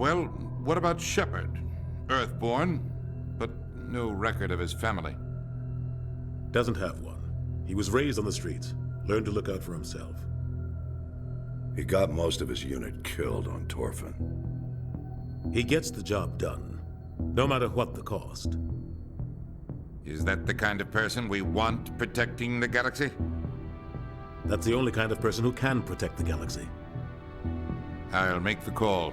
Well, what about Shepard? Earthborn, but no record of his family. Doesn't have one. He was raised on the streets, learned to look out for himself. He got most of his unit killed on Torfin. He gets the job done, no matter what the cost. Is that the kind of person we want protecting the galaxy? That's the only kind of person who can protect the galaxy. I'll make the call.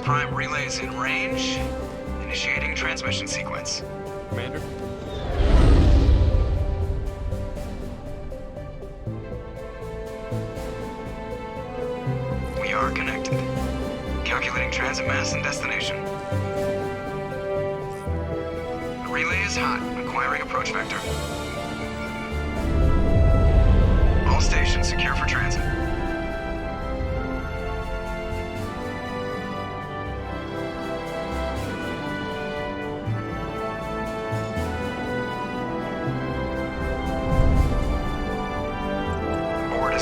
Prime relays in range. Initiating transmission sequence. Commander? We are connected. Calculating transit mass and destination. The relay is hot. Acquiring approach vector. All stations secure for transit.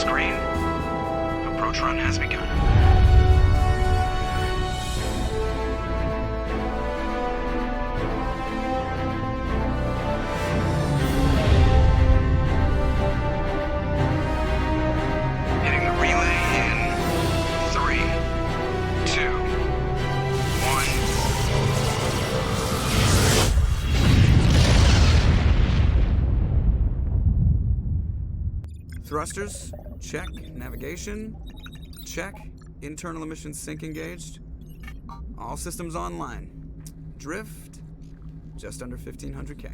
Green. Approach run has begun. Hitting the relay in 3, 2, 1. Thrusters. Check. Navigation. Check. Internal emissions sync engaged. All systems online. Drift. Just under 1500K.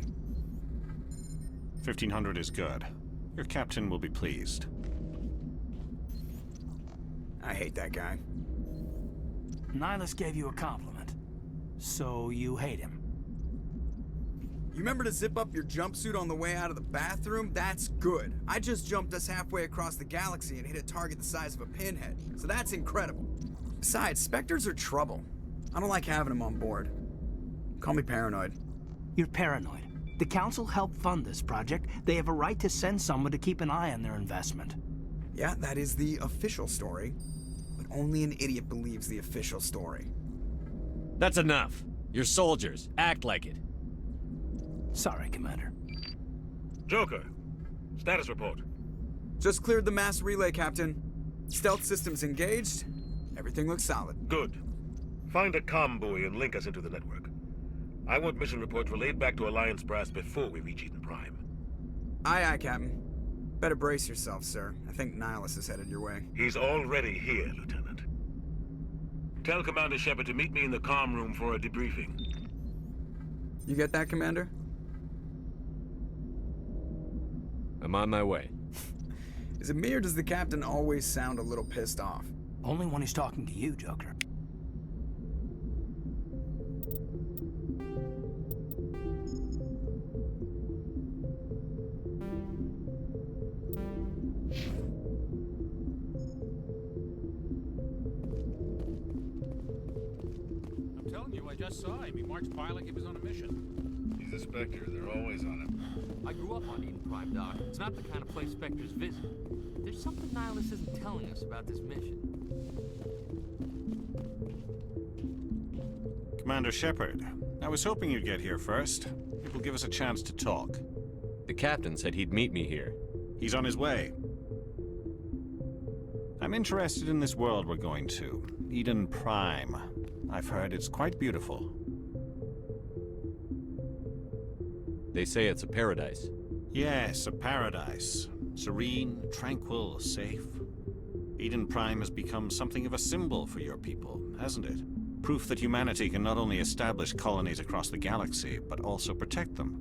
1500 is good. Your captain will be pleased. I hate that guy. Nihilus gave you a compliment. So you hate him. You remember to zip up your jumpsuit on the way out of the bathroom? That's good. I just jumped us halfway across the galaxy and hit a target the size of a pinhead. So that's incredible. Besides, Spectres are trouble. I don't like having them on board. Call me paranoid. You're paranoid. The Council helped fund this project. They have a right to send someone to keep an eye on their investment. Yeah, that is the official story. But only an idiot believes the official story. That's enough. You're soldiers. Act like it. Sorry, Commander. Joker, status report. Just cleared the mass relay, Captain. Stealth systems engaged. Everything looks solid. Good. Find a comm buoy and link us into the network. I want mission reports relayed back to Alliance brass before we reach Eden Prime. Aye, aye, Captain. Better brace yourself, sir. I think Nihilus is headed your way. He's already here, Lieutenant. Tell Commander Shepard to meet me in the comm room for a debriefing. You get that, Commander? I'm on my way. Is it me or does the Captain always sound a little pissed off? Only when he's talking to you, Joker. I'm telling you, I just saw him. He marched by like he was on a mission. He's a Spectre. They're always on him. I grew up on Eden Prime, Doc. It's not the kind of place Spectres visit. There's something Nihilus isn't telling us about this mission. Commander Shepard, I was hoping you'd get here first. It will give us a chance to talk. The captain said he'd meet me here. He's on his way. I'm interested in this world we're going to, Eden Prime. I've heard it's quite beautiful. They say it's a paradise. Yes, a paradise. Serene, tranquil, safe. Eden Prime has become something of a symbol for your people, hasn't it? Proof that humanity can not only establish colonies across the galaxy, but also protect them.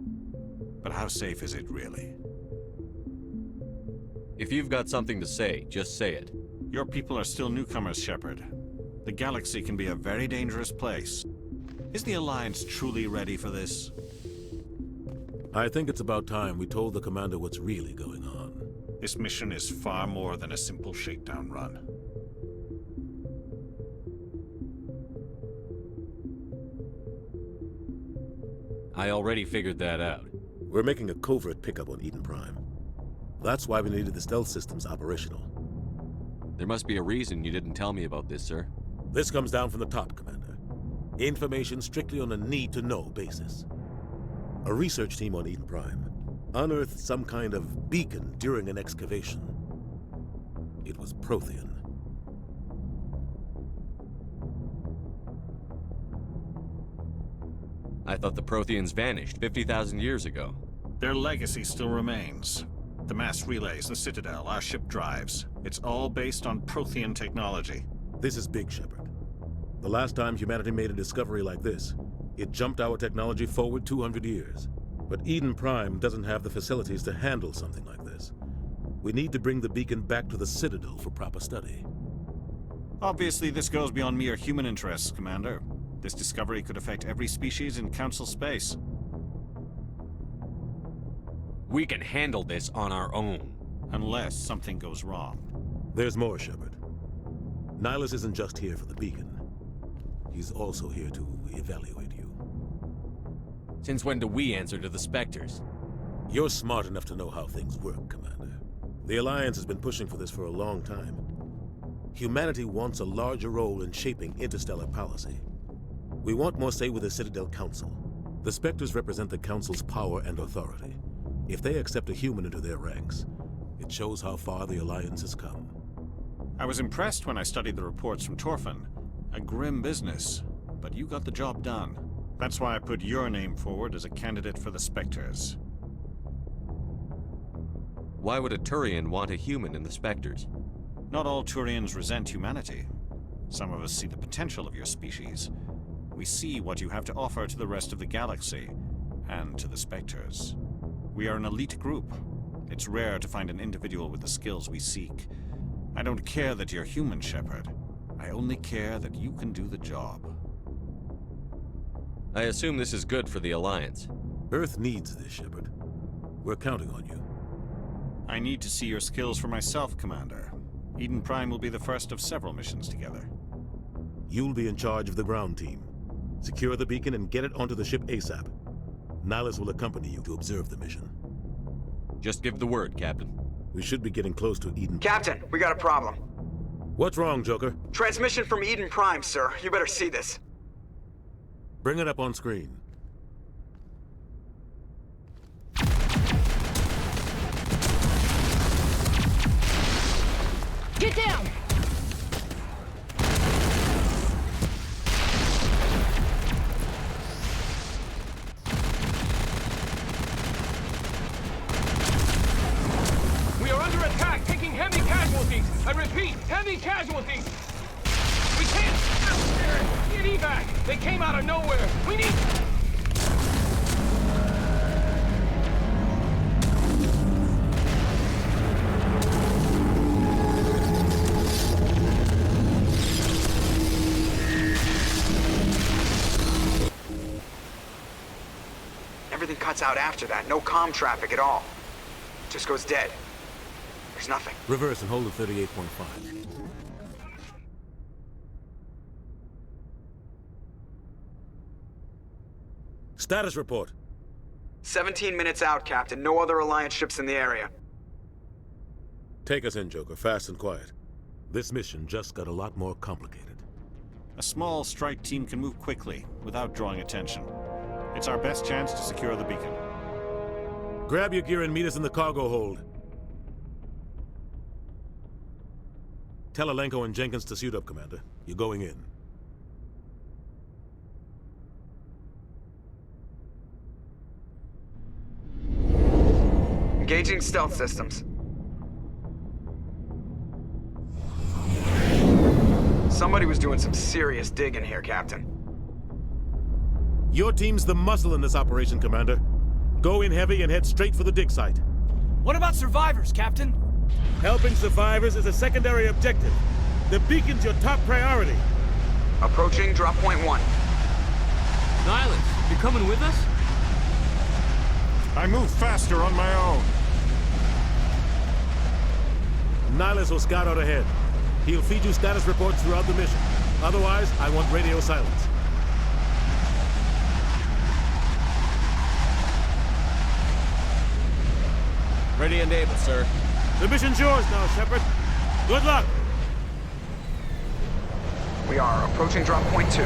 But how safe is it really? If you've got something to say, just say it. Your people are still newcomers, Shepard. The galaxy can be a very dangerous place. Is the Alliance truly ready for this? I think it's about time we told the commander what's really going on. This mission is far more than a simple shakedown run. I already figured that out. We're making a covert pickup on Eden Prime. That's why we needed the stealth systems operational. There must be a reason you didn't tell me about this, sir. This comes down from the top, Commander. Information strictly on a need-to-know basis. A research team on Eden Prime unearthed some kind of beacon during an excavation. It was Prothean. I thought the Protheans vanished 50,000 years ago. Their legacy still remains. The mass relays, the Citadel, our ship drives. It's all based on Prothean technology. This is big, Shepard. The last time humanity made a discovery like this, it jumped our technology forward 200 years. But Eden Prime doesn't have the facilities to handle something like this. We need to bring the beacon back to the Citadel for proper study. Obviously, this goes beyond mere human interests, Commander. This discovery could affect every species in Council space. We can handle this on our own. Unless something goes wrong. There's more, Shepard. Nihilus isn't just here for the beacon. He's also here to evaluate you. Since when do we answer to the Spectres? You're smart enough to know how things work, Commander. The Alliance has been pushing for this for a long time. Humanity wants a larger role in shaping interstellar policy. We want more say with the Citadel Council. The Spectres represent the Council's power and authority. If they accept a human into their ranks, it shows how far the Alliance has come. I was impressed when I studied the reports from Torfin. A grim business, but you got the job done. That's why I put your name forward as a candidate for the Spectres. Why would a Turian want a human in the Spectres? Not all Turians resent humanity. Some of us see the potential of your species. We see what you have to offer to the rest of the galaxy, and to the Spectres. We are an elite group. It's rare to find an individual with the skills we seek. I don't care that you're human, Shepard. I only care that you can do the job. I assume this is good for the Alliance. Earth needs this, Shepard. We're counting on you. I need to see your skills for myself, Commander. Eden Prime will be the first of several missions together. You'll be in charge of the ground team. Secure the beacon and get it onto the ship ASAP. Nihilus will accompany you to observe the mission. Just give the word, Captain. We should be getting close to Eden. Captain, we got a problem. What's wrong, Joker? Transmission from Eden Prime, sir. You better see this. Bring it up on screen. Get down! We are under attack, taking heavy casualties. I repeat, heavy casualties. We can't get evac. They came out of nowhere. We need... Everything cuts out after that. No comm traffic at all. Just goes dead. There's nothing. Reverse and hold at 38.5. Status report. 17 minutes out, Captain. No other Alliance ships in the area. Take us in, Joker, fast and quiet. This mission just got a lot more complicated. A small strike team can move quickly, without drawing attention. It's our best chance to secure the beacon. Grab your gear and meet us in the cargo hold. Tell Alenko and Jenkins to suit up, Commander. You're going in. Engaging stealth systems. Somebody was doing some serious digging here, Captain. Your team's the muscle in this operation, Commander. Go in heavy and head straight for the dig site. What about survivors, Captain? Helping survivors is a secondary objective. The beacon's your top priority. Approaching drop point 1. Nihilus, you coming with us? I move faster on my own. Nihilus will scout out ahead. He'll feed you status reports throughout the mission. Otherwise, I want radio silence. Ready and able, sir. The mission's yours now, Shepard. Good luck! We are approaching drop point 2.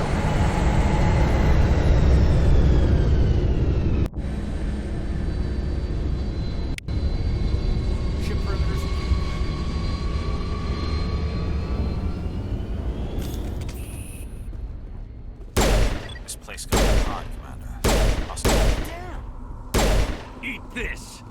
Ship perimeters. This place got hot, Commander. Hostile. Eat this!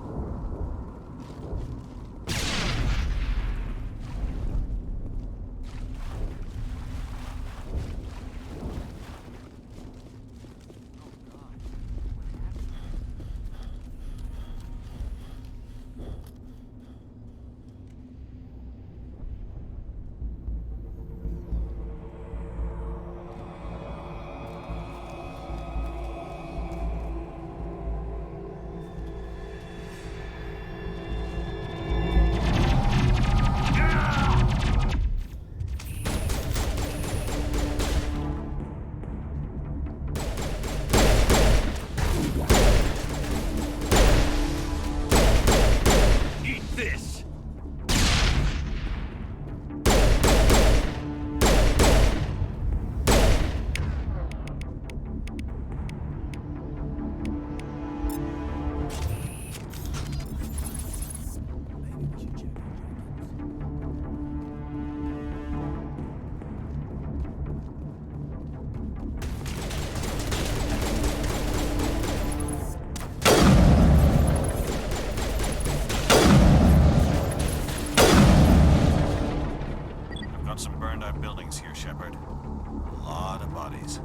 Some burned out buildings here, Shepard. A lot of bodies.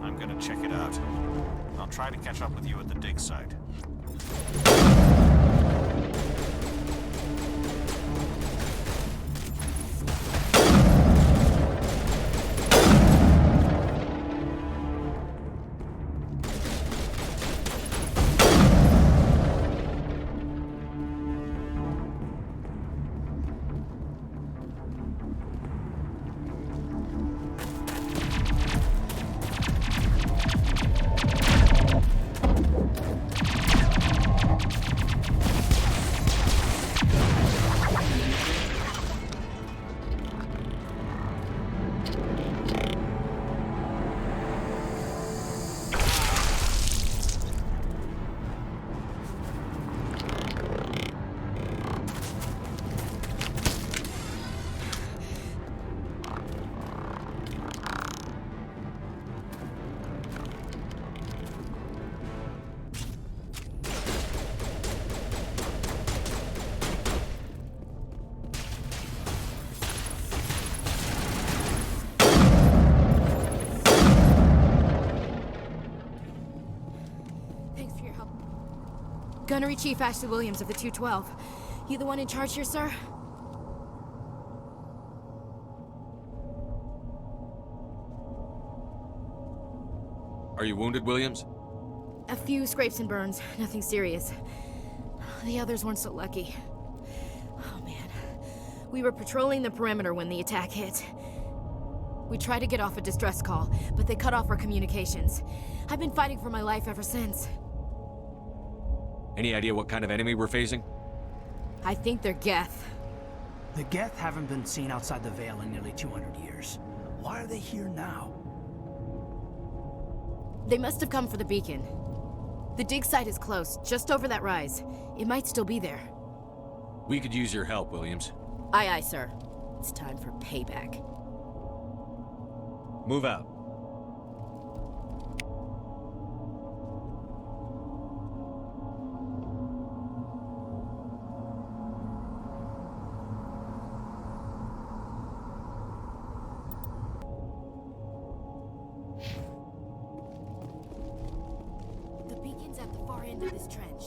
I'm gonna check it out. I'll try to catch up with you at the dig site. Gunnery Chief Ashley Williams of the 212. You the one in charge here, sir? Are you wounded, Williams? A few scrapes and burns, nothing serious. The others weren't so lucky. Oh man. We were patrolling the perimeter when the attack hit. We tried to get off a distress call, but they cut off our communications. I've been fighting for my life ever since. Any idea what kind of enemy we're facing? I think they're Geth. The Geth haven't been seen outside the Veil in nearly 200 years. Why are they here now? They must have come for the beacon. The dig site is close, just over that rise. It might still be there. We could use your help, Williams. Aye, aye, sir. It's time for payback. Move out. The beacon's at the far end of this trench.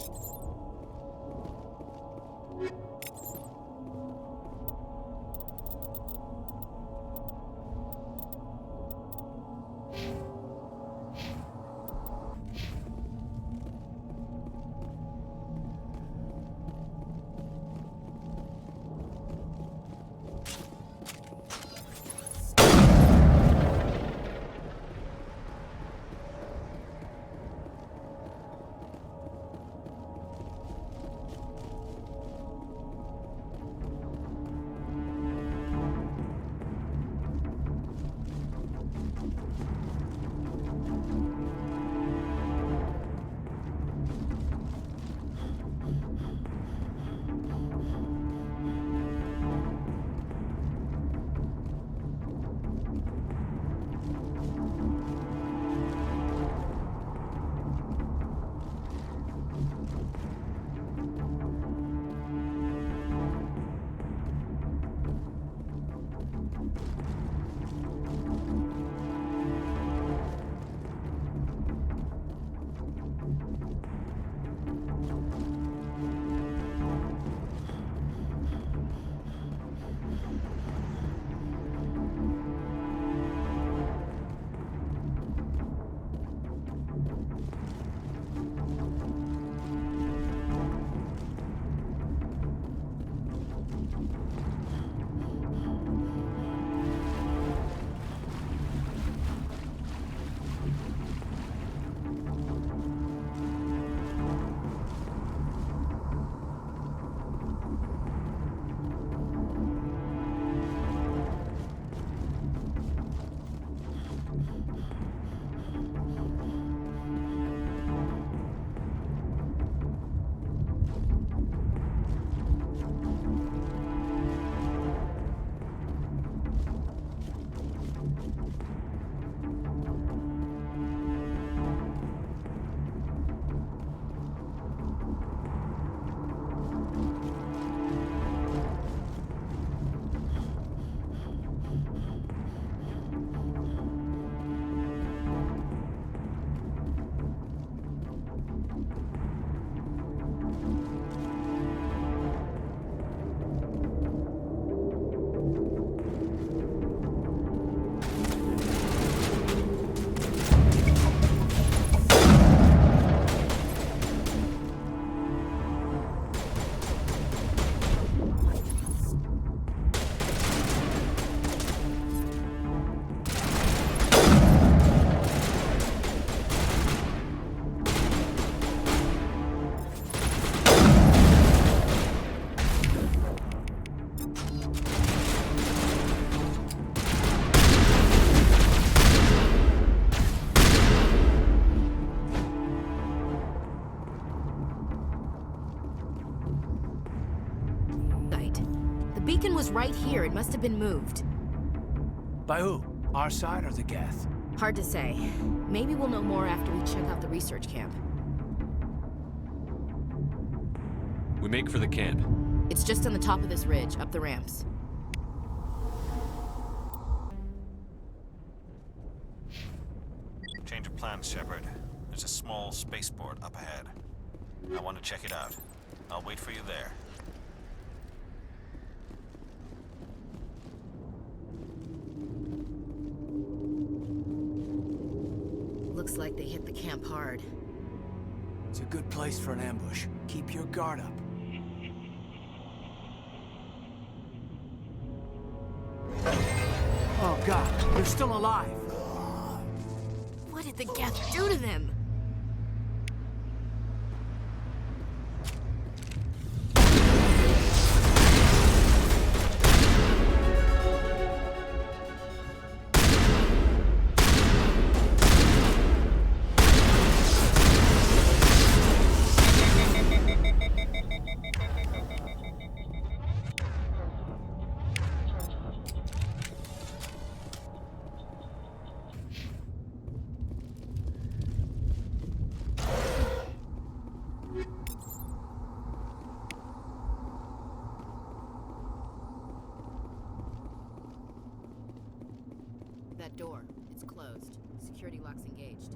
beacon was right here. It must have been moved. By who? Our side or the Geth? Hard to say. Maybe we'll know more after we check out the research camp. We make for the camp. It's just on the top of this ridge, up the ramps. Change of plans, Shepard. There's a small spaceport up ahead. I want to check it out. I'll wait for you there. Looks like they hit the camp hard. It's a good place for an ambush. Keep your guard up. Oh God, they're still alive. What did the Geth do to them? That door, it's closed. Security lock's engaged.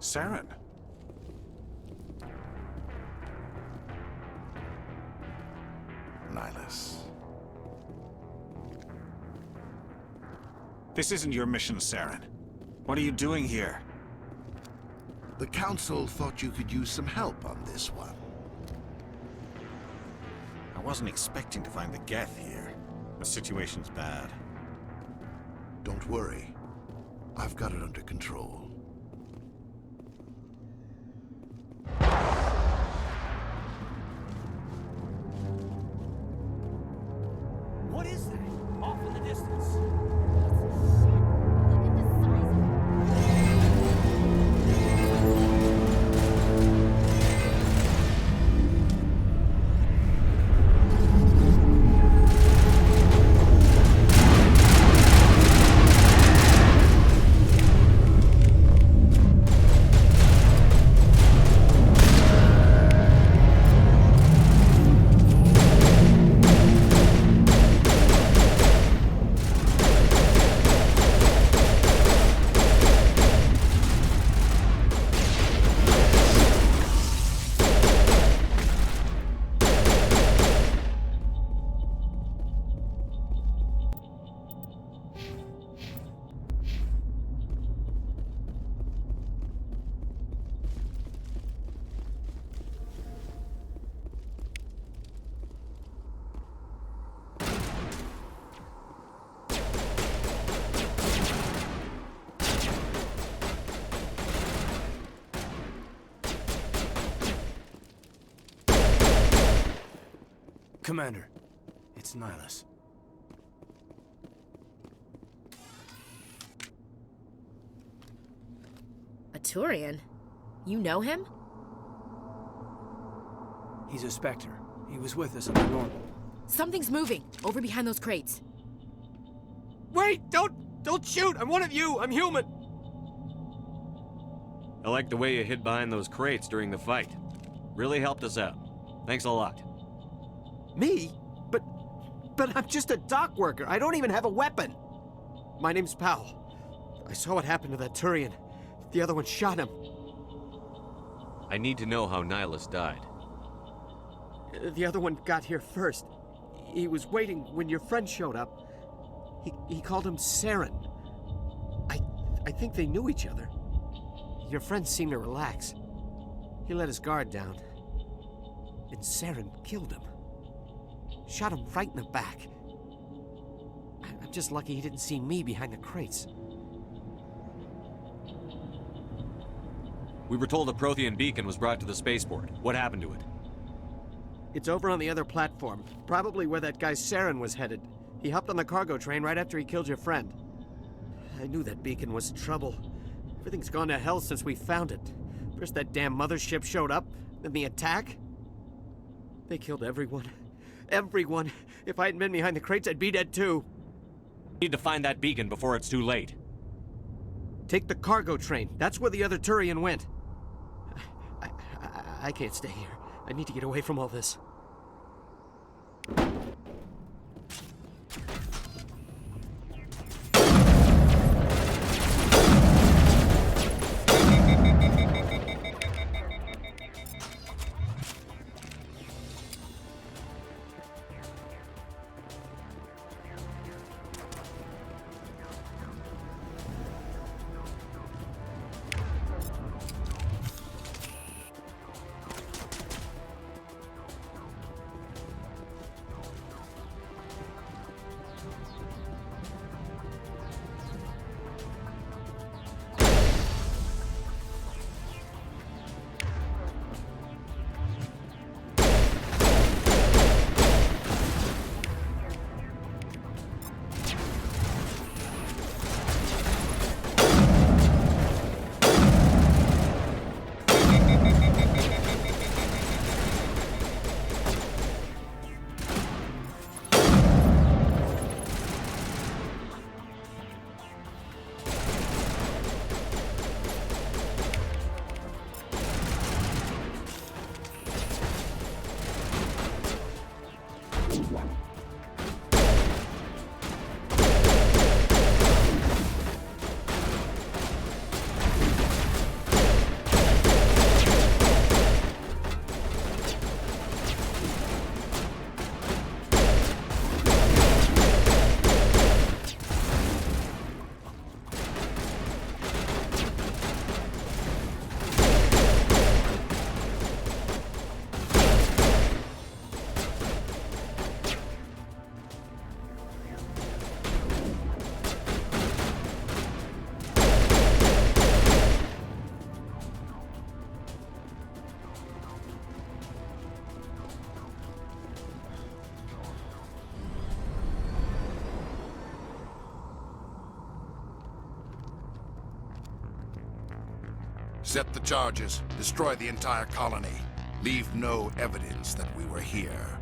Saren. Nihilus. This isn't your mission, Saren. What are you doing here? The Council thought you could use some help on this one. I wasn't expecting to find the Geth here. The situation's bad. Don't worry. I've got it under control. What is that? Off in the distance. Look at the size of it. Commander, it's Nihilus. A Turian? You know him? He's a Spectre. He was with us on the Normal. Something's moving, over behind those crates. Wait! Don't shoot! I'm one of you! I'm human! I like the way you hid behind those crates during the fight. Really helped us out. Thanks a lot. Me? But I'm just a dock worker. I don't even have a weapon. My name's Powell. I saw what happened to that Turian. The other one shot him. I need to know how Nihilus died. The other one got here first. He was waiting when your friend showed up. He called him Saren. I think they knew each other. Your friend seemed to relax. He let his guard down. And Saren killed him. Shot him right in the back. I'm just lucky he didn't see me behind the crates. We were told a Prothean beacon was brought to the spaceport. What happened to it? It's over on the other platform. Probably where that guy Saren was headed. He hopped on the cargo train right after he killed your friend. I knew that beacon was trouble. Everything's gone to hell since we found it. First that damn mothership showed up, then the attack. They killed everyone. Everyone. If I hadn't been behind the crates, I'd be dead too. We need to find that beacon before it's too late. Take the cargo train. That's where the other Turian went. I can't stay here. I need to get away from all this. Set the charges. Destroy the entire colony. Leave no evidence that we were here.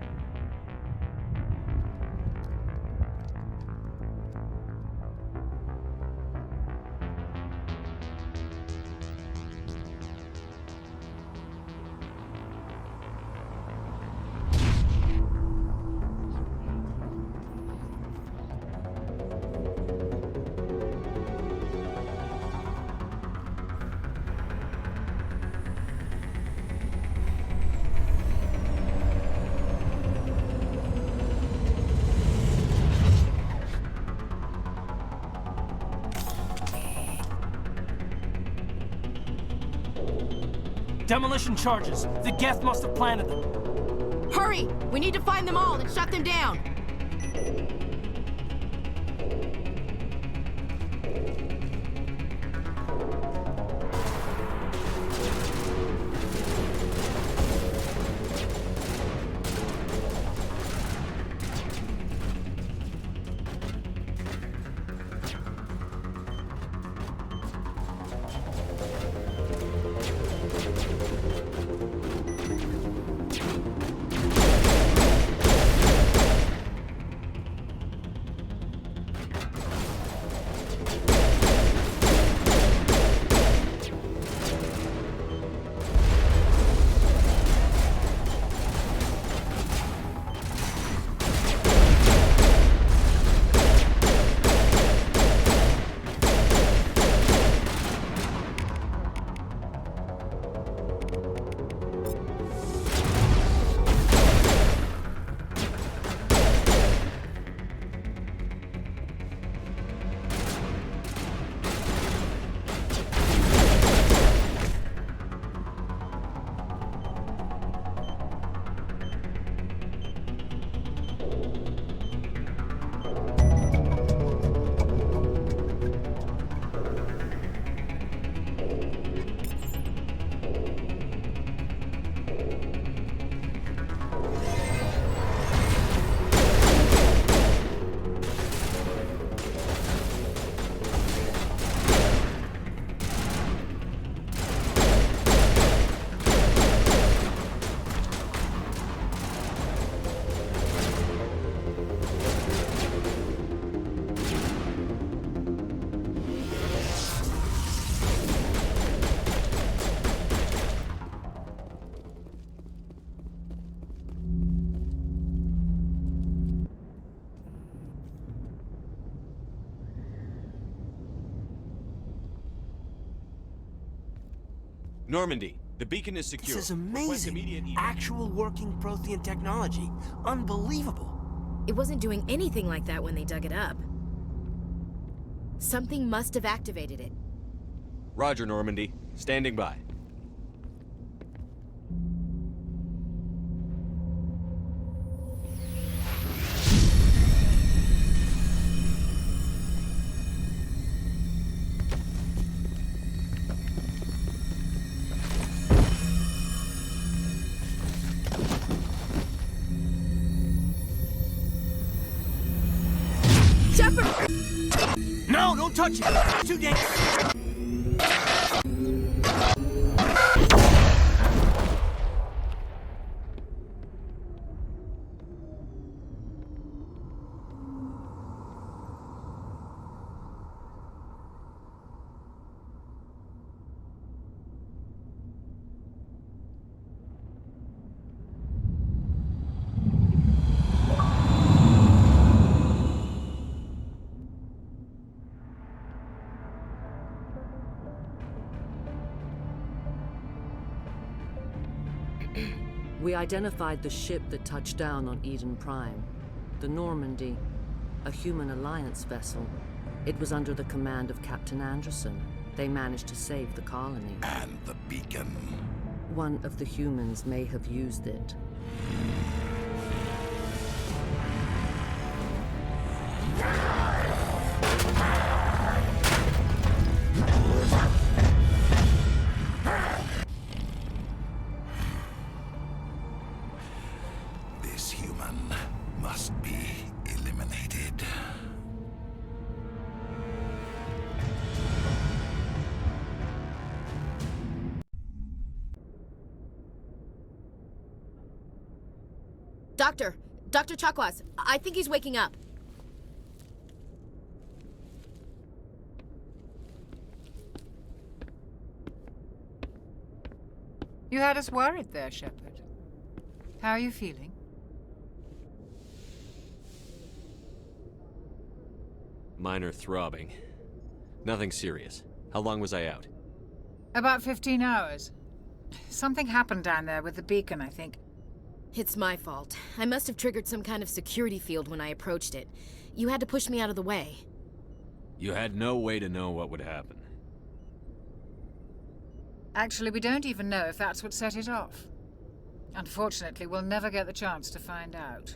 Demolition charges. The Geth must have planted them. Hurry! We need to find them all and shut them down! Normandy, the beacon is secure. This is Request amazing. immediate Actual working Prothean technology. Unbelievable. It wasn't doing anything like that when they dug it up. Something must have activated it. Roger, Normandy. Standing by. No, don't touch it! Too dangerous! We identified the ship that touched down on Eden Prime. The Normandy, a human alliance vessel. It was under the command of Captain Anderson. They managed to save the colony. And the beacon. One of the humans may have used it. This human must be eliminated. Dr. Chakwas, I think he's waking up. You had us worried there, Shepard. How are you feeling? Minor throbbing. Nothing serious. How long was I out? About 15 hours. Something happened down there with the beacon, I think. It's my fault. I must have triggered some kind of security field when I approached it. You had to push me out of the way. You had no way to know what would happen. Actually, we don't even know if that's what set it off. Unfortunately, we'll never get the chance to find out.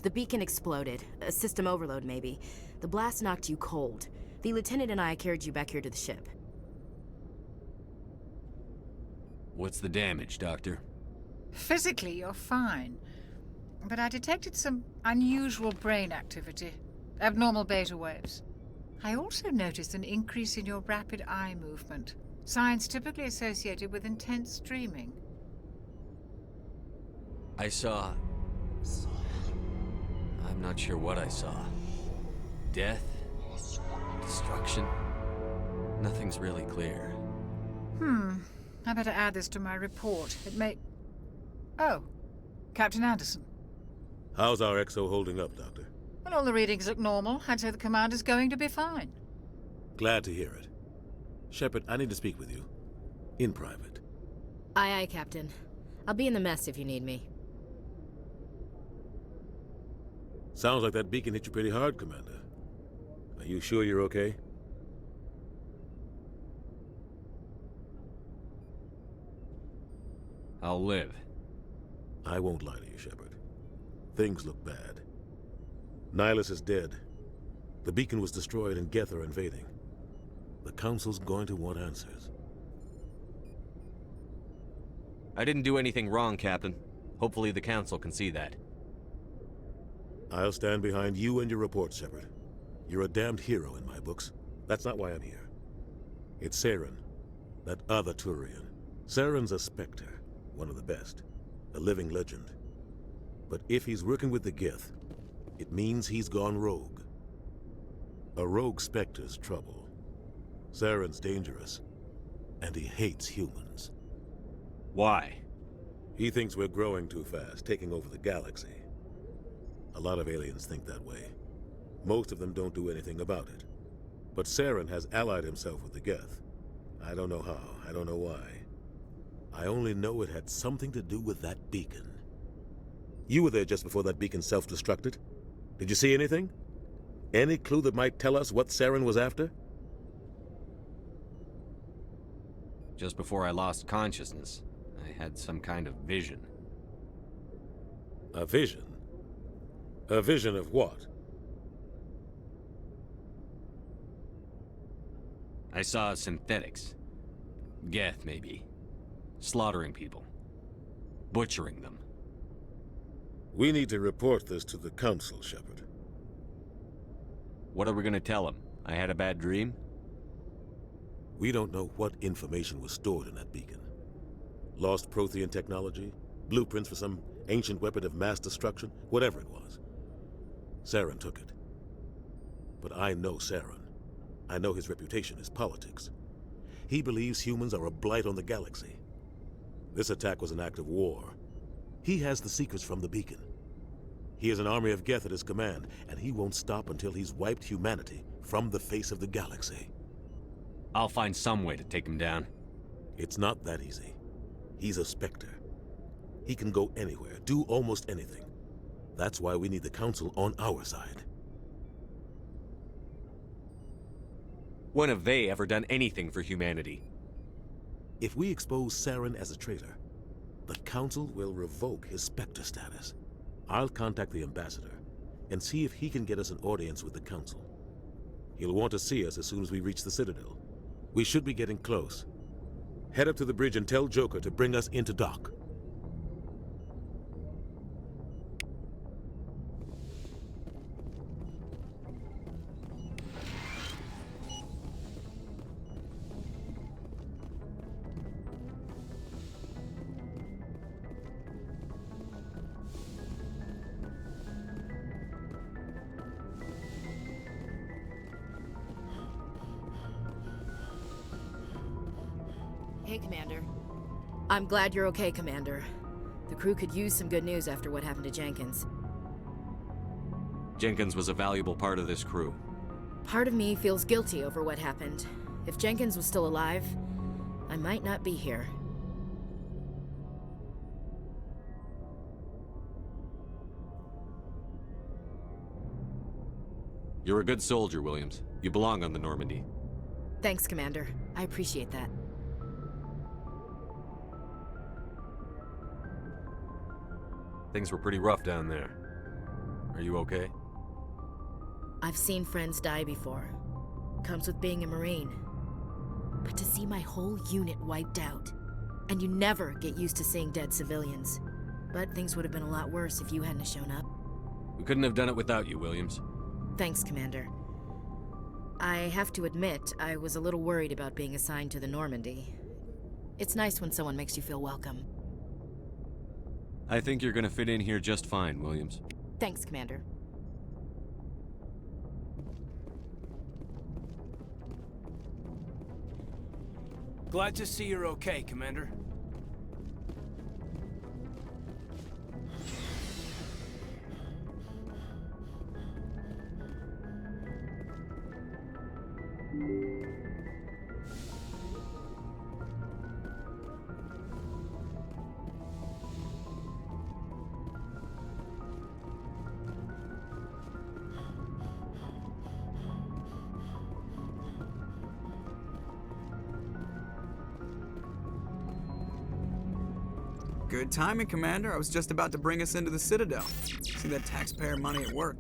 The beacon exploded. A system overload, maybe. The blast knocked you cold. The lieutenant and I carried you back here to the ship. What's the damage, Doctor? Physically, you're fine. But I detected some unusual brain activity. Abnormal beta waves. I also noticed an increase in your rapid eye movement. Signs typically associated with intense dreaming. I saw... I'm not sure what I saw. Death? Destruction? Nothing's really clear. I better add this to my report. It may... Oh, Captain Anderson. How's our XO holding up, Doctor? Well, all the readings look normal. I'd say the commander's going to be fine. Glad to hear it. Shepard, I need to speak with you. In private. Aye, aye, Captain. I'll be in the mess if you need me. Sounds like that beacon hit you pretty hard, Commander. Are you sure you're okay? I'll live. I won't lie to you, Shepard. Things look bad. Nihilus is dead. The beacon was destroyed and Geth are invading. The Council's going to want answers. I didn't do anything wrong, Captain. Hopefully the Council can see that. I'll stand behind you and your report, Shepard. You're a damned hero in my books. That's not why I'm here. It's Saren, that other Turian. Saren's a Spectre, one of the best, a living legend. But if he's working with the Geth, it means he's gone rogue. A rogue Spectre's trouble. Saren's dangerous, and he hates humans. Why? He thinks we're growing too fast, taking over the galaxy. A lot of aliens think that way. Most of them don't do anything about it. But Saren has allied himself with the Geth. I don't know how, I don't know why. I only know it had something to do with that beacon. You were there just before that beacon self-destructed. Did you see anything? Any clue that might tell us what Saren was after? Just before I lost consciousness, I had some kind of vision. A vision? A vision of what? I saw synthetics. Geth, maybe. Slaughtering people. Butchering them. We need to report this to the Council, Shepard. What are we gonna tell him? I had a bad dream? We don't know what information was stored in that beacon. Lost Prothean technology? Blueprints for some ancient weapon of mass destruction? Whatever it was. Saren took it. But I know Saren. I know his reputation is politics. He believes humans are a blight on the galaxy. This attack was an act of war. He has the secrets from the beacon. He has an army of Geth at his command, and he won't stop until he's wiped humanity from the face of the galaxy. I'll find some way to take him down. It's not that easy. He's a Spectre. He can go anywhere, do almost anything. That's why we need the Council on our side. When have they ever done anything for humanity? If we expose Saren as a traitor, the Council will revoke his Spectre status. I'll contact the Ambassador and see if he can get us an audience with the Council. He'll want to see us as soon as we reach the Citadel. We should be getting close. Head up to the bridge and tell Joker to bring us into dock. Hey, Commander. I'm glad you're okay, Commander. The crew could use some good news after what happened to Jenkins. Jenkins was a valuable part of this crew. Part of me feels guilty over what happened. If Jenkins was still alive, I might not be here. You're a good soldier, Williams. You belong on the Normandy. Thanks, Commander. I appreciate that. Things were pretty rough down there. Are you okay? I've seen friends die before. Comes with being a Marine. But to see my whole unit wiped out, and you never get used to seeing dead civilians. But things would have been a lot worse if you hadn't shown up. We couldn't have done it without you, Williams. Thanks, Commander. I have to admit, I was a little worried about being assigned to the Normandy. It's nice when someone makes you feel welcome. I think you're gonna fit in here just fine, Williams. Thanks, Commander. Glad to see you're okay, Commander. Good timing, Commander. I was just about to bring us into the Citadel. See that taxpayer money at work.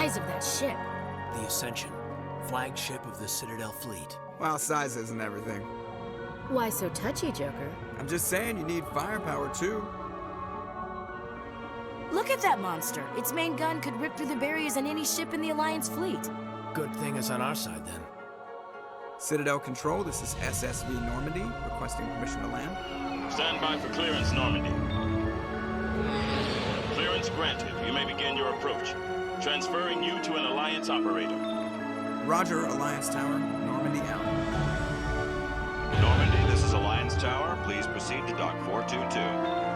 Of that ship. The Ascension, flagship of the Citadel fleet. Well, size isn't everything. Why so touchy, Joker? I'm just saying you need firepower, too. Look at that monster. Its main gun could rip through the barriers on any ship in the Alliance fleet. Good thing it's on our side, then. Citadel Control, this is SSV Normandy, requesting permission to land. Stand by for clearance, Normandy. Clearance granted. You may begin your approach. Transferring you to an Alliance operator. Roger, Alliance Tower. Normandy out. Normandy, this is Alliance Tower. Please proceed to Dock 422.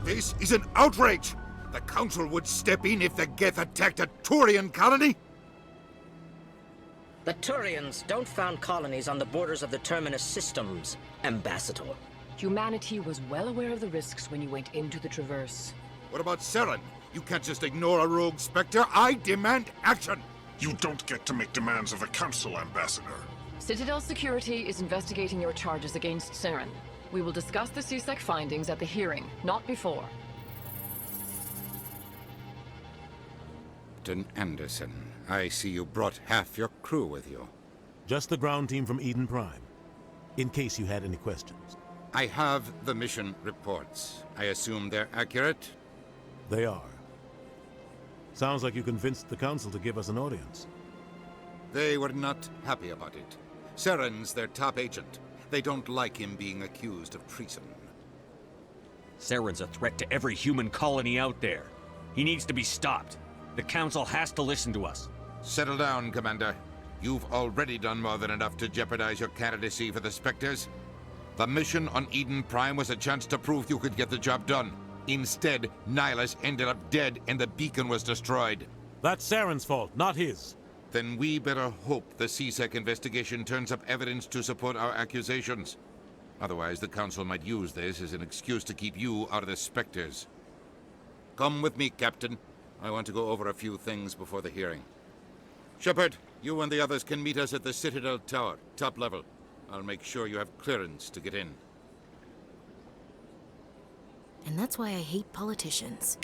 This is an outrage! The Council would step in if the Geth attacked a Turian colony? The Turians don't found colonies on the borders of the Terminus systems, Ambassador. Humanity was well aware of the risks when you went into the Traverse. What about Saren? You can't just ignore a rogue Spectre. I demand action! You don't get to make demands of the Council, Ambassador. Citadel Security is investigating your charges against Saren. We will discuss the CSEC findings at the hearing, not before. Captain Anderson, I see you brought half your crew with you. Just the ground team from Eden Prime, in case you had any questions. I have the mission reports. I assume they're accurate? They are. Sounds like you convinced the Council to give us an audience. They were not happy about it. Saren's their top agent. They don't like him being accused of treason. Saren's a threat to every human colony out there. He needs to be stopped. The Council has to listen to us. Settle down, Commander. You've already done more than enough to jeopardize your candidacy for the Spectres. The mission on Eden Prime was a chance to prove you could get the job done. Instead, Nihilus ended up dead and the beacon was destroyed. That's Saren's fault, not his. Then we better hope the CSEC investigation turns up evidence to support our accusations. Otherwise, the Council might use this as an excuse to keep you out of the Spectres. Come with me, Captain. I want to go over a few things before the hearing. Shepard, you and the others can meet us at the Citadel Tower, top level. I'll make sure you have clearance to get in. And that's why I hate politicians.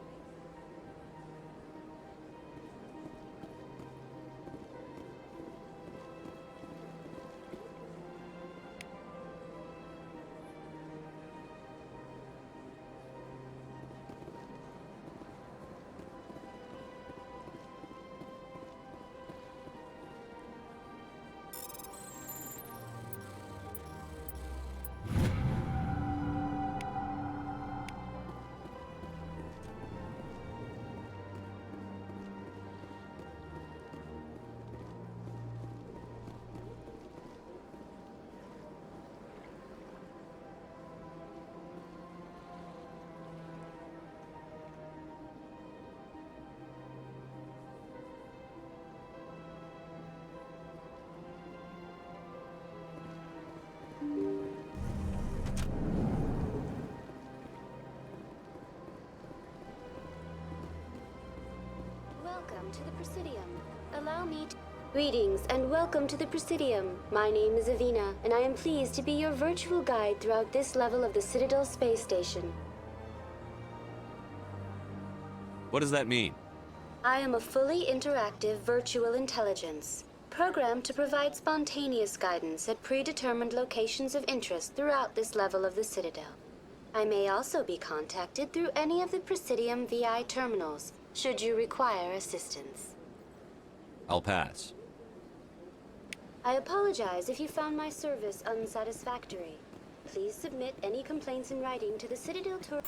Welcome to the Presidium. Allow me to... Greetings and welcome to the Presidium. My name is Avina, and I am pleased to be your virtual guide throughout this level of the Citadel Space Station. What does that mean? I am a fully interactive virtual intelligence, programmed to provide spontaneous guidance at predetermined locations of interest throughout this level of the Citadel. I may also be contacted through any of the Presidium VI terminals, should you require assistance. I'll pass. I apologize if you found my service unsatisfactory. Please submit any complaints in writing to the Citadel Tour.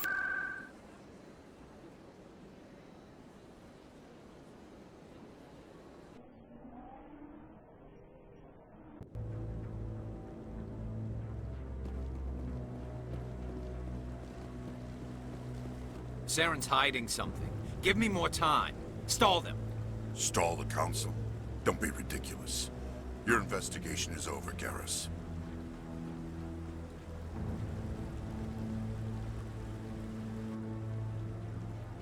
Saren's hiding something. Give me more time. Stall them. Stall the Council? Don't be ridiculous. Your investigation is over, Garrus.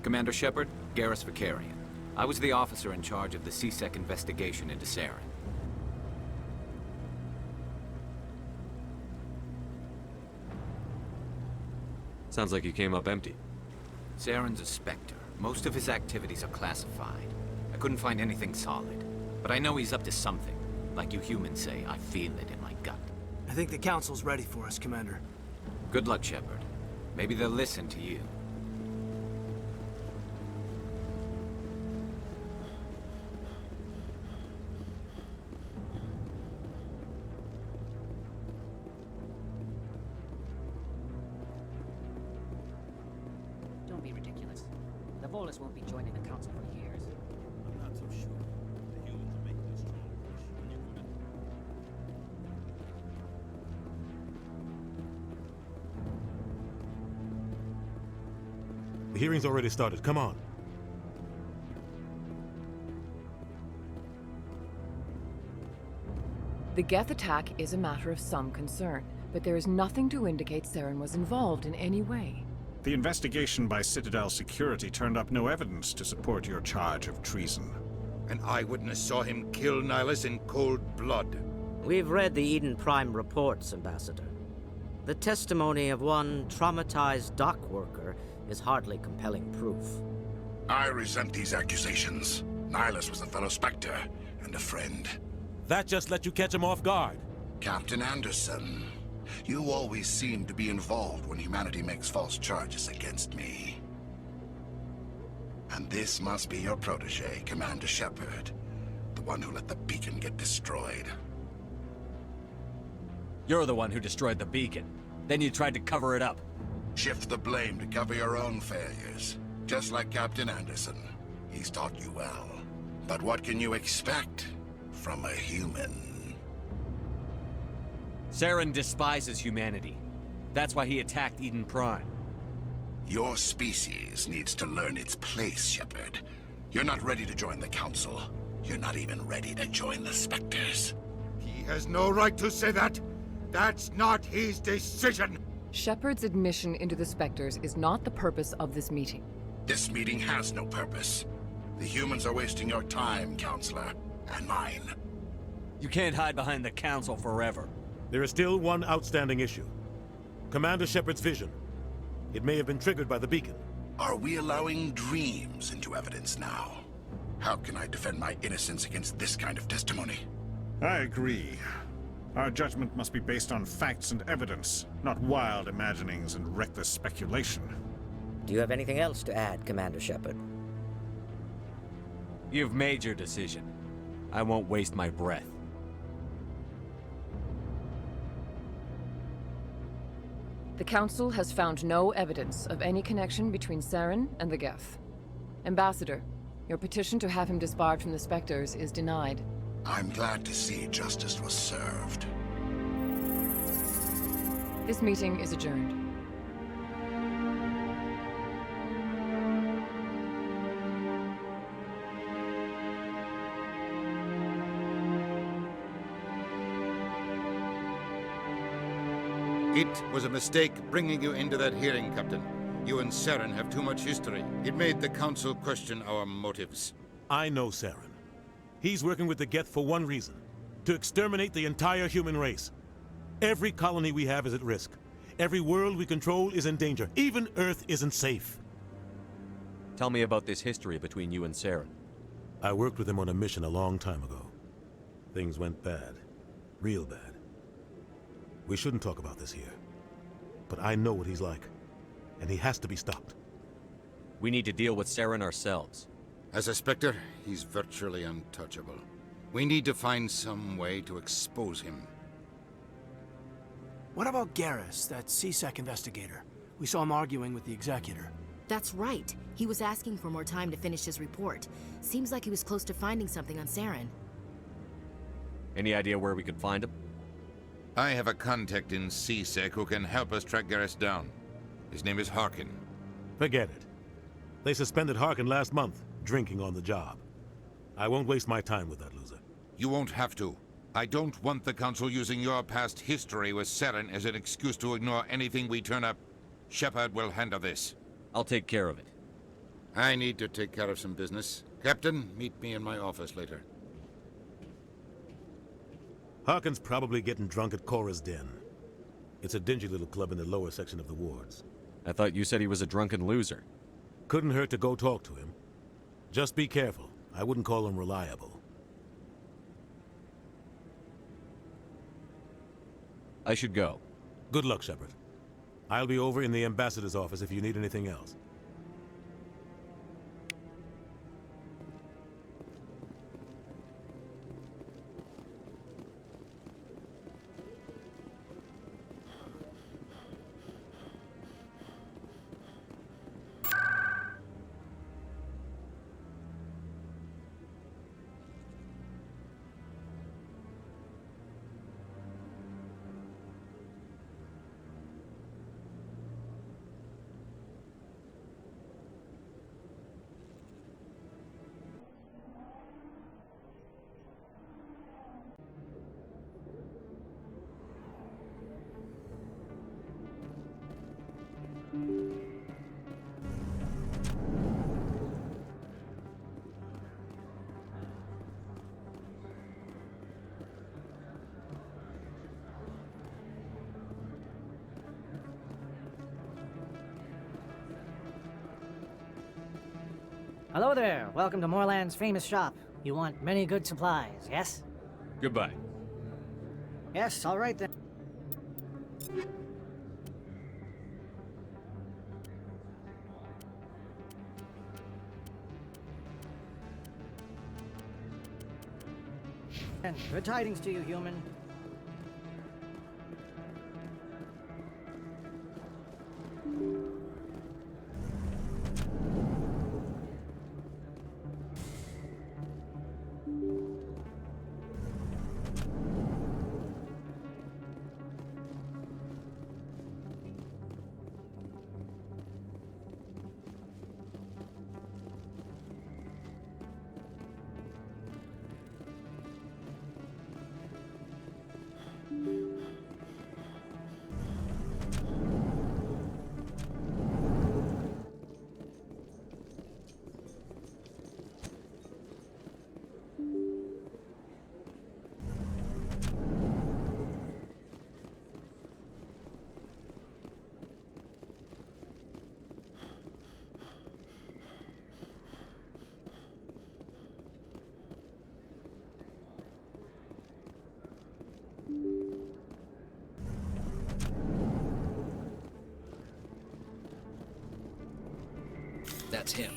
Commander Shepard, Garrus Vicarian. I was the officer in charge of the CSEC investigation into Saren. Sounds like you came up empty. Saren's a Spectre. Most of his activities are classified. I couldn't find anything solid. But I know he's up to something. Like you humans say, I feel it in my gut. I think the Council's ready for us, Commander. Good luck, Shepard. Maybe they'll listen to you. Don't be ridiculous. The Volus won't be joining the Council for years. I'm not so sure. The humans are making a strong push on nuclear. The hearing's already started. Come on. The Geth attack is a matter of some concern, but there is nothing to indicate Saren was involved in any way. The investigation by Citadel Security turned up no evidence to support your charge of treason. An eyewitness saw him kill Nihilus in cold blood. We've read the Eden Prime reports, Ambassador. The testimony of one traumatized dock worker is hardly compelling proof. I resent these accusations. Nihilus was a fellow Spectre and a friend. That just let you catch him off guard. Captain Anderson, you always seem to be involved when humanity makes false charges against me. And this must be your protege, Commander Shepard, the one who let the beacon get destroyed. You're the one who destroyed the beacon. Then you tried to cover it up. Shift the blame to cover your own failures. Just like Captain Anderson. He's taught you well. But what can you expect from a human? Saren despises humanity. That's why he attacked Eden Prime. Your species needs to learn its place, Shepard. You're not ready to join the Council. You're not even ready to join the Spectres. He has no right to say that. That's not his decision. Shepard's admission into the Spectres is not the purpose of this meeting. This meeting has no purpose. The humans are wasting your time, Counselor, and mine. You can't hide behind the Council forever. There is still one outstanding issue. Commander Shepard's vision. It may have been triggered by the beacon. Are we allowing dreams into evidence now? How can I defend my innocence against this kind of testimony? I agree. Our judgment must be based on facts and evidence, not wild imaginings and reckless speculation. Do you have anything else to add, Commander Shepard? You've made your decision. I won't waste my breath. The Council has found no evidence of any connection between Saren and the Geth. Ambassador, your petition to have him disbarred from the Spectres is denied. I'm glad to see justice was served. This meeting is adjourned. It was a mistake bringing you into that hearing, Captain. You and Saren have too much history. It made the Council question our motives. I know Saren. He's working with the Geth for one reason. To exterminate the entire human race. Every colony we have is at risk. Every world we control is in danger. Even Earth isn't safe. Tell me about this history between you and Saren. I worked with him on a mission a long time ago. Things went bad. Real bad. We shouldn't talk about this here. But I know what he's like. And he has to be stopped. We need to deal with Saren ourselves. As a Spectre, he's virtually untouchable. We need to find some way to expose him. What about Garrus, that C-Sec investigator? We saw him arguing with the Executor. That's right. He was asking for more time to finish his report. Seems like he was close to finding something on Saren. Any idea where we could find him? I have a contact in C-Sec who can help us track Garrus down. His name is Harkin. Forget it. They suspended Harkin last month, drinking on the job. I won't waste my time with that loser. You won't have to. I don't want the Council using your past history with Saren as an excuse to ignore anything we turn up. Shepard will handle this. I'll take care of it. I need to take care of some business. Captain, meet me in my office later. Harkin's probably getting drunk at Cora's Den. It's a dingy little club in the lower section of the wards. I thought you said he was a drunken loser. Couldn't hurt to go talk to him. Just be careful. I wouldn't call him reliable. I should go. Good luck, Shepard. I'll be over in the ambassador's office if you need anything else. Hello there. Welcome to Moorland's famous shop. You want many good supplies, yes? Goodbye. Yes, all right then. And good tidings to you, human. That's him.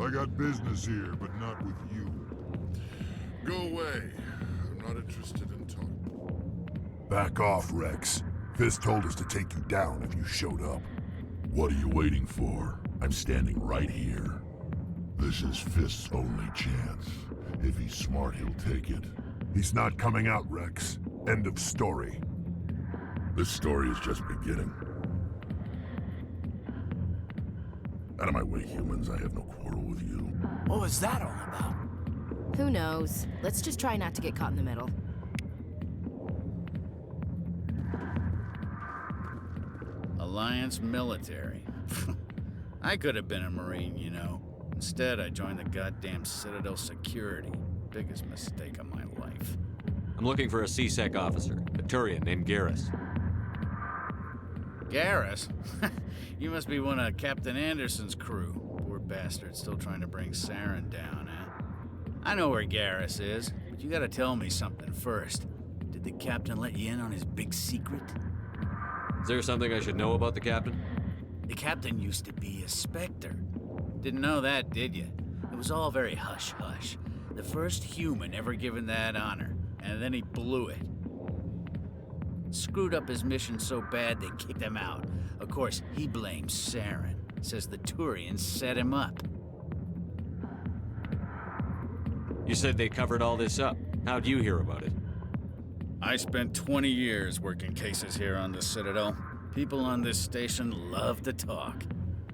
I got business here, but not with you. Go away. I'm not interested in talking. Back off, Rex. Fist told us to take you down if you showed up. What are you waiting for? I'm standing right here. This is Fist's only chance. If he's smart, he'll take it. He's not coming out, Rex. End of story. This story is just beginning. Out of my way, humans. I have no quarrel with you. What was that all about? Who knows? Let's just try not to get caught in the middle. Alliance military. I could have been a Marine, you know. Instead, I joined the goddamn Citadel security. Biggest mistake of my life. I'm looking for a C-Sec officer, a Turian named Garrus. Garrus? You must be one of Captain Anderson's crew. Poor bastard, still trying to bring Saren down, huh? I know where Garrus is, but you gotta tell me something first. Did the captain let you in on his big secret? Is there something I should know about the captain? The captain used to be a Spectre. Didn't know that, did you? It was all very hush-hush. The first human ever given that honor, and then he blew it. Screwed up his mission so bad they kicked him out. Of course, he blames Saren. Says the Turians set him up. You said they covered all this up. How'd you hear about it? I spent 20 years working cases here on the Citadel. People on this station love to talk.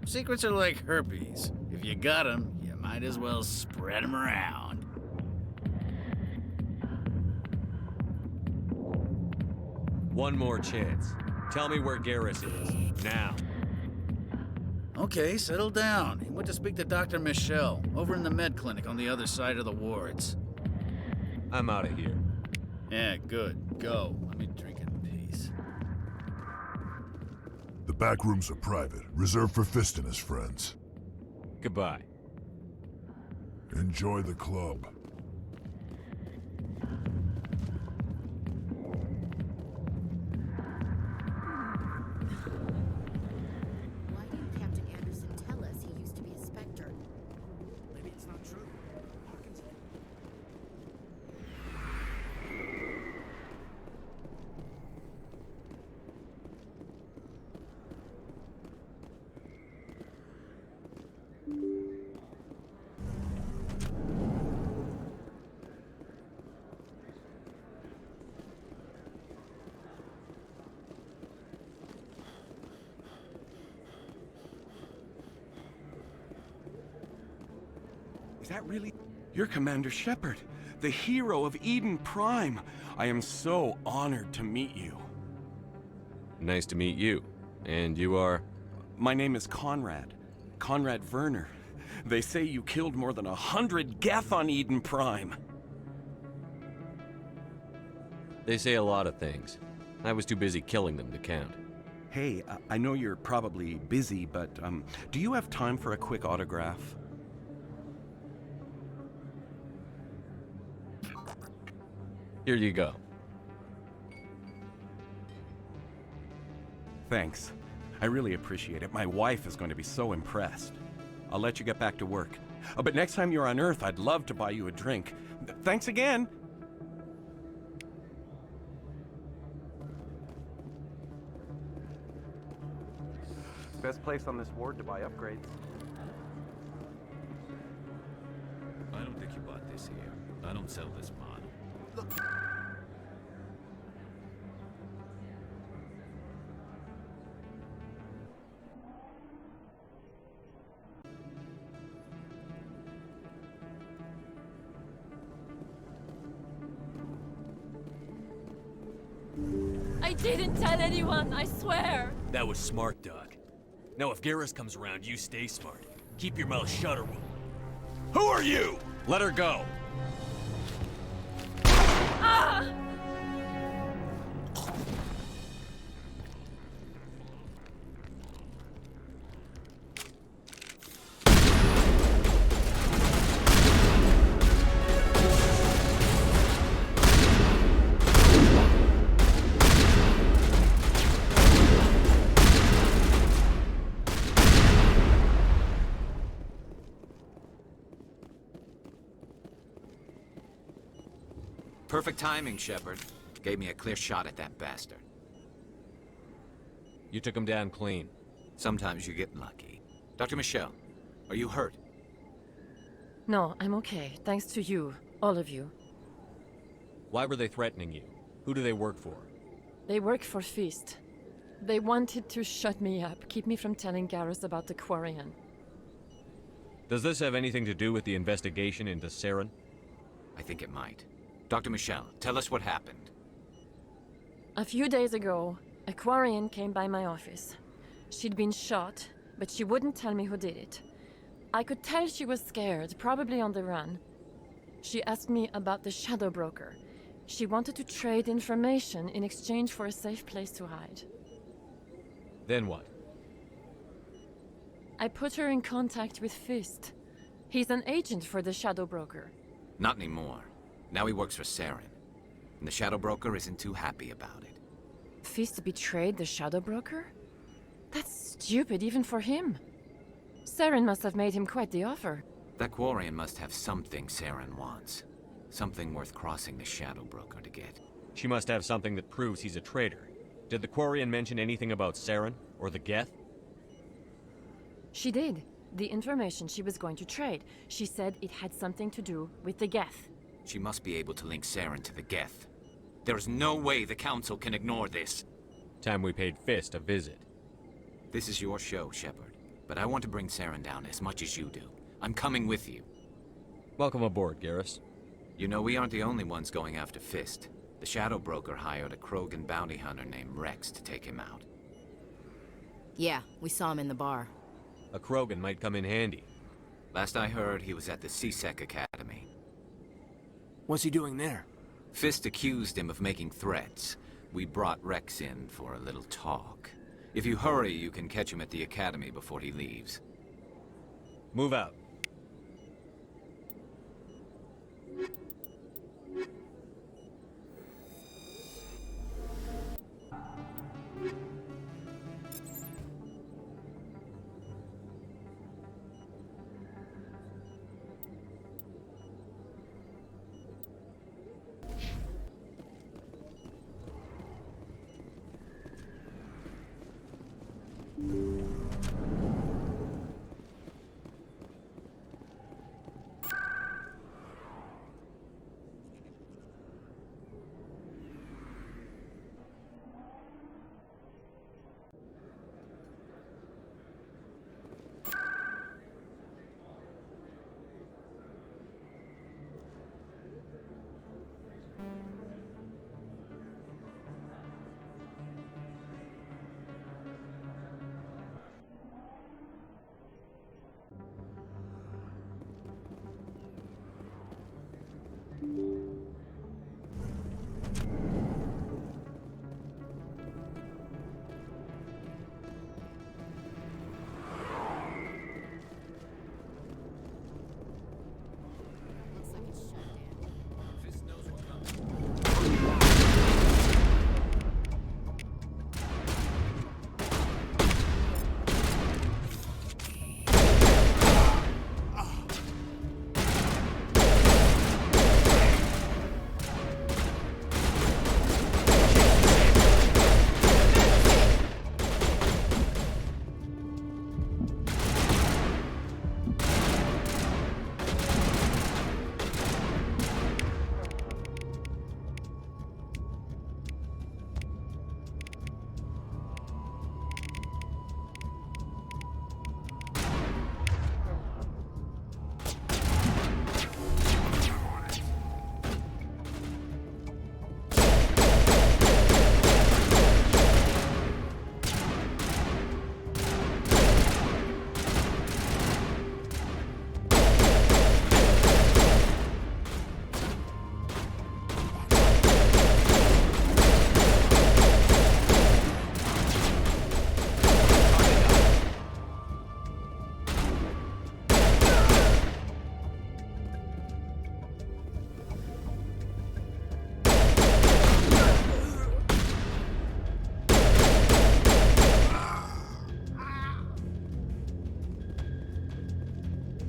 Secrets are like herpes. If you got them, you might as well spread them around. One more chance. Tell me where Garrus is. Now. Okay, settle down. He went to speak to Dr. Michelle, over in the med clinic on the other side of the wards. I'm out of here. Yeah, good. Go. Let me drink in peace. The back rooms are private, reserved for Fist and his friends. Goodbye. Enjoy the club. Why didn't Captain Anderson tell us he used to be a Spectre? Maybe it's not true. Hawkins. Is that really? You're Commander Shepard, the hero of Eden Prime. I am so honored to meet you. Nice to meet you. And you are? My name is Conrad. Conrad Werner. They say you killed more than 100 Geth on Eden Prime. They say a lot of things. I was too busy killing them to count. Hey, I know you're probably busy, but do you have time for a quick autograph? Here you go. Thanks. I really appreciate it. My wife is going to be so impressed. I'll let you get back to work. But next time you're on Earth, I'd love to buy you a drink. Thanks again! Best place on this ward to buy upgrades. I don't think you bought this here. I don't sell this model. I didn't tell anyone, I swear! That was smart, Doc. Now if Garrus comes around, you stay smart. Keep your mouth shut or we'll... Who are you? Let her go. Ah! Perfect timing, Shepard. Gave me a clear shot at that bastard. You took him down clean. Sometimes you get lucky. Dr. Michelle, are you hurt? No, I'm okay. Thanks to you. All of you. Why were they threatening you? Who do they work for? They work for Feast. They wanted to shut me up, keep me from telling Garrus about the Quarian. Does this have anything to do with the investigation into Saren? I think it might. Dr. Michelle, tell us what happened. A few days ago, a Quarian came by my office. She'd been shot, but she wouldn't tell me who did it. I could tell she was scared, probably on the run. She asked me about the Shadow Broker. She wanted to trade information in exchange for a safe place to hide. Then what? I put her in contact with Fist. He's an agent for the Shadow Broker. Not anymore. Now he works for Saren. And the Shadow Broker isn't too happy about it. Fist betrayed the Shadow Broker? That's stupid even for him. Saren must have made him quite the offer. That Quarian must have something Saren wants. Something worth crossing the Shadow Broker to get. She must have something that proves he's a traitor. Did the Quarian mention anything about Saren or the Geth? She did. The information she was going to trade. She said it had something to do with the Geth. She must be able to link Saren to the Geth. There's no way the Council can ignore this. Time we paid Fist a visit. This is your show, Shepard. But I want to bring Saren down as much as you do. I'm coming with you. Welcome aboard, Garrus. You know, we aren't the only ones going after Fist. The Shadow Broker hired a Krogan bounty hunter named Rex to take him out. Yeah, we saw him in the bar. A Krogan might come in handy. Last I heard, he was at the C-Sec Academy. What's he doing there? Fist accused him of making threats. We brought Rex in for a little talk. If you hurry, you can catch him at the Academy before he leaves. Move out.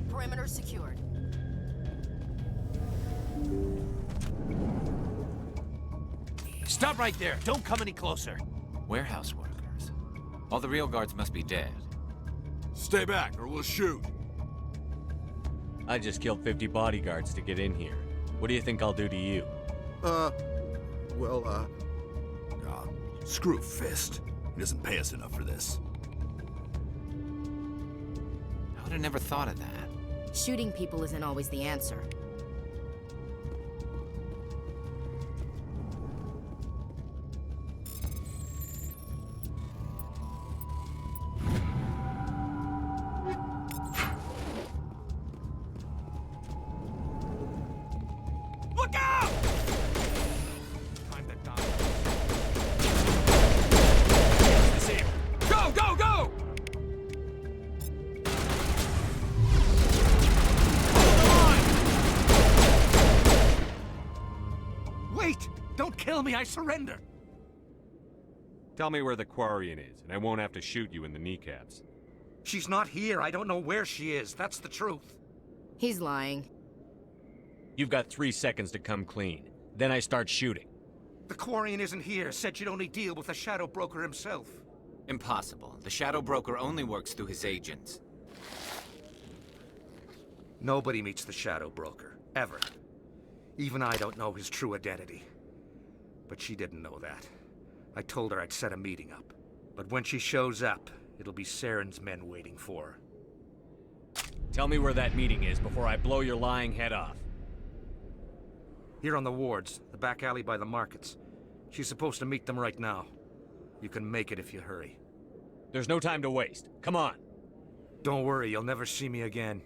Perimeter secured. Stop right there. Don't come any closer. Warehouse workers. All the real guards must be dead. Stay back, or we'll shoot. I just killed 50 bodyguards to get in here. What do you think I'll do to you? Screw Fist. He doesn't pay us enough for this. I would have never thought of that. Shooting people isn't always the answer. Look out! Go, go, go! Wait! Don't kill me, I surrender! Tell me where the Quarian is, and I won't have to shoot you in the kneecaps. She's not here. I don't know where she is. That's the truth. He's lying. You've got 3 seconds to come clean. Then I start shooting. The Quarian isn't here. Said you'd only deal with the Shadow Broker himself. Impossible. The Shadow Broker only works through his agents. Nobody meets the Shadow Broker, ever. Even I don't know his true identity. But she didn't know that. I told her I'd set a meeting up. But when she shows up, it'll be Saren's men waiting for her. Tell me where that meeting is before I blow your lying head off. Here on the wards, the back alley by the markets. She's supposed to meet them right now. You can make it if you hurry. There's no time to waste. Come on. Don't worry, you'll never see me again.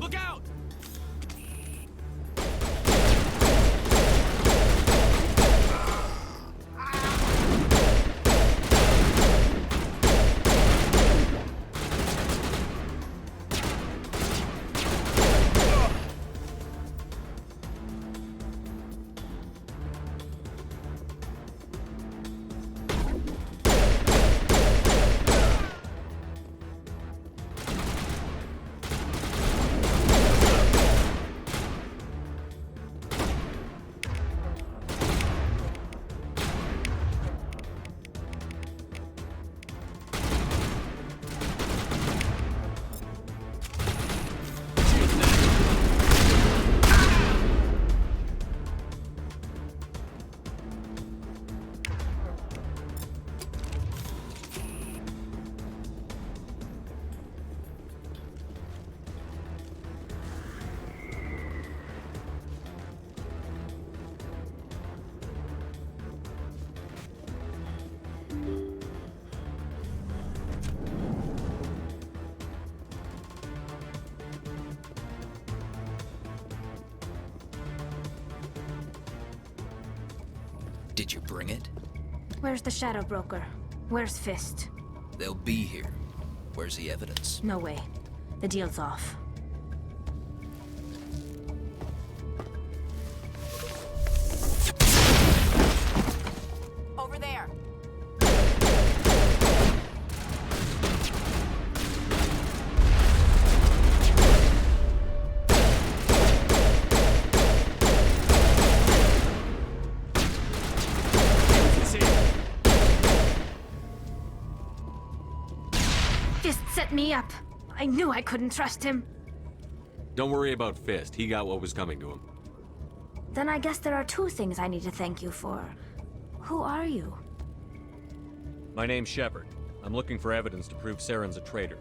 Look out! Did you bring it? Where's the Shadow Broker? Where's Fist? They'll be here. Where's the evidence? No way. The deal's off. Over there. Fist set me up. I knew I couldn't trust him. Don't worry about Fist. He got what was coming to him. Then I guess there are 2 things I need to thank you for. Who are you? My name's Shepard. I'm looking for evidence to prove Saren's a traitor.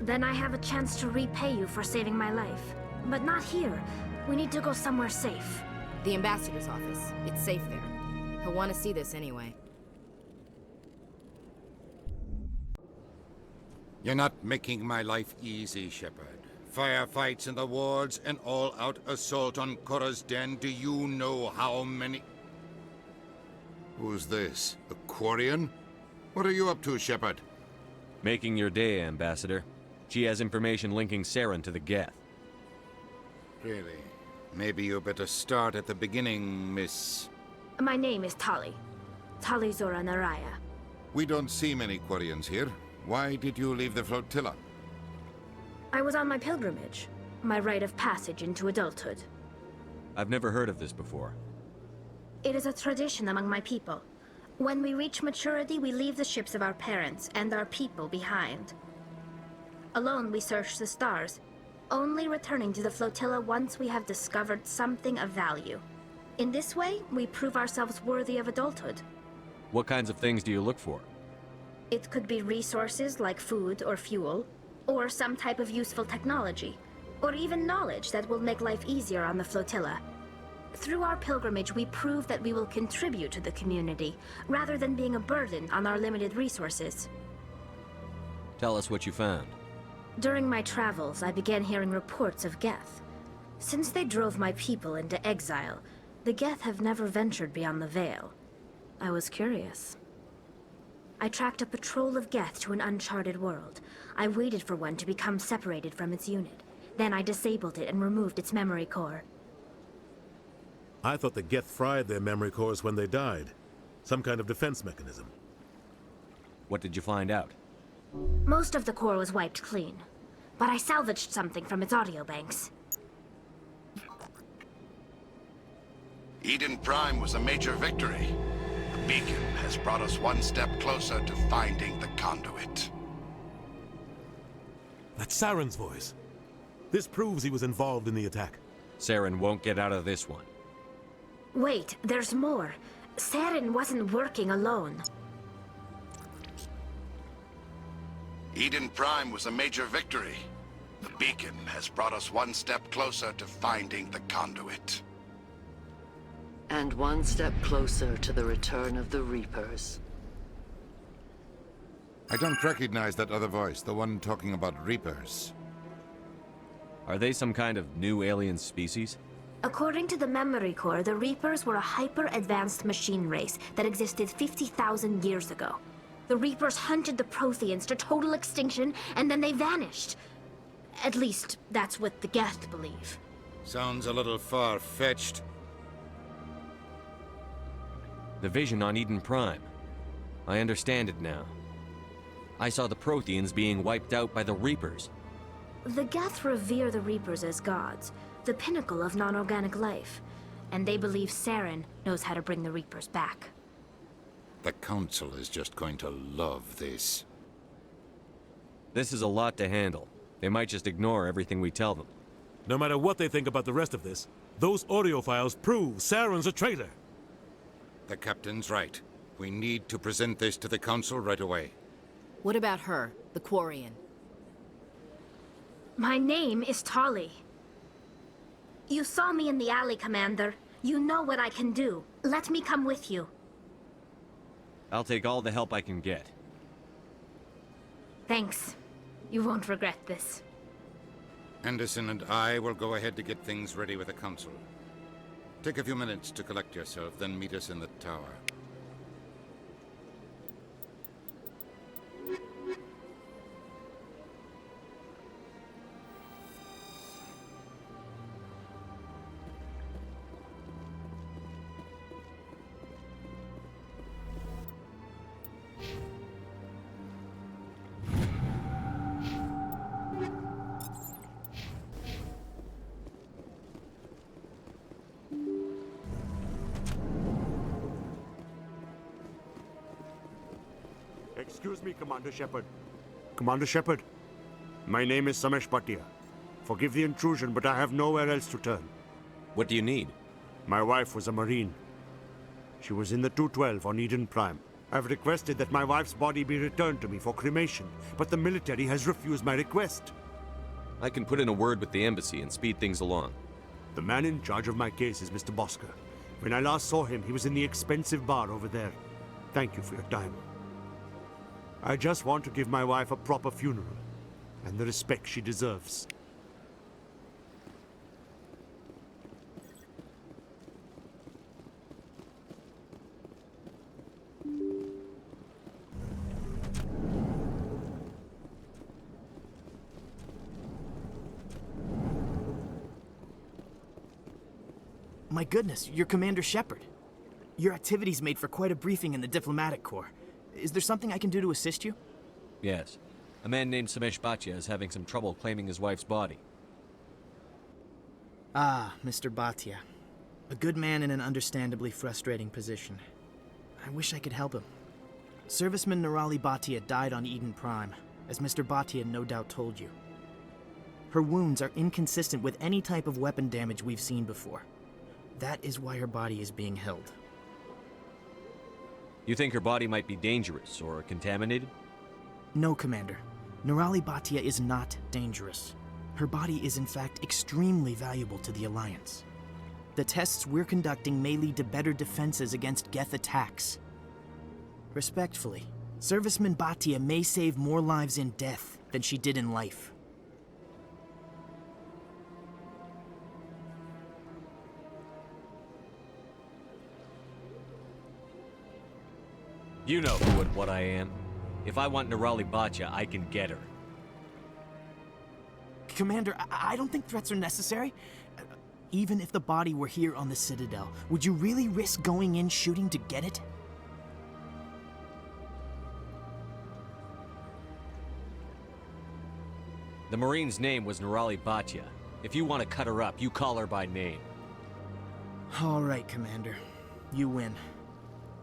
Then I have a chance to repay you for saving my life. But not here. We need to go somewhere safe. The ambassador's office. It's safe there. He'll want to see this anyway. You're not making my life easy, Shepard. Firefights in the wards, an all-out assault on Korra's den. Do you know how many... Who's this? A Quarian? What are you up to, Shepard? Making your day, Ambassador. She has information linking Saren to the Geth. Really? Maybe you better start at the beginning, Miss... My name is Tali. Tali Zora Naraya. We don't see many Quarians here. Why did you leave the flotilla? I was on my pilgrimage. My rite of passage into adulthood. I've never heard of this before. It is a tradition among my people. When we reach maturity, we leave the ships of our parents and our people behind. Alone, we search the stars, only returning to the flotilla once we have discovered something of value. In this way, we prove ourselves worthy of adulthood. What kinds of things do you look for? It could be resources like food or fuel, or some type of useful technology, or even knowledge that will make life easier on the flotilla. Through our pilgrimage, we prove that we will contribute to the community, rather than being a burden on our limited resources. Tell us what you found. During my travels, I began hearing reports of Geth. Since they drove my people into exile, the Geth have never ventured beyond the Veil. I was curious. I tracked a patrol of Geth to an uncharted world. I waited for one to become separated from its unit. Then I disabled it and removed its memory core. I thought the Geth fried their memory cores when they died. Some kind of defense mechanism. What did you find out? Most of the core was wiped clean, but I salvaged something from its audio banks. Eden Prime was a major victory. The beacon has brought us one step closer to finding the conduit. That's Saren's voice. This proves he was involved in the attack. Saren won't get out of this one. Wait, there's more. Saren wasn't working alone. Eden Prime was a major victory. The beacon has brought us one step closer to finding the conduit. And one step closer to the return of the Reapers. I don't recognize that other voice, the one talking about Reapers. Are they some kind of new alien species? According to the memory core, the Reapers were a hyper-advanced machine race that existed 50,000 years ago. The Reapers hunted the Protheans to total extinction, and then they vanished. At least, that's what the Geth believe. Sounds a little far-fetched. The vision on Eden Prime. I understand it now. I saw the Protheans being wiped out by the Reapers. The Geth revere the Reapers as gods, the pinnacle of non-organic life, and they believe Saren knows how to bring the Reapers back. The Council is just going to love this. This is a lot to handle. They might just ignore everything we tell them. No matter what they think about the rest of this, those audio files prove Saren's a traitor. The Captain's right. We need to present this to the Council right away. What about her, the Quarian? My name is Tali. You saw me in the alley, Commander. You know what I can do. Let me come with you. I'll take all the help I can get. Thanks. You won't regret this. Anderson and I will go ahead to get things ready with the Council. Take a few minutes to collect yourself, then meet us in the tower. Excuse me, Commander Shepard. Commander Shepard, my name is Samesh Bhatia. Forgive the intrusion, but I have nowhere else to turn. What do you need? My wife was a Marine. She was in the 212 on Eden Prime. I've requested that my wife's body be returned to me for cremation, but the military has refused my request. I can put in a word with the embassy and speed things along. The man in charge of my case is Mr. Bosker. When I last saw him, he was in the expensive bar over there. Thank you for your time. I just want to give my wife a proper funeral, and the respect she deserves. My goodness, you're Commander Shepard. Your activities made for quite a briefing in the Diplomatic Corps. Is there something I can do to assist you? Yes. A man named Samesh Bhatia is having some trouble claiming his wife's body. Ah, Mr. Bhatia. A good man in an understandably frustrating position. I wish I could help him. Serviceman Nirali Bhatia died on Eden Prime, as Mr. Bhatia no doubt told you. Her wounds are inconsistent with any type of weapon damage we've seen before. That is why her body is being held. You think her body might be dangerous or contaminated? No, Commander. Nirali Bhatia is not dangerous. Her body is in fact extremely valuable to the Alliance. The tests we're conducting may lead to better defenses against Geth attacks. Respectfully, Serviceman Bhatia may save more lives in death than she did in life. You know who and what I am. If I want Nirali Bhatia, I can get her. Commander, I don't think threats are necessary. Even if the body were here on the Citadel, would you really risk going in shooting to get it? The Marine's name was Nirali Bhatia. If you want to cut her up, you call her by name. All right, Commander. You win.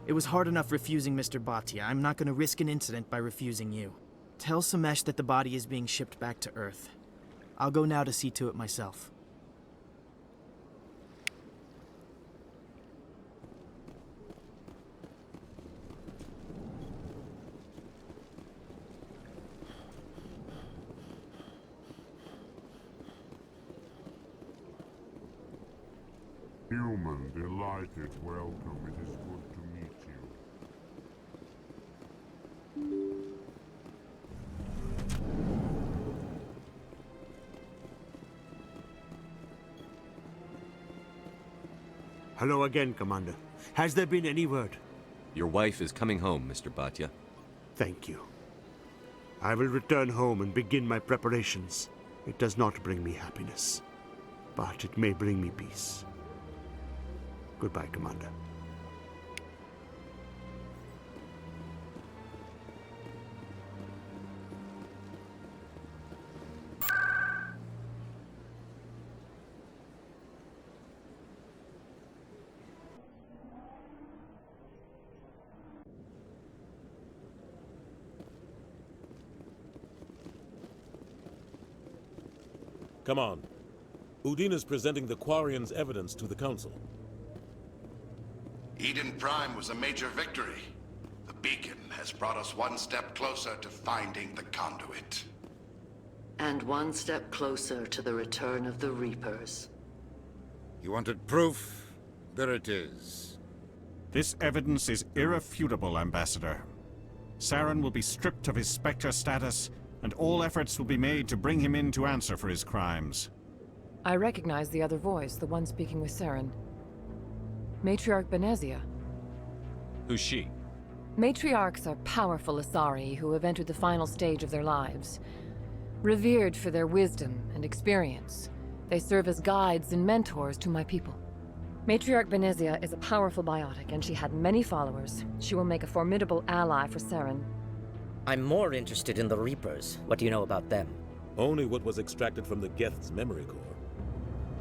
It was hard enough refusing Mr. Bhatia. I'm not going to risk an incident by refusing you. Tell Samesh that the body is being shipped back to Earth. I'll go now to see to it myself. Human, delighted, welcome. It is good to meet you. Hello again, Commander. Has there been any word? Your wife is coming home, Mr. Bhatia. Thank you. I will return home and begin my preparations. It does not bring me happiness, but it may bring me peace. Goodbye, Commander. Come on. Udine is presenting the Quarian's evidence to the Council. Eden Prime was a major victory. The beacon has brought us one step closer to finding the conduit. And one step closer to the return of the Reapers. You wanted proof? There it is. This evidence is irrefutable, Ambassador. Saren will be stripped of his Spectre status, and all efforts will be made to bring him in to answer for his crimes. I recognize the other voice, the one speaking with Saren. Matriarch Benezia. Who's she? Matriarchs are powerful Asari who have entered the final stage of their lives. Revered for their wisdom and experience, they serve as guides and mentors to my people. Matriarch Benezia is a powerful biotic, and she had many followers. She will make a formidable ally for Saren. I'm more interested in the Reapers. What do you know about them? Only what was extracted from the Geth's memory core.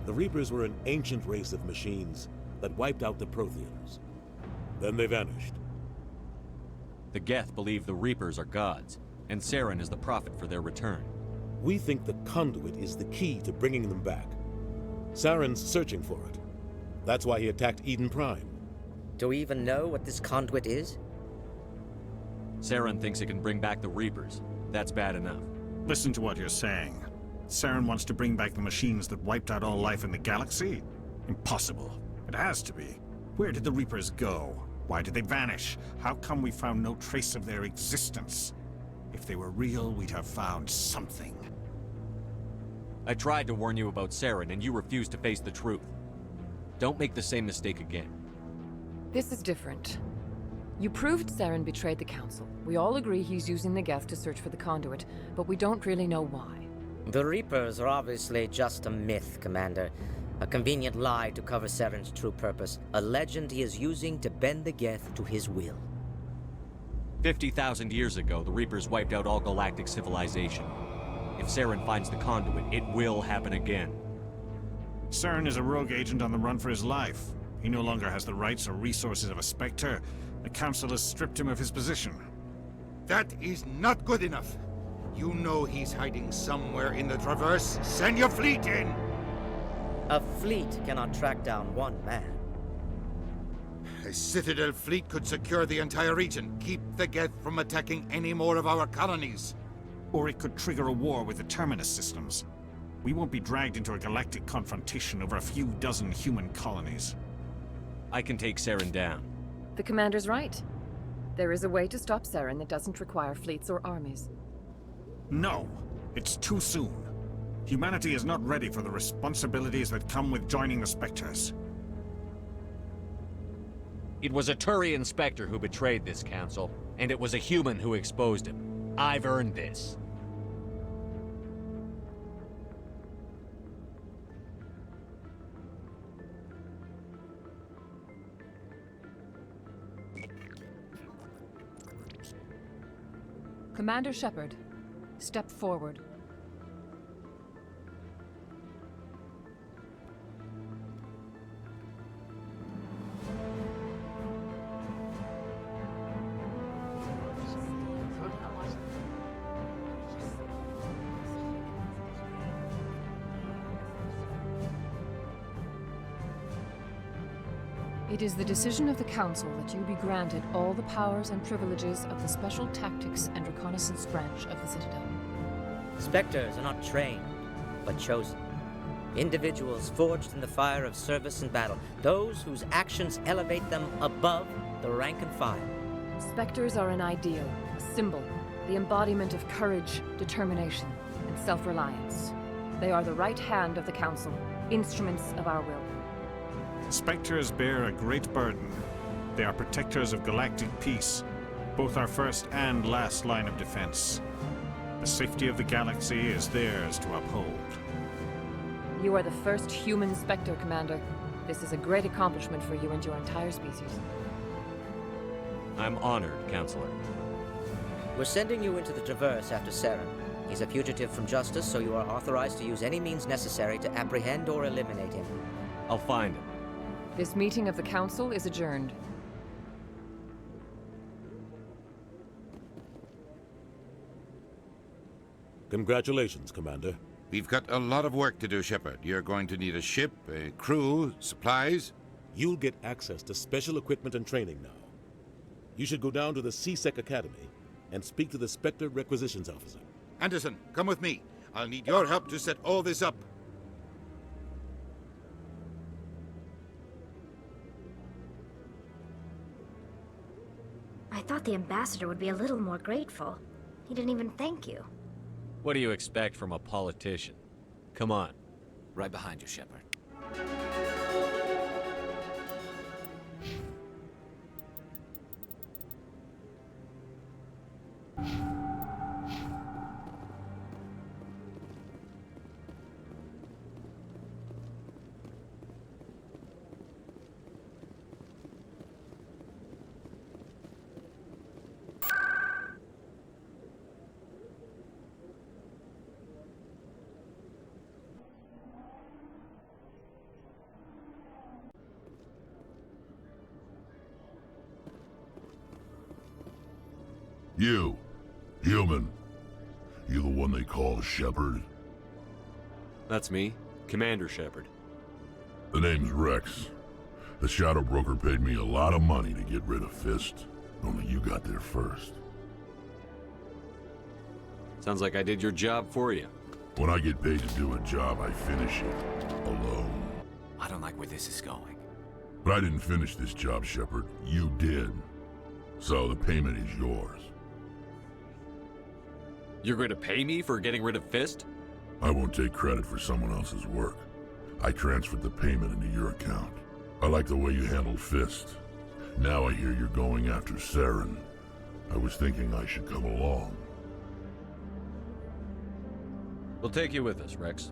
The Reapers were an ancient race of machines that wiped out the Protheans. Then they vanished. The Geth believe the Reapers are gods, and Saren is the prophet for their return. We think the conduit is the key to bringing them back. Saren's searching for it. That's why he attacked Eden Prime. Do we even know what this conduit is? Saren thinks it can bring back the Reapers. That's bad enough. Listen to what you're saying. Saren wants to bring back the machines that wiped out all life in the galaxy? Impossible. It has to be. Where did the Reapers go? Why did they vanish? How come we found no trace of their existence? If they were real, we'd have found something. I tried to warn you about Saren, and you refused to face the truth. Don't make the same mistake again. This is different. You proved Saren betrayed the Council. We all agree he's using the Geth to search for the conduit, but we don't really know why. The Reapers are obviously just a myth, Commander. A convenient lie to cover Saren's true purpose. A legend he is using to bend the Geth to his will. 50,000 years ago, the Reapers wiped out all galactic civilization. If Saren finds the conduit, it will happen again. Saren is a rogue agent on the run for his life. He no longer has the rights or resources of a Spectre. The Council has stripped him of his position. That is not good enough. You know he's hiding somewhere in the Traverse. Send your fleet in! A fleet cannot track down one man. A Citadel fleet could secure the entire region, keep the Geth from attacking any more of our colonies. Or it could trigger a war with the Terminus systems. We won't be dragged into a galactic confrontation over a few dozen human colonies. I can take Saren down. The commander's right. There is a way to stop Saren that doesn't require fleets or armies. No, it's too soon. Humanity is not ready for the responsibilities that come with joining the Spectres. It was a Turian Spectre who betrayed this council, and it was a human who exposed him. I've earned this. Commander Shepard, step forward. It is the decision of the Council that you be granted all the powers and privileges of the Special Tactics and Reconnaissance Branch of the Citadel. Spectres are not trained, but chosen. Individuals forged in the fire of service and battle, those whose actions elevate them above the rank and file. Spectres are an ideal, a symbol, the embodiment of courage, determination, and self-reliance. They are the right hand of the Council, instruments of our will. Spectres bear a great burden. They are protectors of galactic peace, both our first and last line of defense. The safety of the galaxy is theirs to uphold. You are the first human Spectre, Commander. This is a great accomplishment for you and your entire species. I'm honored, Counselor. We're sending you into the Traverse after Saren. He's a fugitive from justice, so you are authorized to use any means necessary to apprehend or eliminate him. I'll find him. This meeting of the Council is adjourned. Congratulations, Commander. We've got a lot of work to do, Shepard. You're going to need a ship, a crew, supplies. You'll get access to special equipment and training now. You should go down to the C-Sec Academy and speak to the Spectre Requisitions Officer. Anderson, come with me. I'll need your help to set all this up. I thought the ambassador would be a little more grateful. He didn't even thank you. What do you expect from a politician? Come on. Right behind you, Shepard. You, human. You the one they call Shepard? That's me, Commander Shepard. The name's Rex. The Shadow Broker paid me a lot of money to get rid of Fist. Only you got there first. Sounds like I did your job for you. When I get paid to do a job, I finish it. Alone. I don't like where this is going. But I didn't finish this job, Shepard. You did. So the payment is yours. You're going to pay me for getting rid of Fist? I won't take credit for someone else's work. I transferred the payment into your account. I like the way you handled Fist. Now I hear you're going after Saren. I was thinking I should come along. We'll take you with us, Rex.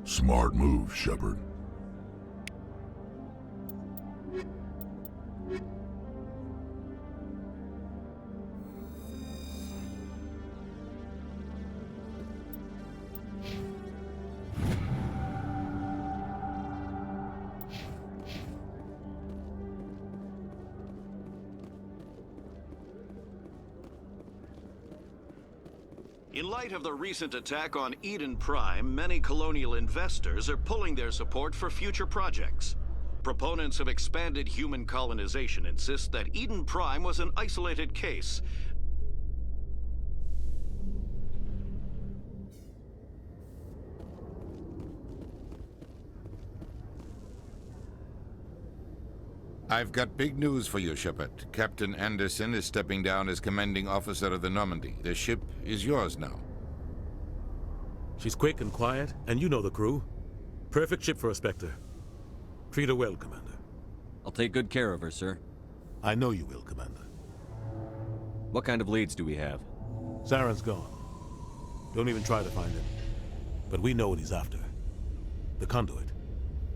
Smart move, Shepard. In light of the recent attack on Eden Prime, many colonial investors are pulling their support for future projects. Proponents of expanded human colonization insist that Eden Prime was an isolated case. I've got big news for you, Shepard. Captain Anderson is stepping down as commanding officer of the Normandy. The ship is yours now. She's quick and quiet, and you know the crew. Perfect ship for a Spectre. Treat her well, Commander. I'll take good care of her, sir. I know you will, Commander. What kind of leads do we have? Saren's gone. Don't even try to find him. But we know what he's after. The conduit.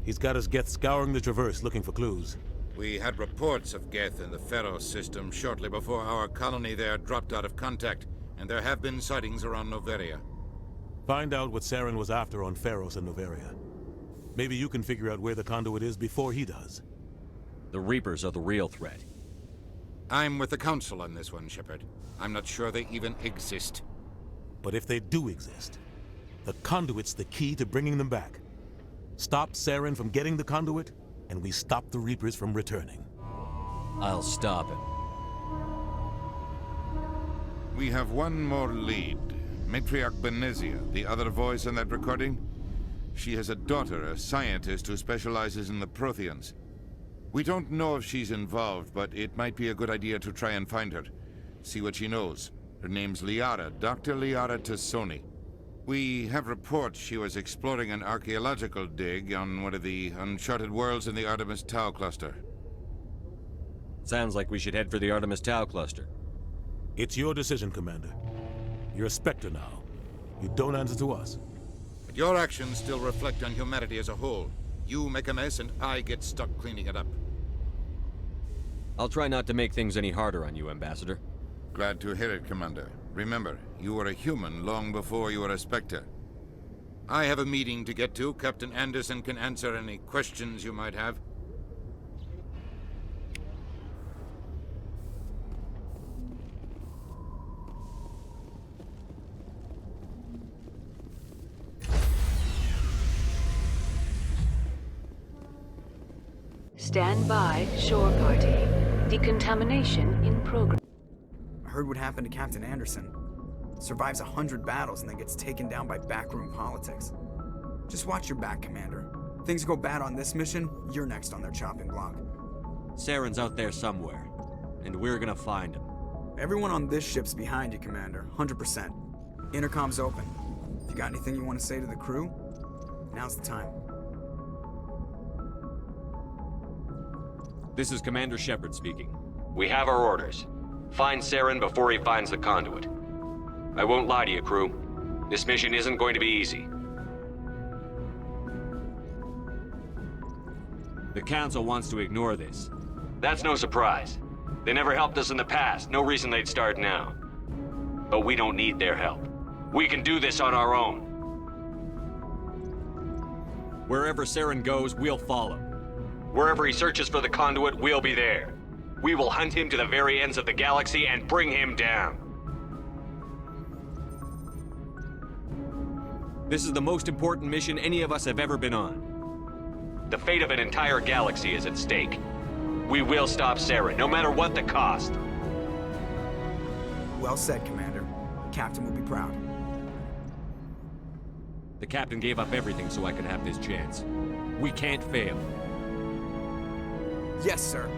He's got his Geth scouring the Traverse looking for clues. We had reports of Geth in the Pharos system shortly before our colony there dropped out of contact, and there have been sightings around Noveria. Find out what Saren was after on Pharos and Noveria. Maybe you can figure out where the conduit is before he does. The Reapers are the real threat. I'm with the Council on this one, Shepard. I'm not sure they even exist. But if they do exist, the conduit's the key to bringing them back. Stop Saren from getting the conduit, and we stop the Reapers from returning. I'll stop him. We have one more lead. Matriarch Benezia, the other voice in that recording. She has a daughter, a scientist who specializes in the Protheans. We don't know if she's involved, but it might be a good idea to try and find her. See what she knows. Her name's Liara, Dr. Liara Tassoni. We have reports she was exploring an archaeological dig on one of the uncharted worlds in the Artemis Tau cluster. Sounds like we should head for the Artemis Tau cluster. It's your decision, Commander. You're a Spectre now. You don't answer to us. But your actions still reflect on humanity as a whole. You make a mess and I get stuck cleaning it up. I'll try not to make things any harder on you, Ambassador. Glad to hear it, Commander. Remember, you were a human long before you were a Spectre. I have a meeting to get to. Captain Anderson can answer any questions you might have. Stand by, shore party. Decontamination in progress. I heard what happened to Captain Anderson. Survives 100 battles and then gets taken down by backroom politics. Just watch your back, Commander. Things go bad on this mission, you're next on their chopping block. Saren's out there somewhere, and we're gonna find him. Everyone on this ship's behind you, Commander. 100%. Intercom's open. If you got anything you want to say to the crew, now's the time. This is Commander Shepard speaking. We have our orders. Find Saren before he finds the conduit. I won't lie to you, crew. This mission isn't going to be easy. The Council wants to ignore this. That's no surprise. They never helped us in the past, no reason they'd start now. But we don't need their help. We can do this on our own. Wherever Saren goes, we'll follow. Wherever he searches for the conduit, we'll be there. We will hunt him to the very ends of the galaxy and bring him down. This is the most important mission any of us have ever been on. The fate of an entire galaxy is at stake. We will stop Saren, no matter what the cost. Well said, Commander. Captain will be proud. The Captain gave up everything so I could have this chance. We can't fail. Yes, sir.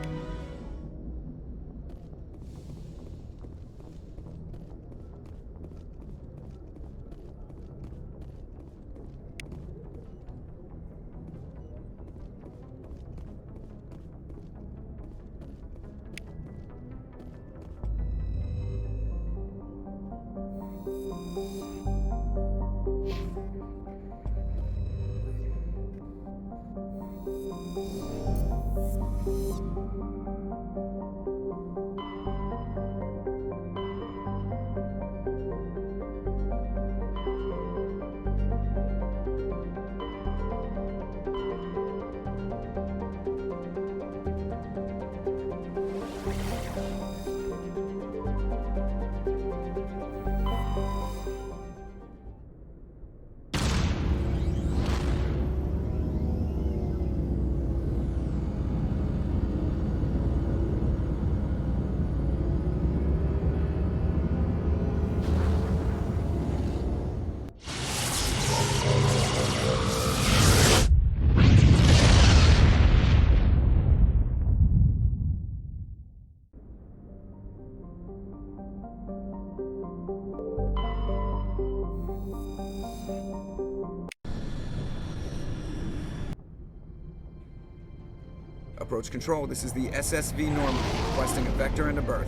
Approach control, this is the SSV Normandy, requesting a vector and a berth.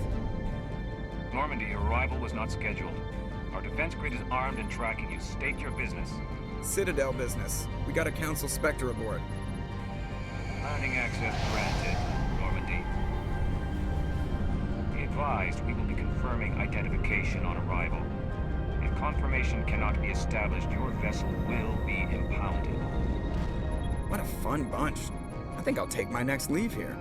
Normandy, your arrival was not scheduled. Our defense grid is armed and tracking you. State your business. Citadel business. We got a Council Spectre aboard. Landing access granted, Normandy. Be advised, we will be confirming identification on arrival. If confirmation cannot be established, your vessel will be impounded. What a fun bunch. I think I'll take my next leave here.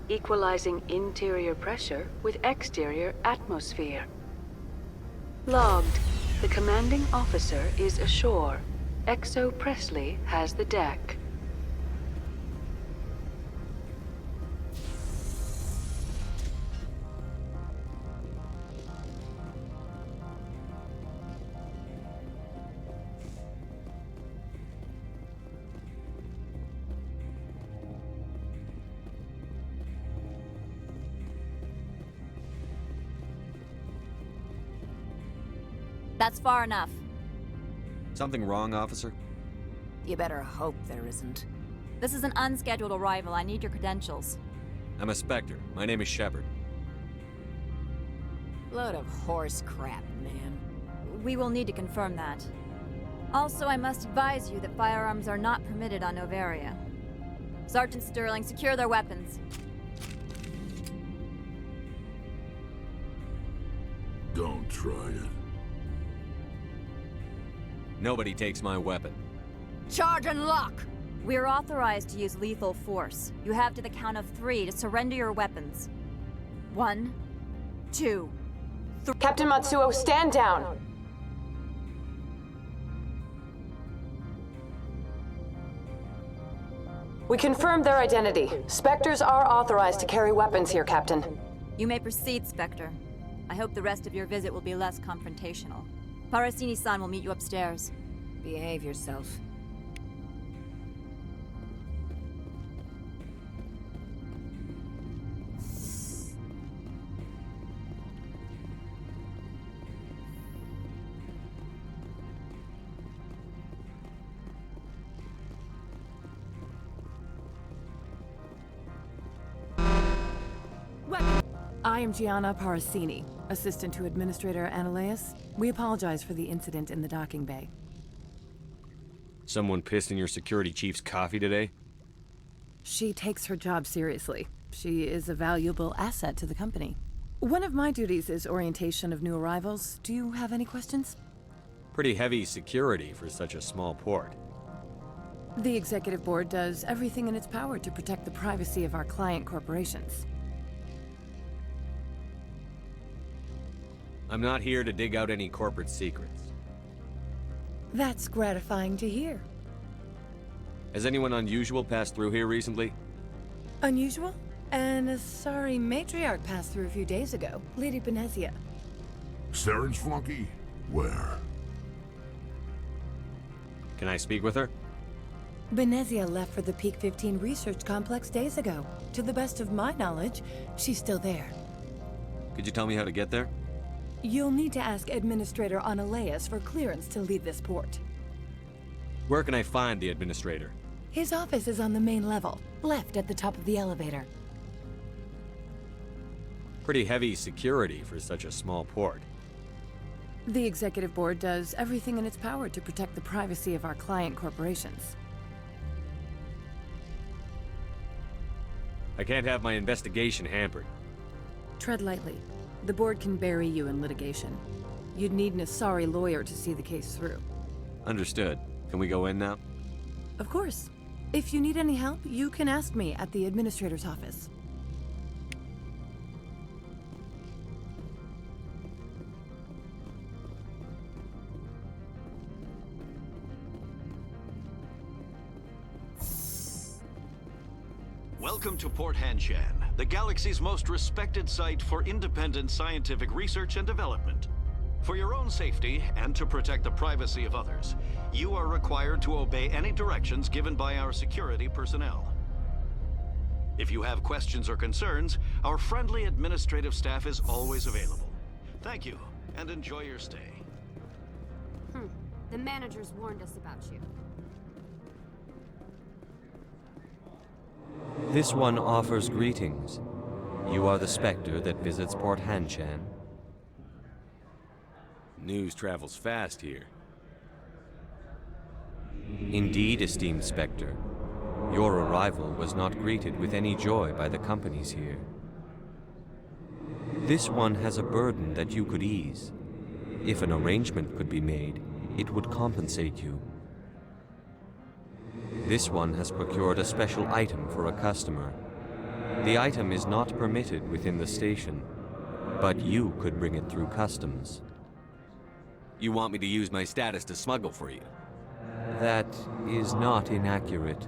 Equalizing interior pressure with exterior atmosphere. Logged. The commanding officer is ashore. Exo Presley has the deck. That's far enough. Something wrong, officer? You better hope there isn't. This is an unscheduled arrival. I need your credentials. I'm a Spectre. My name is Shepard. Load of horse crap, man. We will need to confirm that. Also, I must advise you that firearms are not permitted on Novaria. Sergeant Sterling, secure their weapons. Don't try it. Nobody takes my weapon. Charge and lock! We're authorized to use lethal force. You have to the count of 3 to surrender your weapons. 1, 2, 3. Captain Matsuo, stand down! We confirmed their identity. Spectres are authorized to carry weapons here, Captain. You may proceed, Spectre. I hope the rest of your visit will be less confrontational. Parasini-san will meet you upstairs. Behave yourself. I am Gianna Parasini, assistant to Administrator Ananias. We apologize for the incident in the docking bay. Someone pissed in your security chief's coffee today? She takes her job seriously. She is a valuable asset to the company. One of my duties is orientation of new arrivals. Do you have any questions? Pretty heavy security for such a small port. The Executive Board does everything in its power to protect the privacy of our client corporations. I'm not here to dig out any corporate secrets. That's gratifying to hear. Has anyone unusual passed through here recently? Unusual? And a sorry matriarch passed through a few days ago. Lady Benezia. Saren's flunky? Where? Can I speak with her? Benezia left for the Peak 15 research complex days ago. To the best of my knowledge, she's still there. Could you tell me how to get there? You'll need to ask Administrator Ananias for clearance to leave this port. Where can I find the Administrator? His office is on the main level, left at the top of the elevator. Pretty heavy security for such a small port. The Executive Board does everything in its power to protect the privacy of our client corporations. I can't have my investigation hampered. Tread lightly. The board can bury you in litigation. You'd need an Asari lawyer to see the case through. Understood. Can we go in now? Of course. If you need any help, you can ask me at the Administrator's office. Welcome to Port Hanshan, the galaxy's most respected site for independent scientific research and development. For your own safety and to protect the privacy of others, you are required to obey any directions given by our security personnel. If you have questions or concerns, our friendly administrative staff is always available. Thank you, and enjoy your stay. The managers warned us about you. This one offers greetings. You are the Spectre that visits Port Hanshan. News travels fast here. Indeed, esteemed Spectre. Your arrival was not greeted with any joy by the companies here. This one has a burden that you could ease. If an arrangement could be made, it would compensate you. This one has procured a special item for a customer. The item is not permitted within the station, but you could bring it through customs. You want me to use my status to smuggle for you? That is not inaccurate.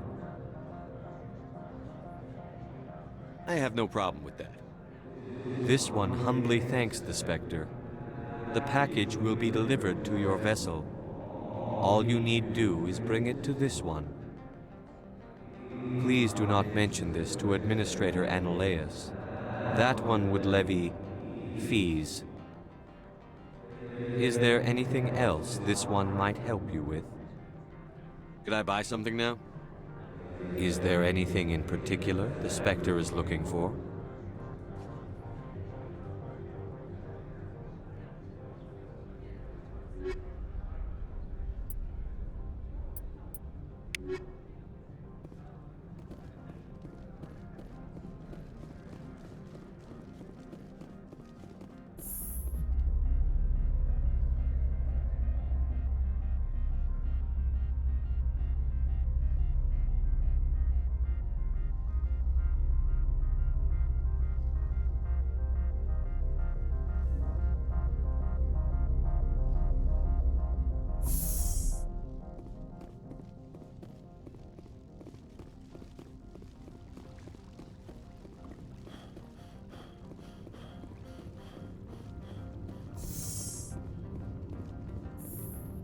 I have no problem with that. This one humbly thanks the Spectre. The package will be delivered to your vessel. All you need do is bring it to this one. Please do not mention this to Administrator Anoleus. That one would levy fees. Is there anything else this one might help you with? Could I buy something now? Is there anything in particular the Spectre is looking for?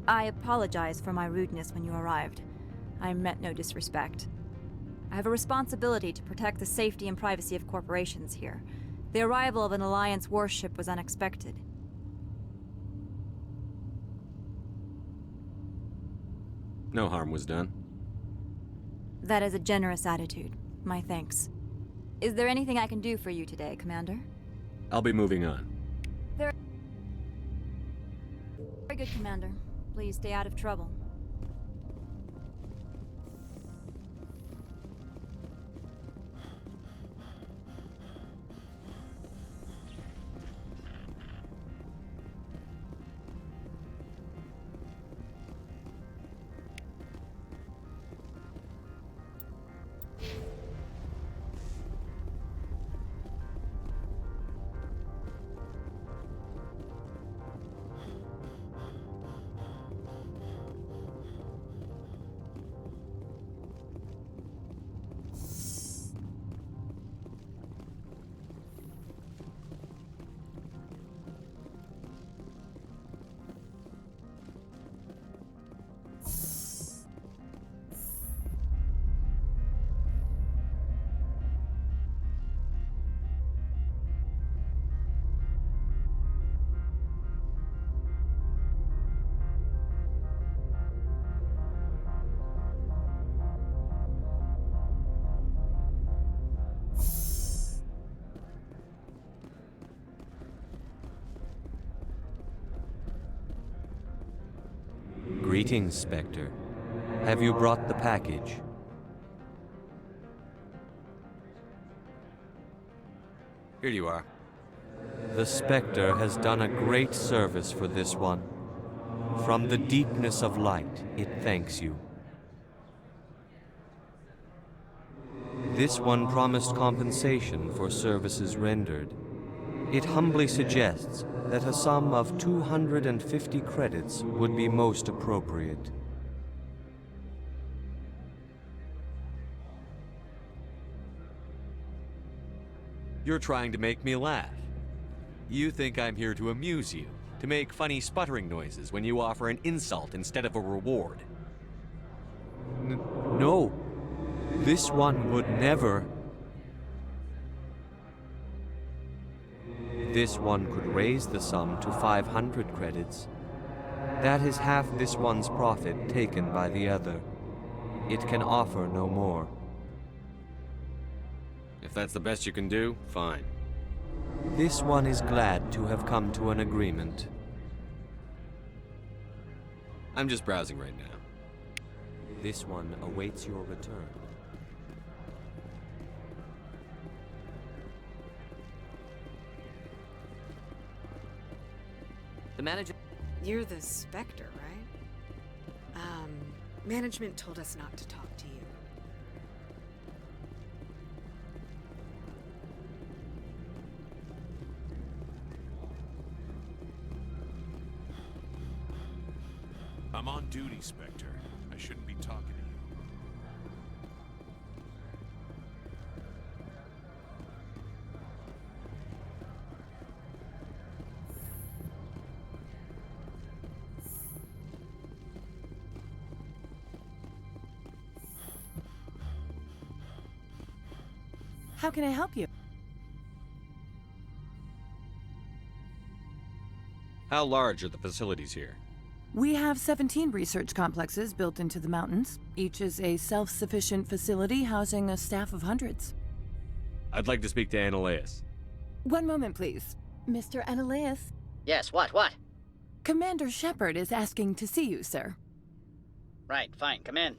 I apologize for my rudeness when you arrived. I meant no disrespect. I have a responsibility to protect the safety and privacy of corporations here. The arrival of an Alliance warship was unexpected. No harm was done. That is a generous attitude. My thanks. Is there anything I can do for you today, Commander? I'll be moving on. Very good, Commander. Please stay out of trouble. Greetings, Spectre. Have you brought the package? Here you are. The Spectre has done a great service for this one. From the deepness of light, it thanks you. This one promised compensation for services rendered. It humbly suggests that a sum of 250 credits would be most appropriate. You're trying to make me laugh. You think I'm here to amuse you, to make funny sputtering noises when you offer an insult instead of a reward. No. This one would never. This one could raise the sum to 500 credits. That is half this one's profit taken by the other. It can offer no more. If that's the best you can do, fine. This one is glad to have come to an agreement. I'm just browsing right now. This one awaits your return. The manager... You're the Spectre, right? Management told us not to talk to you. I'm on duty, Spectre. I shouldn't be talking to you. How can I help you? How large are the facilities here? We have 17 research complexes built into the mountains. Each is a self-sufficient facility housing a staff of hundreds. I'd like to speak to Annaleus. One moment, please. Mr. Annaleus? Yes, what? Commander Shepard is asking to see you, sir. Right, fine, come in.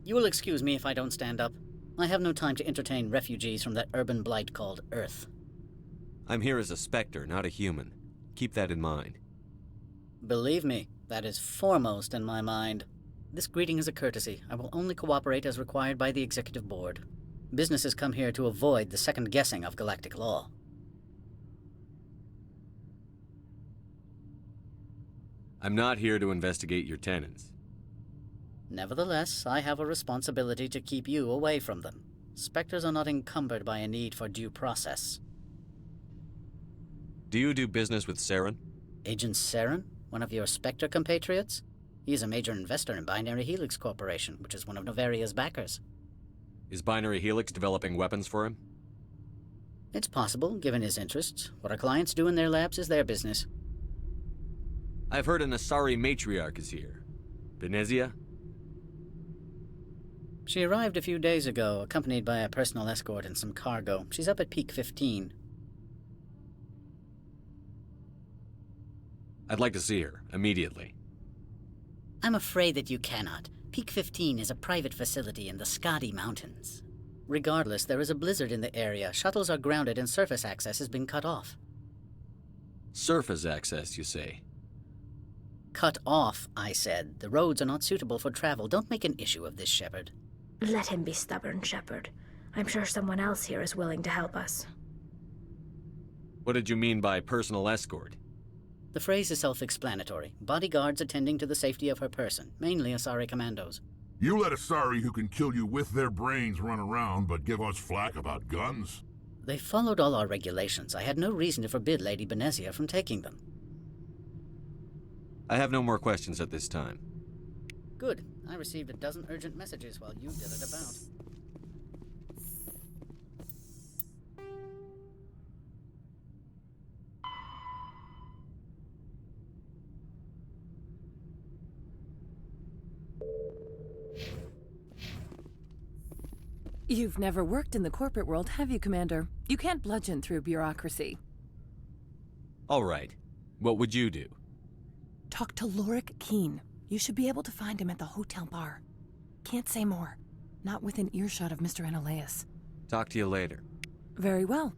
You will excuse me if I don't stand up. I have no time to entertain refugees from that urban blight called Earth. I'm here as a Spectre, not a human. Keep that in mind. Believe me, that is foremost in my mind. This greeting is a courtesy. I will only cooperate as required by the Executive Board. Businesses come here to avoid the second guessing of galactic law. I'm not here to investigate your tenants. Nevertheless, I have a responsibility to keep you away from them. Spectres are not encumbered by a need for due process. Do you do business with Saren? Agent Saren? One of your Spectre compatriots? He is a major investor in Binary Helix Corporation, which is one of Novaria's backers. Is Binary Helix developing weapons for him? It's possible, given his interests. What our clients do in their labs is their business. I've heard an Asari matriarch is here. Benezia? She arrived a few days ago, accompanied by a personal escort and some cargo. She's up at Peak 15. I'd like to see her, immediately. I'm afraid that you cannot. Peak 15 is a private facility in the Skadi Mountains. Regardless, there is a blizzard in the area. Shuttles are grounded and surface access has been cut off. Surface access, you say? Cut off, I said. The roads are not suitable for travel. Don't make an issue of this, Shepard. Let him be stubborn, Shepard. I'm sure someone else here is willing to help us. What did you mean by personal escort? The phrase is self-explanatory. Bodyguards attending to the safety of her person, mainly Asari commandos. You let Asari who can kill you with their brains run around, but give us flack about guns? They followed all our regulations. I had no reason to forbid Lady Benezia from taking them. I have no more questions at this time. Good. I received a dozen urgent messages while you did it about. You've never worked in the corporate world, have you, Commander? You can't bludgeon through bureaucracy. All right. What would you do? Talk to Lorik Keen. You should be able to find him at the hotel bar. Can't say more. Not within earshot of Mr. Annaleus. Talk to you later. Very well.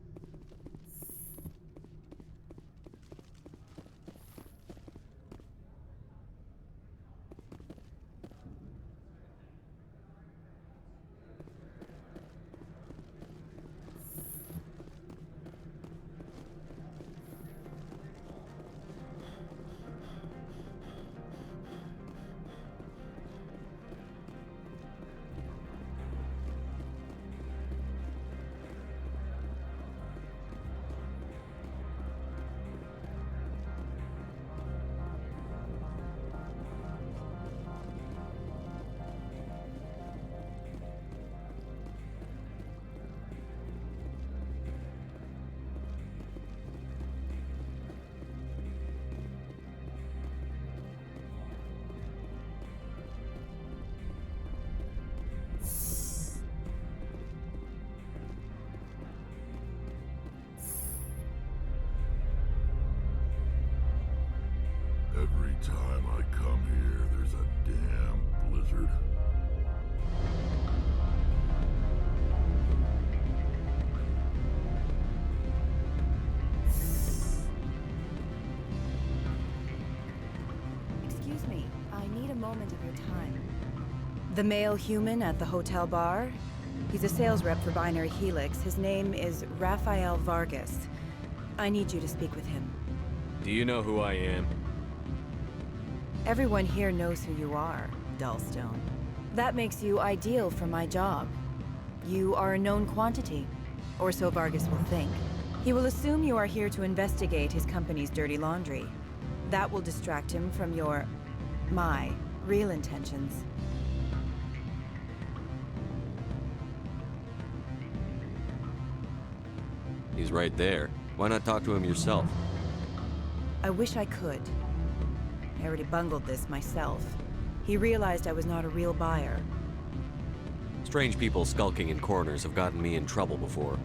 time I come here, there's a damn blizzard. Excuse me, I need a moment of your time. The male human at the hotel bar? He's a sales rep for Binary Helix. His name is Rafael Vargas. I need you to speak with him. Do you know who I am? Everyone here knows who you are, Dullstone. That makes you ideal for my job. You are a known quantity, or so Vargas will think. He will assume you are here to investigate his company's dirty laundry. That will distract him from my real intentions. He's right there. Why not talk to him yourself? I wish I could. I already bungled this myself. He realized I was not a real buyer. Strange people skulking in corners have gotten me in trouble before.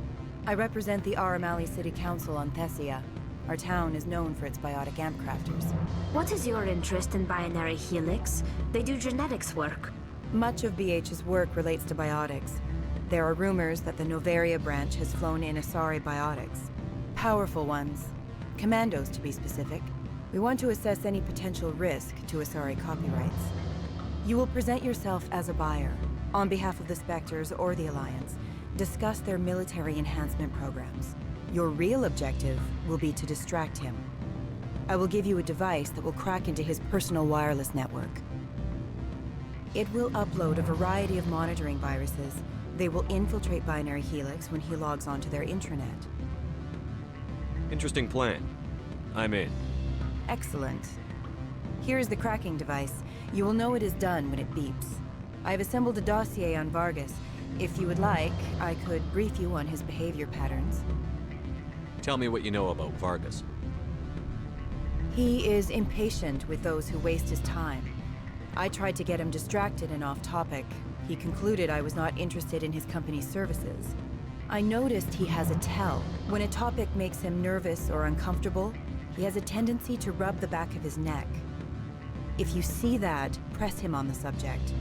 I represent the Aramali City Council on Thessia. Our town is known for its biotic amp crafters. What is your interest in Binary Helix? They do genetics work. Much of BH's work relates to biotics. There are rumors that the Novaria branch has flown in Asari biotics. Powerful ones. Commandos, to be specific. We want to assess any potential risk to Asari copyrights. You will present yourself as a buyer, on behalf of the Spectres or the Alliance. Discuss their military enhancement programs. Your real objective will be to distract him. I will give you a device that will crack into his personal wireless network. It will upload a variety of monitoring viruses. They will infiltrate Binary Helix when he logs onto their intranet. Interesting plan. I'm in. Excellent. Here is the cracking device. You will know it is done when it beeps. I have assembled a dossier on Vargas. If you would like, I could brief you on his behavior patterns. Tell me what you know about Vargas. He is impatient with those who waste his time. I tried to get him distracted and off topic. He concluded I was not interested in his company's services. I noticed he has a tell. When a topic makes him nervous or uncomfortable, he has a tendency to rub the back of his neck. If you see that, press him on the subject.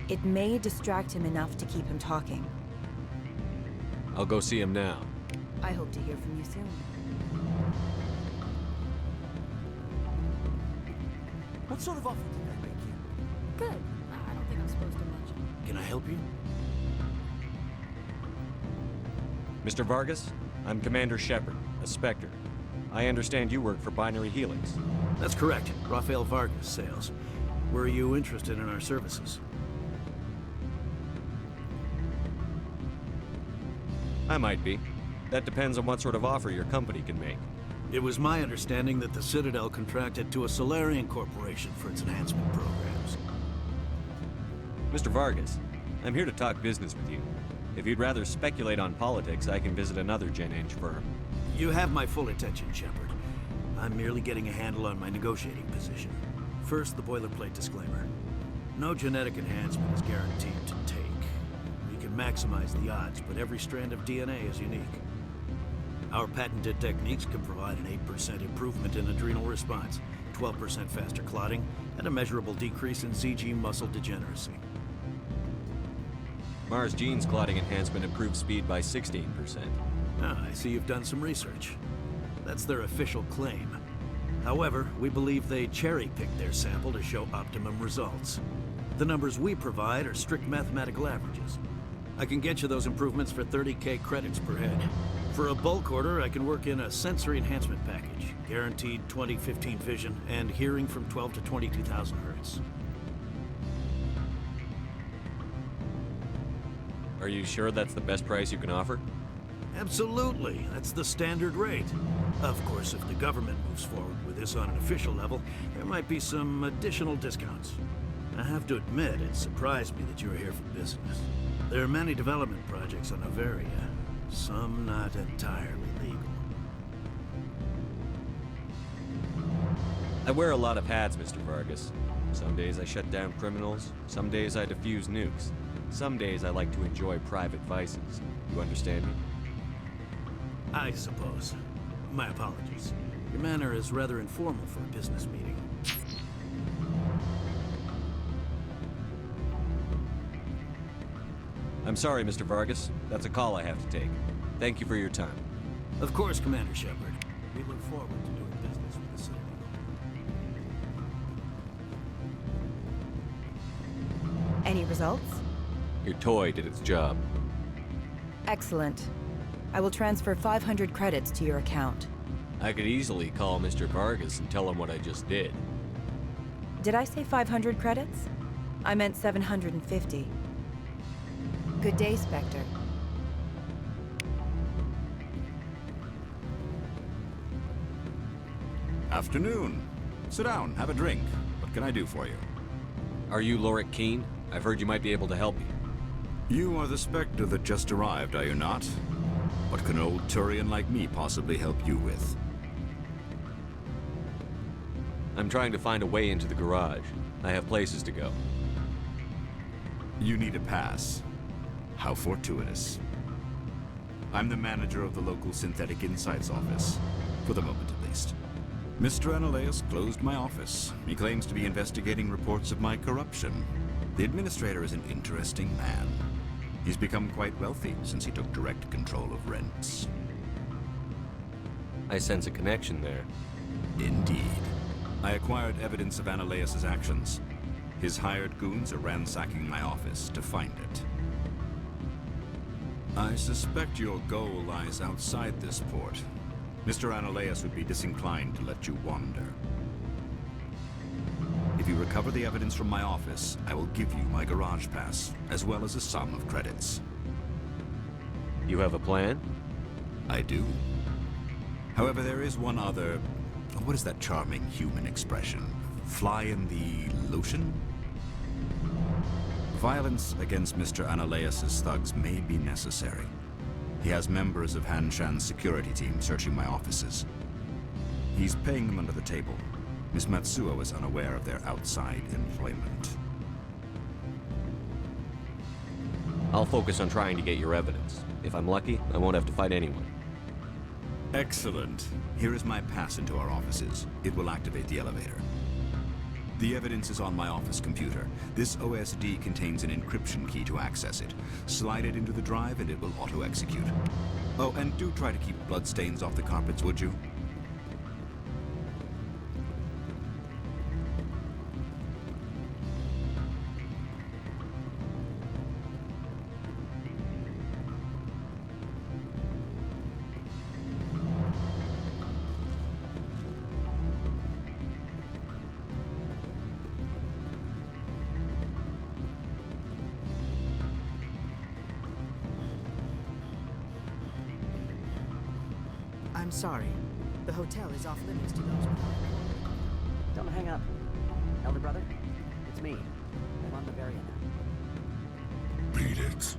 It may distract him enough to keep him talking. I'll go see him now. I hope to hear from you soon. What sort of offer did they make you? Good. I don't think I'm supposed to mention. Can I help you? Mr. Vargas, I'm Commander Shepard, a Spectre. I understand you work for Binary Helix. That's correct. Rafael Vargas, sales. Were you interested in our services? I might be. That depends on what sort of offer your company can make. It was my understanding that the Citadel contracted to a Solarian corporation for its enhancement programs. Mr. Vargas, I'm here to talk business with you. If you'd rather speculate on politics, I can visit another Gen Eng firm. You have my full attention, Shepard. I'm merely getting a handle on my negotiating position. First, the boilerplate disclaimer. No genetic enhancement is guaranteed to take. We can maximize the odds, but every strand of DNA is unique. Our patented techniques can provide an 8% improvement in adrenal response, 12% faster clotting, and a measurable decrease in ZG muscle degeneracy. Mars Gene's clotting enhancement improves speed by 16%. Ah, I see you've done some research. That's their official claim. However, we believe they cherry-picked their sample to show optimum results. The numbers we provide are strict mathematical averages. I can get you those improvements for 30K credits per head. For a bulk order, I can work in a sensory enhancement package, guaranteed 20/15 vision, and hearing from 12 to 22,000 hertz. Are you sure that's the best price you can offer? Absolutely. That's the standard rate. Of course, if the government moves forward with this on an official level, there might be some additional discounts. I have to admit, it surprised me that you were here for business. There are many development projects on Novaria, some not entirely legal. I wear a lot of hats, Mr. Vargas. Some days I shut down criminals, some days I defuse nukes. Some days I like to enjoy private vices. You understand me? I suppose. My apologies. Your manner is rather informal for a business meeting. I'm sorry, Mr. Vargas. That's a call I have to take. Thank you for your time. Of course, Commander Shepard. We look forward to doing business with the Citadel. Any results? Your toy did its job. Excellent. I will transfer 500 credits to your account. I could easily call Mr. Vargas and tell him what I just did. Did I say 500 credits? I meant 750. Good day, Spectre. Afternoon. Sit down, have a drink. What can I do for you? Are you Lorik Keene? I've heard you might be able to help me. You are the Spectre that just arrived, are you not? What can an old Turian like me possibly help you with? I'm trying to find a way into the garage. I have places to go. You need a pass. How fortuitous. I'm the manager of the local Synthetic Insights office. For the moment, at least. Mr. Analeus closed my office. He claims to be investigating reports of my corruption. The administrator is an interesting man. He's become quite wealthy since he took direct control of rents. I sense a connection there. Indeed. I acquired evidence of Analeus' actions. His hired goons are ransacking my office to find it. I suspect your goal lies outside this port. Mr. Analeus would be disinclined to let you wander. If you recover the evidence from my office, I will give you my garage pass, as well as a sum of credits. You have a plan? I do. However, there is one other... What is that charming human expression? Fly in the lotion? Violence against Mr. Analeus' thugs may be necessary. He has members of Han Shan's security team searching my offices. He's paying them under the table. Miss Matsuo is unaware of their outside employment. I'll focus on trying to get your evidence. If I'm lucky, I won't have to fight anyone. Excellent. Here is my pass into our offices. It will activate the elevator. The evidence is on my office computer. This OSD contains an encryption key to access it. Slide it into the drive and it will auto-execute. Oh, and do try to keep bloodstains off the carpets, would you? I'm sorry. The hotel is off limits to those without. Don't hang up. Elder brother, it's me. I'm on the Bavaria now. Beat it.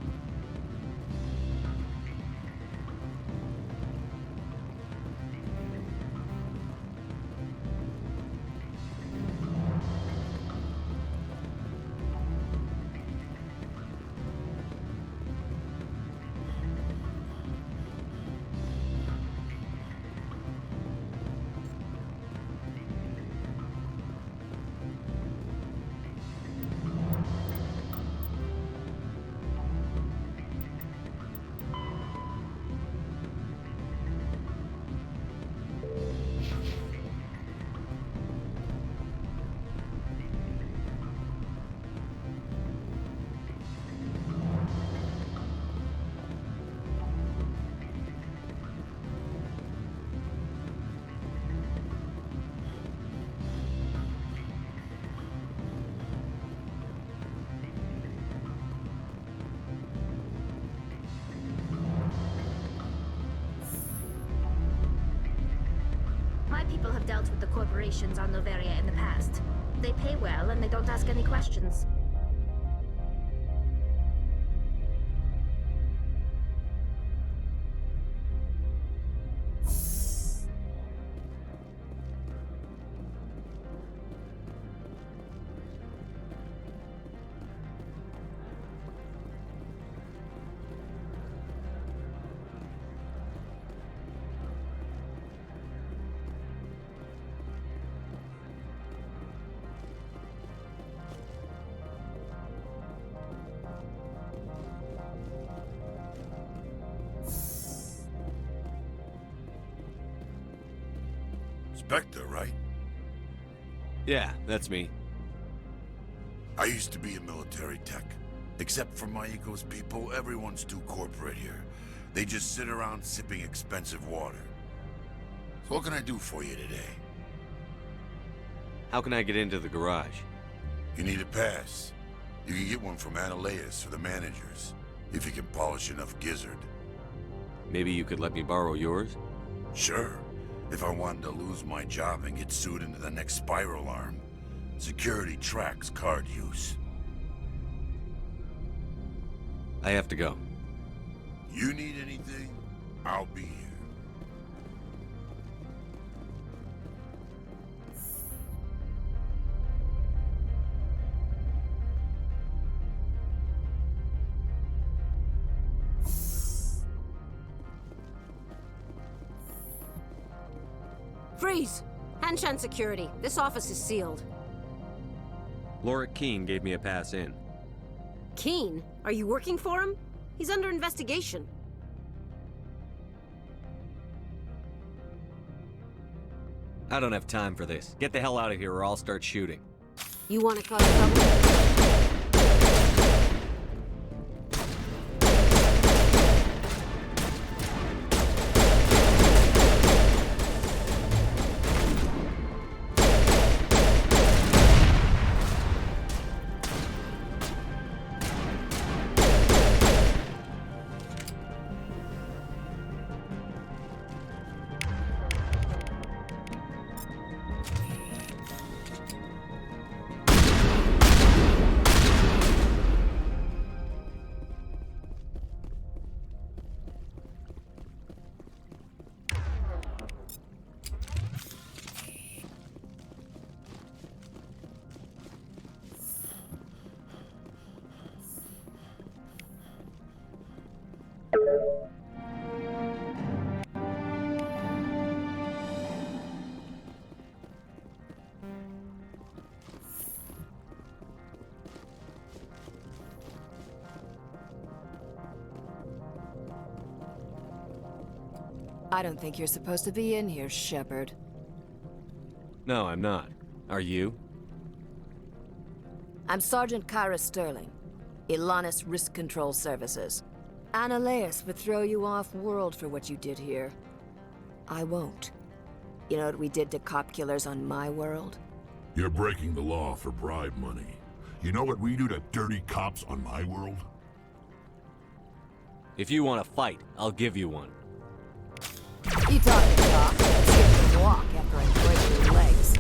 My people have dealt with the corporations on Noveria in the past. They pay well and they don't ask any questions. Spectre, right? Yeah, that's me. I used to be in military tech. Except for my ego's people, everyone's too corporate here. They just sit around sipping expensive water. So what can I do for you today? How can I get into the garage? You need a pass. You can get one from Analeus or the managers, if you can polish enough gizzard. Maybe you could let me borrow yours? Sure. If I wanted to lose my job and get sued into the next spiral arm. Security tracks card use. I have to go. You need anything, I'll be here. Freeze! Hanshan security. This office is sealed. Lorik Keene gave me a pass in. Keene? Are you working for him? He's under investigation. I don't have time for this. Get the hell out of here or I'll start shooting. You want to cause trouble? I don't think you're supposed to be in here, Shepard. No, I'm not. Are you? I'm Sergeant Kyra Sterling, Ilanis Risk Control Services. Analeus would throw you off-world for what you did here. I won't. You know what we did to cop killers on my world? You're breaking the law for bribe money. You know what we do to dirty cops on my world? If you want to fight, I'll give you one. You talking talk, let's see if you can walk after I break your legs.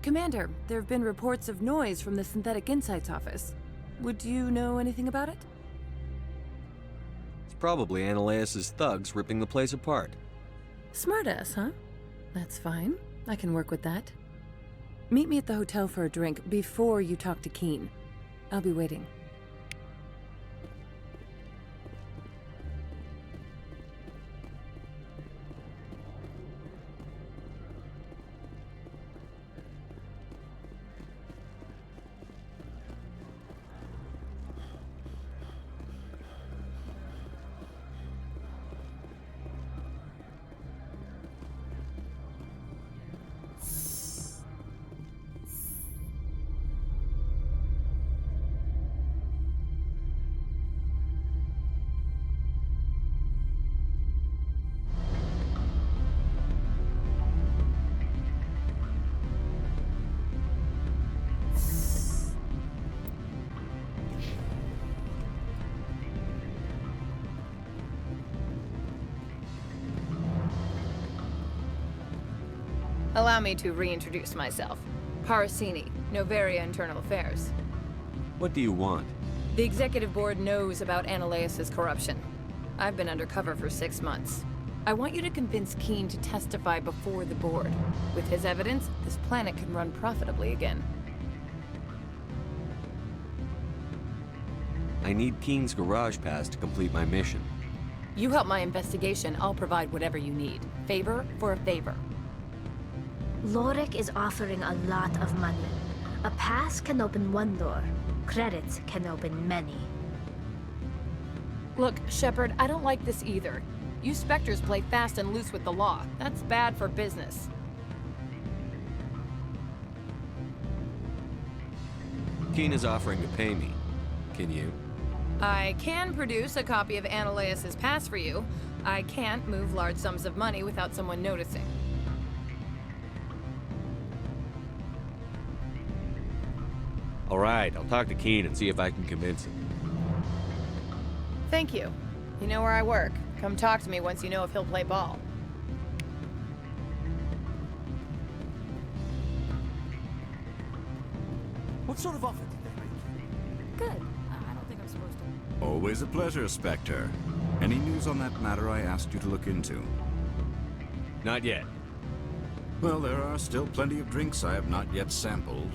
Commander, there have been reports of noise from the Synthetic Insights office. Would you know anything about it? It's probably Analeus' thugs ripping the place apart. Smartass, huh? That's fine. I can work with that. Meet me at the hotel for a drink before you talk to Keene. I'll be waiting. Allow me to reintroduce myself. Parasini, Novaria Internal Affairs. What do you want? The Executive Board knows about Ananias' corruption. I've been undercover for 6 months. I want you to convince Keene to testify before the board. With his evidence, this planet can run profitably again. I need Keene's garage pass to complete my mission. You help my investigation, I'll provide whatever you need. Favor for a favor. Lorik is offering a lot of money. A pass can open one door. Credits can open many. Look, Shepard, I don't like this either. You Spectres play fast and loose with the law. That's bad for business. Keene is offering to pay me. Can you? I can produce a copy of Ananias' pass for you. I can't move large sums of money without someone noticing. All right, I'll talk to Keene and see if I can convince him. Thank you. You know where I work. Come talk to me once you know if he'll play ball. What sort of offer did they make you? Good. I don't think I'm supposed to. Always a pleasure, Spectre. Any news on that matter I asked you to look into? Not yet. Well, there are still plenty of drinks I have not yet sampled.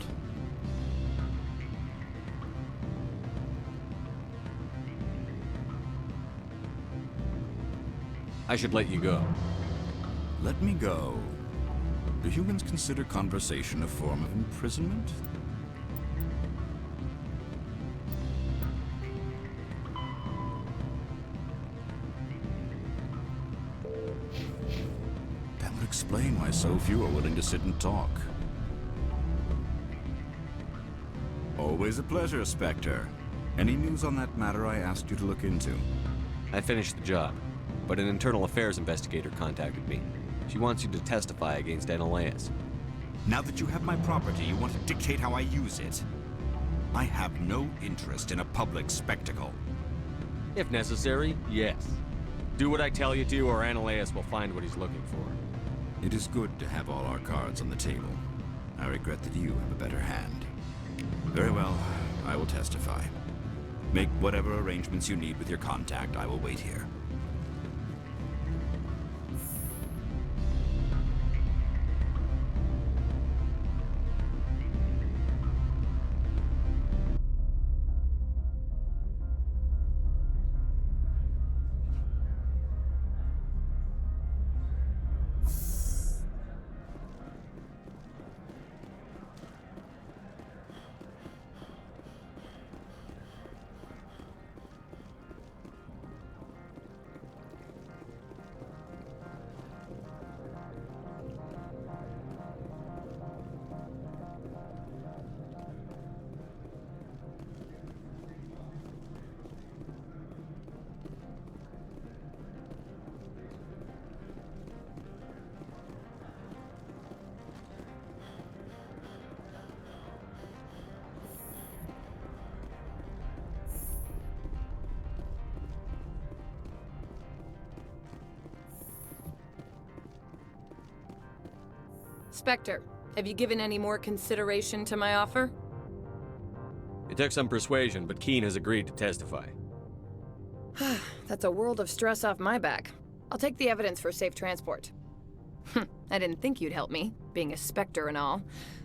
I should let you go. Let me go. Do humans consider conversation a form of imprisonment? That would explain why so few are willing to sit and talk. Always a pleasure, Spectre. Any news on that matter I asked you to look into? I finished the job, but an internal affairs investigator contacted me. She wants you to testify against Ananias. Now that you have my property, you want to dictate how I use it? I have no interest in a public spectacle. If necessary, yes. Do what I tell you to, or Ananias will find what he's looking for. It is good to have all our cards on the table. I regret that you have a better hand. Very well, I will testify. Make whatever arrangements you need with your contact. I will wait here. Spectre, have you given any more consideration to my offer? It took some persuasion, but Keene has agreed to testify. That's a world of stress off my back. I'll take the evidence for safe transport. I didn't think you'd help me, being a Spectre and all.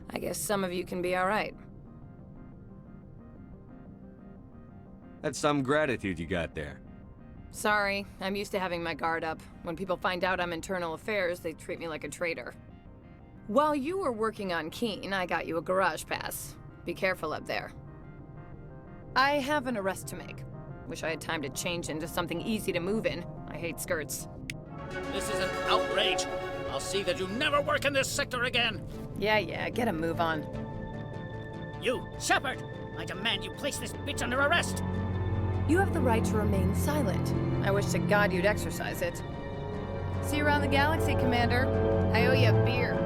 I guess some of you can be all right. That's some gratitude you got there. Sorry, I'm used to having my guard up. When people find out I'm internal affairs, they treat me like a traitor. While you were working on Keen, I got you a garage pass. Be careful up there. I have an arrest to make. Wish I had time to change into something easy to move in. I hate skirts. This is an outrage. I'll see that you never work in this sector again. Yeah, get a move on. You, Shepard! I demand you place this bitch under arrest! You have the right to remain silent. I wish to God you'd exercise it. See you around the galaxy, Commander. I owe you a beer.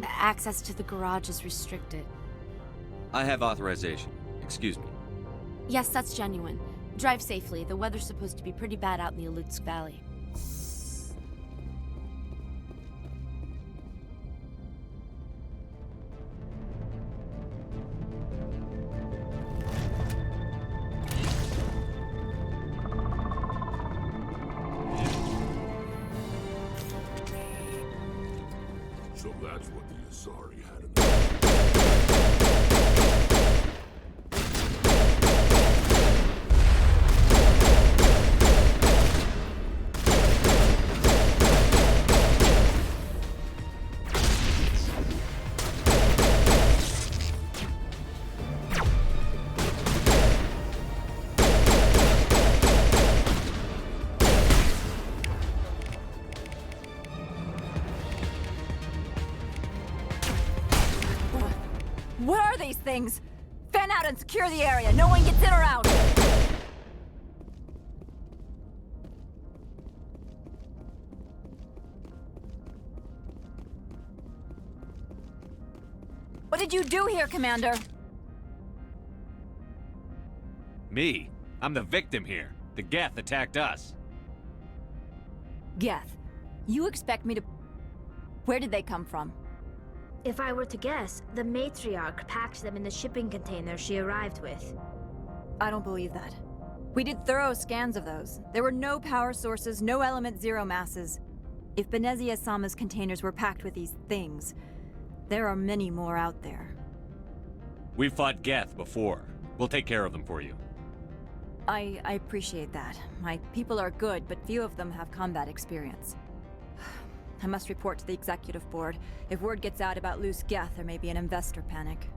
Access to the garage is restricted. I have authorization. Excuse me. Yes, that's genuine. Drive safely. The weather's supposed to be pretty bad out in the Alutsk Valley. So that's what the Asari had in What are these things? Fan out and secure the area. No one gets in or out. What did you do here, Commander? Me? I'm the victim here. The Geth attacked us. Geth, you expect me to... Where did they come from? If I were to guess, the matriarch packed them in the shipping container she arrived with. I don't believe that. We did thorough scans of those. There were no power sources, no element zero masses. If Benezia-sama's containers were packed with these things, there are many more out there. We've fought Geth before. We'll take care of them for you. I appreciate that. My people are good, but few of them have combat experience. I must report to the executive board. If word gets out about loose Geth, there may be an investor panic.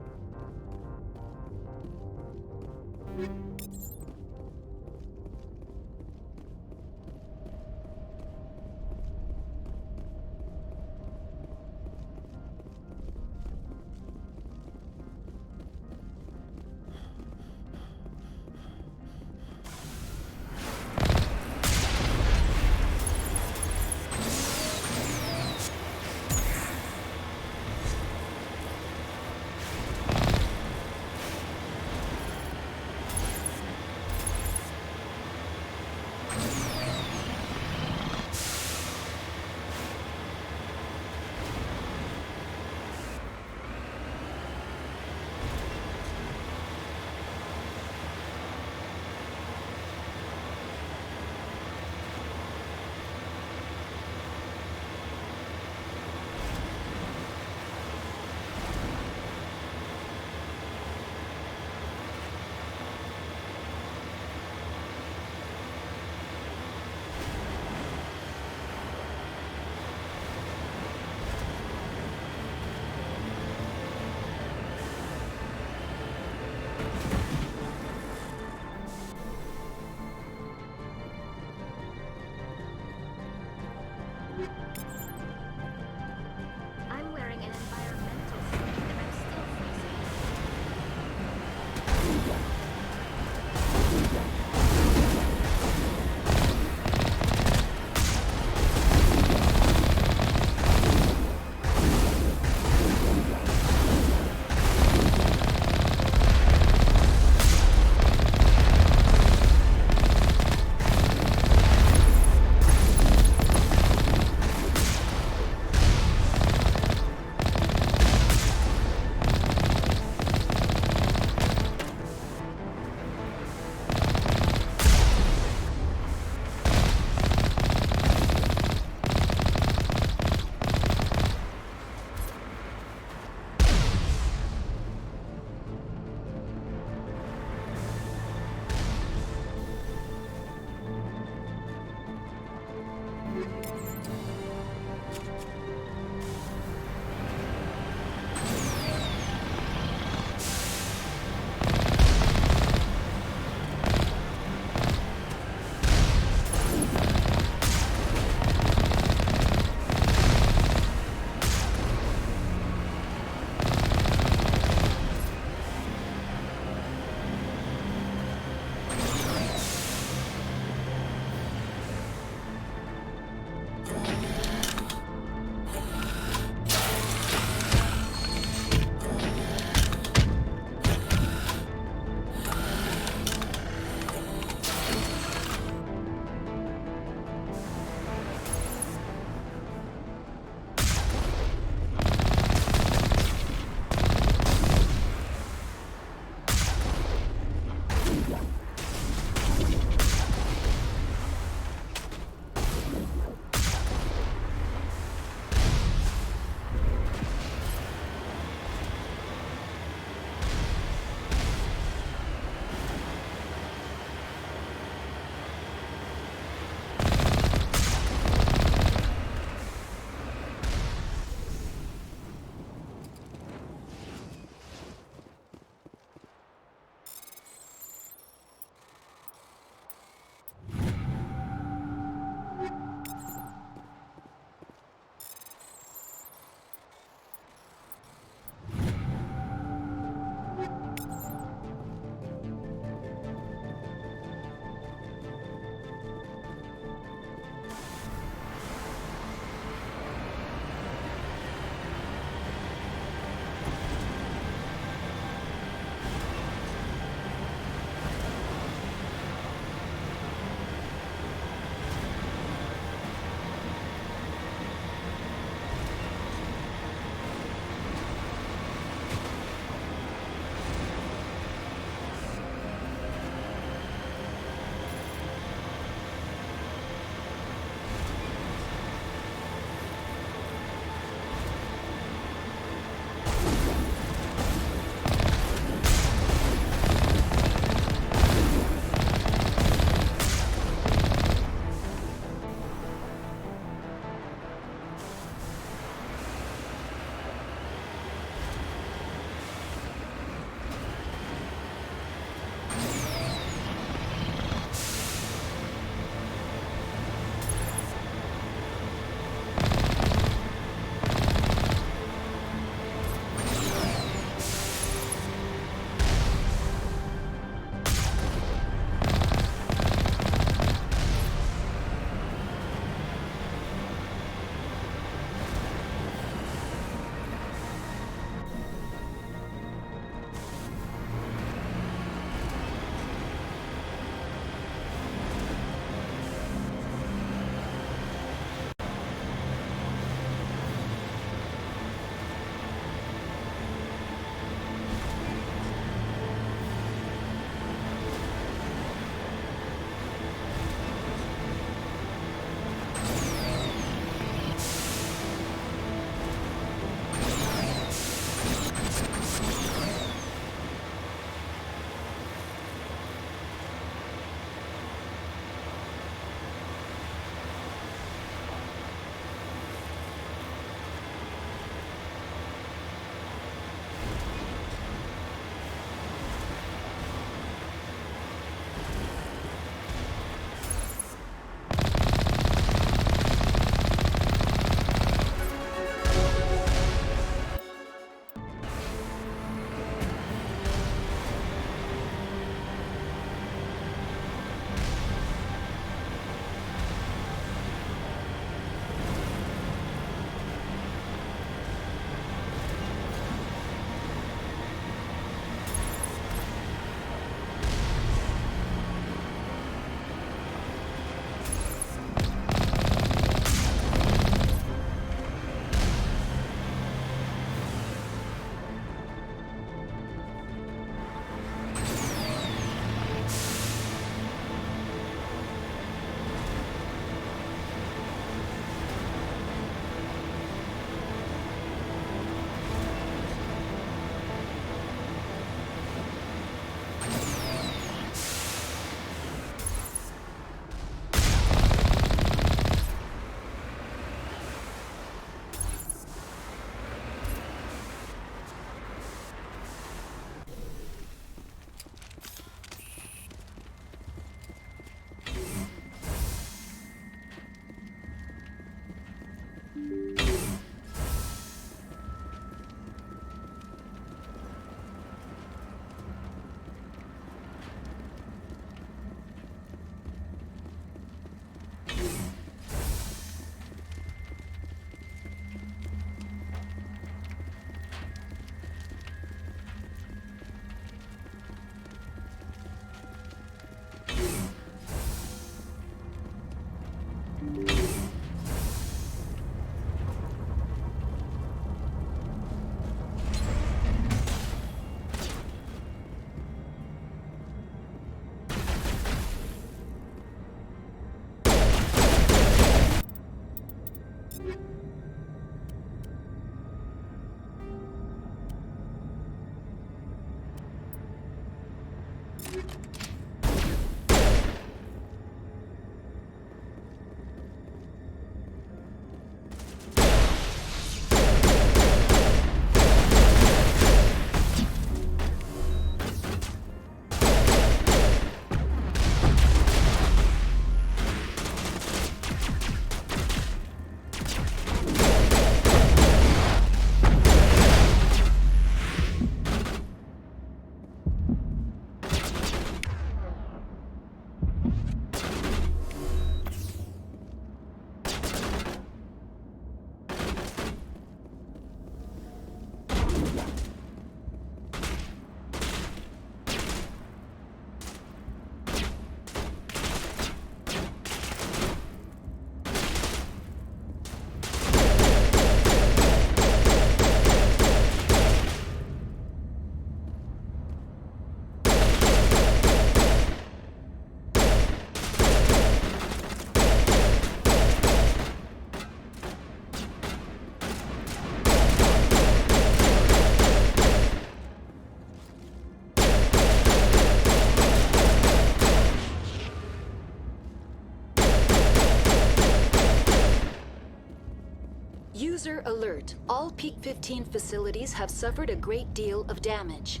User alert. All Peak 15 facilities have suffered a great deal of damage.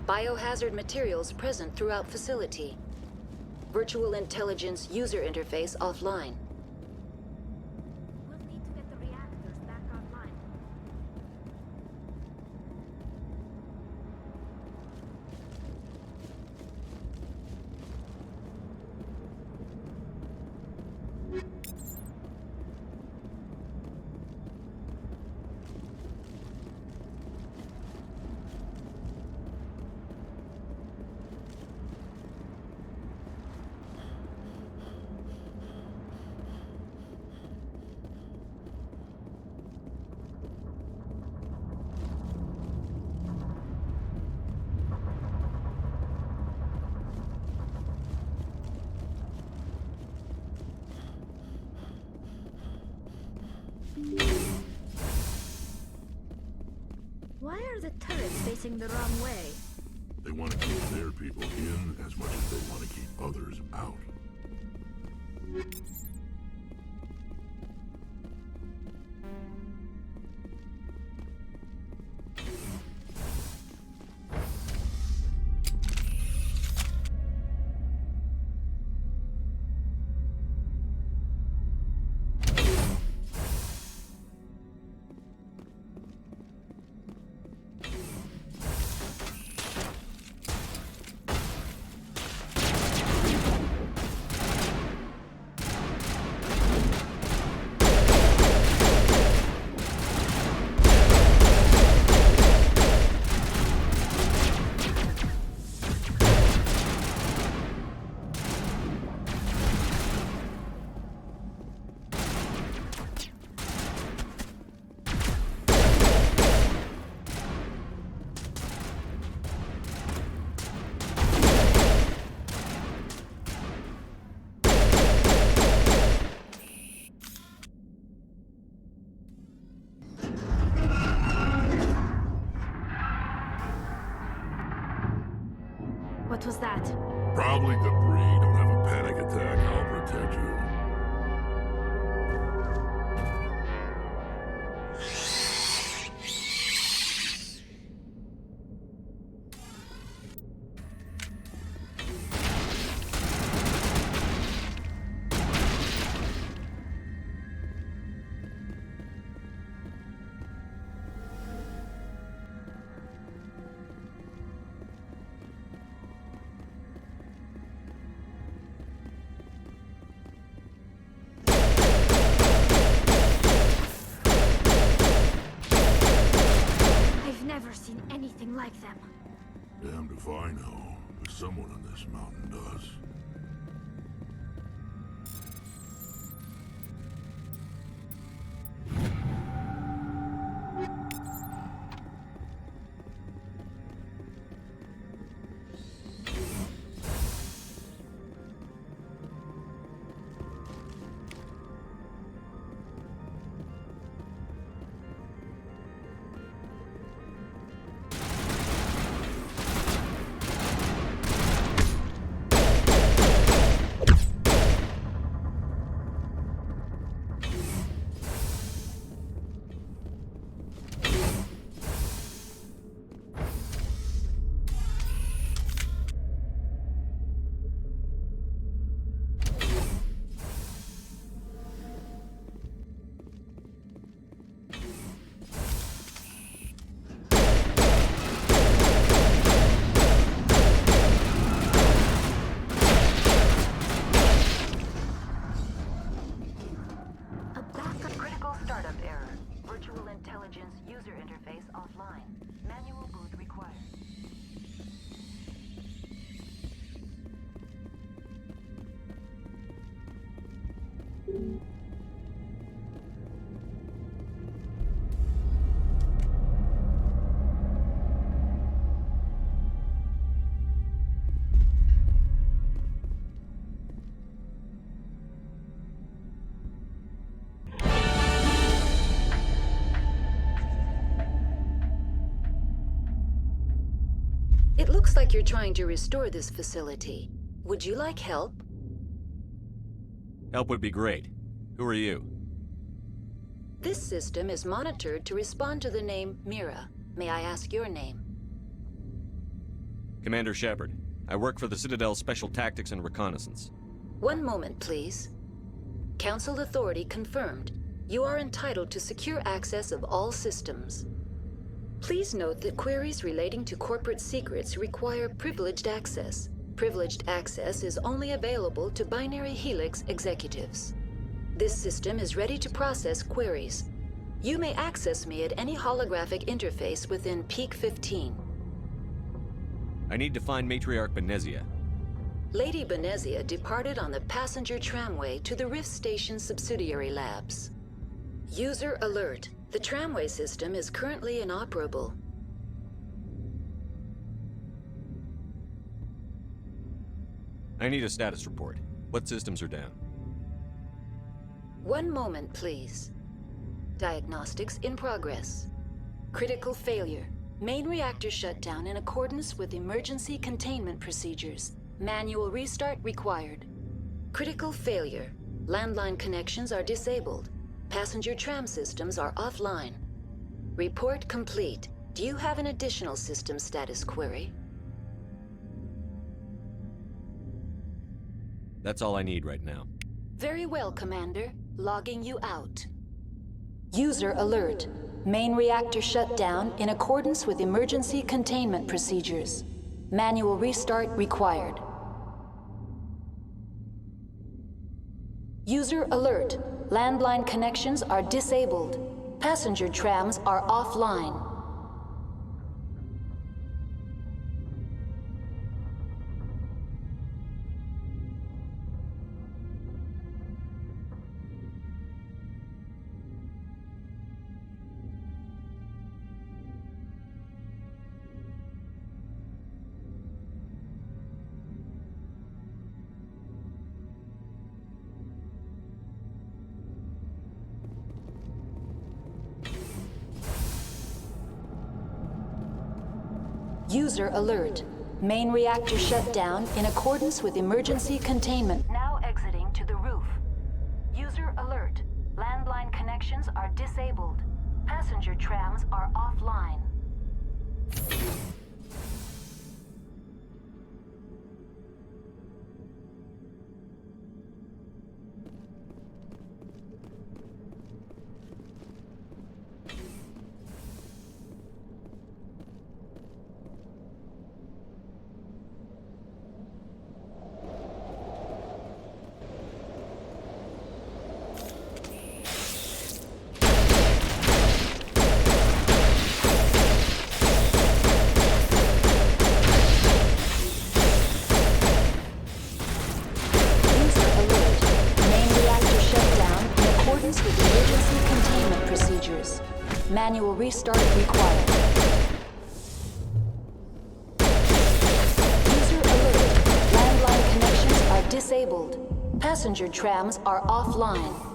Biohazard materials present throughout facility. Virtual intelligence user interface offline. We'll need to get the reactors back online. Why are the turrets facing the wrong way? They want to keep their people in as much as they want to keep others out. What was that? Probably debris. Don't have a panic attack. I'll protect you. Never seen anything like them. Damned if I know, but someone on this mountain does. interface offline. Manual boot required. It looks like you're trying to restore this facility. Would you like help? Help would be great. Who are you? This system is monitored to respond to the name Mira. May I ask your name? Commander Shepard. I work for the Citadel's Special Tactics and Reconnaissance. One moment, please. Council authority confirmed. You are entitled to secure access of all systems. Please note that queries relating to corporate secrets require privileged access. Privileged access is only available to Binary Helix executives. This system is ready to process queries. You may access me at any holographic interface within Peak 15. I need to find Matriarch Benezia. Lady Benezia departed on the passenger tramway to the Rift Station subsidiary labs. User alert. The tramway system is currently inoperable. I need a status report. What systems are down? One moment, please. Diagnostics in progress. Critical failure. Main reactor shut down in accordance with emergency containment procedures. Manual restart required. Critical failure. Landline connections are disabled. Passenger tram systems are offline. Report complete. Do you have an additional system status query? That's all I need right now. Very well, Commander. Logging you out. User alert. Main reactor shut down in accordance with emergency containment procedures. Manual restart required. User alert. Landline connections are disabled. Passenger trams are offline. User alert. Main reactor shut down in accordance with emergency containment. Now exiting to the roof. User alert. Landline connections are disabled. Passenger trams are offline. Manual restart required. User alert. Landline connections are disabled. Passenger trams are offline.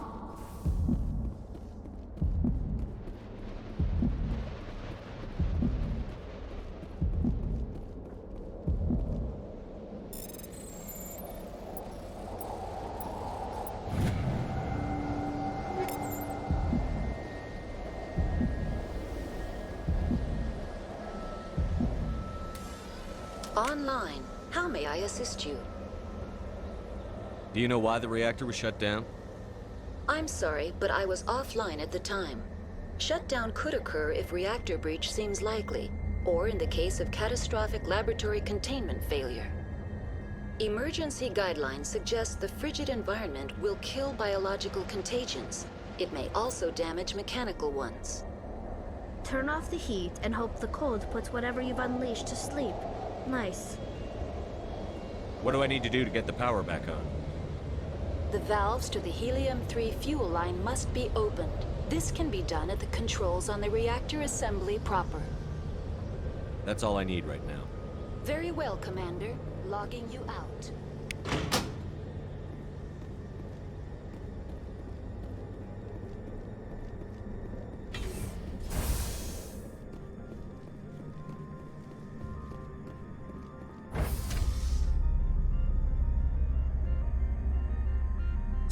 Online. How may I assist you? Do you know why the reactor was shut down? I'm sorry, but I was offline at the time. Shutdown could occur if reactor breach seems likely, or in the case of catastrophic laboratory containment failure. Emergency guidelines suggest the frigid environment will kill biological contagions. It may also damage mechanical ones. Turn off the heat and hope the cold puts whatever you've unleashed to sleep. Nice. What do I need to do to get the power back on? The valves to the helium-3 fuel line must be opened. This can be done at the controls on the reactor assembly proper. That's all I need right now. Very well, Commander. Logging you out.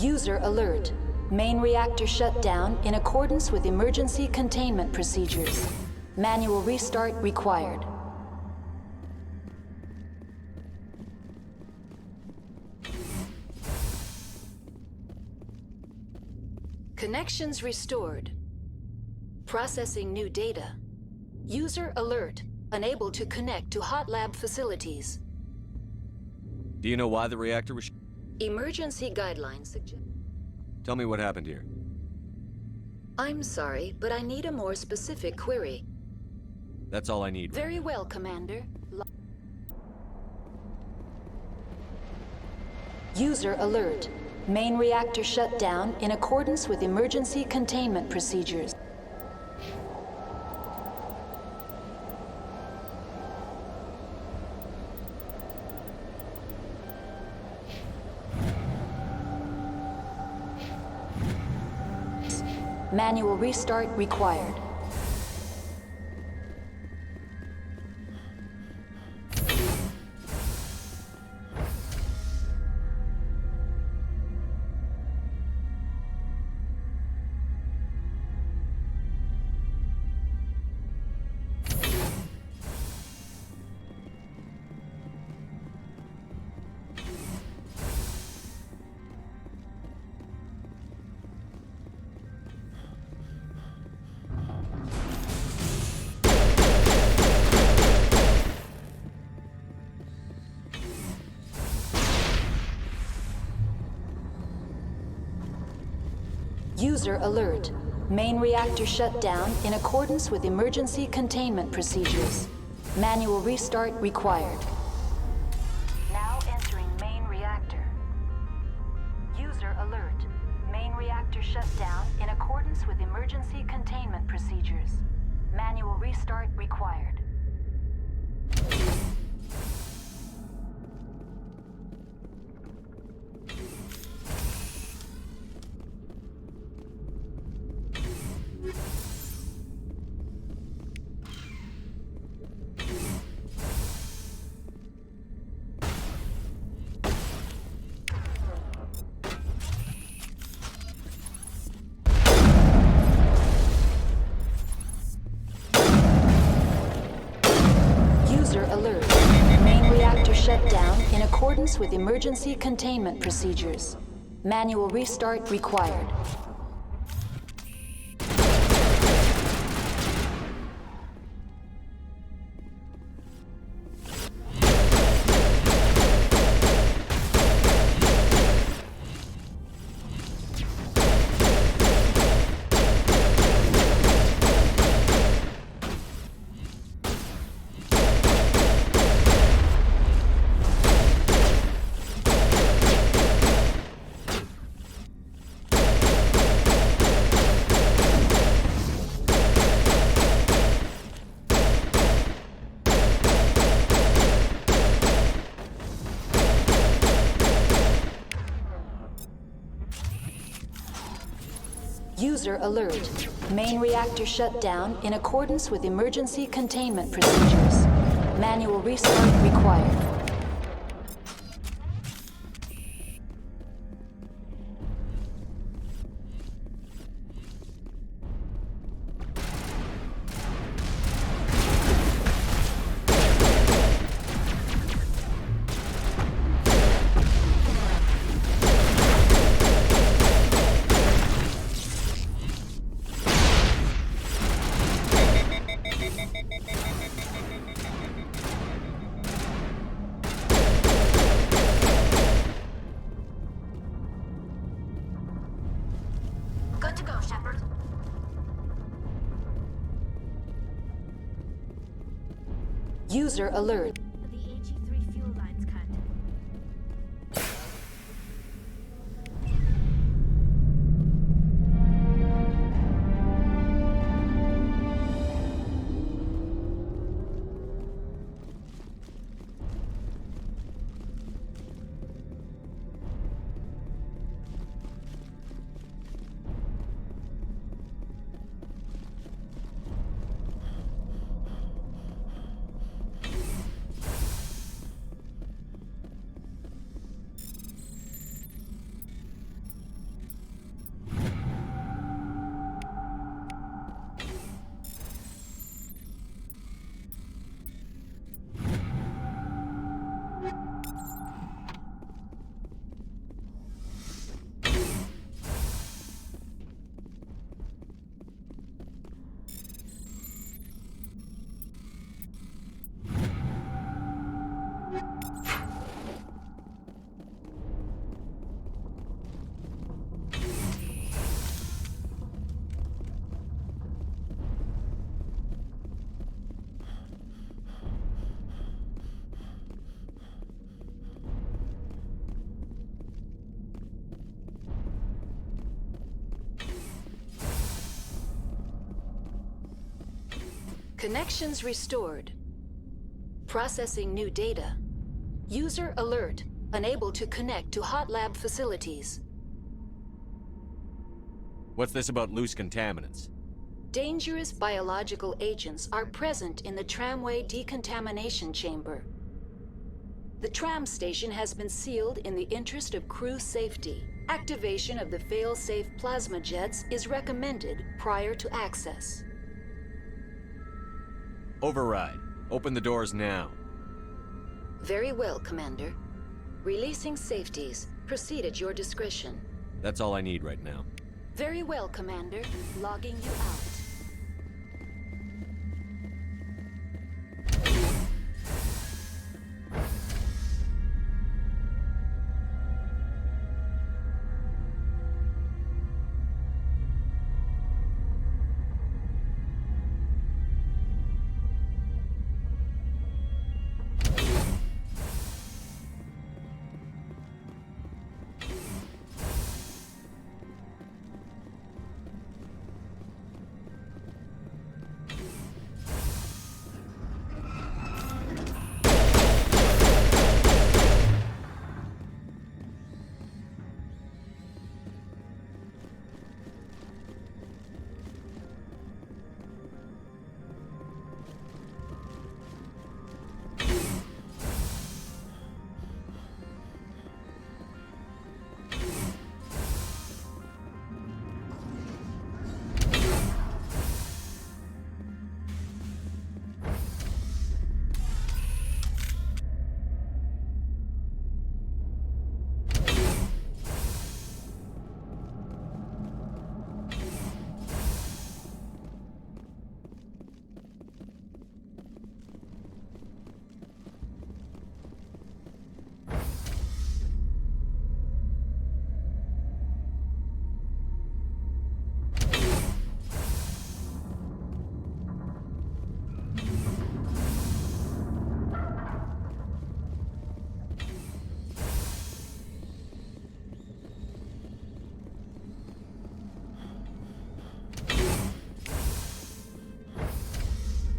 User alert. Main reactor shut down in accordance with emergency containment procedures. Manual restart required. Connections restored. Processing new data. User alert. Unable to connect to hot lab facilities. Do you know why the reactor was... Emergency guidelines suggest... Tell me what happened here. I'm sorry, but I need a more specific query. That's all I need. Very well, Commander. User alert. Main reactor shut down in accordance with emergency containment procedures. Manual restart required. User alert. Main reactor shut down in accordance with emergency containment procedures. Manual restart required. Now entering main reactor. User alert. Main reactor shut down in accordance with emergency containment procedures. Manual restart required. Alert. Main reactor shut down in accordance with emergency containment procedures. Manual restart required. User alert. Main reactor shut down in accordance with emergency containment procedures. Manual restart required. User alert. The HE3 fuel lines cut. Connections restored. Processing new data. User alert. Unable to connect to hot lab facilities. What's this about loose contaminants? Dangerous biological agents are present in the tramway decontamination chamber. The tram station has been sealed in the interest of crew safety. Activation of the fail-safe plasma jets is recommended prior to access. Override. Open the doors now. Very well, Commander. Releasing safeties. Proceed at your discretion. That's all I need right now. Very well, Commander. Logging you out.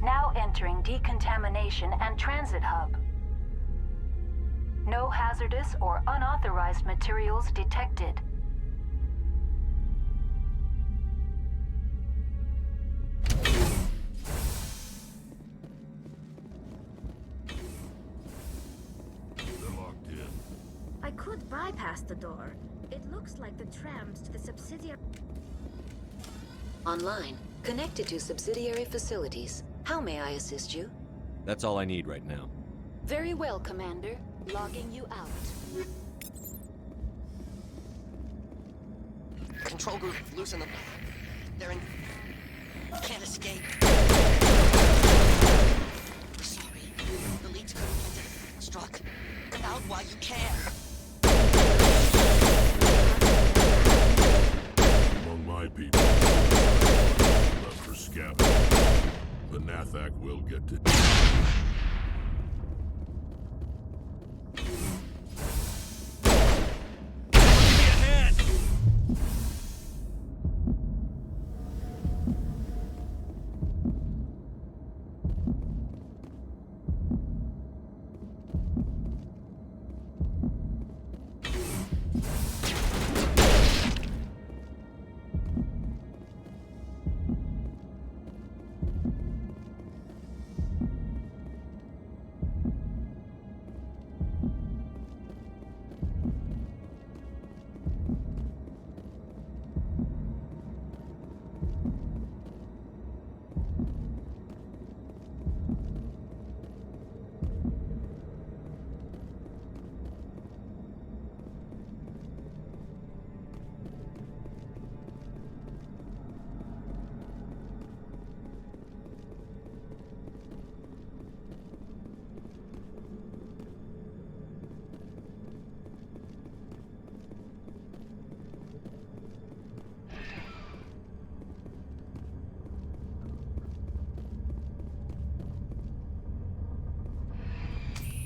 Now entering decontamination and transit hub. No hazardous or unauthorized materials detected. They're locked in. I could bypass the door. It looks like the trams to the subsidiary... Online. Connected to subsidiary facilities. How may I assist you? That's all I need right now. Very well, Commander. Logging you out. Control group, loosen them. They're in... Can't escape. We're sorry. The leads couldn't get it. Struck. Get out while you can. Among my people, left for scavenging. The Nathak will get to...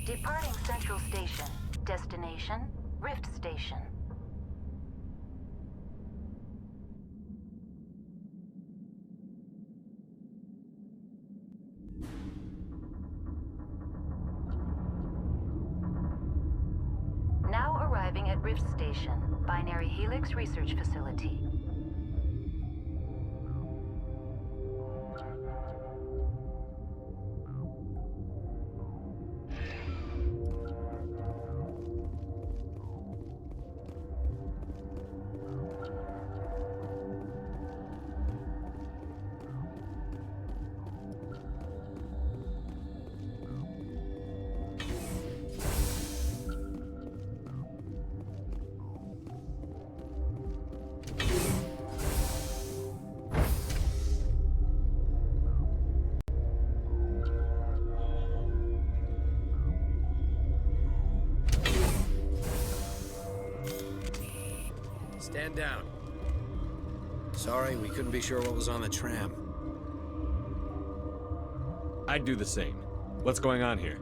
Departing Central Station. Destination, Rift Station. Now arriving at Rift Station, Binary Helix Research Facility. Stand down. Sorry, we couldn't be sure what was on the tram. I'd do the same. What's going on here?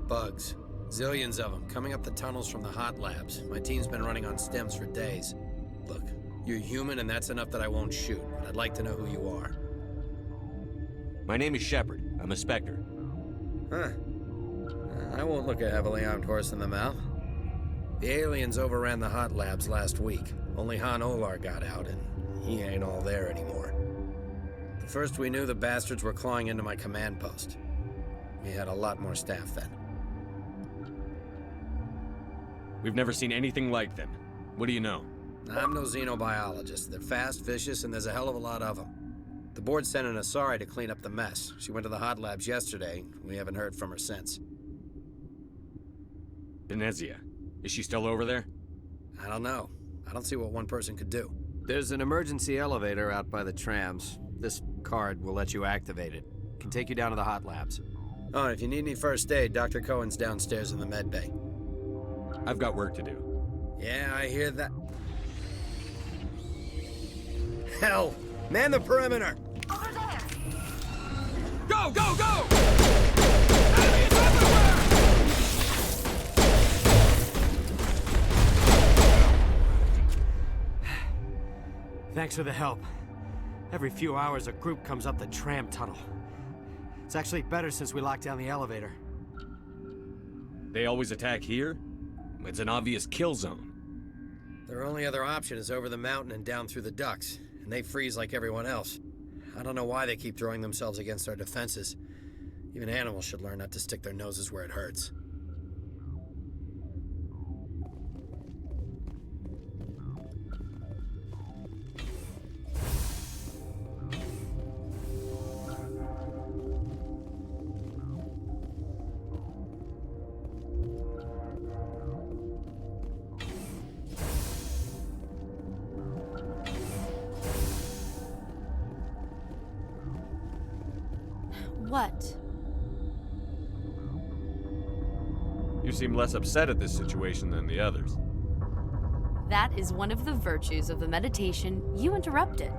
Bugs. Zillions of them, coming up the tunnels from the hot labs. My team's been running on stems for days. Look, you're human and that's enough that I won't shoot, but I'd like to know who you are. My name is Shepard. I'm a Spectre. Huh. I won't look a heavily armed horse in the mouth. The aliens overran the hot labs last week. Only Han Olar got out, and he ain't all there anymore. The first we knew, the bastards were clawing into my command post. We had a lot more staff then. We've never seen anything like them. What do you know? I'm no xenobiologist. They're fast, vicious, and there's a hell of a lot of them. The board sent an Asari to clean up the mess. She went to the hot labs yesterday. We haven't heard from her since. Venezia. Is she still over there? I don't know. I don't see what one person could do. There's an emergency elevator out by the trams. This card will let you activate it. Can take you down to the hot labs. Oh, and if you need any first aid, Dr. Cohen's downstairs in the med bay. I've got work to do. Yeah, I hear that. Hell! Man the perimeter! Over there! Go, go, go! Thanks for the help. Every few hours, a group comes up the tram tunnel. It's actually better since we locked down the elevator. They always attack here? It's an obvious kill zone. Their only other option is over the mountain and down through the ducts, and they freeze like everyone else. I don't know why they keep throwing themselves against our defenses. Even animals should learn not to stick their noses where it hurts. What? You seem less upset at this situation than the others. That is one of the virtues of the meditation you interrupted.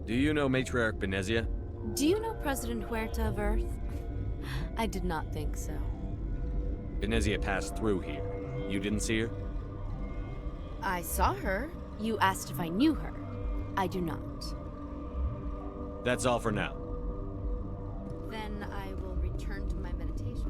Do you know Matriarch Venezia? Do you know President Huerta of Earth? I did not think so. Venezia passed through here. You didn't see her? I saw her. You asked if I knew her. I do not. That's all for now. Then I will return to my meditations.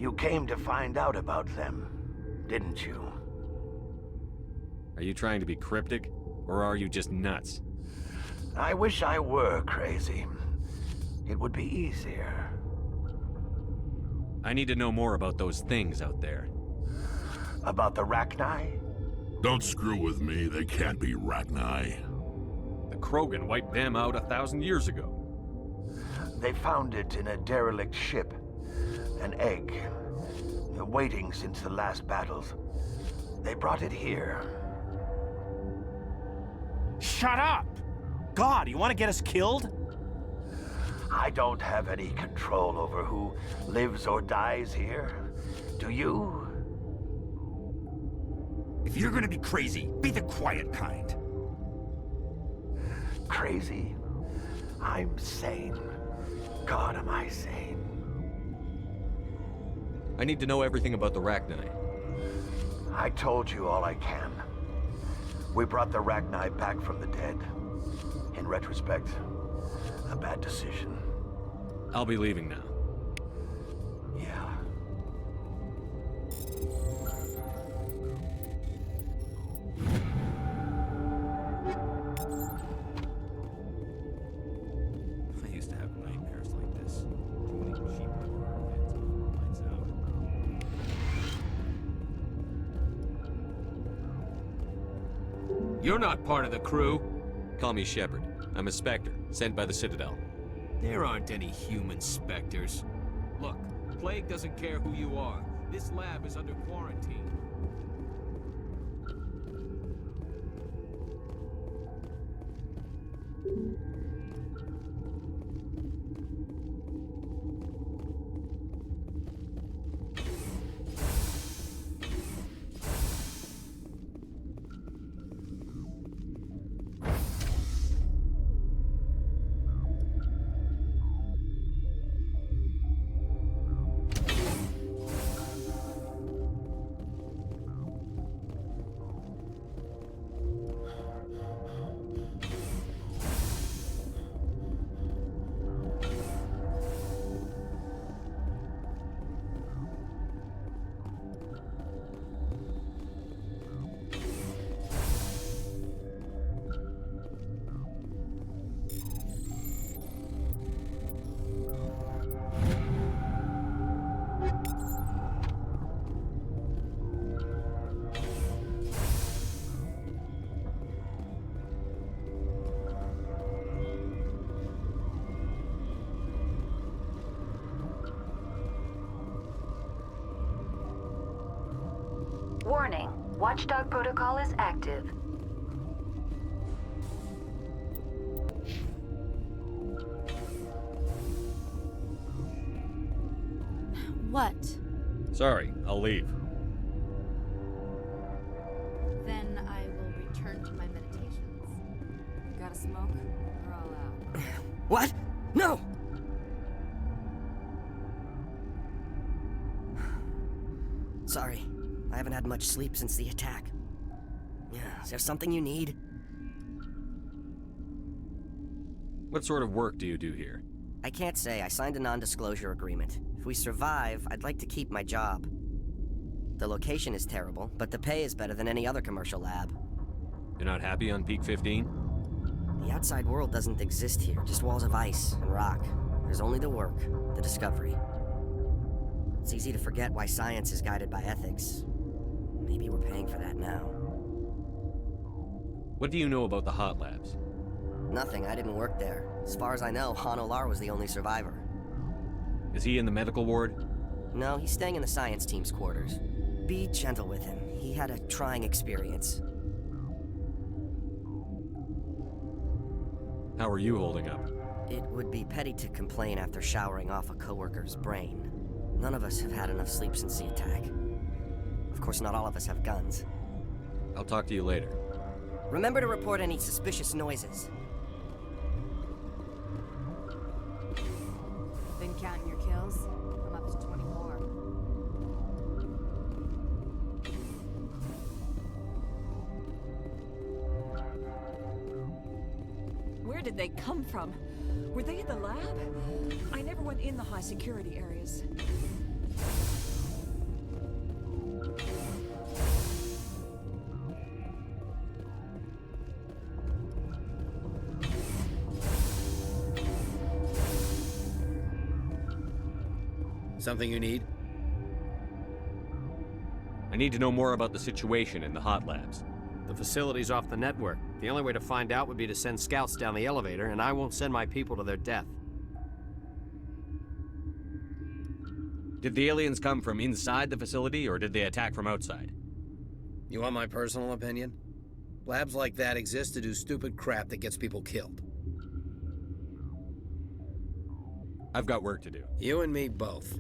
You came to find out about them, didn't you? Are you trying to be cryptic, or are you just nuts? I wish I were crazy. It would be easier. I need to know more about those things out there. About the Rachni? Don't screw with me, they can't be Rachni. The Krogan wiped them out 1,000 years ago. They found it in a derelict ship. An egg. Waiting since the last battles. They brought it here. Shut up! God, you want to get us killed? I don't have any control over who lives or dies here. Do you? If you're gonna be crazy, be the quiet kind. Crazy? I'm sane. God, am I sane? I need to know everything about the Rachni. I told you all I can. We brought the Rachni back from the dead. In retrospect, a bad decision. I'll be leaving now. Yeah. I used to have nightmares like this. Too many sheep before our heads before lights out. You're not part of the crew. Call me Shepard. I'm a Spectre, sent by the Citadel. There aren't any human specters. Look, Plague doesn't care who you are. This lab is under quarantine. Warning, Watchdog protocol is active. What? Sorry, I'll leave. Then I will return to my meditations. Got a smoke? We're all out. What? No! Sorry. I haven't had much sleep since the attack. Yeah, is there something you need? What sort of work do you do here? I can't say. I signed a non-disclosure agreement. If we survive, I'd like to keep my job. The location is terrible, but the pay is better than any other commercial lab. You're not happy on Peak 15? The outside world doesn't exist here, just walls of ice and rock. There's only the work, the discovery. It's easy to forget why science is guided by ethics. Maybe we're paying for that now. What do you know about the hot labs? Nothing, I didn't work there. As far as I know, Han Olar was the only survivor. Is he in the medical ward? No, he's staying in the science team's quarters. Be gentle with him. He had a trying experience. How are you holding up? It would be petty to complain after showering off a coworker's brain. None of us have had enough sleep since the attack. Of course, not all of us have guns. I'll talk to you later. Remember to report any suspicious noises. Been counting your kills? I'm up to 24. Where did they come from? Were they in the lab? I never went in the high security areas. Something you need? I need to know more about the situation in the hot labs. The facility's off the network. The only way to find out would be to send scouts down the elevator, and I won't send my people to their death. Did the aliens come from inside the facility, or did they attack from outside? You want my personal opinion? Labs like that exist to do stupid crap that gets people killed. I've got work to do. You and me both.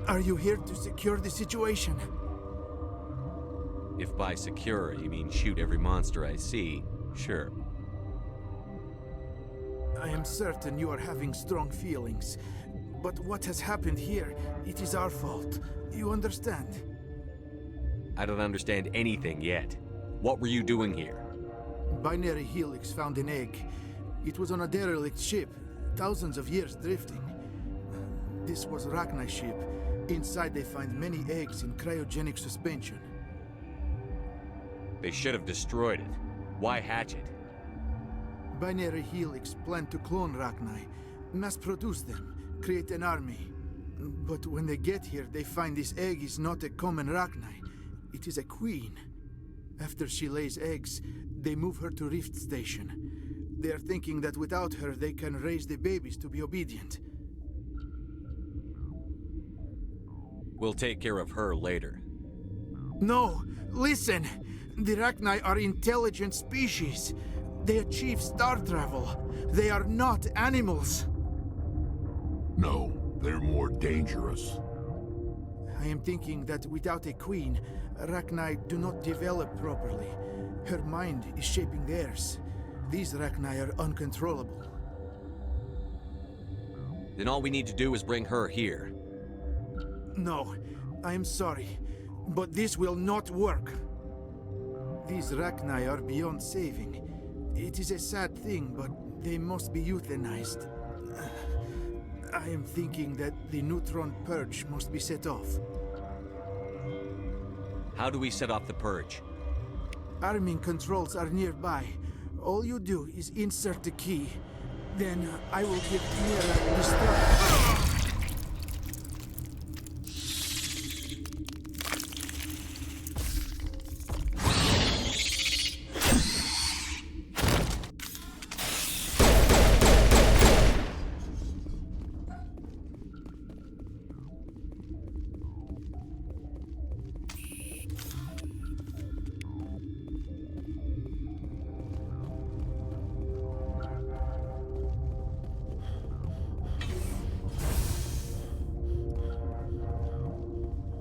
Are you here to secure the situation? If by secure you mean shoot every monster I see, sure. I am certain you are having strong feelings. But what has happened here, it is our fault. You understand? I don't understand anything yet. What were you doing here? Binary Helix found an egg. It was on a derelict ship, thousands of years drifting. This was Rachni's ship. Inside they find many eggs in cryogenic suspension. They should have destroyed it. Why hatch it? Binary Helix planned to clone Rachni, mass-produce them, create an army. But when they get here, they find this egg is not a common Rachni. It is a queen. After she lays eggs, they move her to Rift Station. They are thinking that without her, they can raise the babies to be obedient. We'll take care of her later. No! Listen! The Rachni are intelligent species. They achieve star travel. They are not animals. No, they're more dangerous. I am thinking that without a queen, Rachni do not develop properly. Her mind is shaping theirs. These Rachni are uncontrollable. Then all we need to do is bring her here. No, I am sorry, but this will not work. These Rachni are beyond saving. It is a sad thing, but they must be euthanized. I am thinking that the neutron purge must be set off. How do we set off the purge? Arming controls are nearby. All you do is insert the key. Then I will give Mira the start.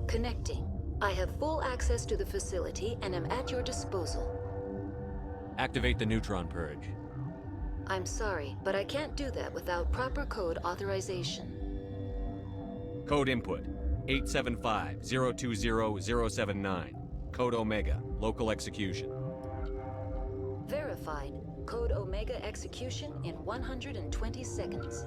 Connecting. I have full access to the facility and am at your disposal. Activate the neutron purge. I'm sorry, but I can't do that without proper code authorization. Code input 875-020-079. Code Omega, local execution. Verified. Code Omega execution in 120 seconds.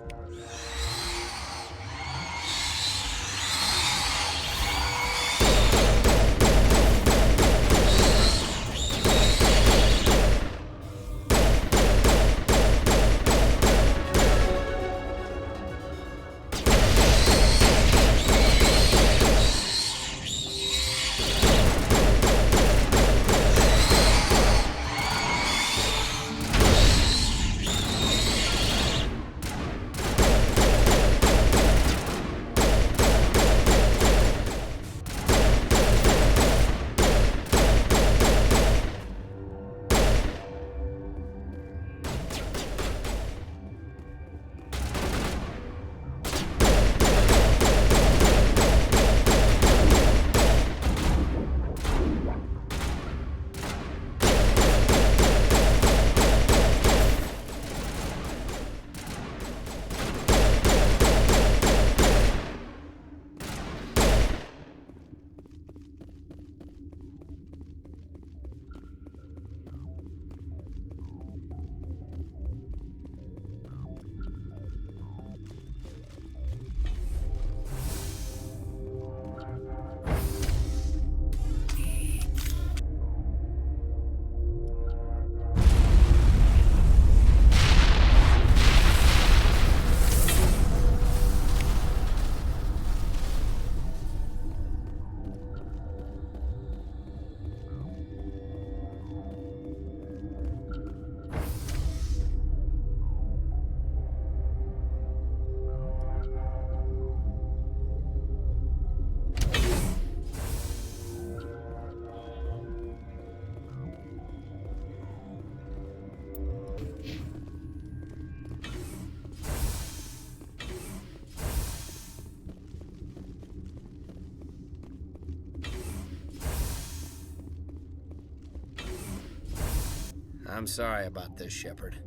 I'm sorry about this, Shepard.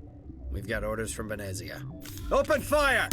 We've got orders from Venezia. Open fire!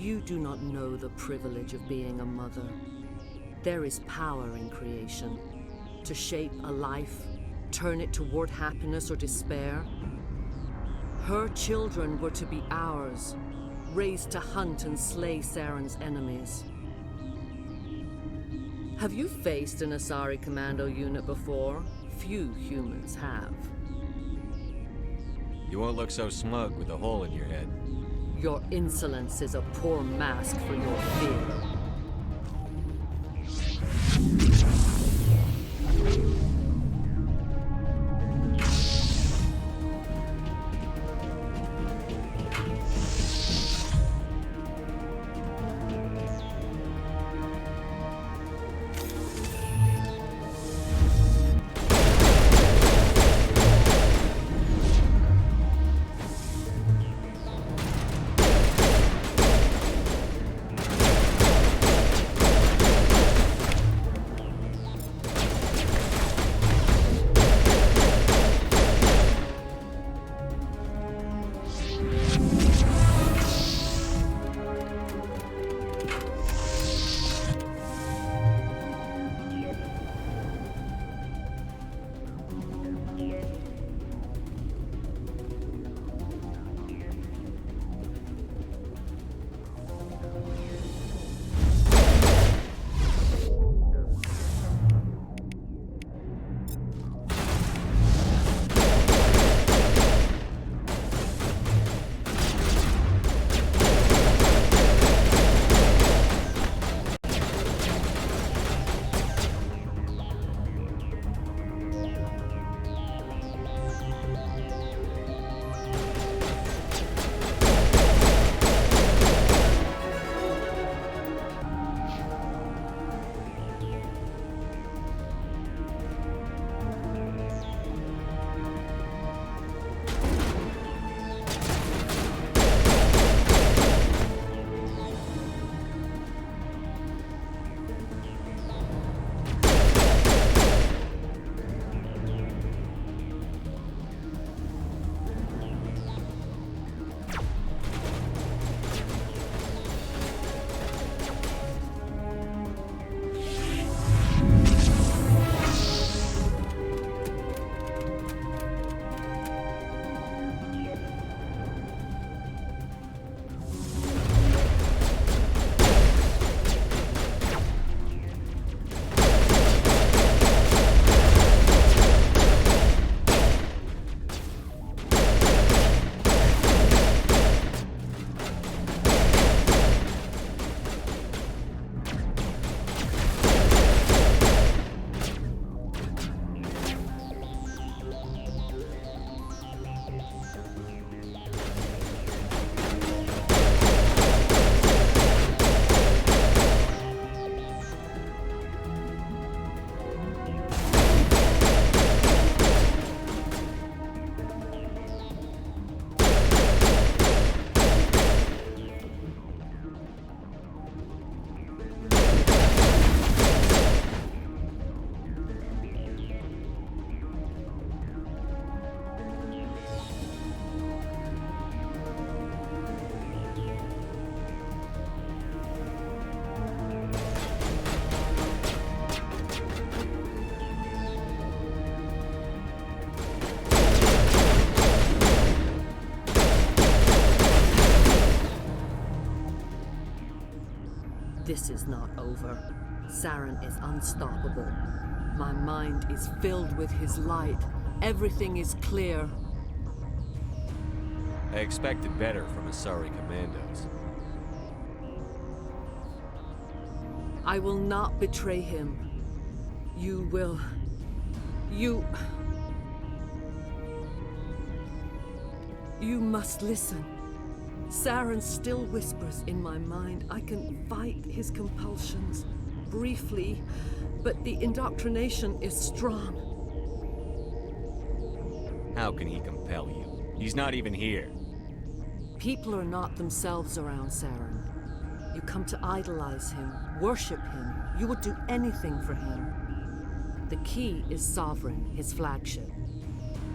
You do not know the privilege of being a mother. There is power in creation. To shape a life, turn it toward happiness or despair. Her children were to be ours, raised to hunt and slay Saren's enemies. Have you faced an Asari commando unit before? Few humans have. You won't look so smug with a hole in your head. Your insolence is a poor mask for your fear. This is not over. Saren is unstoppable. My mind is filled with his light. Everything is clear. I expected better from Asari commandos. I will not betray him. You will... You must listen. Saren still whispers in my mind. I can fight his compulsions, briefly, but the indoctrination is strong. How can he compel you? He's not even here. People are not themselves around Saren. You come to idolize him, worship him. You would do anything for him. The key is Sovereign, his flagship.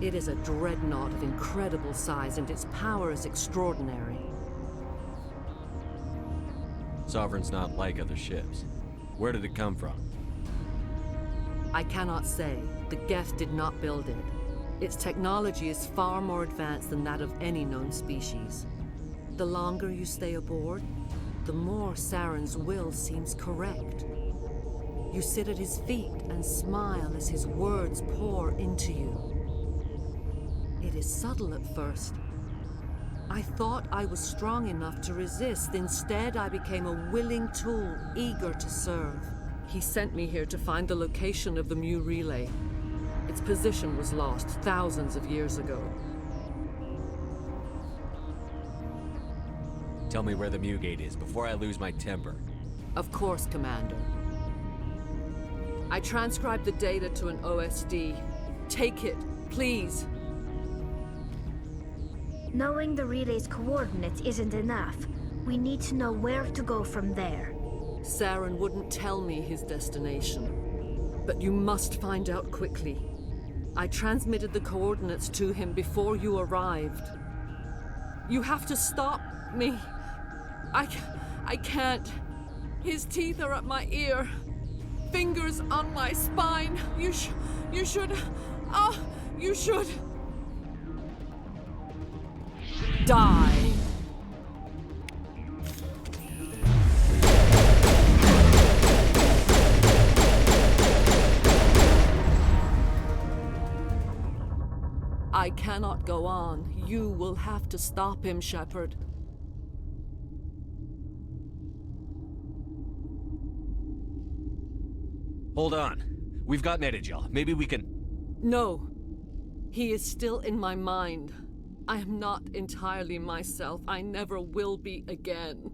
It is a dreadnought of incredible size, and its power is extraordinary. Sovereign's not like other ships. Where did it come from? I cannot say. The Geth did not build it. Its technology is far more advanced than that of any known species. The longer you stay aboard, the more Saren's will seems correct. You sit at his feet and smile as his words pour into you. It is subtle at first. I thought I was strong enough to resist. Instead, I became a willing tool, eager to serve. He sent me here to find the location of the Mu relay. Its position was lost thousands of years ago. Tell me where the Mu gate is before I lose my temper. Of course, Commander. I transcribed the data to an OSD. Take it, please. Knowing the relay's coordinates isn't enough. We need to know where to go from there. Saren wouldn't tell me his destination. But you must find out quickly. I transmitted the coordinates to him before you arrived. You have to stop me. I can't. His teeth are at my ear. Fingers on my spine. You should... Oh, you should... Die. I cannot go on. You will have to stop him, Shepard. Hold on. We've got Netagel. Maybe we can... No. He is still in my mind. I am not entirely myself. I never will be again.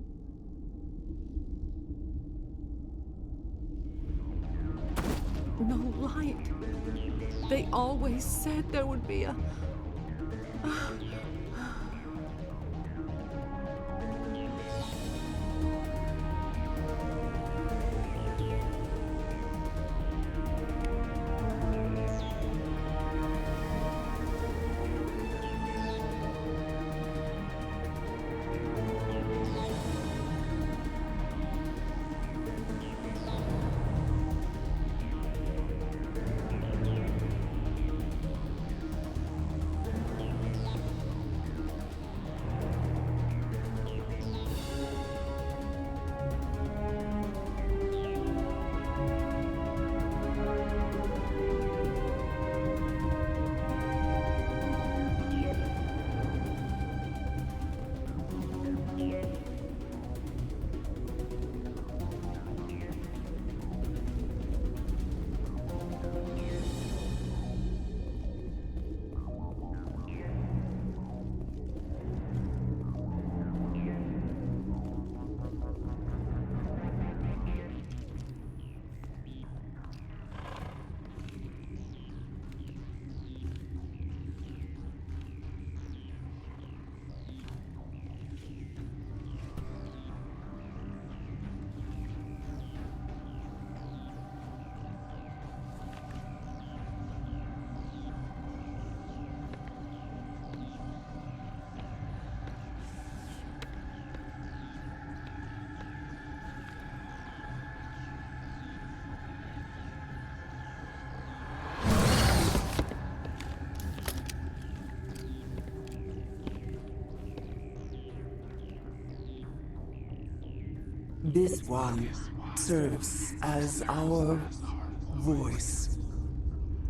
No light. They always said there would be a... This one serves as our voice.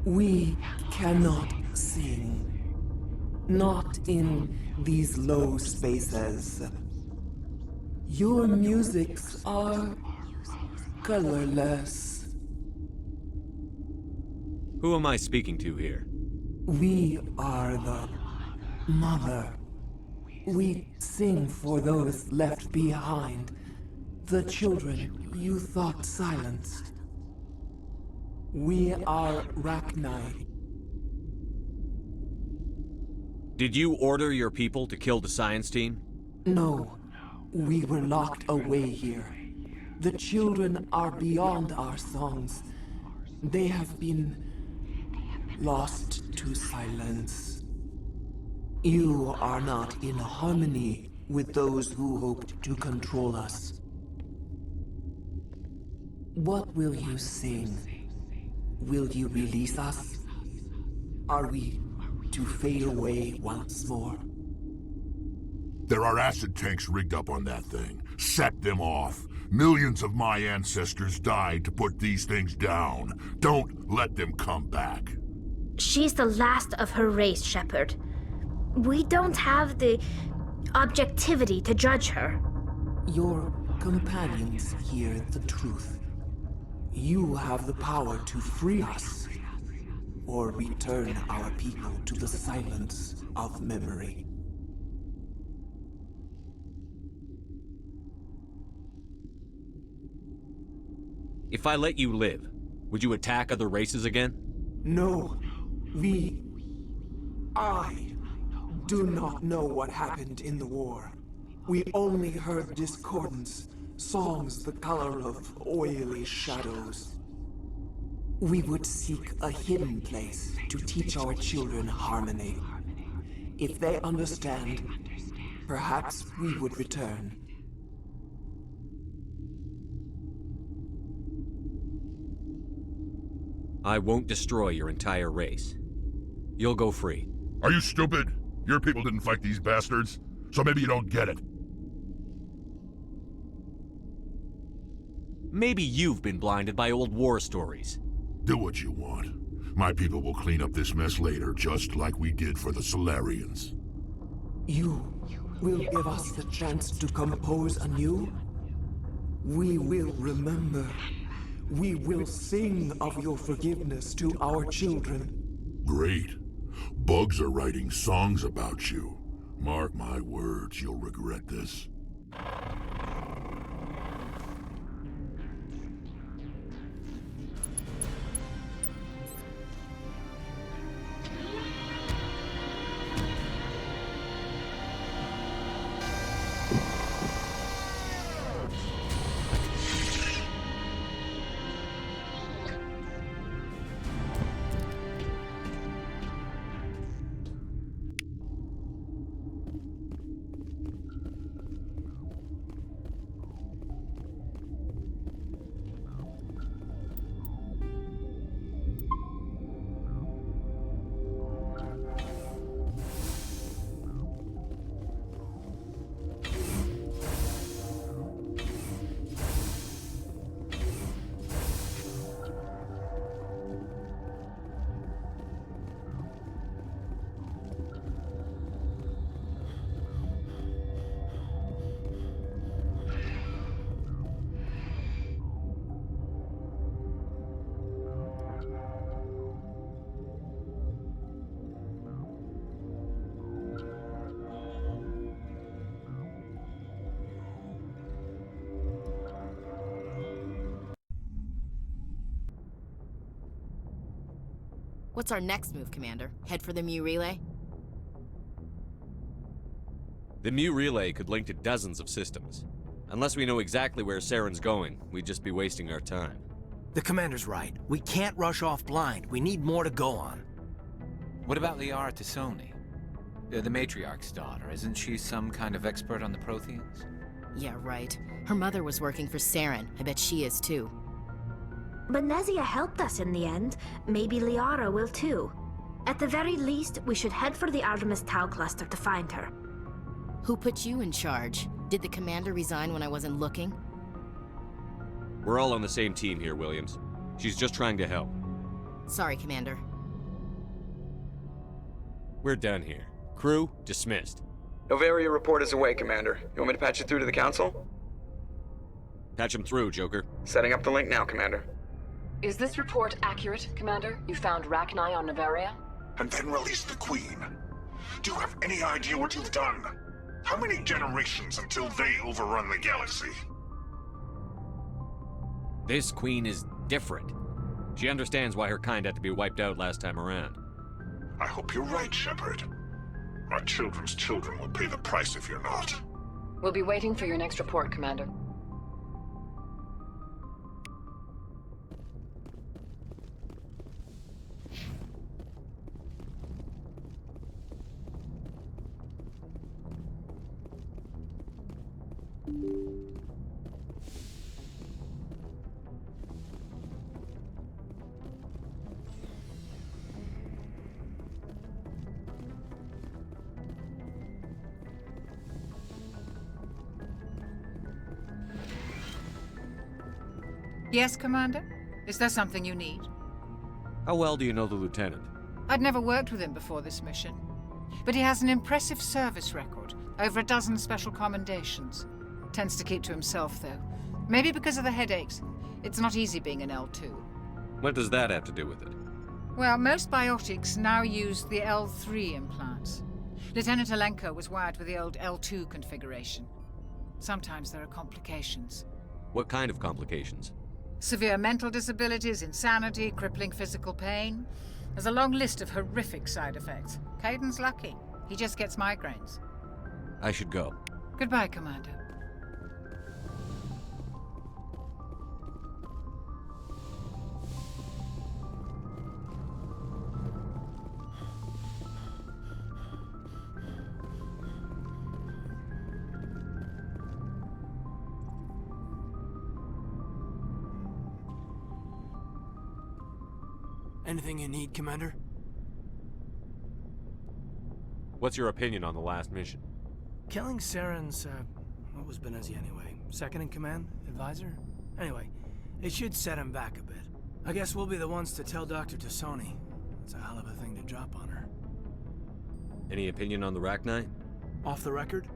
We cannot sing. Not in these low spaces. Your musics are colorless. Who am I speaking to here? We are the mother. We sing for those left behind. The children you thought silenced. We are Rachni. Did you order your people to kill the science team? No, we were locked away here. The children are beyond our songs. They have been lost to silence. You are not in harmony with those who hoped to control us. What will you sing? Will you release us? Are we to fade away once more? There are acid tanks rigged up on that thing. Set them off. Millions of my ancestors died to put these things down. Don't let them come back. She's the last of her race, Shepard. We don't have the objectivity to judge her. Your companions hear the truth. You have the power to free us, or return our people to the silence of memory. If I let you live, would you attack other races again? No, I do not know what happened in the war. We only heard discordance, songs the color of oily shadows. We would seek a hidden place to teach our children harmony. If they understand, perhaps we would return. I won't destroy your entire race. You'll go free. Are you stupid? Your people didn't fight these bastards, so maybe you don't get it. Maybe you've been blinded by old war stories. Do what you want. My people will clean up this mess later, just like we did for the Solarians. You will give us the chance to compose anew? We will remember. We will sing of your forgiveness to our children. Great. Bugs are writing songs about you. Mark my words, you'll regret this. What's our next move, Commander? Head for the Mu Relay? The Mu Relay could link to dozens of systems. Unless we know exactly where Saren's going, we'd just be wasting our time. The Commander's right. We can't rush off blind. We need more to go on. What about Liara Tassoni? The Matriarch's daughter. Isn't she some kind of expert on the Protheans? Yeah, right. Her mother was working for Saren. I bet she is too. But Nezia helped us in the end. Maybe Liara will too. At the very least, we should head for the Artemis Tau cluster to find her. Who put you in charge? Did the Commander resign when I wasn't looking? We're all on the same team here, Williams. She's just trying to help. Sorry, Commander. We're done here. Crew, dismissed. Novaria report is away, Commander. You want me to patch it through to the Council? Patch him through, Joker. Setting up the link now, Commander. Is this report accurate, Commander? You found Rachni on Novaria? And then released the Queen. Do you have any idea what you've done? How many generations until they overrun the galaxy? This Queen is different. She understands why her kind had to be wiped out last time around. I hope you're right, Shepard. Our children's children will pay the price if you're not. We'll be waiting for your next report, Commander. Yes, Commander? Is there something you need? How well do you know the Lieutenant? I'd never worked with him before this mission. But he has an impressive service record, over a dozen special commendations. Tends to keep to himself, though. Maybe because of the headaches. It's not easy being an L2. What does that have to do with it? Well, most biotics now use the L3 implants. Lieutenant Alenko was wired with the old L2 configuration. Sometimes there are complications. What kind of complications? Severe mental disabilities, insanity, crippling physical pain. There's a long list of horrific side effects. Caden's lucky. He just gets migraines. I should go. Goodbye, Commander. Anything you need, Commander? What's your opinion on the last mission? Killing Saren's, what was Benezi anyway? Second in command? Advisor? Anyway, it should set him back a bit. I guess we'll be the ones to tell Dr. Tassoni. It's a hell of a thing to drop on her. Any opinion on the Rachni? Off the record,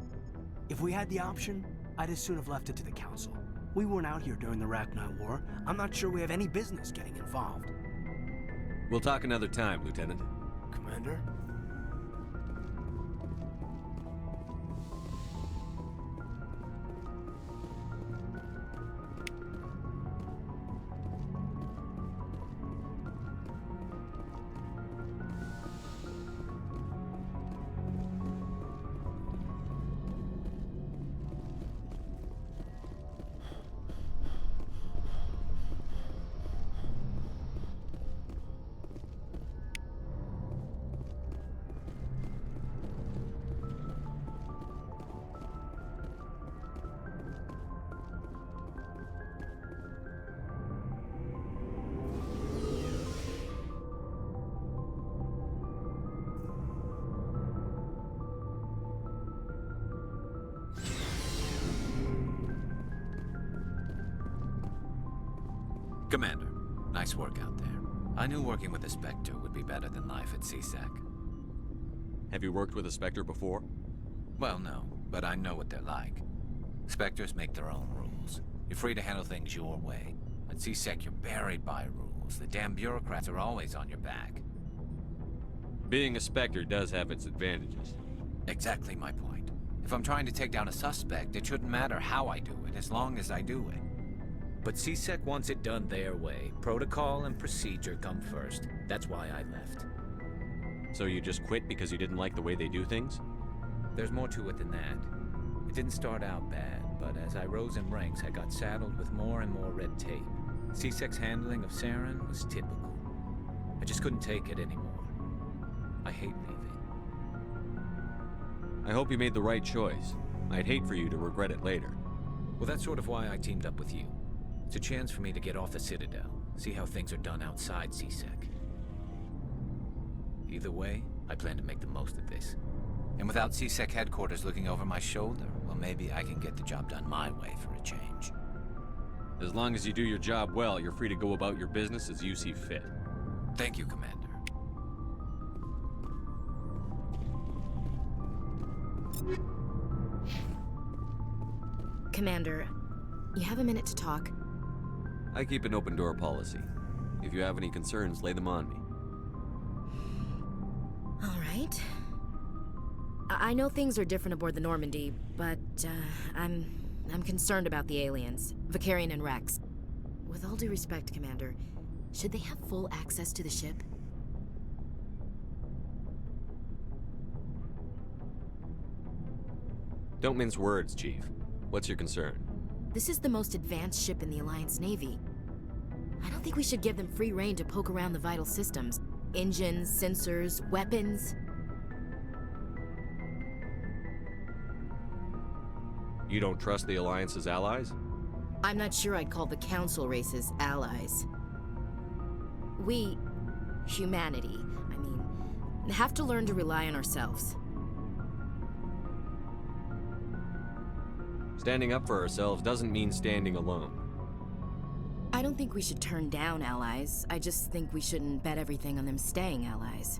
if we had the option, I'd as soon have left it to the Council. We weren't out here during the Rachni War. I'm not sure we have any business getting involved. We'll talk another time, Lieutenant. Commander? Commander, nice work out there. I knew working with a Spectre would be better than life at CSEC. Have you worked with a Spectre before? Well, no, but I know what they're like. Spectres make their own rules. You're free to handle things your way. At CSEC, you're buried by rules. The damn bureaucrats are always on your back. Being a Spectre does have its advantages. Exactly my point. If I'm trying to take down a suspect, it shouldn't matter how I do it, as long as I do it. But CSEC wants it done their way. Protocol and procedure come first. That's why I left. So you just quit because you didn't like the way they do things? There's more to it than that. It didn't start out bad, but as I rose in ranks, I got saddled with more and more red tape. CSEC's handling of Saren was typical. I just couldn't take it anymore. I hate leaving. I hope you made the right choice. I'd hate for you to regret it later. Well, that's sort of why I teamed up with you. It's a chance for me to get off the Citadel, see how things are done outside CSEC. Either way, I plan to make the most of this. And without CSEC headquarters looking over my shoulder, well, maybe I can get the job done my way for a change. As long as you do your job well, you're free to go about your business as you see fit. Thank you, Commander. Commander, you have a minute to talk? I keep an open door policy. If you have any concerns, lay them on me. All right. I know things are different aboard the Normandy, but I'm concerned about the aliens, Vicarian and Rex. With all due respect, Commander, should they have full access to the ship? Don't mince words, Chief. What's your concern? This is the most advanced ship in the Alliance Navy. I don't think we should give them free rein to poke around the vital systems. Engines, sensors, weapons. You don't trust the Alliance's allies? I'm not sure I'd call the Council races allies. We, humanity, have to learn to rely on ourselves. Standing up for ourselves doesn't mean standing alone. I don't think we should turn down allies. I just think we shouldn't bet everything on them staying allies.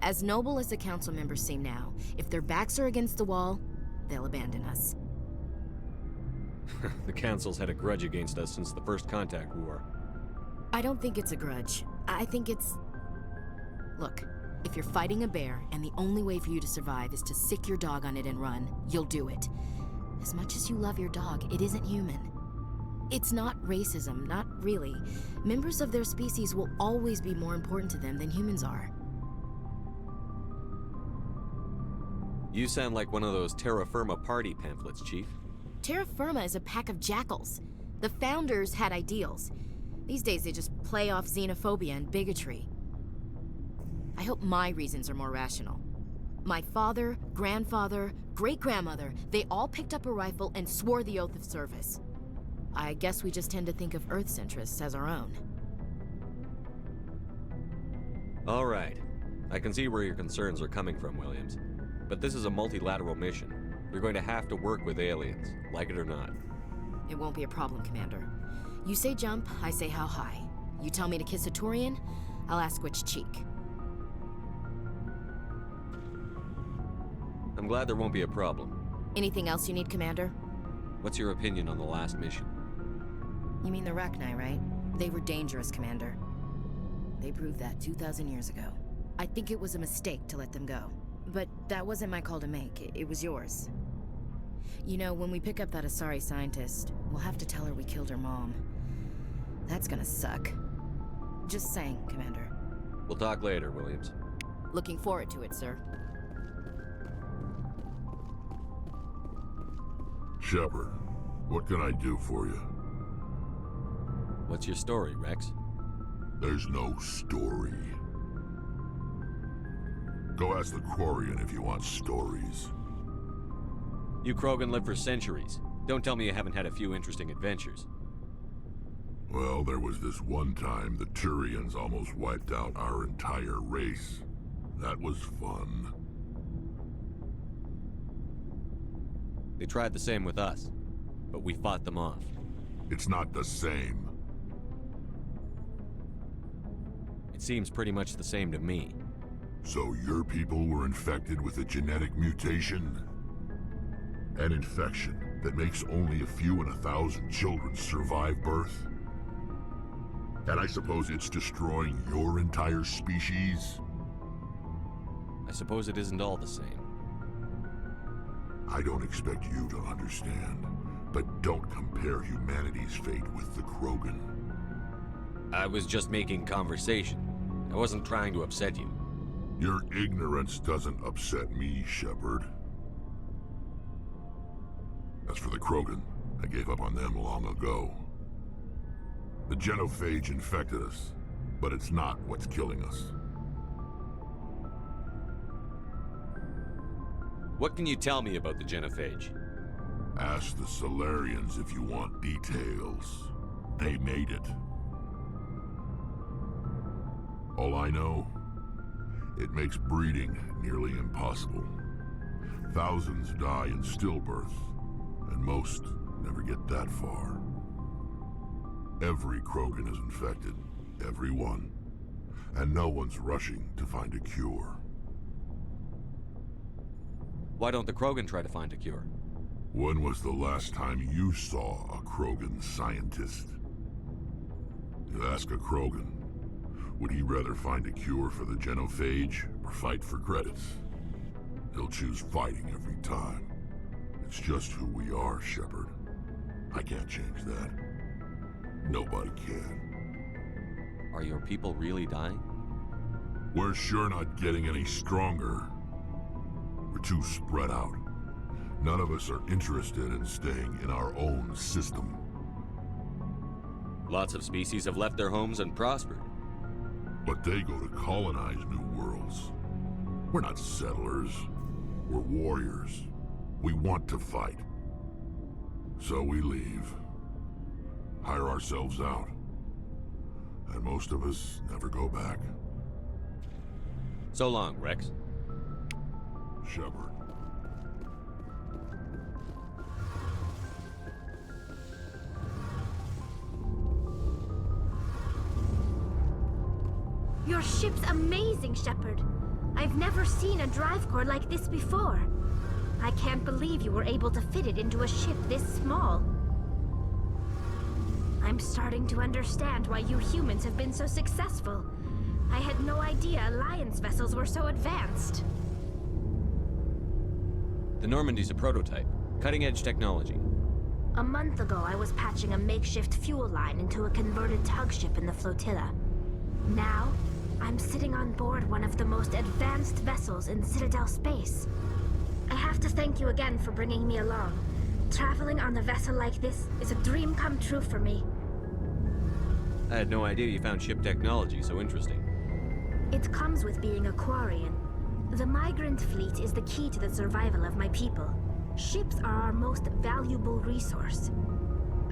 As noble as the Council members seem now, if their backs are against the wall, they'll abandon us. The Council's had a grudge against us since the First Contact War. I don't think it's a grudge. I think it's... Look, if you're fighting a bear and the only way for you to survive is to sick your dog on it and run, you'll do it. As much as you love your dog, it isn't human. It's not racism, not really. Members of their species will always be more important to them than humans are. You sound like one of those Terra Firma party pamphlets, Chief. Terra Firma is a pack of jackals. The founders had ideals. These days they just play off xenophobia and bigotry. I hope my reasons are more rational. My father, grandfather, great-grandmother, they all picked up a rifle and swore the oath of service. I guess we just tend to think of Earth's interests as our own. All right. I can see where your concerns are coming from, Williams. But this is a multilateral mission. You're going to have to work with aliens, like it or not. It won't be a problem, Commander. You say jump, I say how high. You tell me to kiss a Turian, I'll ask which cheek. I'm glad there won't be a problem. Anything else you need, Commander? What's your opinion on the last mission? You mean the Rachni, right? They were dangerous, Commander. They proved that 2,000 years ago. I think it was a mistake to let them go. But that wasn't my call to make. It was yours. You know, when we pick up that Asari scientist, we'll have to tell her we killed her mom. That's gonna suck. Just saying, Commander. We'll talk later, Williams. Looking forward to it, sir. Shepard, what can I do for you? What's your story, Rex? There's no story. Go ask the Quarian if you want stories. You Krogan lived for centuries. Don't tell me you haven't had a few interesting adventures. Well, there was this one time the Turians almost wiped out our entire race. That was fun. They tried the same with us, but we fought them off. It's not the same. It seems pretty much the same to me. So your people were infected with a genetic mutation? An infection that makes only a few in 1,000 children survive birth? And I suppose it's destroying your entire species? I suppose it isn't all the same. I don't expect you to understand, but don't compare humanity's fate with the Krogan. I was just making conversation. I wasn't trying to upset you. Your ignorance doesn't upset me, Shepard. As for the Krogan, I gave up on them long ago. The genophage infected us, but it's not what's killing us. What can you tell me about the genophage? Ask the Solarians if you want details. They made it. All I know, it makes breeding nearly impossible. Thousands die in stillbirth, and most never get that far. Every Krogan is infected. Every one. And no one's rushing to find a cure. Why don't the Krogan try to find a cure? When was the last time you saw a Krogan scientist? You ask a Krogan, would he rather find a cure for the genophage or fight for credits? He'll choose fighting every time. It's just who we are, Shepard. I can't change that. Nobody can. Are your people really dying? We're sure not getting any stronger. We're too spread out. None of us are interested in staying in our own system. Lots of species have left their homes and prospered. But they go to colonize new worlds. We're not settlers. We're warriors. We want to fight. So we leave. Hire ourselves out. And most of us never go back. So long, Rex. Shepard. Your ship's amazing, Shepard. I've never seen a drive core like this before. I can't believe you were able to fit it into a ship this small. I'm starting to understand why you humans have been so successful. I had no idea Alliance vessels were so advanced. The Normandy's a prototype. Cutting-edge technology. A month ago, I was patching a makeshift fuel line into a converted tug ship in the flotilla. Now, I'm sitting on board one of the most advanced vessels in Citadel space. I have to thank you again for bringing me along. Traveling on a vessel like this is a dream come true for me. I had no idea you found ship technology so interesting. It comes with being a Quarian. The migrant fleet is the key to the survival of my people. Ships are our most valuable resource.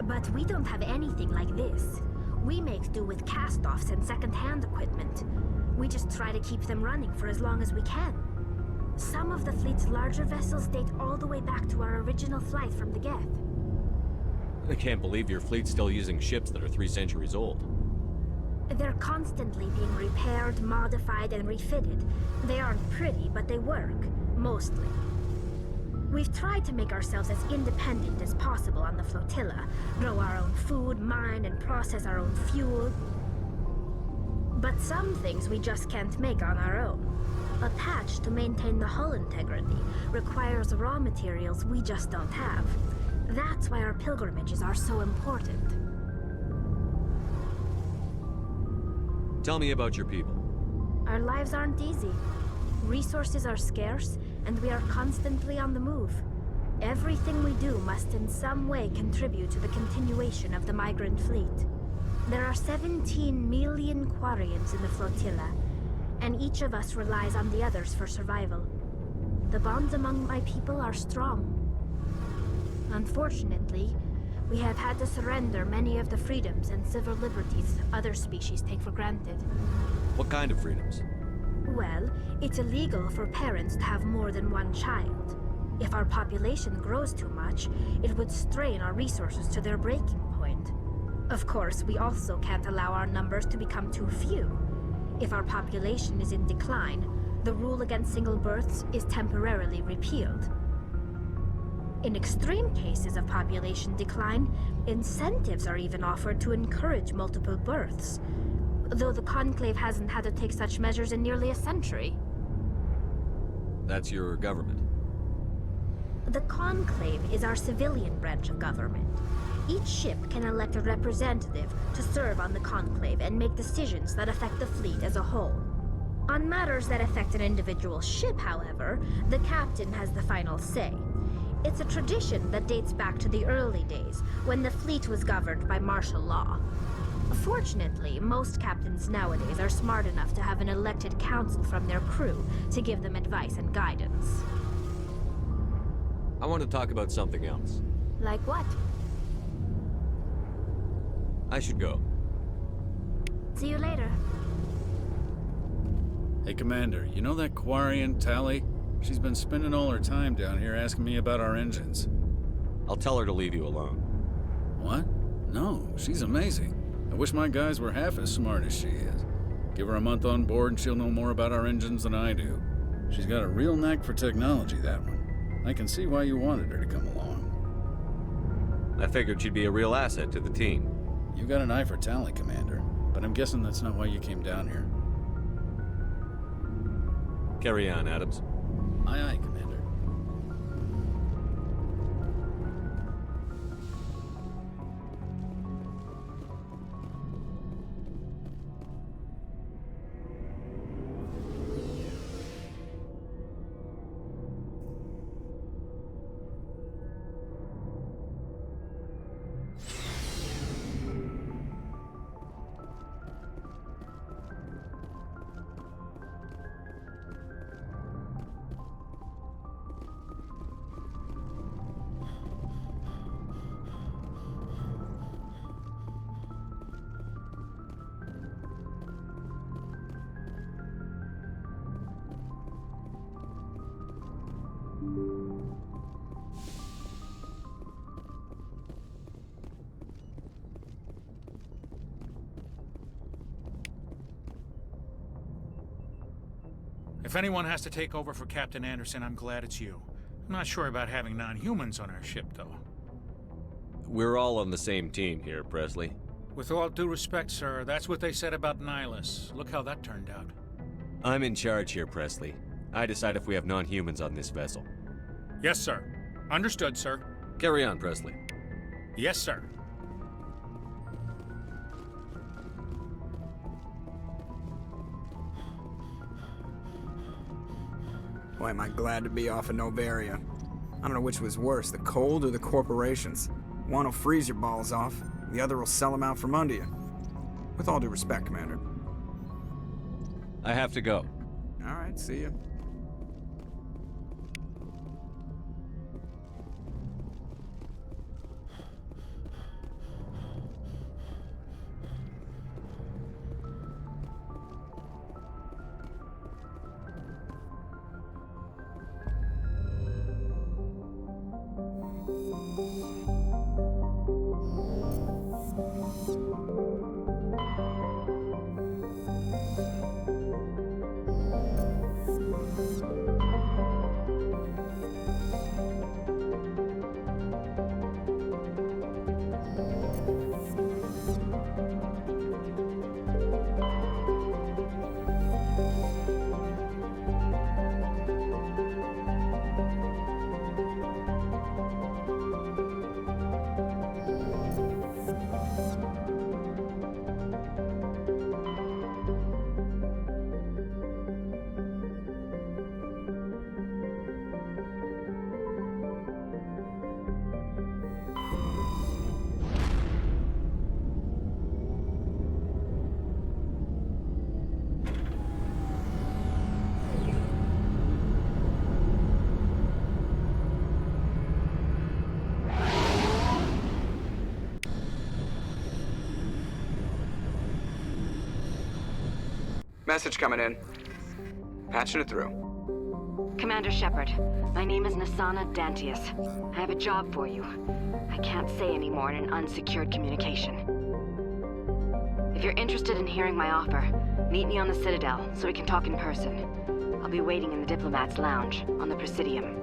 But we don't have anything like this. We make do with cast-offs and second-hand equipment. We just try to keep them running for as long as we can. Some of the fleet's larger vessels date all the way back to our original flight from the Geth. I can't believe your fleet's still using ships that are 3 centuries old. They're constantly being repaired, modified, and refitted. They aren't pretty, but they work. Mostly. We've tried to make ourselves as independent as possible on the flotilla. Grow our own food, mine, and process our own fuel. But some things we just can't make on our own. A patch to maintain the hull integrity requires raw materials we just don't have. That's why our pilgrimages are so important. Tell me about your people. Our lives aren't easy. Resources are scarce, and we are constantly on the move. Everything we do must in some way contribute to the continuation of the migrant fleet. There are 17 million Quarians in the flotilla, and each of us relies on the others for survival. The bonds among my people are strong. Unfortunately, we have had to surrender many of the freedoms and civil liberties other species take for granted. What kind of freedoms? Well, it's illegal for parents to have more than one child. If our population grows too much, it would strain our resources to their breaking point. Of course, we also can't allow our numbers to become too few. If our population is in decline, the rule against single births is temporarily repealed. In extreme cases of population decline, incentives are even offered to encourage multiple births, though the Conclave hasn't had to take such measures in nearly a century. That's your government? The Conclave is our civilian branch of government. Each ship can elect a representative to serve on the Conclave and make decisions that affect the fleet as a whole. On matters that affect an individual ship, however, the captain has the final say. It's a tradition that dates back to the early days, when the fleet was governed by martial law. Fortunately, most captains nowadays are smart enough to have an elected council from their crew to give them advice and guidance. I want to talk about something else. Like what? I should go. See you later. Hey, Commander, you know that Quarian, Tally? She's been spending all her time down here asking me about our engines. I'll tell her to leave you alone. What? No. She's amazing. I wish my guys were half as smart as she is. Give her a month on board and she'll know more about our engines than I do. She's got a real knack for technology, that one. I can see why you wanted her to come along. I figured she'd be a real asset to the team. You got an eye for Tally, Commander, but I'm guessing that's not why you came down here. Carry on, Adams. Aye, aye, Commander. If anyone has to take over for Captain Anderson, I'm glad it's you. I'm not sure about having non-humans on our ship, though. We're all on the same team here, Presley. With all due respect, sir, that's what they said about Nihilus. Look how that turned out. I'm in charge here, Presley. I decide if we have non-humans on this vessel. Yes, sir. Understood, sir. Carry on, Presley. Yes, sir. Boy, am I glad to be off of Novaria. I don't know which was worse, the cold or the corporations. One will freeze your balls off, the other will sell them out from under you. With all due respect, Commander. I have to go. All right, see ya. Message coming in. Patching it through. Commander Shepard, my name is Nasana Dantius. I have a job for you. I can't say any more in an unsecured communication. If you're interested in hearing my offer, meet me on the Citadel so we can talk in person. I'll be waiting in the Diplomat's Lounge on the Presidium.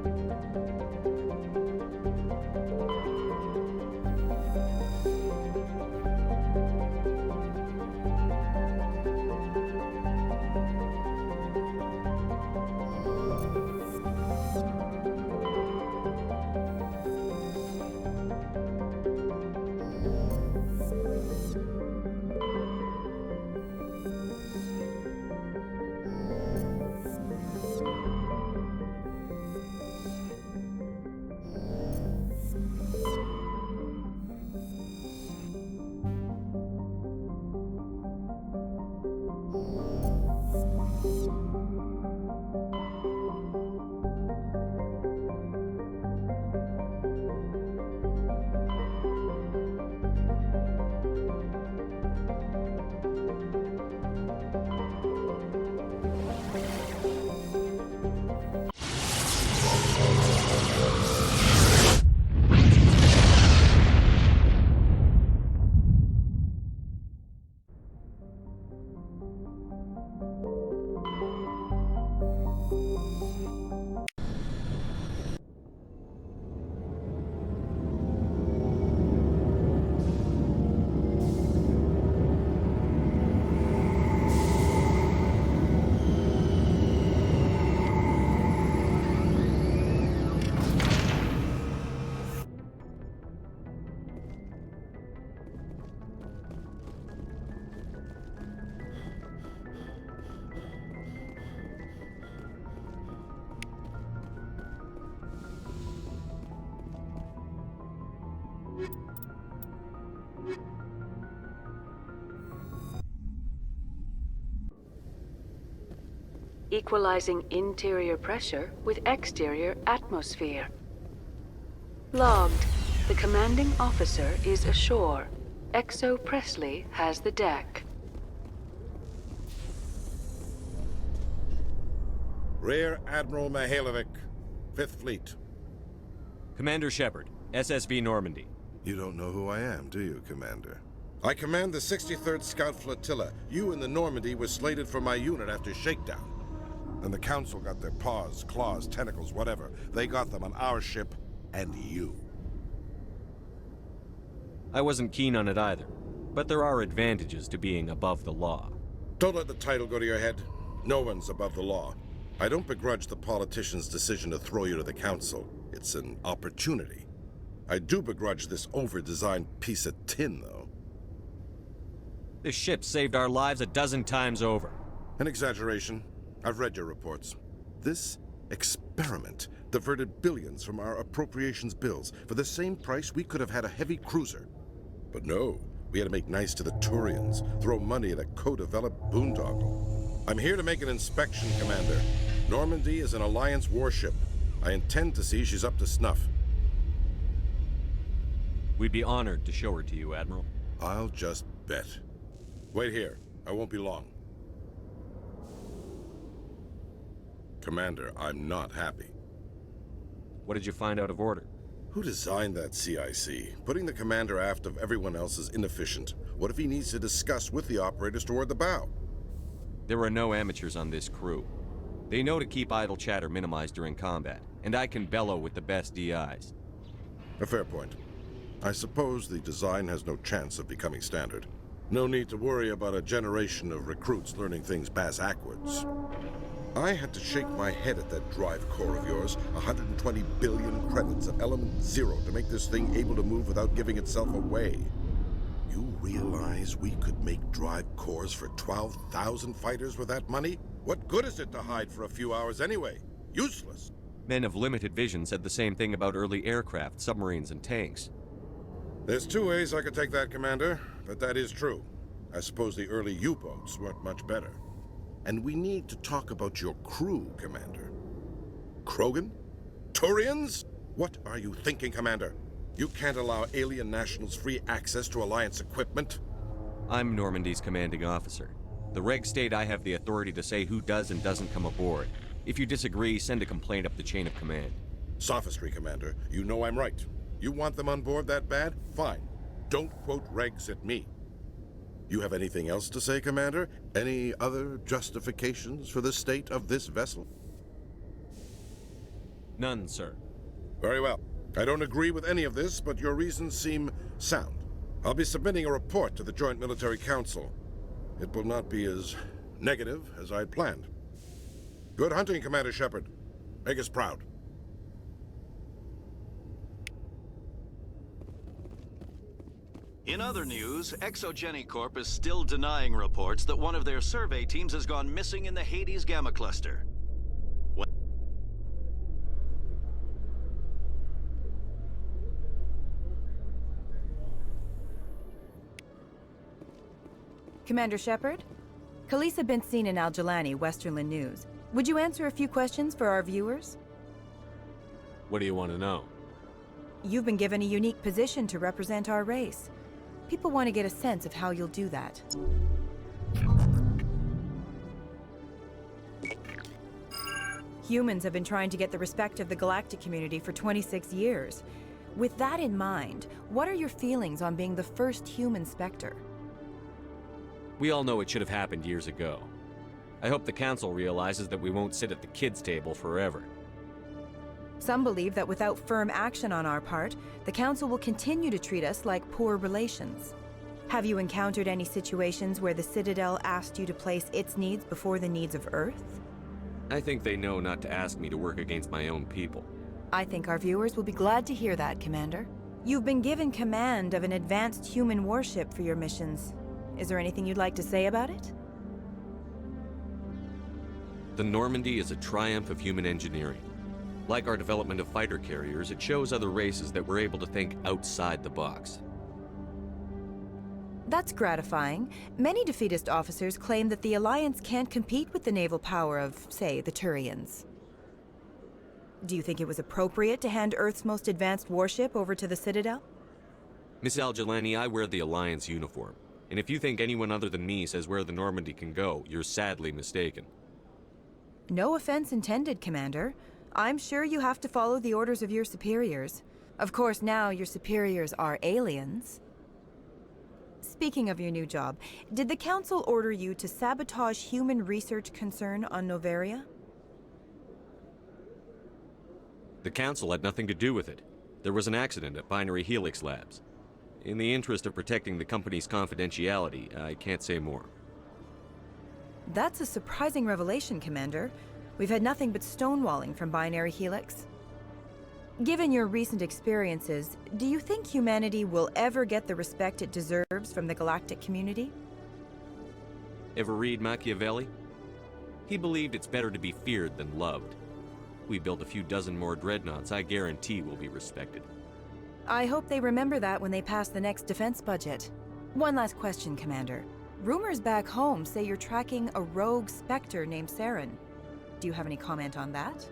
equalizing interior pressure with exterior atmosphere. Logged. The commanding officer is ashore. Exo Presley has the deck. Rear Admiral Mihailovic, 5th Fleet. Commander Shepard, SSV Normandy. You don't know who I am, do you, Commander? I command the 63rd Scout Flotilla. You and the Normandy were slated for my unit after shakedown. And the Council got their paws, claws, tentacles, whatever. They got them on our ship and you. I wasn't keen on it either, but there are advantages to being above the law. Don't let the title go to your head. No one's above the law. I don't begrudge the politician's decision to throw you to the Council. It's an opportunity. I do begrudge this over-designed piece of tin, though. This ship saved our lives a dozen times over. An exaggeration. I've read your reports. This experiment diverted billions from our appropriations bills. For the same price, we could have had a heavy cruiser. But no, we had to make nice to the Turians, throw money at a co-developed boondoggle. I'm here to make an inspection, Commander. Normandy is an Alliance warship. I intend to see she's up to snuff. We'd be honored to show her to you, Admiral. I'll just bet. Wait here. I won't be long. Commander, I'm not happy. What did you find out of order? Who designed that CIC? Putting the commander aft of everyone else is inefficient. What if he needs to discuss with the operators toward the bow? There are no amateurs on this crew. They know to keep idle chatter minimized during combat, and I can bellow with the best DIs. A fair point. I suppose the design has no chance of becoming standard. No need to worry about a generation of recruits learning things bass-ackwards. I had to shake my head at that drive core of yours. 120 billion credits of element 0 to make this thing able to move without giving itself away. You realize we could make drive cores for 12,000 fighters with that money? What good is it to hide for a few hours anyway? Useless. Men of limited vision said the same thing about early aircraft, submarines, and tanks. There's two ways I could take that, Commander, but that is true. I suppose the early U-boats weren't much better. And we need to talk about your crew, Commander. Krogan? Turians? What are you thinking, Commander? You can't allow alien nationals free access to Alliance equipment? I'm Normandy's commanding officer. The regs state I have the authority to say who does and doesn't come aboard. If you disagree, send a complaint up the chain of command. Sophistry, Commander. You know I'm right. You want them on board that bad? Fine. Don't quote regs at me. You have anything else to say, Commander? Any other justifications for the state of this vessel? None, sir. Very well. I don't agree with any of this, but your reasons seem sound. I'll be submitting a report to the Joint Military Council. It will not be as negative as I'd planned. Good hunting, Commander Shepard. Make us proud. In other news, Exogeny Corp is still denying reports that one of their survey teams has gone missing in the Hades Gamma Cluster. Commander Shepard? Khaleesa been seen in Al-Jalani, Westerland News. Would you answer a few questions for our viewers? What do you want to know? You've been given a unique position to represent our race. People want to get a sense of how you'll do that. Humans have been trying to get the respect of the galactic community for 26 years. With that in mind, what are your feelings on being the first human Spectre? We all know it should have happened years ago. I hope the Council realizes that we won't sit at the kids' table forever. Some believe that without firm action on our part, the Council will continue to treat us like poor relations. Have you encountered any situations where the Citadel asked you to place its needs before the needs of Earth? I think they know not to ask me to work against my own people. I think our viewers will be glad to hear that, Commander. You've been given command of an advanced human warship for your missions. Is there anything you'd like to say about it? The Normandy is a triumph of human engineering. Like our development of fighter carriers, it shows other races that we're able to think outside the box. That's gratifying. Many defeatist officers claim that the Alliance can't compete with the naval power of, say, the Turians. Do you think it was appropriate to hand Earth's most advanced warship over to the Citadel? Miss Al-Jelani, I wear the Alliance uniform. And if you think anyone other than me says where the Normandy can go, you're sadly mistaken. No offense intended, Commander. I'm sure you have to follow the orders of your superiors. Of course, now your superiors are aliens. Speaking of your new job, did the Council order you to sabotage human research concern on Noveria? The Council had nothing to do with it. There was an accident at Binary Helix Labs. In the interest of protecting the company's confidentiality, I can't say more. That's a surprising revelation, Commander. We've had nothing but stonewalling from Binary Helix. Given your recent experiences, do you think humanity will ever get the respect it deserves from the galactic community? Ever read Machiavelli? He believed it's better to be feared than loved. We build a few dozen more dreadnoughts, I guarantee we'll be respected. I hope they remember that when they pass the next defense budget. One last question, Commander. Rumors back home say you're tracking a rogue Spectre named Saren. Do you have any comment on that?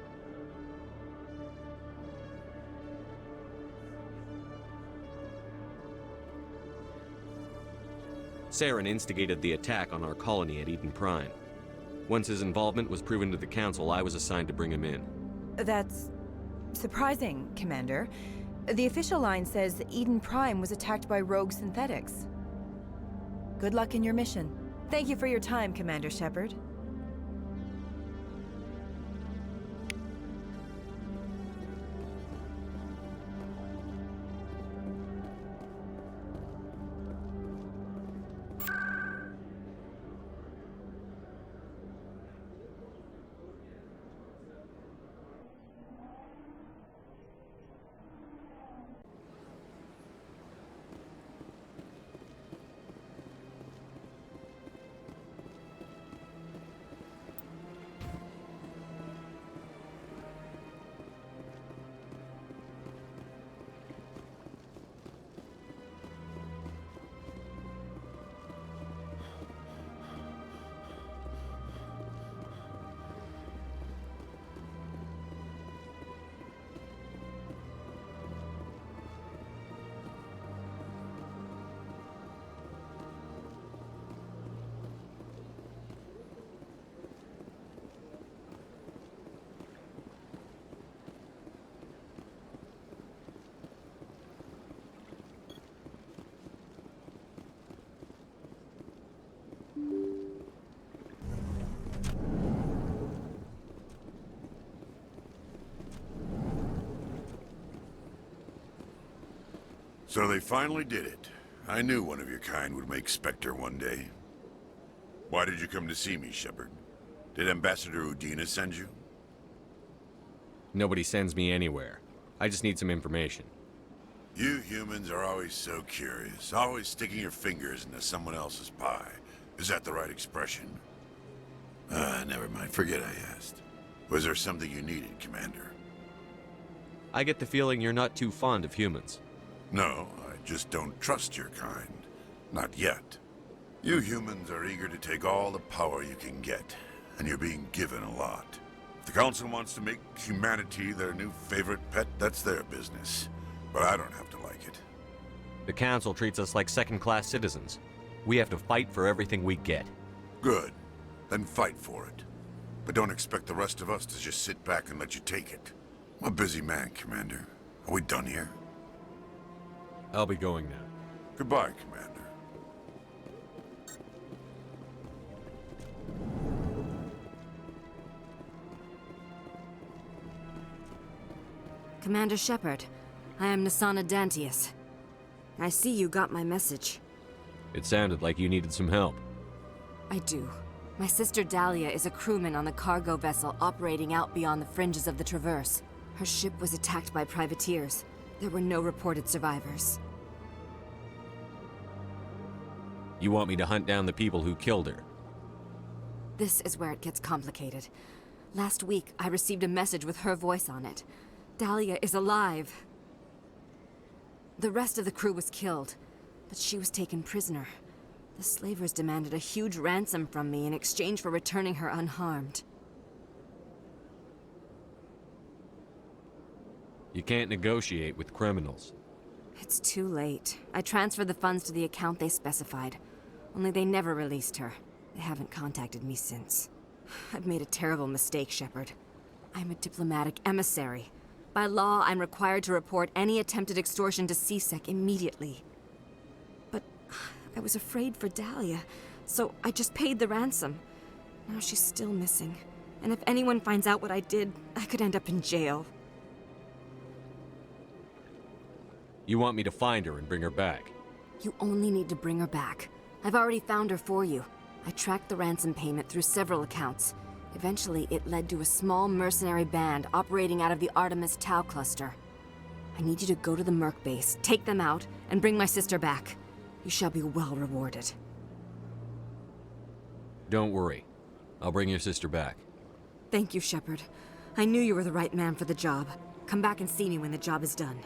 Saren instigated the attack on our colony at Eden Prime. Once his involvement was proven to the Council, I was assigned to bring him in. That's surprising, Commander. The official line says Eden Prime was attacked by rogue synthetics. Good luck in your mission. Thank you for your time, Commander Shepard. So they finally did it. I knew one of your kind would make Spectre one day. Why did you come to see me, Shepard? Did Ambassador Udina send you? Nobody sends me anywhere. I just need some information. You humans are always so curious, always sticking your fingers into someone else's pie. Is that the right expression? Never mind. Forget I asked. Was there something you needed, Commander? I get the feeling you're not too fond of humans. No, I just don't trust your kind. Not yet. You humans are eager to take all the power you can get, and you're being given a lot. If the Council wants to make humanity their new favorite pet, that's their business. But I don't have to like it. The Council treats us like second-class citizens. We have to fight for everything we get. Good. Then fight for it. But don't expect the rest of us to just sit back and let you take it. I'm a busy man, Commander. Are we done here? I'll be going now. Goodbye, Commander. Commander Shepard, I am Nasana Dantius. I see you got my message. It sounded like you needed some help. I do. My sister Dahlia is a crewman on the cargo vessel operating out beyond the fringes of the Traverse. Her ship was attacked by privateers. There were no reported survivors. You want me to hunt down the people who killed her? This is where it gets complicated. Last week, I received a message with her voice on it. Dahlia is alive. The rest of the crew was killed, but she was taken prisoner. The slavers demanded a huge ransom from me in exchange for returning her unharmed. You can't negotiate with criminals. It's too late. I transferred the funds to the account they specified. Only they never released her. They haven't contacted me since. I've made a terrible mistake, Shepard. I'm a diplomatic emissary. By law, I'm required to report any attempted extortion to CSEC immediately. But I was afraid for Dahlia, so I just paid the ransom. Now she's still missing. And if anyone finds out what I did, I could end up in jail. You want me to find her and bring her back? You only need to bring her back. I've already found her for you. I tracked the ransom payment through several accounts. Eventually, it led to a small mercenary band operating out of the Artemis Tau cluster. I need you to go to the Merc base, take them out, and bring my sister back. You shall be well rewarded. Don't worry. I'll bring your sister back. Thank you, Shepard. I knew you were the right man for the job. Come back and see me when the job is done.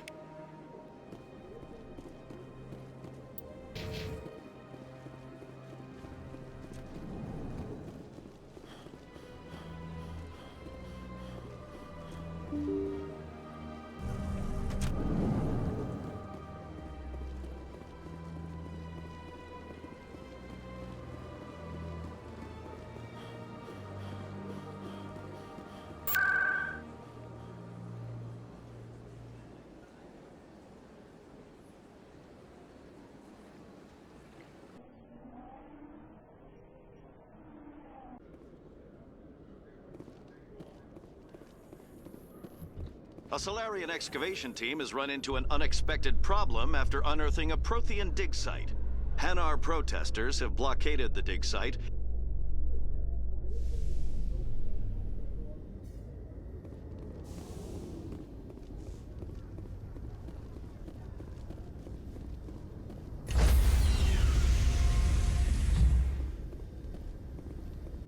A Solarian excavation team has run into an unexpected problem after unearthing a Prothean dig site. Hanar protesters have blockaded the dig site.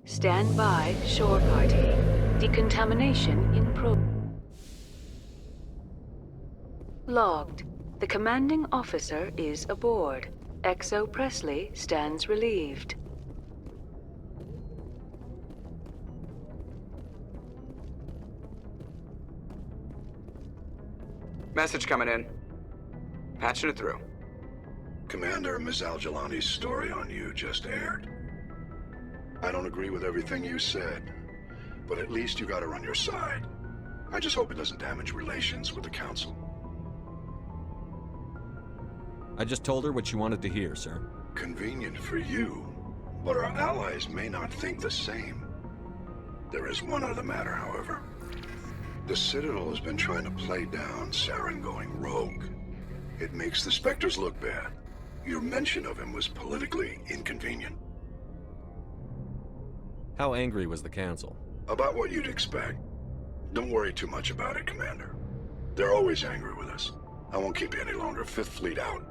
Stand by, shore party. Decontamination in progress. Logged. The commanding officer is aboard. XO Presley stands relieved. Message coming in. Patching it through. Commander, Ms. Al-Jalani's story on you just aired. I don't agree with everything you said, but at least you got her on your side. I just hope it doesn't damage relations with the Council. I just told her what she wanted to hear, sir. Convenient for you, but our allies may not think the same. There is one other matter, however. The Citadel has been trying to play down Saren going rogue. It makes the Spectres look bad. Your mention of him was politically inconvenient. How angry was the Council? About what you'd expect. Don't worry too much about it, Commander. They're always angry with us. I won't keep you any longer. Fifth Fleet out.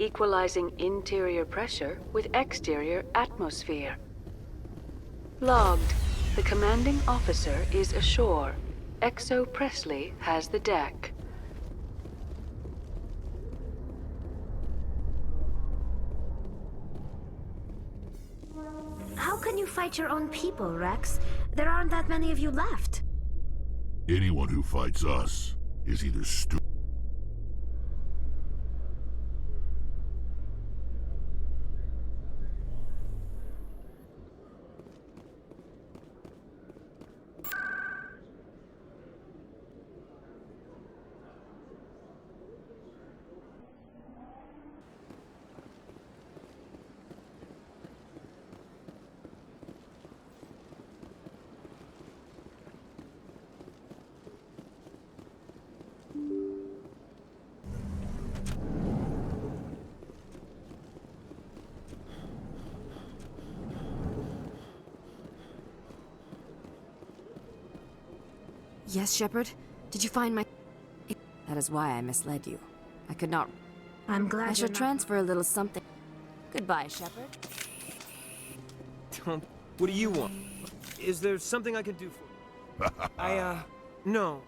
Equalizing interior pressure with exterior atmosphere. Logged. The commanding officer is ashore. XO Presley has the deck. How can you fight your own people, Rex? There aren't that many of you left. Anyone who fights us is either stupid. Yes, Shepard? Did you find my... That is why I misled you. I could not... I'm glad I should transfer a little something. Goodbye, Shepard. Tom, what do you want? Is there something I can do for you? No.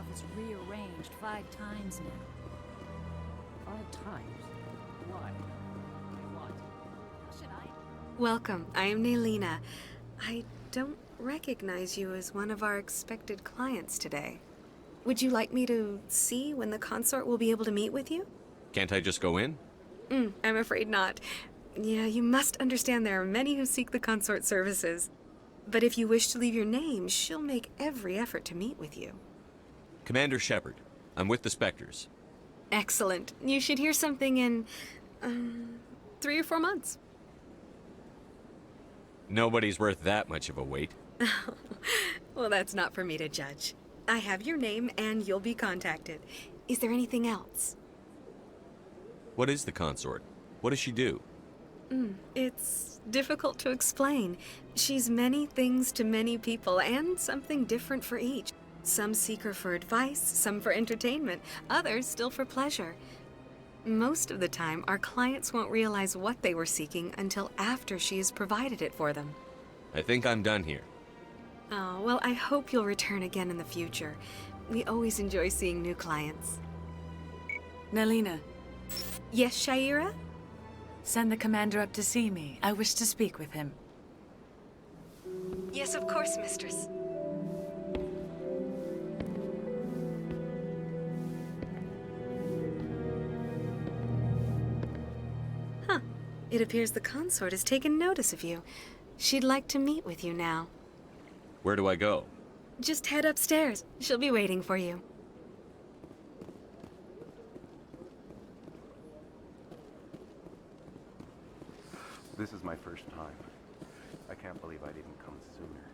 office rearranged 5 times now. 5 times? Why? What? Should I? Welcome. I am Naylina. I don't recognize you as one of our expected clients today. Would you like me to see when the consort will be able to meet with you? Can't I just go in? I'm afraid not. Yeah, you must understand there are many who seek the consort services. But if you wish to leave your name, she'll make every effort to meet with you. Commander Shepard. I'm with the Spectres. Excellent. You should hear something in, 3 or 4 months. Nobody's worth that much of a wait. Well, that's not for me to judge. I have your name and you'll be contacted. Is there anything else? What is the consort? What does she do? It's difficult to explain. She's many things to many people, and something different for each. Some seek her for advice, some for entertainment, others still for pleasure. Most of the time, our clients won't realize what they were seeking until after she has provided it for them. I think I'm done here. Oh, well, I hope you'll return again in the future. We always enjoy seeing new clients. Naylina, Yes, Shaira? send the commander up to see me. I wish to speak with him. Yes, of course, mistress. Huh. It appears the consort has taken notice of you. She'd like to meet with you now. Where do I go? Just head upstairs. She'll be waiting for you. This is my first time. I can't believe I didn't come sooner.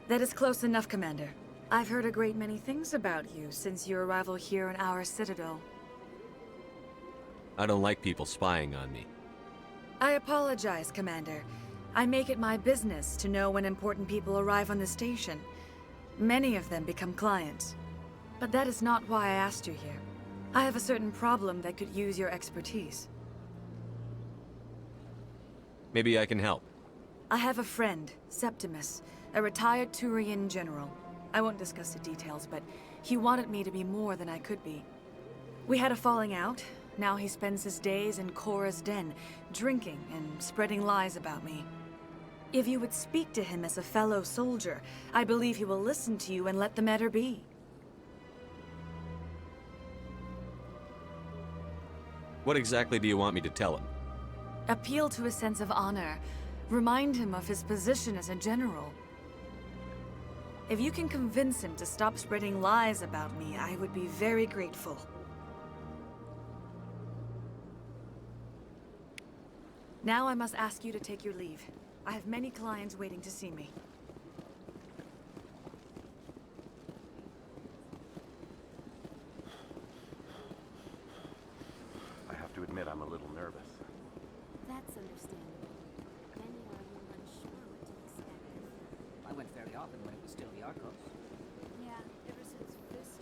That is close enough, Commander. I've heard a great many things about you since your arrival here in our citadel. I don't like people spying on me. I apologize, Commander. I make it my business to know when important people arrive on the station. Many of them become clients. But that is not why I asked you here. I have a certain problem that could use your expertise. Maybe I can help. I have a friend, Septimus, a retired Turian general. I won't discuss the details, but he wanted me to be more than I could be. We had a falling out. Now he spends his days in Cora's den, drinking and spreading lies about me. If you would speak to him as a fellow soldier, I believe he will listen to you and let the matter be. What exactly do you want me to tell him? Appeal to his sense of honor. Remind him of his position as a general. If you can convince him to stop spreading lies about me, I would be very grateful. Now I must ask you to take your leave. I have many clients waiting to see me. I have to admit I'm a little nervous. That's understandable. Many are a little unsure what to expect. I went fairly often when it was still the Arcos. Yeah, ever since Fisk.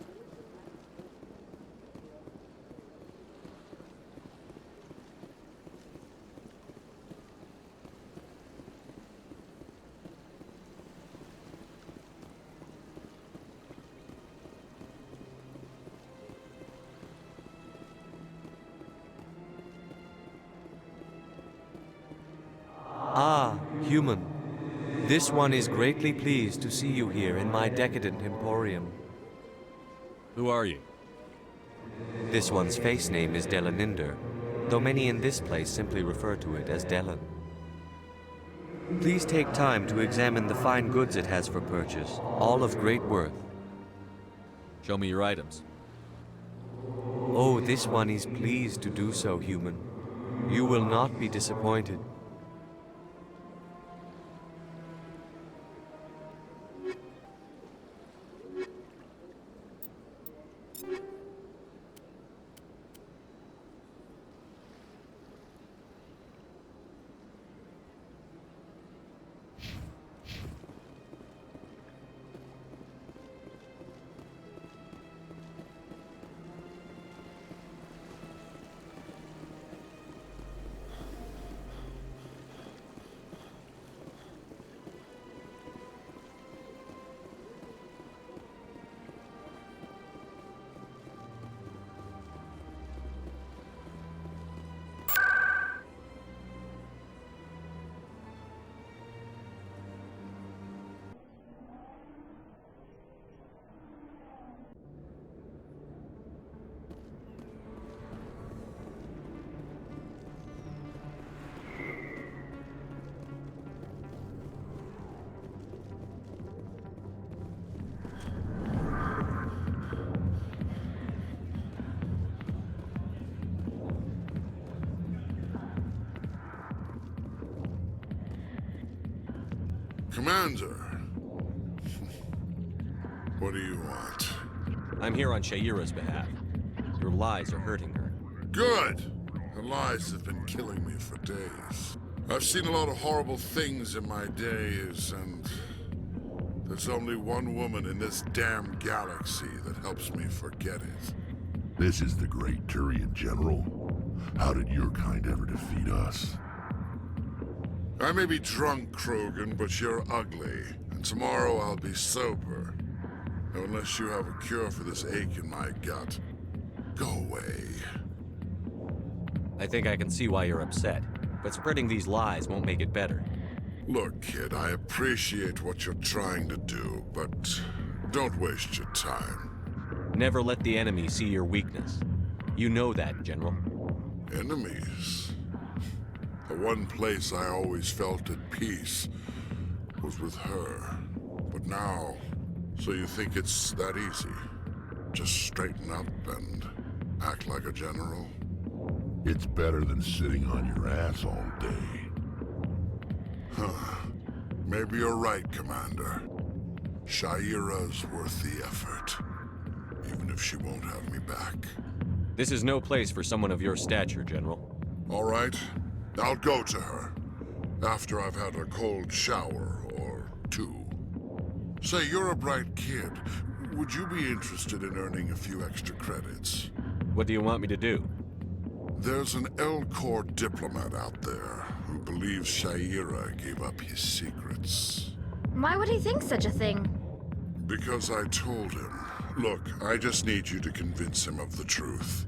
Ah, human. This one is greatly pleased to see you here in my decadent emporium. Who are you? This one's face name is Delaninder, though many in this place simply refer to it as Delan. Please take time to examine the fine goods it has for purchase, all of great worth. Show me your items. Oh, this one is pleased to do so, human. You will not be disappointed. Commander. What do you want? I'm here on Shaira's behalf. Your lies are hurting her. Good! Her lies have been killing me for days. I've seen a lot of horrible things in my days, and there's only one woman in this damn galaxy that helps me forget it. This is the great Turian General. How did your kind ever defeat us? I may be drunk, Krogan, but you're ugly. And tomorrow I'll be sober. Now, unless you have a cure for this ache in my gut, go away. I think I can see why you're upset, but spreading these lies won't make it better. Look, kid, I appreciate what you're trying to do, but don't waste your time. Never let the enemy see your weakness. You know that, General. Enemies? The one place I always felt at peace was with her. But now, so you think it's that easy? Just straighten up and act like a general? It's better than sitting on your ass all day. Huh. Maybe you're right, Commander. Shaira's worth the effort. Even if she won't have me back. This is no place for someone of your stature, General. All right. I'll go to her. After I've had a cold shower or two. Say, you're a bright kid. Would you be interested in earning a few extra credits? What do you want me to do? There's an L-Corps diplomat out there who believes Shaira gave up his secrets. Why would he think such a thing? Because I told him. Look, I just need you to convince him of the truth.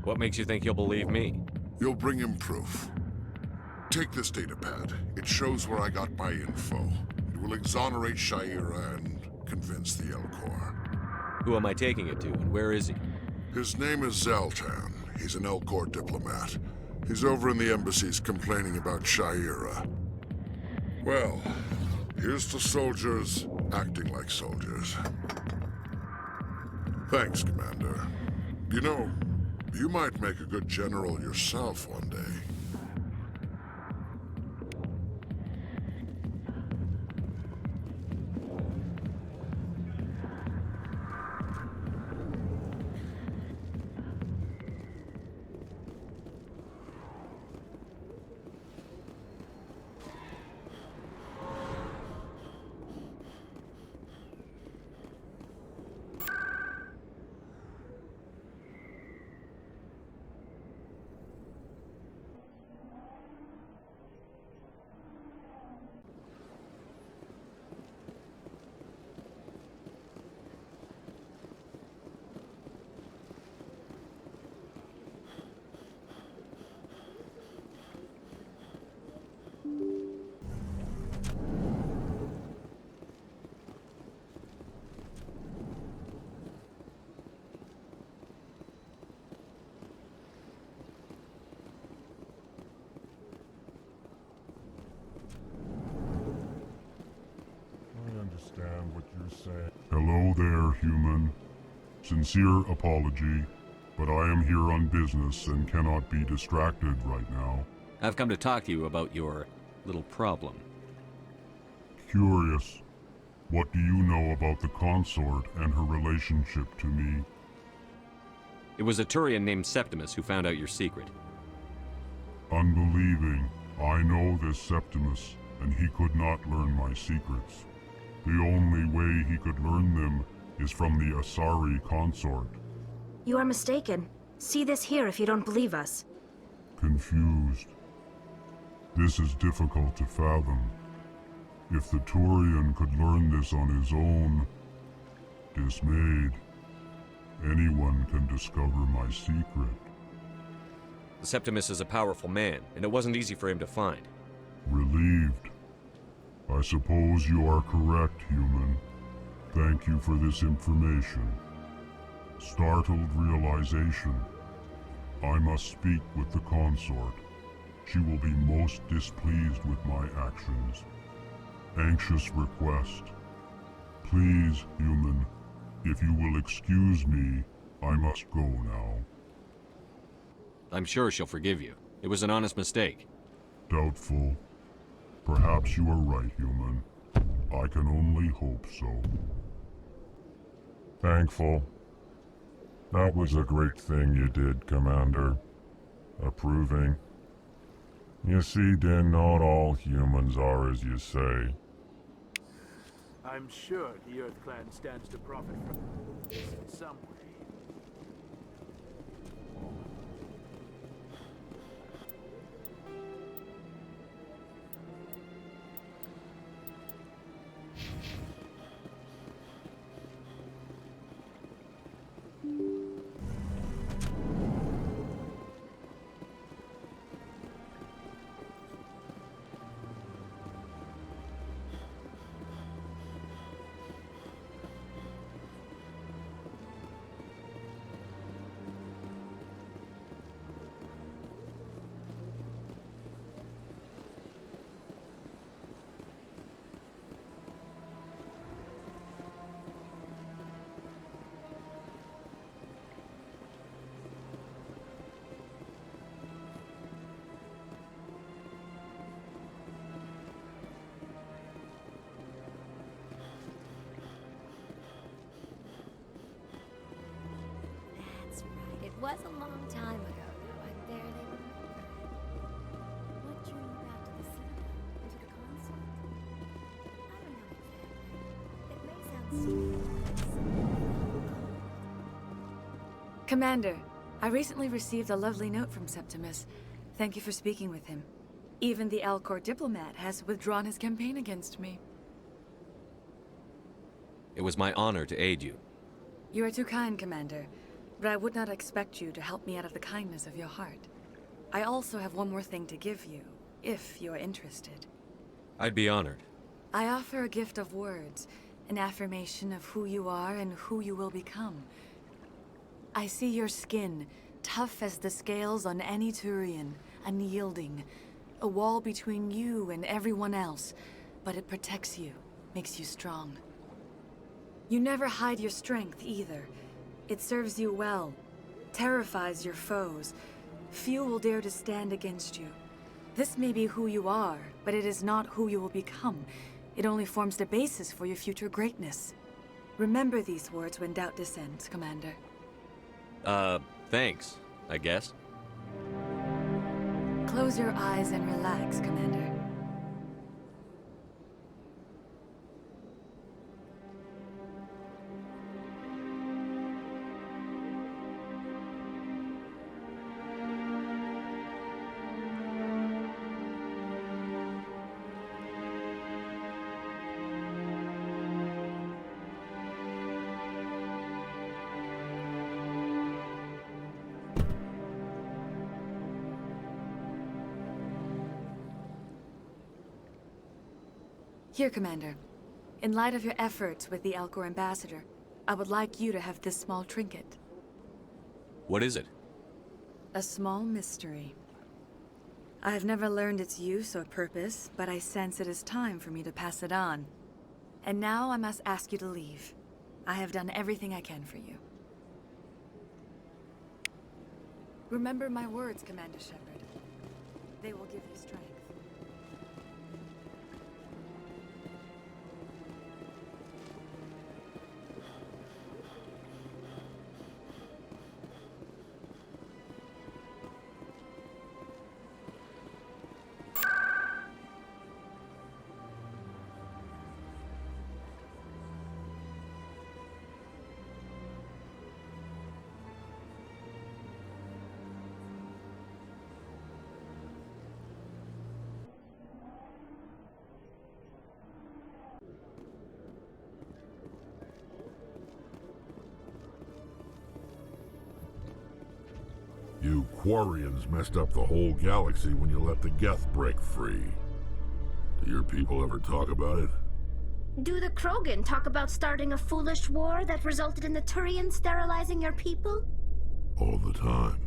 What makes you think he'll believe me? You'll bring him proof. Take this datapad. It shows where I got my info. It will exonerate Shaira and convince the L-Corps. Who am I taking it to, and where is he? His name is Zaltan. He's an L-Corps diplomat. He's over in the embassies complaining about Shaira. Well, here's to soldiers acting like soldiers. Thanks, Commander. You know, you might make a good general yourself one day. Understand what you're saying. Hello there, human. Sincere apology, but I am here on business and cannot be distracted right now. I've come to talk to you about your little problem. Curious. What do you know about the consort and her relationship to me? It was a Turian named Septimus who found out your secret. Unbelieving. I know this Septimus, and he could not learn my secrets. The only way he could learn them is from the Asari consort. You are mistaken. See this here if you don't believe us. Confused. This is difficult to fathom. If the Turian could learn this on his own, dismayed, anyone can discover my secret. The Septimus is a powerful man, and it wasn't easy for him to find. Relieved. I suppose you are correct, human. Thank you for this information. Startled realization. I must speak with the consort. She will be most displeased with my actions. Anxious request. Please, human, if you will excuse me, I must go now. I'm sure she'll forgive you. It was an honest mistake. Doubtful. Perhaps you are right, human. I can only hope so. Thankful. That was a great thing you did, Commander. Approving. You see, Din, not all humans are as you say. I'm sure the Earth Clan stands to profit from this in some way. That's right. It was a long time ago, though. I barely remember. What drew you back to the Citadel? Into the consort? I don't know exactly. It may sound stupid, but it's Commander, I recently received a lovely note from Septimus. Thank you for speaking with him. Even the Alcor diplomat has withdrawn his campaign against me. It was my honor to aid you. You are too kind, Commander, but I would not expect you to help me out of the kindness of your heart. I also have one more thing to give you, if you are interested. I'd be honored. I offer a gift of words, an affirmation of who you are and who you will become. I see your skin, tough as the scales on any Turian, unyielding, a wall between you and everyone else, but it protects you, makes you strong. You never hide your strength either. It serves you well, terrifies your foes. Few will dare to stand against you. This may be who you are, but it is not who you will become. It only forms the basis for your future greatness. Remember these words when doubt descends, Commander. Thanks, I guess. Close your eyes and relax, Commander. Here, Commander. In light of your efforts with the Alcor ambassador, I would like you to have this small trinket. What is it? A small mystery. I have never learned its use or purpose, but I sense it is time for me to pass it on. And now I must ask you to leave. I have done everything I can for you. Remember my words, Commander Shepard. They will give you strength. You Quarians messed up the whole galaxy when you let the Geth break free. Do your people ever talk about it? Do the Krogan talk about starting a foolish war that resulted in the Turians sterilizing your people? All the time.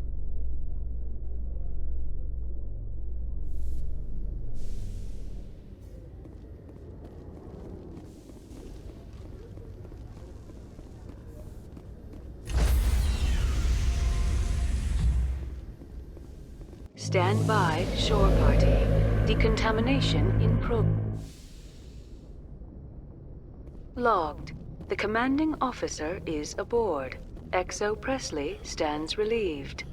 Stand by, shore party. Decontamination in progress. Logged. The commanding officer is aboard. XO Presley stands relieved.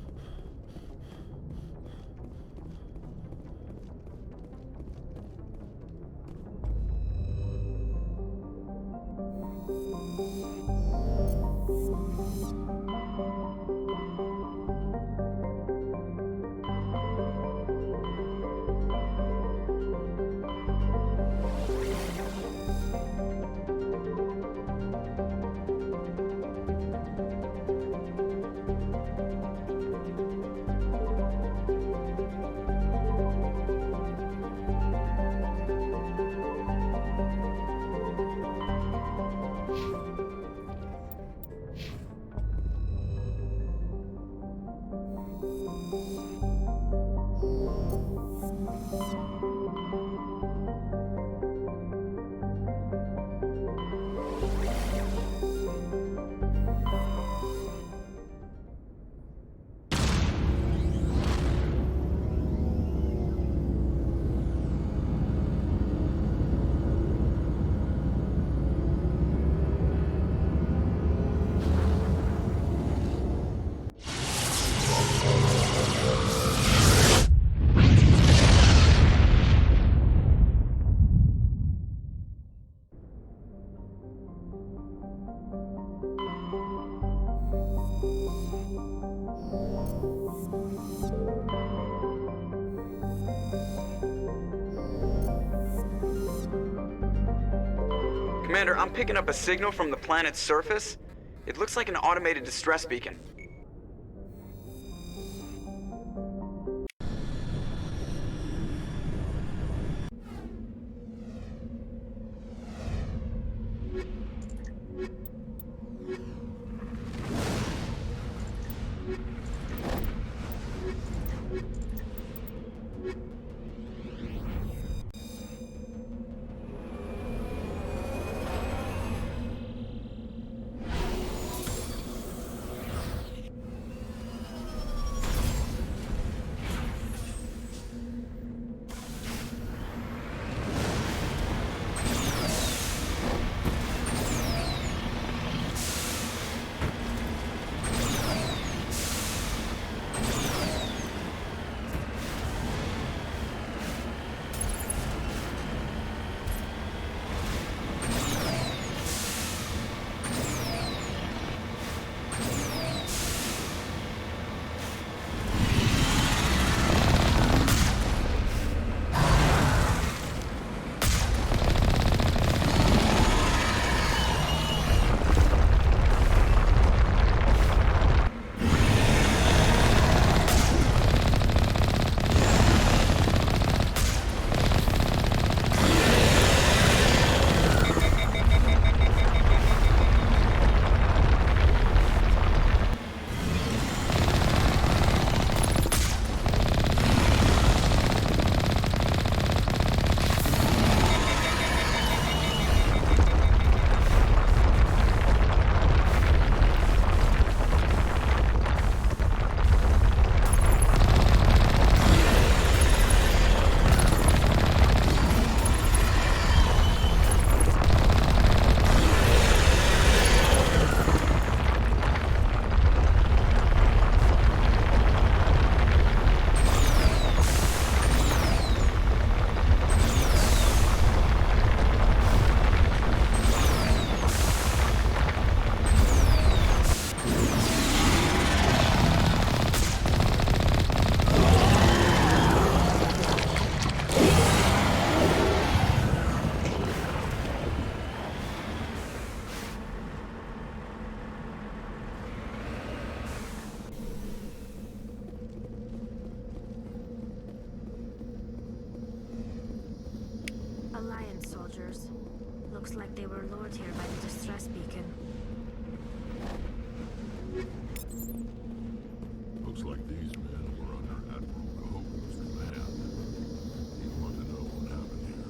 Commander, I'm picking up a signal from the planet's surface. It looks like an automated distress beacon. Alliance soldiers. Looks like they were lured here by the distress beacon. Looks like these men were under Admiral Cahogan's command. You want to know what happened here?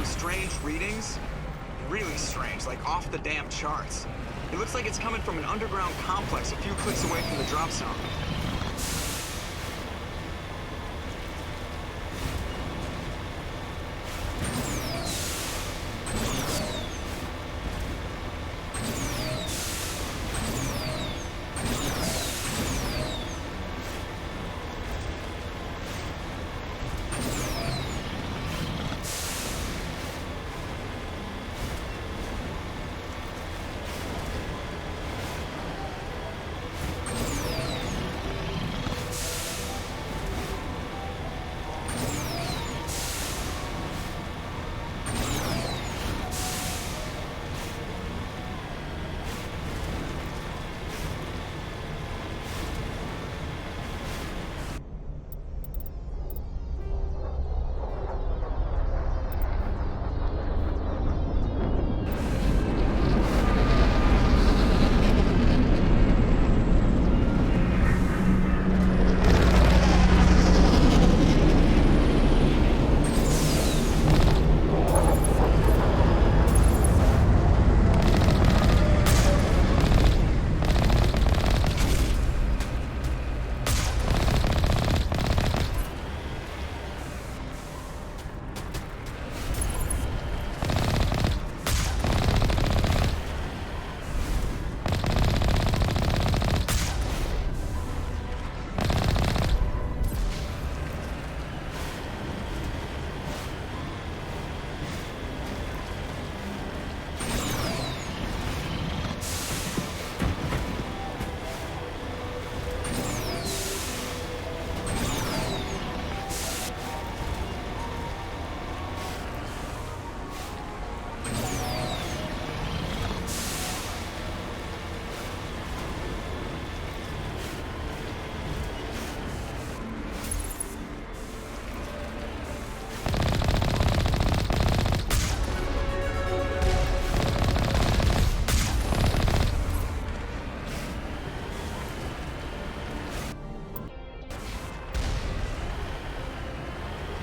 Strange readings. Really strange, like off the damn charts. It looks like it's coming from an underground complex a few clicks away from the drop zone.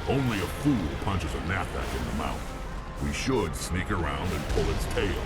Only a fool punches a knapsack in the mouth. We should sneak around and pull its tail.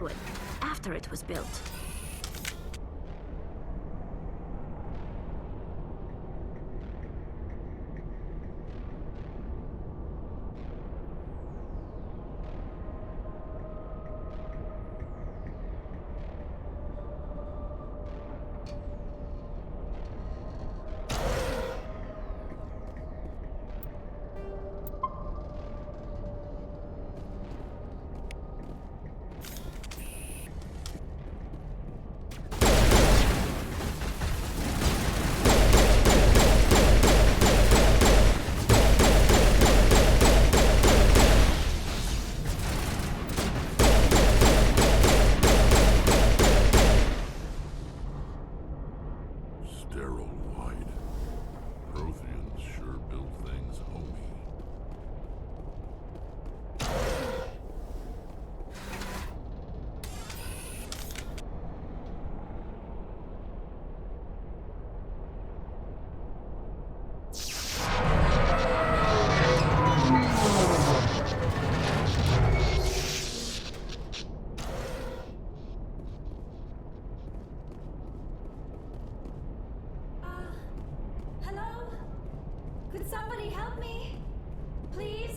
would, after it was built. Sterile wide. Protheans sure build things homey. Hello? Could somebody help me? Please?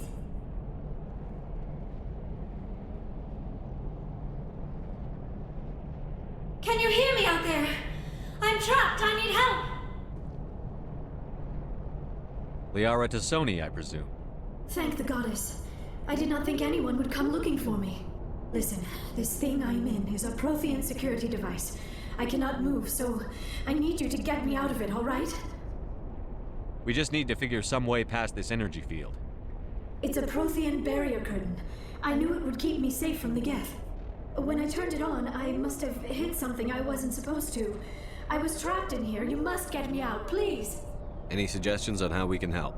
Can you hear me out there? I'm trapped. I need help. Liara Tassoni, I presume. Thank the goddess. I did not think anyone would come looking for me. Listen, this thing I'm in is a Prothean security device. I cannot move, so I need you to get me out of it, all right? We just need to figure some way past this energy field. It's a Prothean barrier curtain. I knew it would keep me safe from the Geth. When I turned it on, I must have hit something I wasn't supposed to. I was trapped in here. You must get me out, please. Any suggestions on how we can help?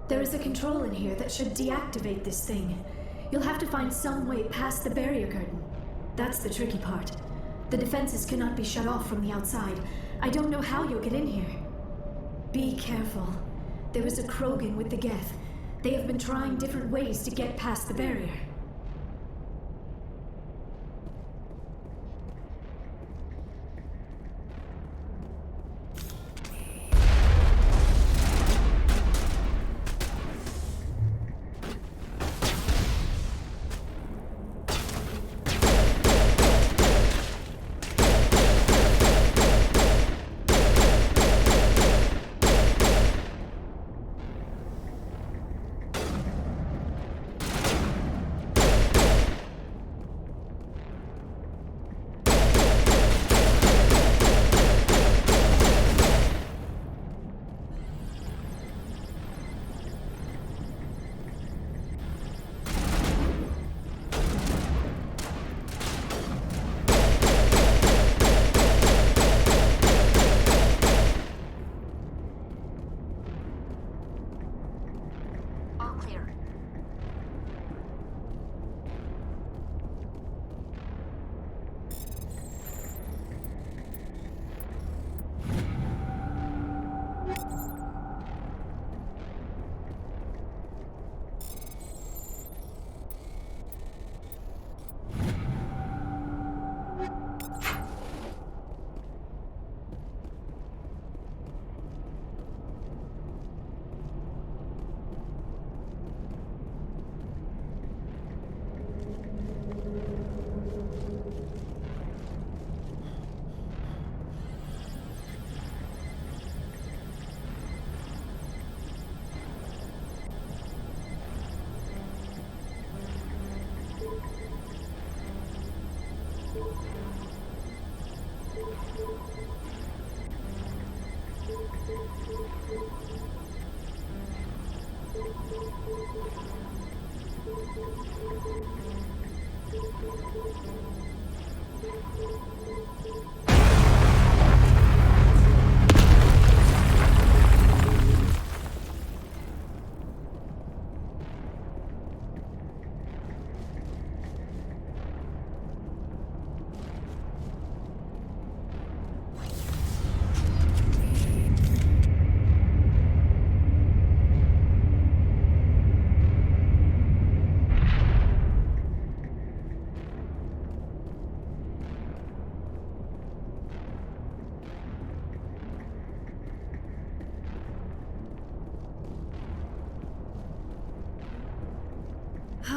There is a control in here that should deactivate this thing. You'll have to find some way past the barrier curtain. That's the tricky part. The defenses cannot be shut off from the outside. I don't know how you'll get in here. Be careful. There is a Krogan with the Geth. They have been trying different ways to get past the barrier. All clear.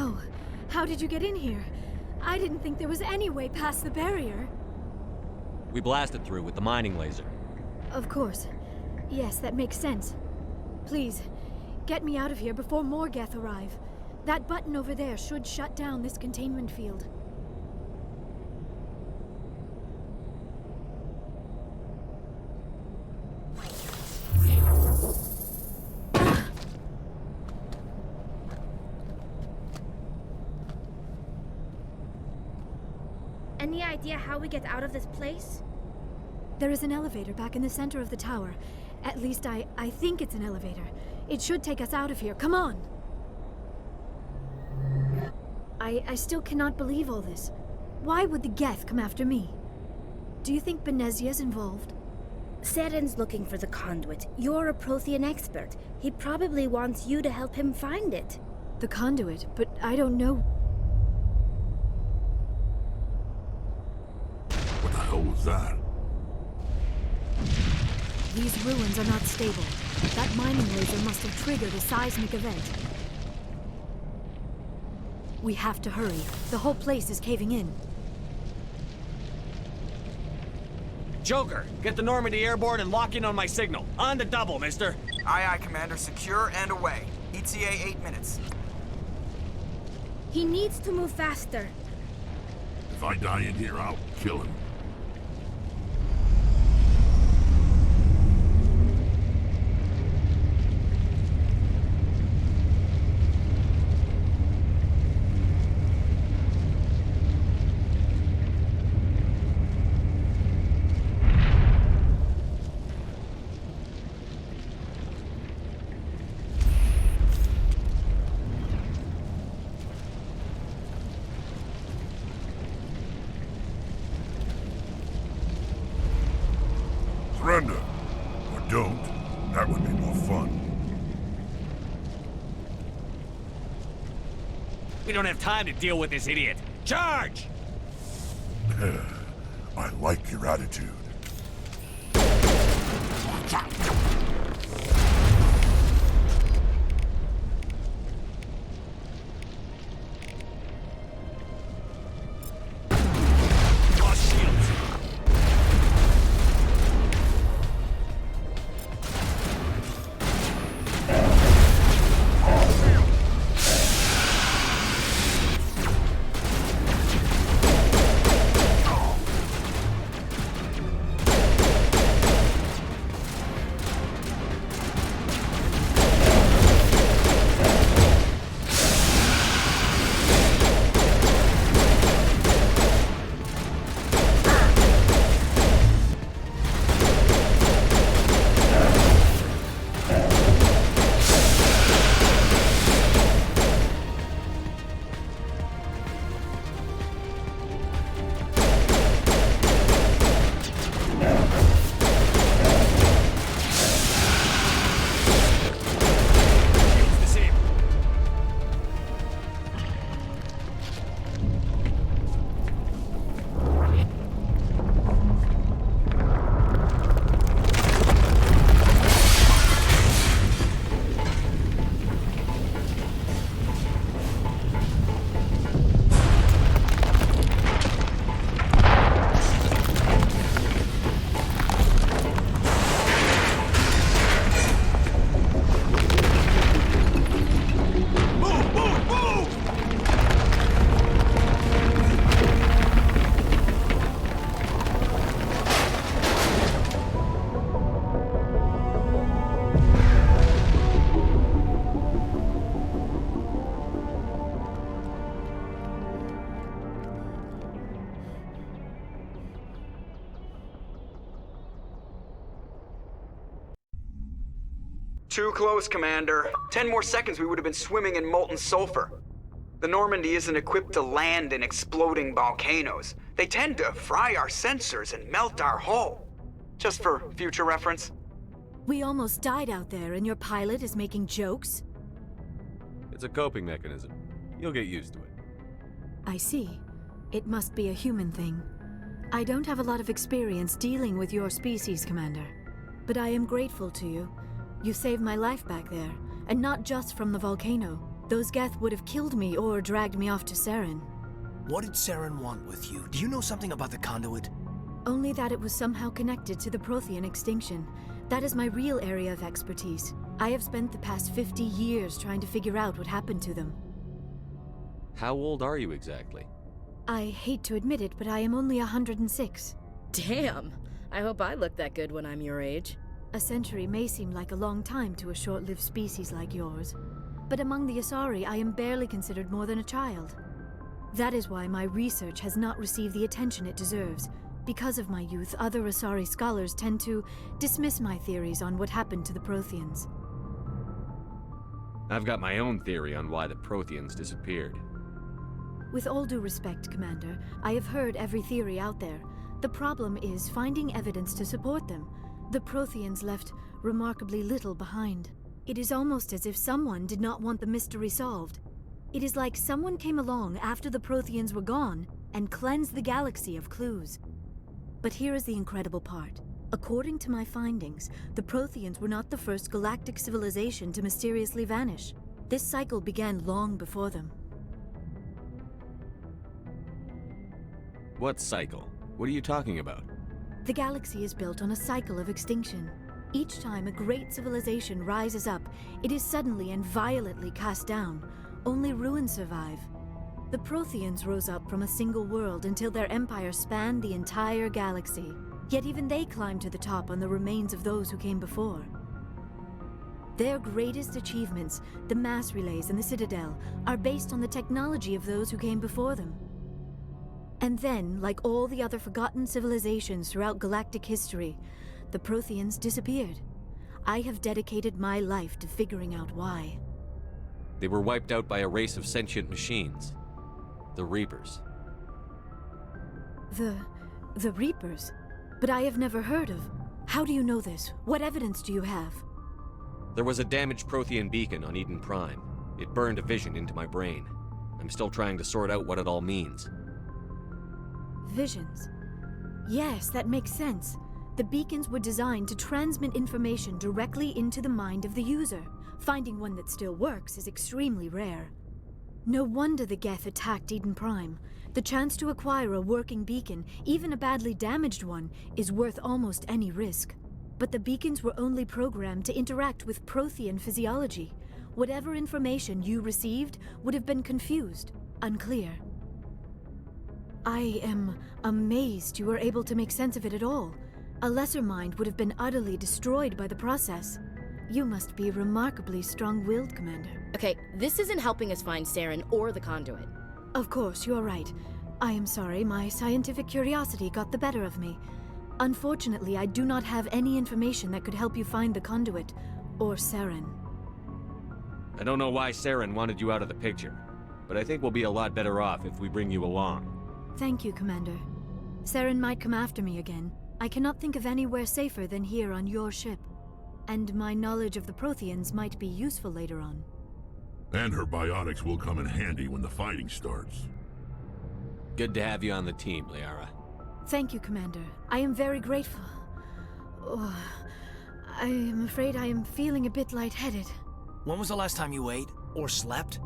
Wow. How did you get in here? I didn't think there was any way past the barrier. We blasted through with the mining laser. Of course. Yes, that makes sense. Please, get me out of here before more Geth arrive. That button over there should shut down this containment field. Any idea how we get out of this place? There is an elevator back in the center of the tower. At least I think it's an elevator. It should take us out of here. Come on! I still cannot believe all this. Why would the Geth come after me? Do you think Benezia's involved? Saren's looking for the conduit. You're a Prothean expert. He probably wants you to help him find it. The conduit? But I don't know. What the hell was that? These ruins are not stable. That mining laser must have triggered a seismic event. We have to hurry. The whole place is caving in. Joker, get the Normandy airborne and lock in on my signal. On the double, mister. Aye, aye, Commander. Secure and away. ETA 8 minutes. He needs to move faster. If I die in here, I'll kill him. Surrender. Or don't. That would be more fun. We don't have time to deal with this idiot. Charge! I like your attitude. Too close, Commander. 10 more seconds we would have been swimming in molten sulfur. The Normandy isn't equipped to land in exploding volcanoes. They tend to fry our sensors and melt our hull. Just for future reference. We almost died out there, and your pilot is making jokes? It's a coping mechanism. You'll get used to it. I see. It must be a human thing. I don't have a lot of experience dealing with your species, Commander. But I am grateful to you. You saved my life back there, and not just from the volcano. Those Geth would have killed me or dragged me off to Saren. What did Saren want with you? Do you know something about the conduit? Only that it was somehow connected to the Prothean extinction. That is my real area of expertise. I have spent the past 50 years trying to figure out what happened to them. How old are you exactly? I hate to admit it, but I am only 106. Damn! I hope I look that good when I'm your age. A century may seem like a long time to a short-lived species like yours, but among the Asari, I am barely considered more than a child. That is why my research has not received the attention it deserves. Because of my youth, other Asari scholars tend to dismiss my theories on what happened to the Protheans. I've got my own theory on why the Protheans disappeared. With all due respect, Commander, I have heard every theory out there. The problem is finding evidence to support them. The Protheans left remarkably little behind. It is almost as if someone did not want the mystery solved. It is like someone came along after the Protheans were gone and cleansed the galaxy of clues. But here is the incredible part. According to my findings, the Protheans were not the first galactic civilization to mysteriously vanish. This cycle began long before them. What cycle? What are you talking about? The galaxy is built on a cycle of extinction. Each time a great civilization rises up, it is suddenly and violently cast down. Only ruins survive. The Protheans rose up from a single world until their empire spanned the entire galaxy. Yet even they climbed to the top on the remains of those who came before. Their greatest achievements, the mass relays and the Citadel, are based on the technology of those who came before them. And then, like all the other forgotten civilizations throughout galactic history, the Protheans disappeared. I have dedicated my life to figuring out why. They were wiped out by a race of sentient machines. The Reapers. The Reapers? But I have never heard of. How do you know this? What evidence do you have? There was a damaged Prothean beacon on Eden Prime. It burned a vision into my brain. I'm still trying to sort out what it all means. Visions. Yes, that makes sense. The beacons were designed to transmit information directly into the mind of the user. Finding one that still works is extremely rare. No wonder the Geth attacked Eden Prime. The chance to acquire a working beacon, even a badly damaged one, is worth almost any risk. But the beacons were only programmed to interact with Prothean physiology. Whatever information you received would have been confused, unclear. I am amazed you were able to make sense of it at all. A lesser mind would have been utterly destroyed by the process. You must be remarkably strong-willed, Commander. Okay, this isn't helping us find Saren or the conduit. Of course, you're right. I am sorry, my scientific curiosity got the better of me. Unfortunately, I do not have any information that could help you find the conduit, or Saren. I don't know why Saren wanted you out of the picture, but I think we'll be a lot better off if we bring you along. Thank you, Commander. Saren might come after me again. I cannot think of anywhere safer than here on your ship. And my knowledge of the Protheans might be useful later on. And her biotics will come in handy when the fighting starts. Good to have you on the team, Liara. Thank you, Commander. I am very grateful. Oh, I am afraid I am feeling a bit lightheaded. When was the last time you ate or slept?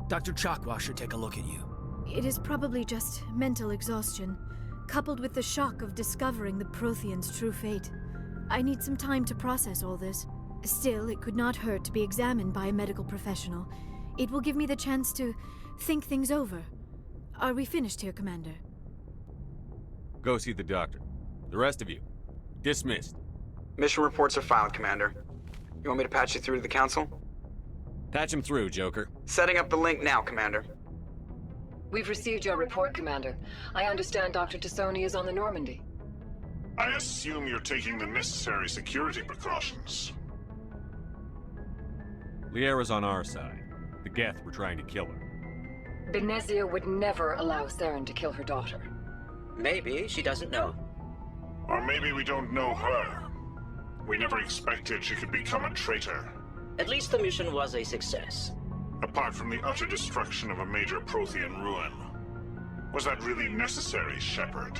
Dr. Chakwa should take a look at you. It is probably just mental exhaustion, coupled with the shock of discovering the Protheans' true fate. I need some time to process all this. Still, it could not hurt to be examined by a medical professional. It will give me the chance to think things over. Are we finished here, Commander? Go see the doctor. The rest of you, dismissed. Mission reports are filed, Commander. You want me to patch you through to the Council? Patch him through, Joker. Setting up the link now, Commander. We've received your report, Commander. I understand Dr. Tassoni is on the Normandy. I assume you're taking the necessary security precautions. Liara's on our side. The Geth were trying to kill her. Benezia would never allow Saren to kill her daughter. Maybe she doesn't know. Or maybe we don't know her. We never expected she could become a traitor. At least the mission was a success. Apart from the utter destruction of a major Prothean ruin. Was that really necessary, Shepard?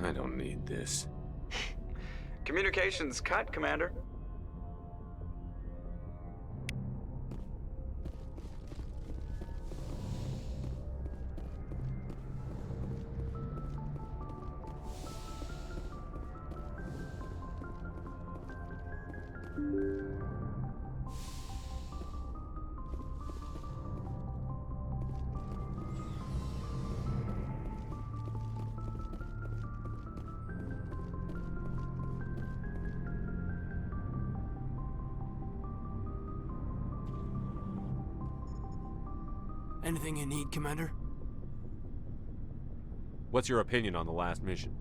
I don't need this. Communications cut, Commander. Anything you need, Commander? What's your opinion on the last mission?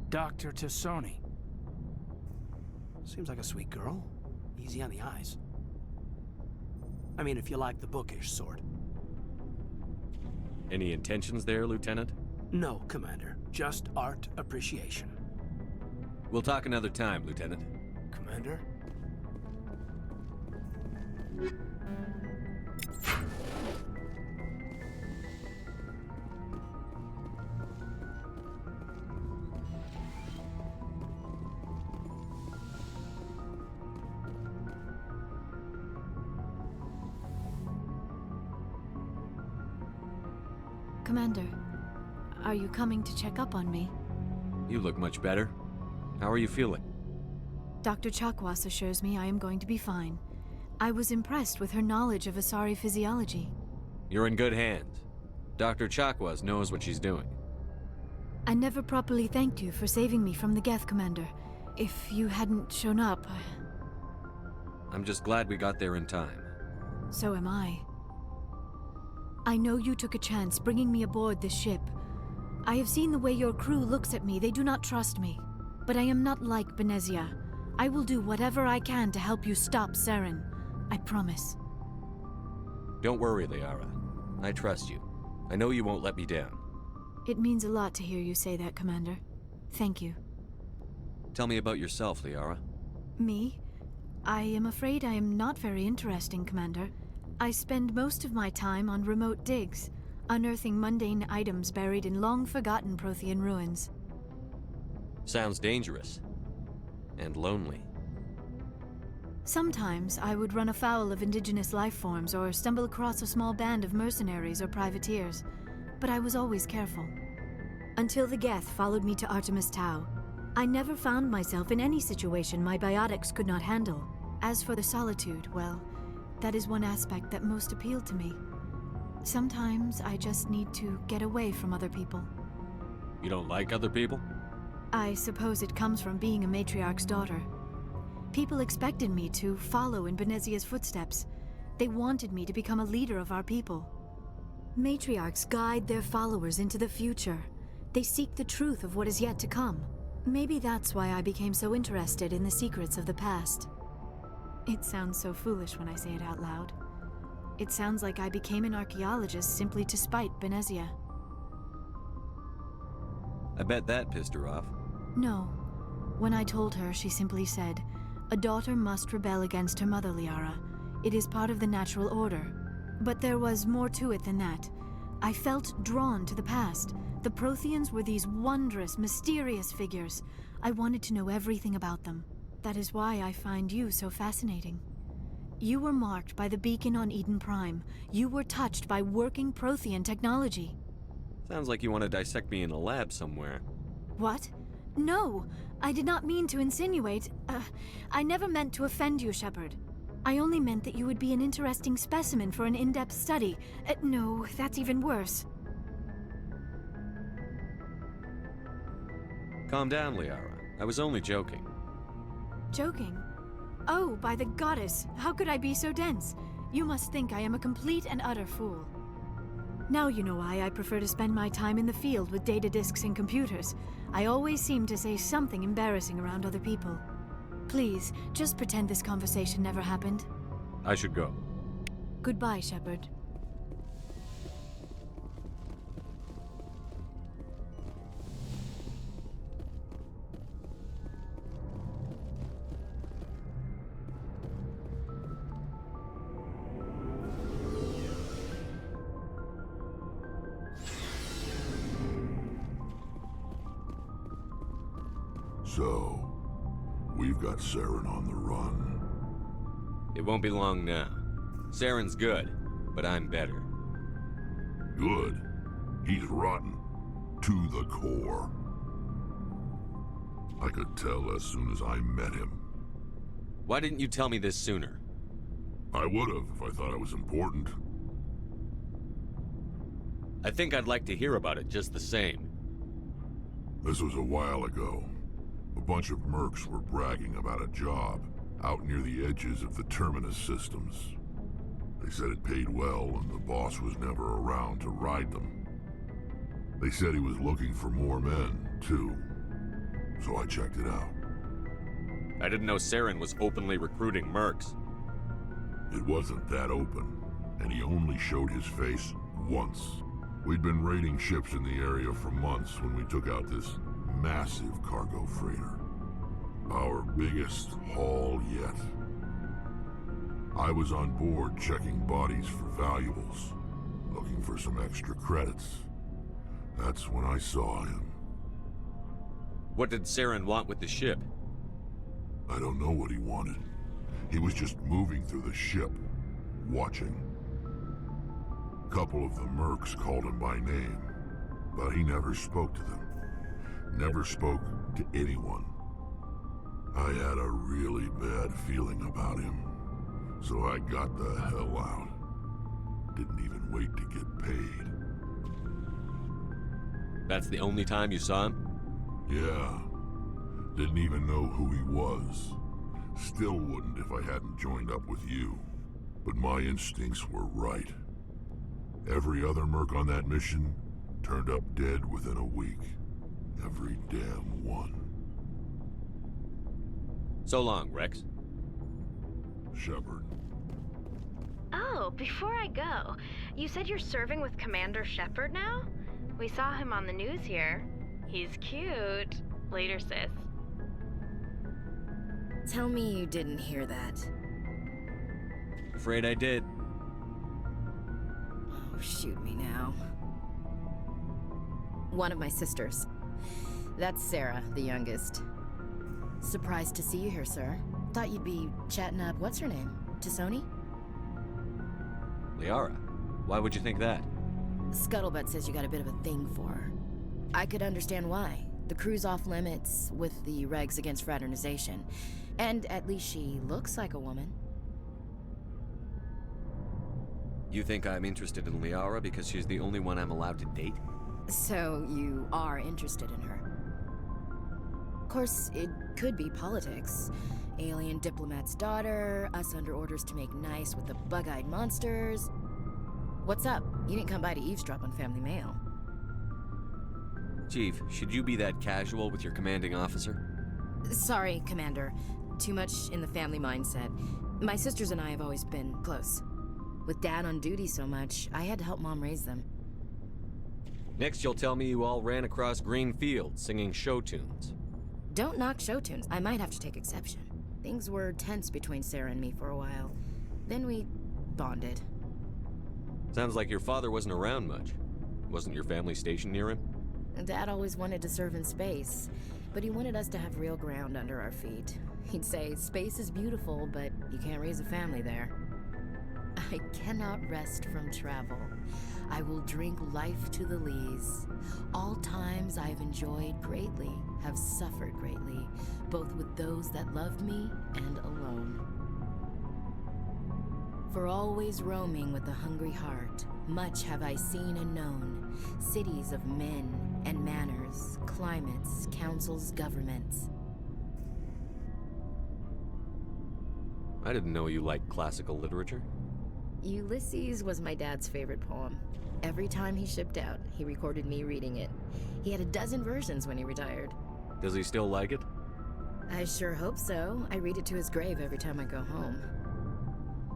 Dr. Tassoni. Seems like a sweet girl. Easy on the eyes. I mean, if you like the bookish sort. Any intentions there, Lieutenant? No, Commander. Just art appreciation. We'll talk another time, Lieutenant. Commander? Commander, are you coming to check up on me? You look much better. How are you feeling? Dr. Chakwas assures me I am going to be fine. I was impressed with her knowledge of Asari physiology. You're in good hands. Dr. Chakwas knows what she's doing. I never properly thanked you for saving me from the Geth, Commander. If you hadn't shown up, I'm just glad we got there in time. so am I. I know you took a chance bringing me aboard this ship. I have seen the way your crew looks at me. They do not trust me. But I am not like Benezia. I will do whatever I can to help you stop Saren. I promise. Don't worry, Liara. I trust you. I know you won't let me down. It means a lot to hear you say that, Commander. Thank you. Tell me about yourself, Liara. Me? I am afraid I am not very interesting, Commander. I spend most of my time on remote digs, unearthing mundane items buried in long-forgotten Prothean ruins. Sounds dangerous. And lonely. Sometimes I would run afoul of indigenous life forms or stumble across a small band of mercenaries or privateers, but I was always careful. Until the Geth followed me to Artemis Tau, I never found myself in any situation my biotics could not handle. As for the solitude, well, that is one aspect that most appealed to me. Sometimes I just need to get away from other people. You don't like other people? I suppose it comes from being a matriarch's daughter. People expected me to follow in Benezia's footsteps. They wanted me to become a leader of our people. Matriarchs guide their followers into the future. They seek the truth of what is yet to come. Maybe that's why I became so interested in the secrets of the past. It sounds so foolish when I say it out loud. It sounds like I became an archaeologist simply to spite Benezia. I bet that pissed her off. No. When I told her, she simply said, "A daughter must rebel against her mother, Liara. It is part of the natural order." But there was more to it than that. I felt drawn to the past. The Protheans were these wondrous, mysterious figures. I wanted to know everything about them. That is why I find you so fascinating. You were marked by the beacon on Eden Prime. You were touched by working Prothean technology. Sounds like you want to dissect me in a lab somewhere. What? No! I did not mean to insinuate. I never meant to offend you, Shepard. I only meant that you would be an interesting specimen for an in-depth study. No, that's even worse. Calm down, Liara. I was only joking. Joking? Oh, by the goddess, how could I be so dense? You must think I am a complete and utter fool. Now you know why I prefer to spend my time in the field with data disks and computers. I always seem to say something embarrassing around other people. Please, just pretend this conversation never happened. I should go. Goodbye, Shepard. So, we've got Saren on the run. It won't be long now. Saren's good, but I'm better. Good. He's rotten. To the core. I could tell as soon as I met him. Why didn't you tell me this sooner? I would've if I thought it was important. I think I'd like to hear about it just the same. This was a while ago. A bunch of mercs were bragging about a job out near the edges of the Terminus systems. They said it paid well and the boss was never around to ride them. They said he was looking for more men, too. So I checked it out. I didn't know Saren was openly recruiting mercs. It wasn't that open, and he only showed his face once. We'd been raiding ships in the area for months when we took out this massive cargo freighter. Our biggest haul yet. I was on board checking bodies for valuables, looking for some extra credits. That's when I saw him. What did Saren want with the ship? I don't know what he wanted. He was just moving through the ship, watching. A couple of the mercs called him by name, but he never spoke to them. Never spoke to anyone. I had a really bad feeling about him, so I got the hell out. Didn't even wait to get paid. That's the only time you saw him? Yeah. Didn't even know who he was. Still wouldn't if I hadn't joined up with you. But my instincts were right. Every other merc on that mission turned up dead within a week. Every damn one. So long, Rex. Shepard. Oh, before I go, you said you're serving with Commander Shepard now? We saw him on the news here. He's cute. Later, sis. Tell me you didn't hear that. Afraid I did. Oh, shoot me now. One of my sisters. That's Sarah, the youngest. Surprised to see you here, sir. Thought you'd be chatting up, what's her name? Tassoni? Liara, why would you think that? Scuttlebutt says you got a bit of a thing for her. I could understand why. The crew's off limits with the regs against fraternization. And at least she looks like a woman. You think I'm interested in Liara because she's the only one I'm allowed to date? So you are interested in her. Of course, it could be politics. Alien diplomat's daughter, us under orders to make nice with the bug-eyed monsters. What's up? You didn't come by to eavesdrop on family mail. Chief, should you be that casual with your commanding officer? Sorry, Commander. Too much in the family mindset. My sisters and I have always been close. With Dad on duty so much, I had to help Mom raise them. Next you'll tell me you all ran across green fields singing show tunes. Don't knock show tunes. I might have to take exception. Things were tense between Sarah and me for a while. Then we bonded. Sounds like your father wasn't around much. Wasn't your family stationed near him? Dad always wanted to serve in space, but he wanted us to have real ground under our feet. He'd say, space is beautiful, but you can't raise a family there. I cannot rest from travel. I will drink life to the lees. All times I have enjoyed greatly, have suffered greatly, both with those that loved me and alone. For always roaming with a hungry heart, much have I seen and known, cities of men and manners, climates, councils, governments. I didn't know you liked classical literature. Ulysses was my dad's favorite poem. Every time he shipped out, he recorded me reading it. He had a dozen versions when he retired. Does he still like it? I sure hope so. I read it to his grave every time I go home.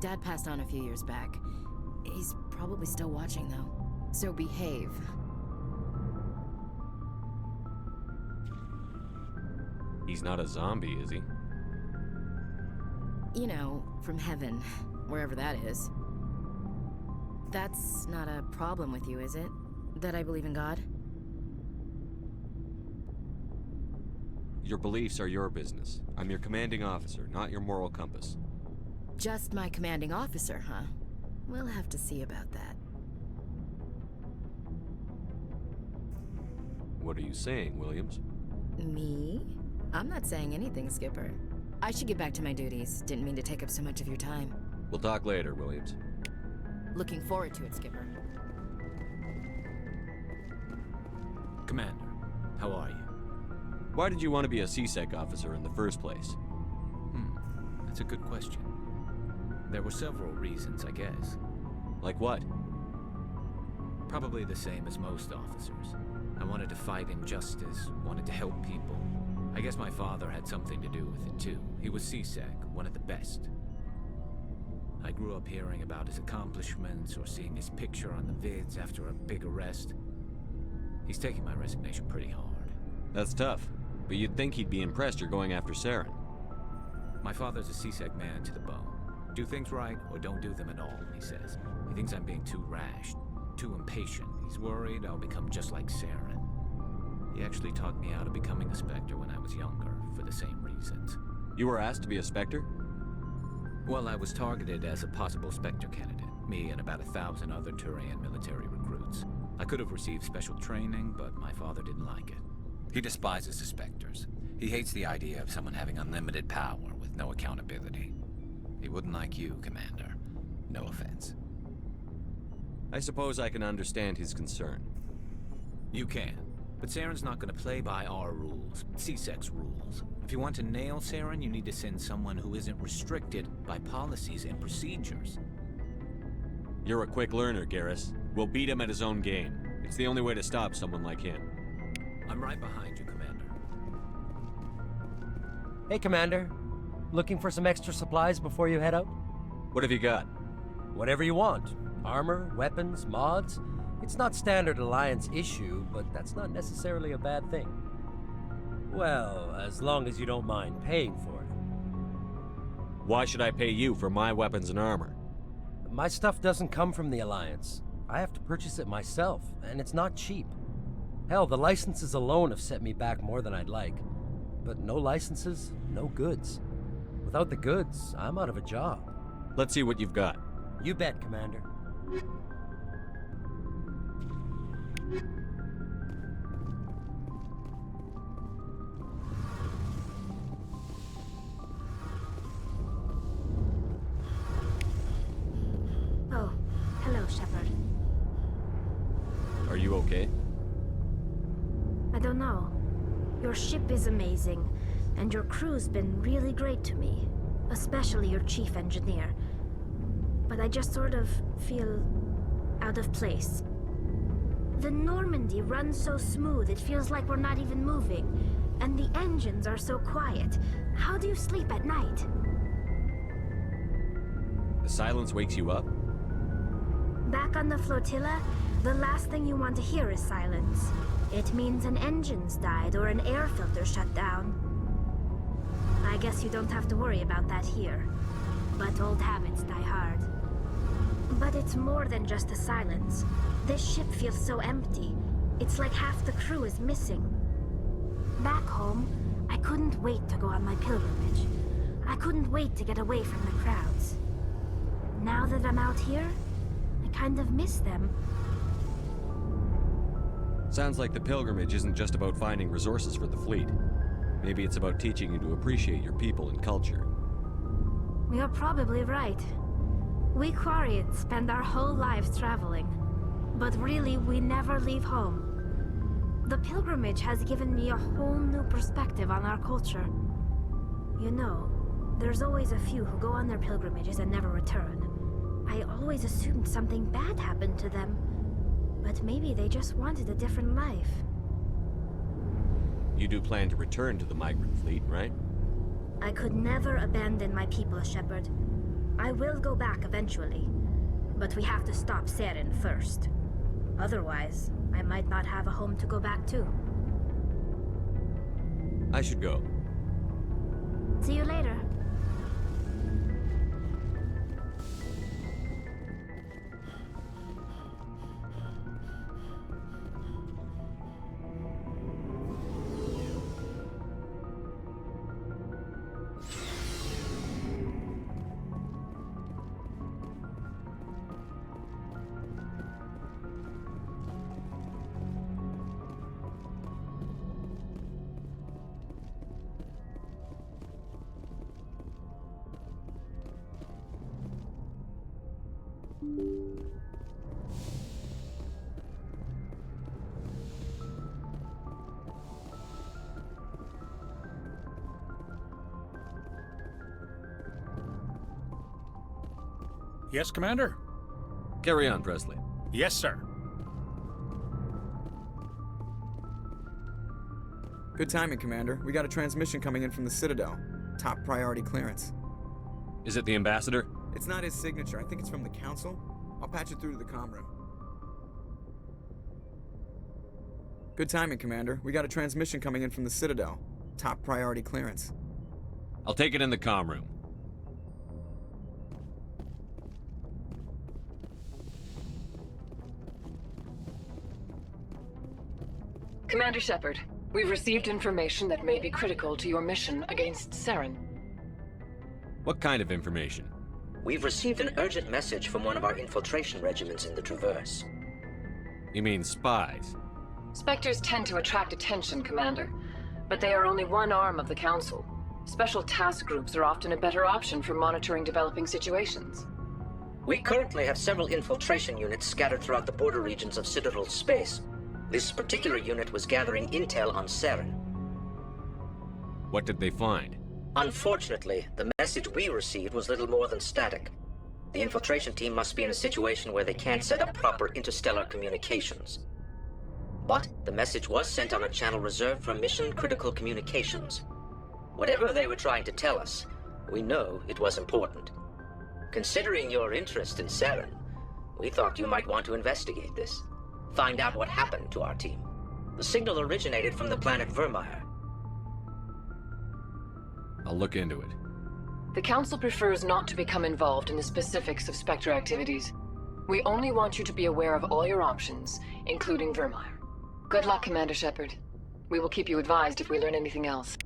Dad passed on a few years back. He's probably still watching, though. So behave. He's not a zombie, is he? You know, from heaven, wherever that is. That's not a problem with you, is it? That I believe in God? Your beliefs are your business. I'm your commanding officer, not your moral compass. Just my commanding officer, huh? We'll have to see about that. What are you saying, Williams? Me? I'm not saying anything, Skipper. I should get back to my duties. Didn't mean to take up so much of your time. We'll talk later, Williams. Looking forward to it, Skipper. Commander, how are you? Why did you want to be a CSEC officer in the first place? That's a good question. There were several reasons, I guess. Like what? Probably the same as most officers. I wanted to fight injustice, wanted to help people. I guess my father had something to do with it too. He was CSEC, one of the best. I grew up hearing about his accomplishments or seeing his picture on the vids after a big arrest. He's taking my resignation pretty hard. That's tough, but you'd think he'd be impressed you're going after Saren. My father's a CSEC man to the bone. Do things right or don't do them at all, he says. He thinks I'm being too rash, too impatient. He's worried I'll become just like Saren. He actually talked me out of becoming a Spectre when I was younger, for the same reasons. You were asked to be a Spectre? Well, I was targeted as a possible Spectre candidate. Me and about 1,000 other Turian military recruits. I could have received special training, but my father didn't like it. He despises the Spectres. He hates the idea of someone having unlimited power with no accountability. He wouldn't like you, Commander. No offense. I suppose I can understand his concern. You can. But Saren's not going to play by our rules, CSEC's rules. If you want to nail Saren, you need to send someone who isn't restricted by policies and procedures. You're a quick learner, Garrus. We'll beat him at his own game. It's the only way to stop someone like him. I'm right behind you, Commander. Hey, Commander. Looking for some extra supplies before you head out? What have you got? Whatever you want. Armor, weapons, mods. It's not standard Alliance issue, but that's not necessarily a bad thing. Well, as long as you don't mind paying for it. Why should I pay you for my weapons and armor? My stuff doesn't come from the Alliance. I have to purchase it myself, and it's not cheap. Hell, the licenses alone have set me back more than I'd like. But no licenses, no goods. Without the goods, I'm out of a job. Let's see what you've got. You bet, Commander. Oh, hello, Shepard. Are you okay? I don't know. Your ship is amazing, and your crew's been really great to me. Especially your chief engineer. But I just sort of feel out of place. The Normandy runs so smooth it feels like we're not even moving. And the engines are so quiet. How do you sleep at night? The silence wakes you up? Back on the flotilla, the last thing you want to hear is silence. It means an engine's died or an air filter shut down. I guess you don't have to worry about that here. But old habits die hard. But it's more than just the silence. This ship feels so empty. It's like half the crew is missing. Back home, I couldn't wait to go on my pilgrimage. I couldn't wait to get away from the crowds. Now that I'm out here, I kind of miss them. Sounds like the pilgrimage isn't just about finding resources for the fleet. Maybe it's about teaching you to appreciate your people and culture. You're probably right. We Quarians spend our whole lives traveling. But really, we never leave home. The pilgrimage has given me a whole new perspective on our culture. You know, there's always a few who go on their pilgrimages and never return. I always assumed something bad happened to them. But maybe they just wanted a different life. You do plan to return to the migrant fleet, right? I could never abandon my people, Shepard. I will go back eventually. But we have to stop Saren first. Otherwise, I might not have a home to go back to. I should go. See you later. Yes, Commander? Carry on, Presley. Yes, sir. Good timing, Commander. We got a transmission coming in from the Citadel. Top priority clearance. Is it the ambassador? It's not his signature. I think it's from the Council. I'll patch it through to the comm room. Good timing, Commander. We got a transmission coming in from the Citadel. Top priority clearance. I'll take it in the comm room. Commander Shepard, we've received information that may be critical to your mission against Saren. What kind of information? We've received an urgent message from one of our infiltration regiments in the Traverse. You mean spies? Spectres tend to attract attention, Commander, but they are only one arm of the Council. Special task groups are often a better option for monitoring developing situations. We currently have several infiltration units scattered throughout the border regions of Citadel space. This particular unit was gathering intel on Saren. What did they find? Unfortunately, the message we received was little more than static. The infiltration team must be in a situation where they can't set up proper interstellar communications. But the message was sent on a channel reserved for mission-critical communications. Whatever they were trying to tell us, we know it was important. Considering your interest in Saren, we thought you might want to investigate this. Find out what happened to our team. The signal originated from the planet Vermeer. I'll look into it. The Council prefers not to become involved in the specifics of Spectre activities. We only want you to be aware of all your options, including Vermeer. Good luck, Commander Shepard. We will keep you advised if we learn anything else.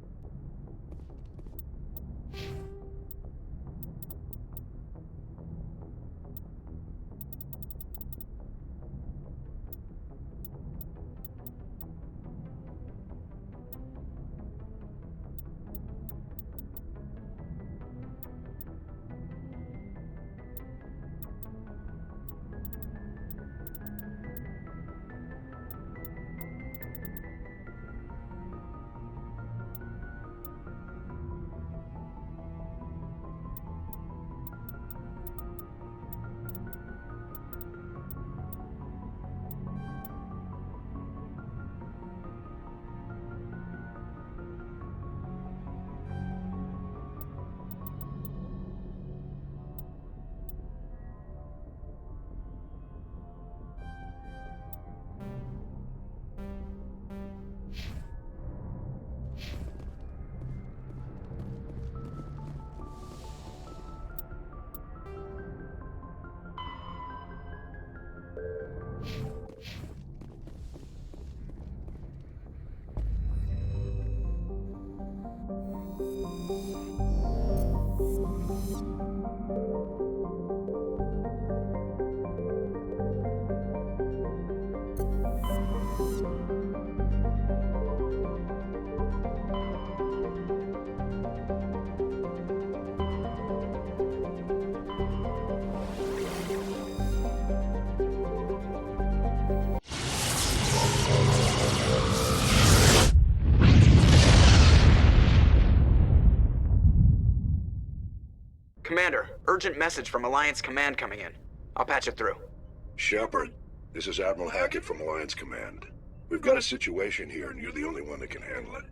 Commander, urgent message from Alliance Command coming in. I'll patch it through. Shepard, this is Admiral Hackett from Alliance Command. We've got a situation here, and you're the only one that can handle it.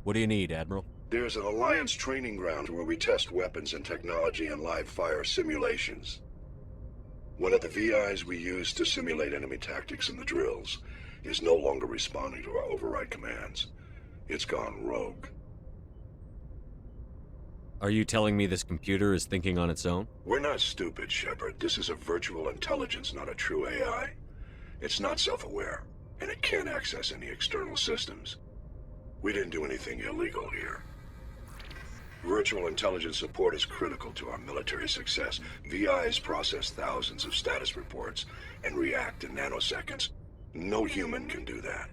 What do you need, Admiral? There's an Alliance training ground where we test weapons and technology in live fire simulations. One of the VIs we use to simulate enemy tactics in the drills is no longer responding to our override commands. It's gone rogue. Are you telling me this computer is thinking on its own? We're not stupid, Shepard. This is a virtual intelligence, not a true AI. It's not self-aware, and it can't access any external systems. We didn't do anything illegal here. Virtual intelligence support is critical to our military success. VIs process thousands of status reports and react in nanoseconds. No human can do that.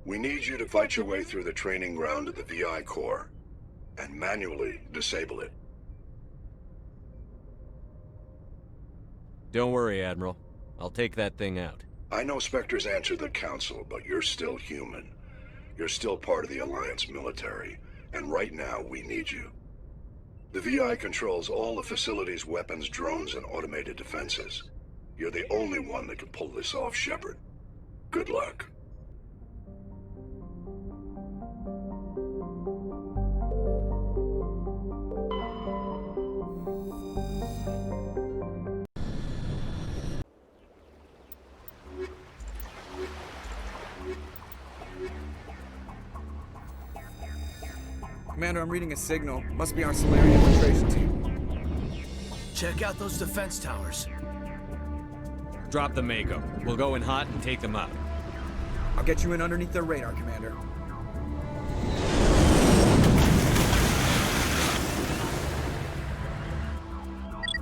We need you to fight your way through the training ground of the VI core and manually disable it. Don't worry, Admiral. I'll take that thing out. I know Spectres answer the Council, but you're still human. You're still part of the Alliance military, and right now we need you. The VI controls all the facility's weapons, drones, and automated defenses. You're the only one that can pull this off, Shepard. Good luck. Commander, I'm reading a signal. Must be our Solarian infiltration team. Check out those defense towers. Drop the Mako. We'll go in hot and take them out. I'll get you in underneath their radar, Commander.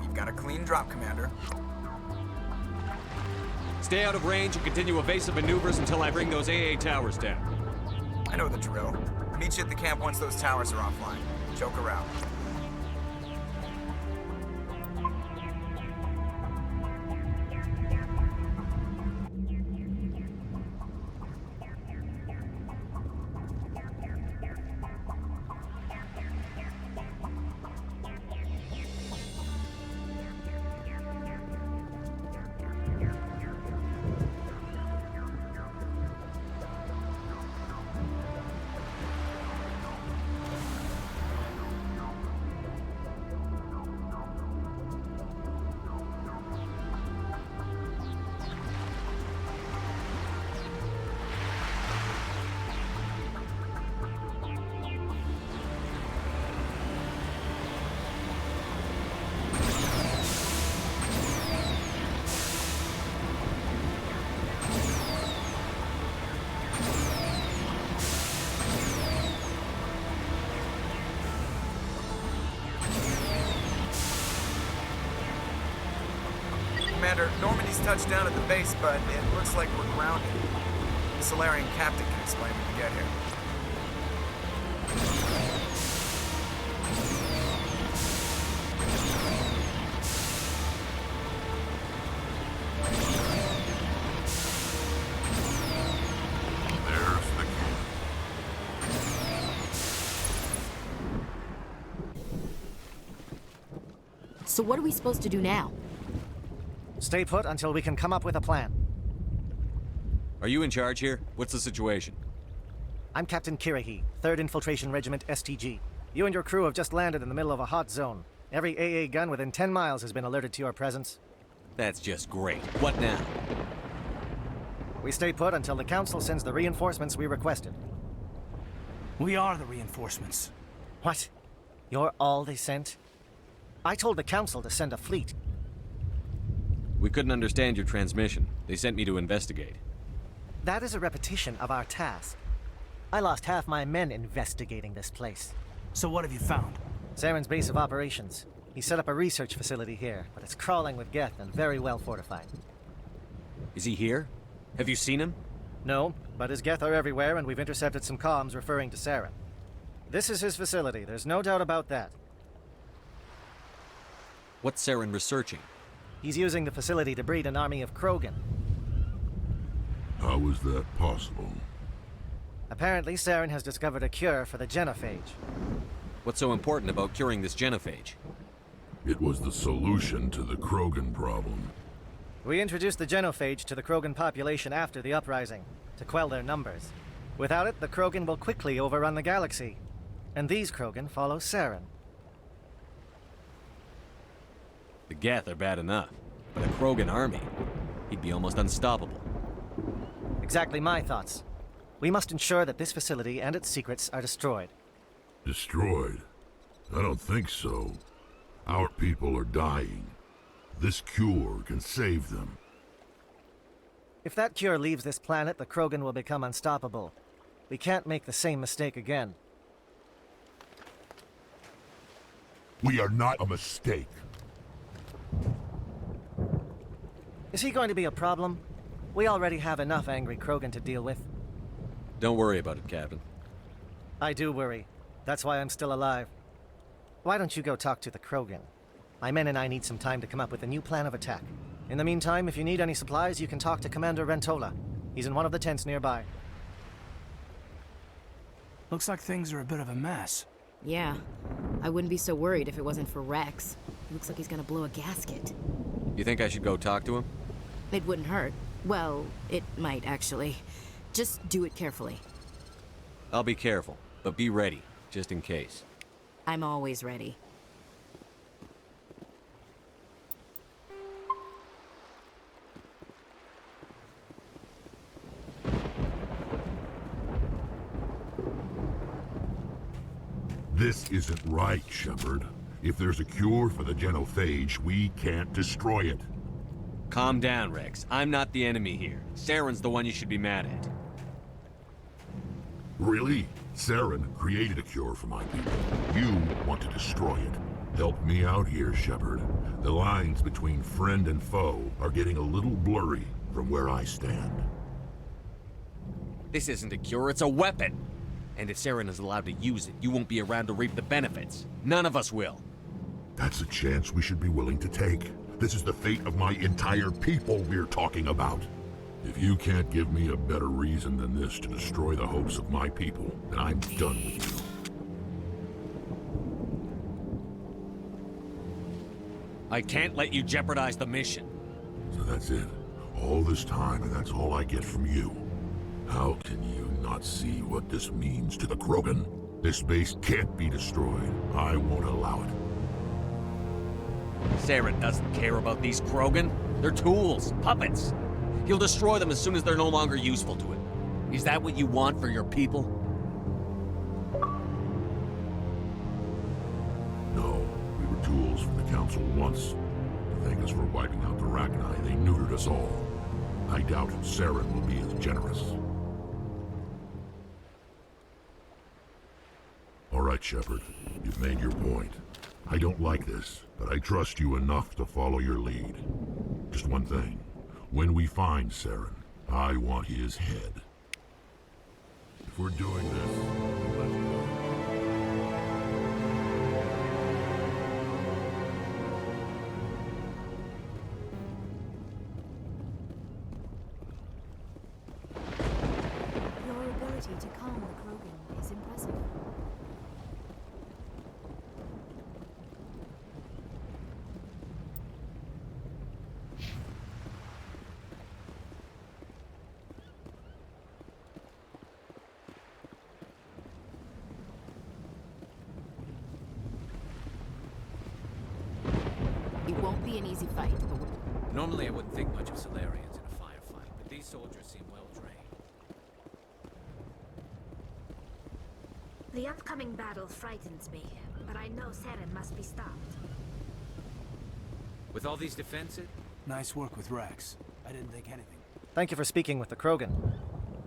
You've got a clean drop, Commander. Stay out of range and continue evasive maneuvers until I bring those AA towers down. I know the drill. Meet you at the camp once those towers are offline. Joke around. Commander, Normandy's touched down at the base, but it looks like we're grounded. The Solarian captain can explain when we get here. There's the key. So what are we supposed to do now? Stay put until we can come up with a plan. Are you in charge here? What's the situation? I'm Captain Kirahi, 3rd Infiltration Regiment STG. You and your crew have just landed in the middle of a hot zone. Every AA gun within 10 miles has been alerted to your presence. That's just great. What now? We stay put until the Council sends the reinforcements we requested. We are the reinforcements. What? You're all they sent? I told the Council to send a fleet. We couldn't understand your transmission. They sent me to investigate. That is a repetition of our task. I lost half my men investigating this place. So what have you found? Saren's base of operations. He set up a research facility here, but it's crawling with Geth and very well fortified. Is he here? Have you seen him? No, but his Geth are everywhere, and we've intercepted some comms referring to Saren. This is his facility, there's no doubt about that. What's Saren researching? He's using the facility to breed an army of Krogan. How is that possible? Apparently, Saren has discovered a cure for the genophage. What's so important about curing this genophage? It was the solution to the Krogan problem. We introduced the genophage to the Krogan population after the uprising, to quell their numbers. Without it, the Krogan will quickly overrun the galaxy. And these Krogan follow Saren. The Geth are bad enough, but a Krogan army, he'd be almost unstoppable. Exactly my thoughts. We must ensure that this facility and its secrets are destroyed. Destroyed? I don't think so. Our people are dying. This cure can save them. If that cure leaves this planet, the Krogan will become unstoppable. We can't make the same mistake again. We are not a mistake. Is he going to be a problem? We already have enough angry Krogan to deal with. Don't worry about it, Captain. I do worry. That's why I'm still alive. Why don't you go talk to the Krogan? My men and I need some time to come up with a new plan of attack. In the meantime, if you need any supplies, you can talk to Commander Rentola. He's in one of the tents nearby. Looks like things are a bit of a mess. Yeah. I wouldn't be so worried if it wasn't for Rex. He looks like he's gonna blow a gasket. You think I should go talk to him? It wouldn't hurt. Well, it might, actually. Just do it carefully. I'll be careful, but be ready, just in case. I'm always ready. This isn't right, Shepard. If there's a cure for the genophage, we can't destroy it. Calm down, Rex. I'm not the enemy here. Saren's the one you should be mad at. Really? Saren created a cure for my people. You want to destroy it. Help me out here, Shepard. The lines between friend and foe are getting a little blurry from where I stand. This isn't a cure, it's a weapon! And if Saren is allowed to use it, you won't be around to reap the benefits. None of us will. That's a chance we should be willing to take. This is the fate of my entire people we're talking about. If you can't give me a better reason than this to destroy the hopes of my people, then I'm done with you. I can't let you jeopardize the mission. So that's it. All this time, and that's all I get from you. How can you not see what this means to the Krogan? This base can't be destroyed. I won't allow it. Saren doesn't care about these Krogan. They're tools, puppets. He'll destroy them as soon as they're no longer useful to him. Is that what you want for your people? No, we were tools for the Council once. To thank us for wiping out the Rachni, they neutered us all. I doubt Saren will be as generous. All right, Shepard. You've made your point. I don't like this, but I trust you enough to follow your lead. Just one thing. When we find Saren, I want his head. If we're doing this, let's go. Your ability to calm the Krogan is impressive. It won't be an easy fight, but Normally I wouldn't think much of Solarians in a firefight, but these soldiers seem well trained. The upcoming battle frightens me, but I know Saren must be stopped. With all these defenses? Nice work with Rex. I didn't think anything. Thank you for speaking with the Krogan.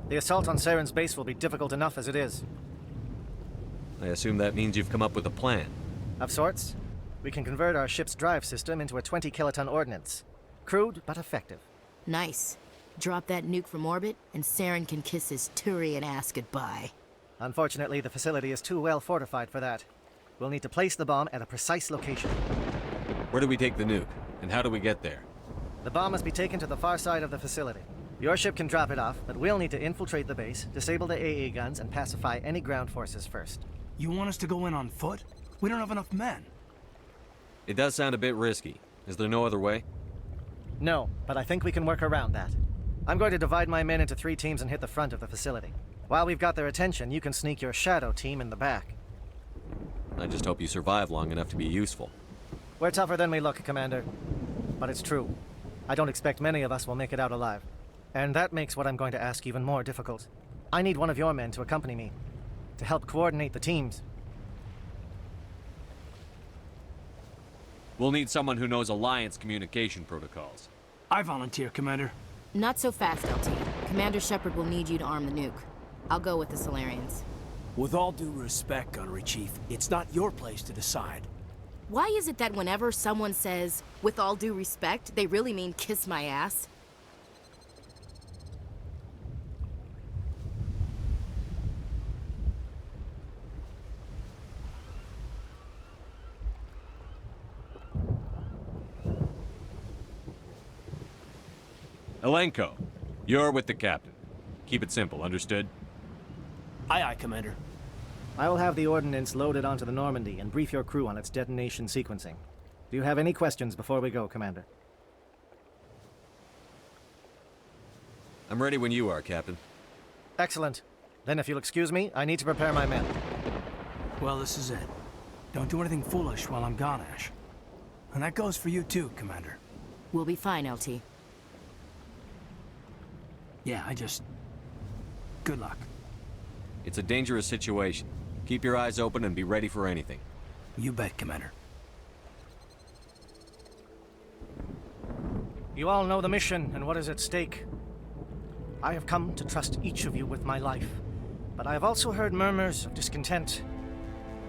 The assault on Saren's base will be difficult enough as it is. I assume that means you've come up with a plan. Of sorts. We can convert our ship's drive system into a 20-kiloton ordnance. Crude, but effective. nice. Drop that nuke from orbit, and Saren can kiss his Turian ass goodbye. Unfortunately, the facility is too well fortified for that. We'll need to place the bomb at a precise location. Where do we take the nuke? And how do we get there? The bomb must be taken to the far side of the facility. Your ship can drop it off, but we'll need to infiltrate the base, disable the AA guns, and pacify any ground forces first. You want us to go in on foot? We don't have enough men. It does sound a bit risky. Is there no other way? No, but I think we can work around that. I'm going to divide my men into 3 teams and hit the front of the facility. While we've got their attention, you can sneak your shadow team in the back. I just hope you survive long enough to be useful. We're tougher than we look, Commander. But it's true. I don't expect many of us will make it out alive. And that makes what I'm going to ask even more difficult. I need one of your men to accompany me, to help coordinate the teams. We'll need someone who knows Alliance communication protocols. I volunteer, Commander. Not so fast, LT. Commander Shepard will need you to arm the nuke. I'll go with the Solarians. With all due respect, Gunnery Chief, it's not your place to decide. Why is it that whenever someone says, with all due respect, they really mean kiss my ass? Elenko, you're with the captain. Keep it simple, understood? Aye, aye, Commander. I will have the ordnance loaded onto the Normandy and brief your crew on its detonation sequencing. Do you have any questions before we go, Commander? I'm ready when you are, Captain. Excellent. Then if you'll excuse me, I need to prepare my men. Well, this is it. Don't do anything foolish while I'm gone, Ash. And that goes for you too, Commander. We'll be fine, LT. Yeah, good luck. It's a dangerous situation. Keep your eyes open and be ready for anything. You bet, Commander. You all know the mission and what is at stake. I have come to trust each of you with my life, but I have also heard murmurs of discontent.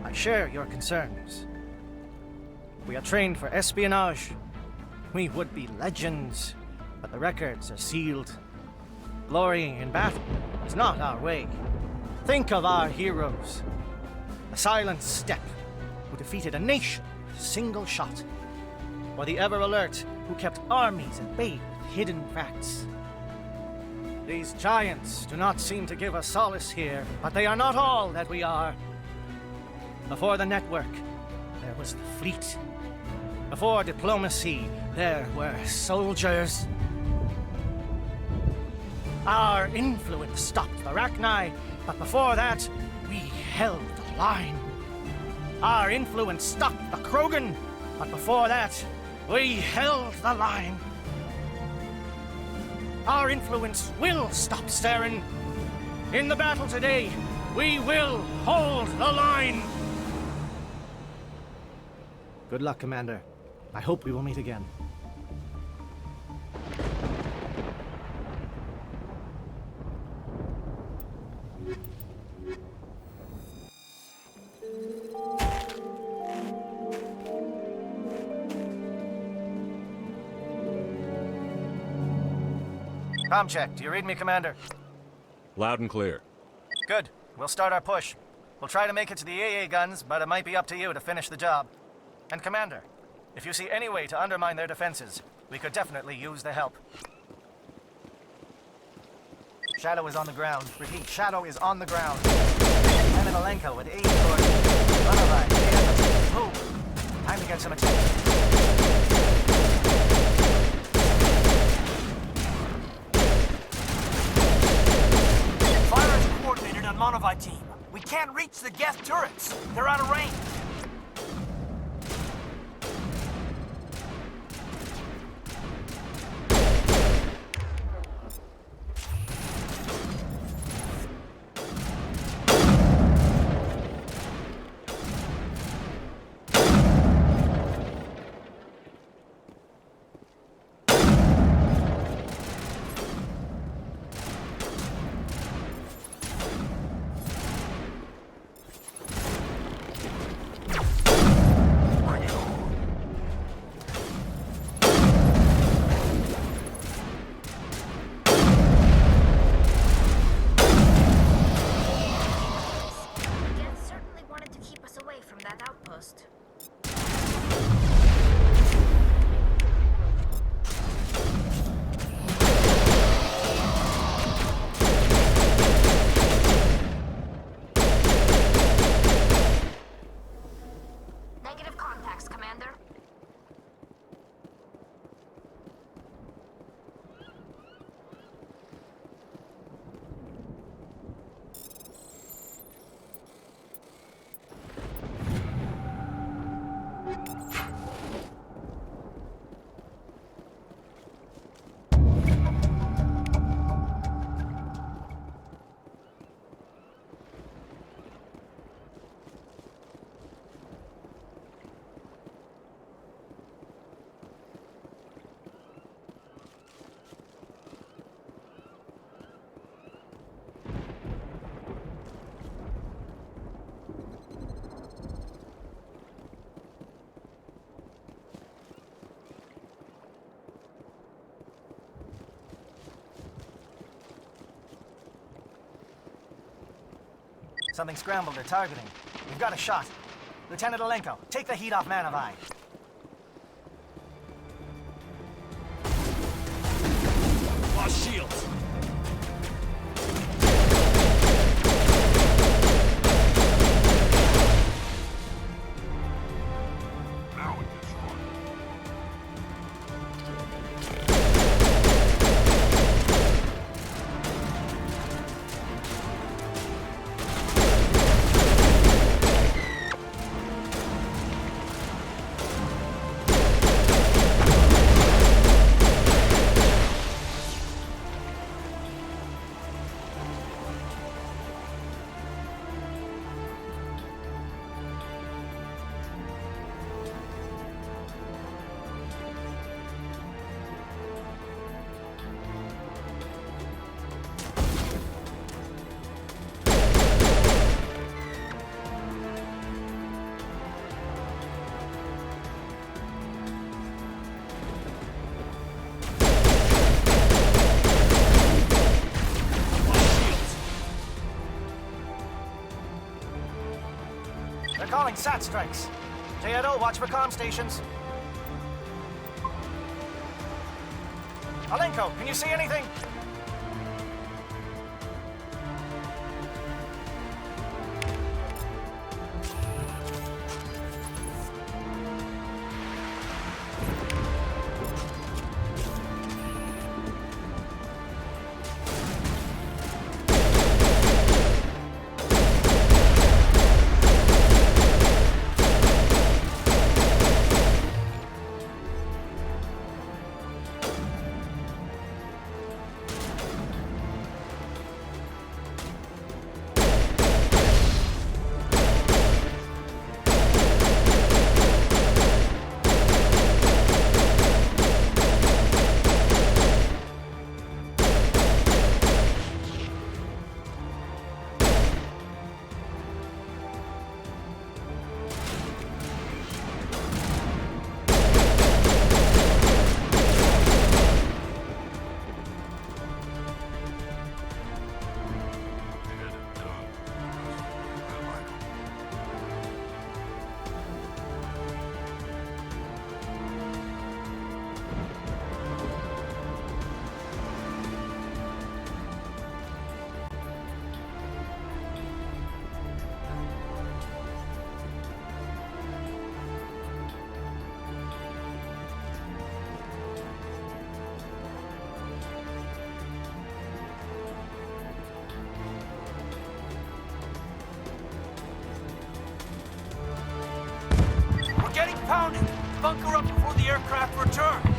I share your concerns. We are trained for espionage. We would be legends, but the records are sealed. Glorying in battle is not our way. Think of our heroes. The silent step who defeated a nation with a single shot. Or the ever-alert who kept armies at bay with hidden facts. These giants do not seem to give us solace here, but they are not all that we are. Before the network, there was the fleet. Before diplomacy, there were soldiers. Our influence stopped the Rachni, but before that, we held the line. Our influence stopped the Krogan, but before that, we held the line. Our influence will stop Saren. In the battle today, we will hold the line. Good luck, Commander. I hope we will meet again. Comm check. Do you read me, Commander? Loud and clear. Good. We'll start our push. We'll try to make it to the AA guns, but it might be up to you to finish the job. And Commander, if you see any way to undermine their defenses, we could definitely use the help. Shadow is on the ground. Repeat, Shadow is on the ground. Alenko with 8 towards Monovai. Move. Time to get some attention. Fire is coordinated on Monovai team. We can't reach the Geth turrets. They're out of range. Something scrambled their targeting. We've got a shot. Lieutenant Alenko, take the heat off Monovai. Lost shields. SAT strikes. J-Edo, watch for comm stations. Alenko, can you see anything? We're getting pounded. Bunker up before the aircraft return.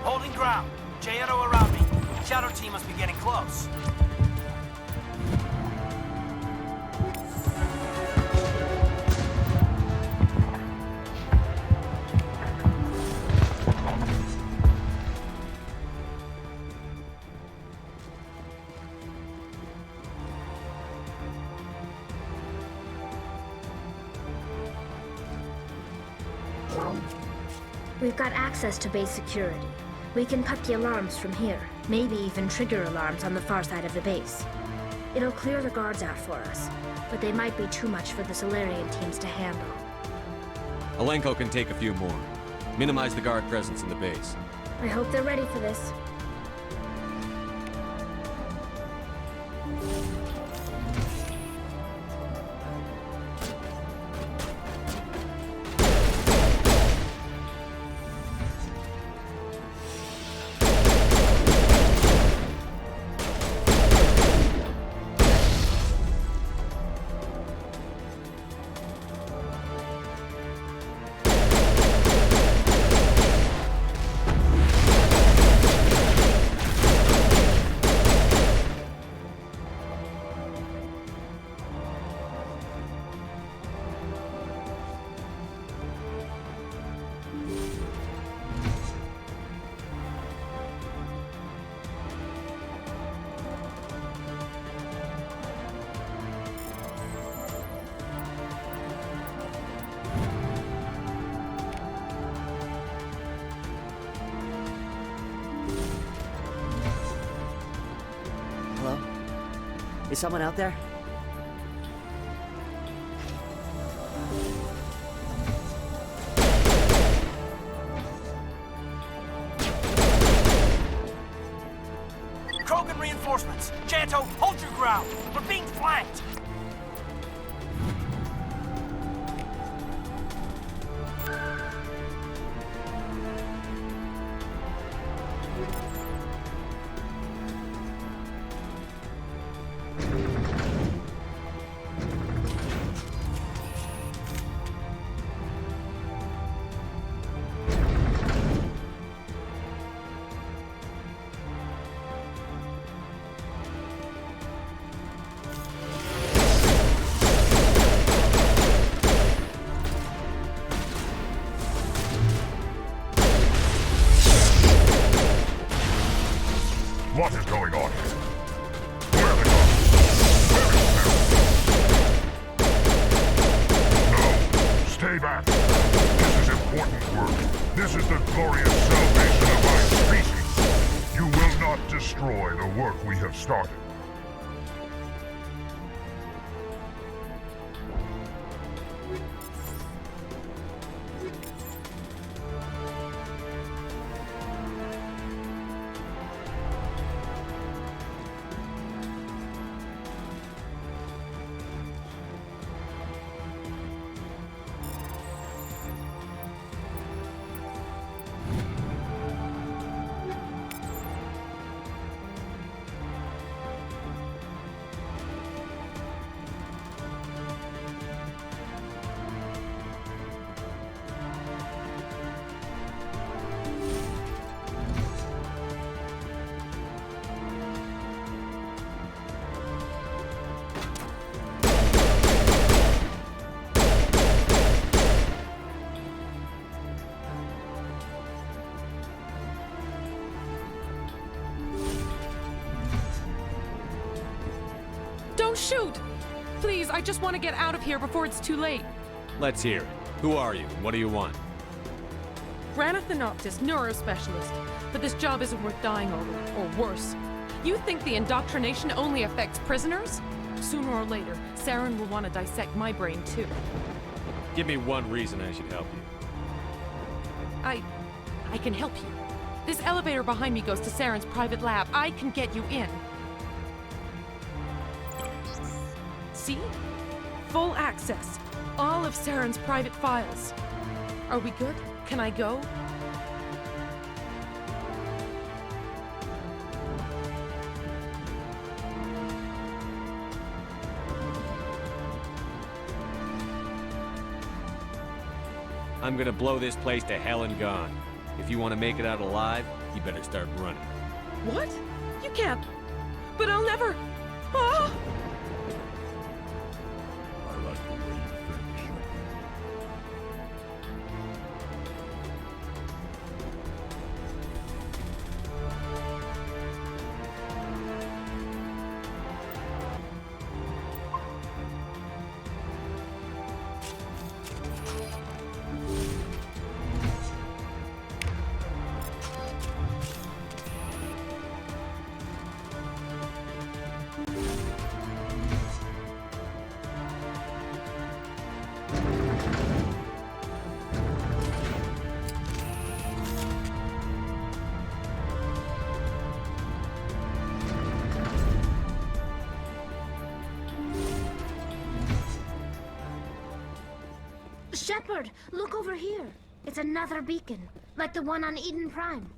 Holding ground. J-Edo around me. Shadow team must be getting close. We've got access to base security. We can put the alarms from here, maybe even trigger alarms on the far side of the base. It'll clear the guards out for us, but they might be too much for the Solarian teams to handle. Alenko can take a few more. Minimize the guard presence in the base. I hope they're ready for this. Is someone out there? Krogan reinforcements! Janto, hold your ground! We're being flanked! What is going on here? Where are they going? No, stay back. This is important work. This is the glorious salvation of our species. You will not destroy the work we have started. Don't shoot! Please, I just want to get out of here before it's too late. Let's hear it. Who are you, and what do you want? Rana Thanoptis, neurospecialist. But this job isn't worth dying over, or worse. You think the indoctrination only affects prisoners? Sooner or later, Saren will want to dissect my brain too. Give me one reason I should help you. I can help you. This elevator behind me goes to Saren's private lab. I can get you in. See? Full access. All of Saren's private files. Are we good? Can I go? I'm gonna blow this place to hell and gone. If you want to make it out alive, you better start running. What? You can't. But I'll never. Ah! I like the way you think, Shepard. Shepard, look over here. It's another beacon, like the one on Eden Prime.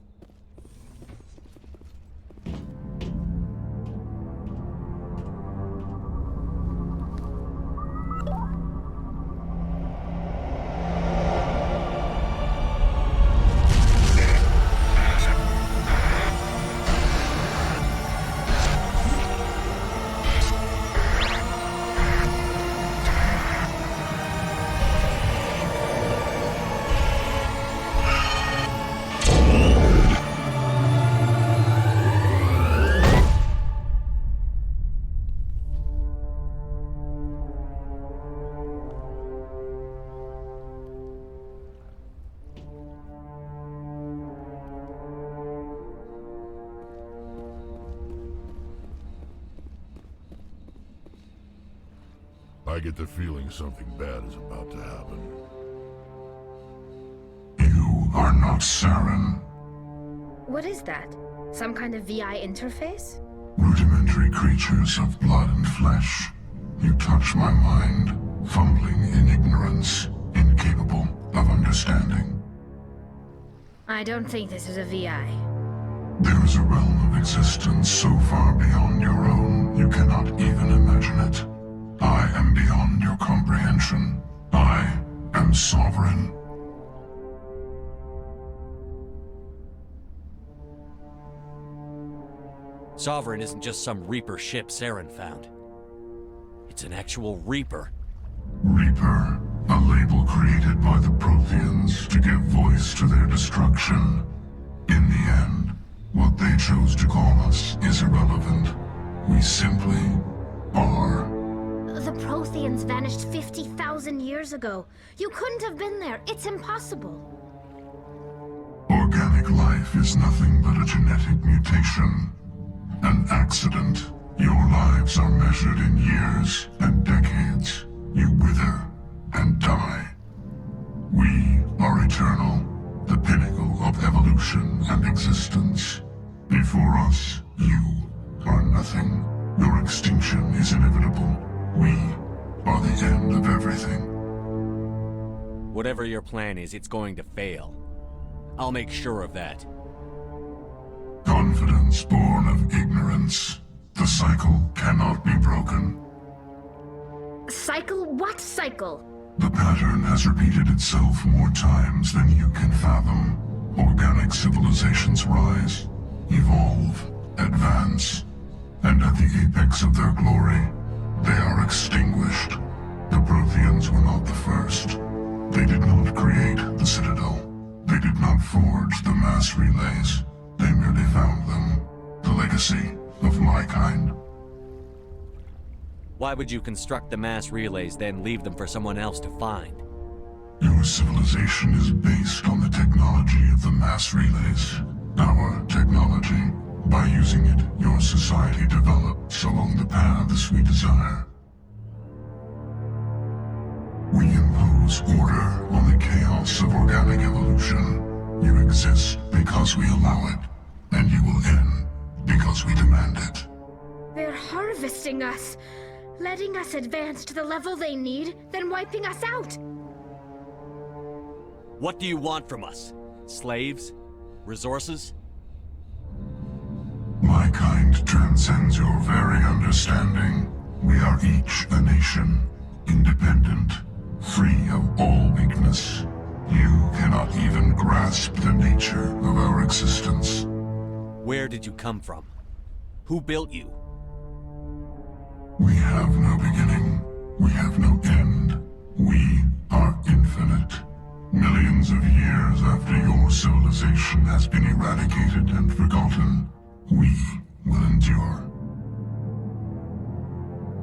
I get the feeling something bad is about to happen. You are not Saren. What is that? Some kind of VI interface? Rudimentary creatures of blood and flesh. You touch my mind, fumbling in ignorance, incapable of understanding. I don't think this is a VI. There is a realm of existence so far beyond your own, you cannot even imagine it. I am beyond your comprehension. I am sovereign. Sovereign isn't just some Reaper ship Saren found. It's an actual Reaper. Reaper, a label created by the Protheans to give voice to their destruction. In the end, what they chose to call us is irrelevant. We simply are. The Protheans vanished 50,000 years ago. You couldn't have been there. It's impossible. Organic life is nothing but a genetic mutation. An accident. Your lives are measured in years and decades. You wither and die. We are eternal, the pinnacle of evolution and existence. Before us, you are nothing. Your extinction is inevitable. We are the end of everything. Whatever your plan is, it's going to fail. I'll make sure of that. Confidence born of ignorance. The cycle cannot be broken. Cycle? What cycle? The pattern has repeated itself more times than you can fathom. Organic civilizations rise, evolve, advance, and at the apex of their glory, they are extinguished. The Protheans were not the first. They did not create the Citadel. They did not forge the mass relays. They merely found them. The legacy of my kind. Why would you construct the mass relays, then leave them for someone else to find? Your civilization is based on the technology of the mass relays. Our technology. By using it, your society develops along the paths we desire. We impose order on the chaos of organic evolution. You exist because we allow it, and you will end because we demand it. They're harvesting us, letting us advance to the level they need, then wiping us out. What do you want from us? Slaves? Resources? My kind transcends your very understanding. We are each a nation, independent, free of all weakness. You cannot even grasp grasp the nature of our existence. Where did you come from? Who built you? We have no beginning. We have no end. We are infinite. Millions of years after your civilization has been eradicated and forgotten, we will endure.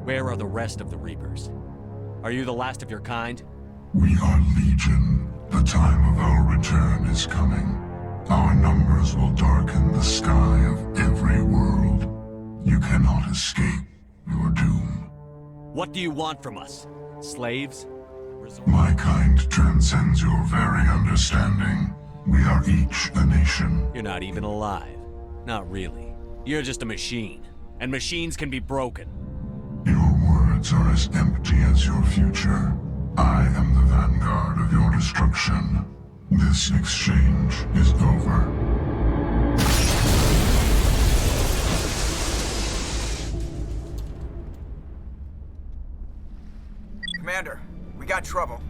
Where are the rest of the Reapers? Are you the last of your kind? We are Legion. The time of our return is coming. Our numbers will darken the sky of every world. You cannot escape your doom. What do you want from us? Slaves? My kind transcends your very understanding. We are each a nation. You're not even alive. Not really. You're just a machine. And machines can be broken. Your words are as empty as your future. I am the vanguard of your destruction. This exchange is over. Commander, we got trouble.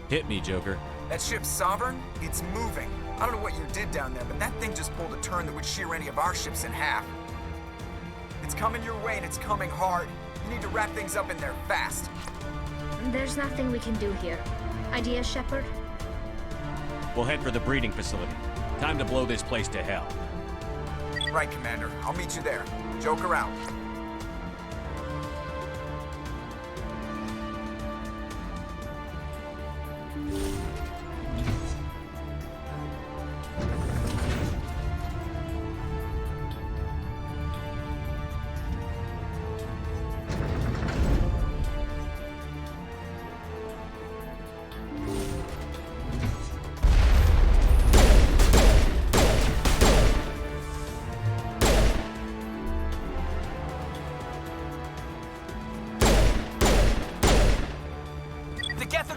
Hit me, Joker. That ship's Sovereign? It's moving. I don't know what you did down there, but that thing just pulled a turn that would shear any of our ships in half. It's coming your way and it's coming hard. You need to wrap things up in there fast. There's nothing we can do here. Idea, Shepard? We'll head for the breeding facility. Time to blow this place to hell. Right, Commander. I'll meet you there. Joker out.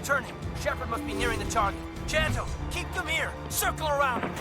Turning. Shepard must be nearing the target. Janto, keep them here. Circle around him.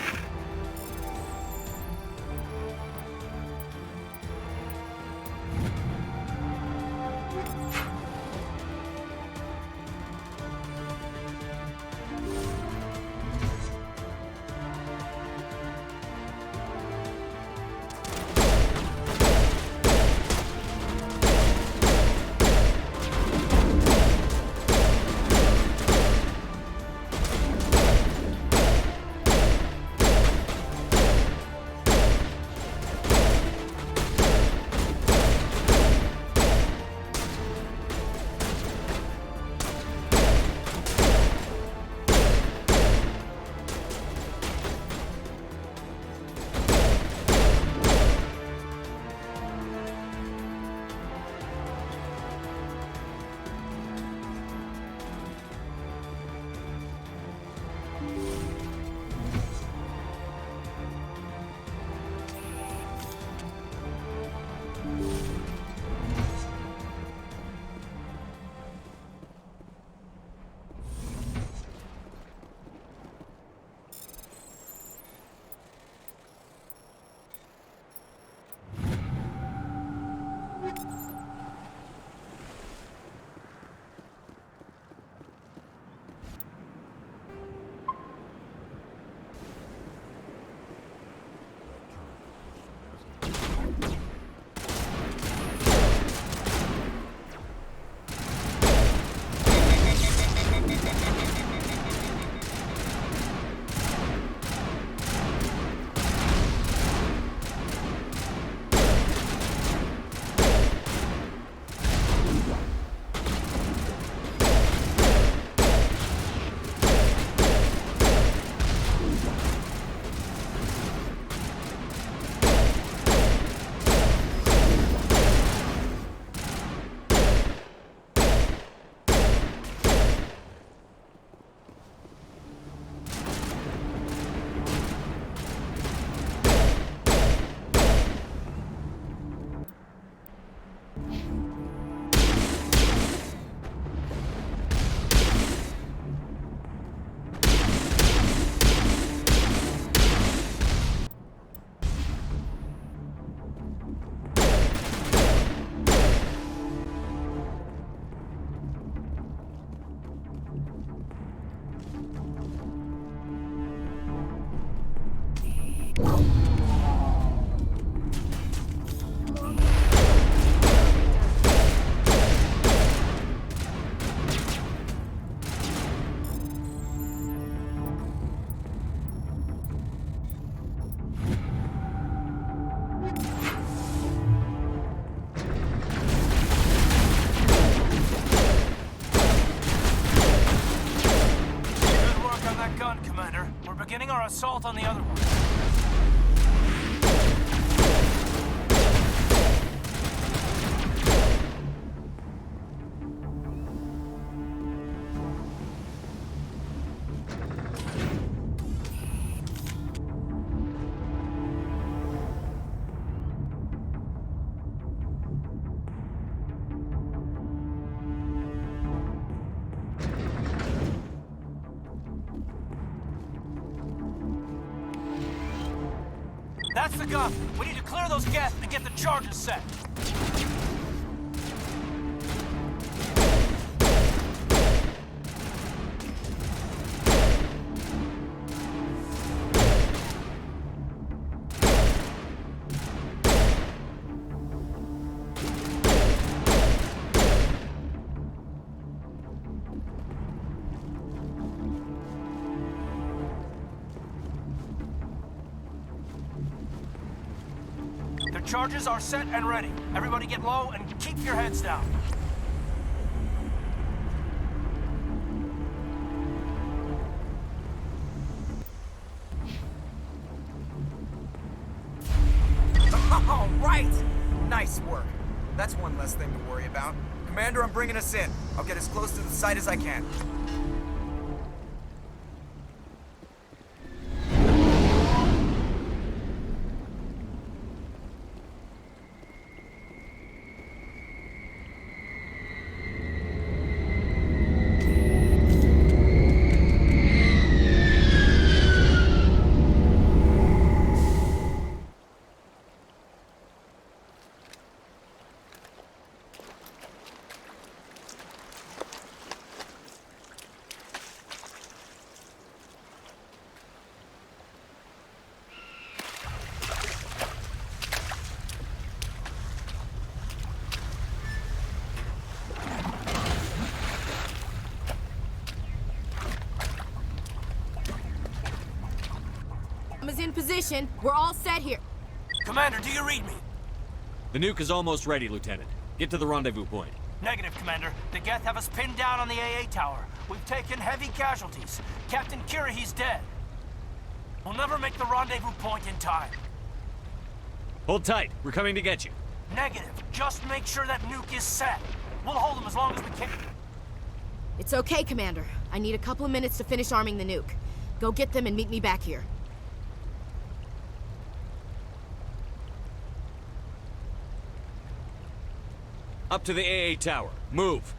Commander. We're beginning our assault on the other one. That's the gun. We need to clear those gas and get the charges set. The charges are set and ready. Everybody get low and keep your heads down. All right! Nice work. That's one less thing to worry about. Commander, I'm bringing us in. I'll get as close to the site as I can. Is in position. We're all set here. Commander, do you read me? The nuke is almost ready, Lieutenant. Get to the rendezvous point. Negative, Commander. The Geth have us pinned down on the AA tower. We've taken heavy casualties. Captain Kirahi's dead. We'll never make the rendezvous point in time. Hold tight. We're coming to get you. Negative. Just make sure that nuke is set. We'll hold them as long as we can. It's okay, Commander. I need a couple of minutes to finish arming the nuke. Go get them and meet me back here. Up to the AA tower. Move.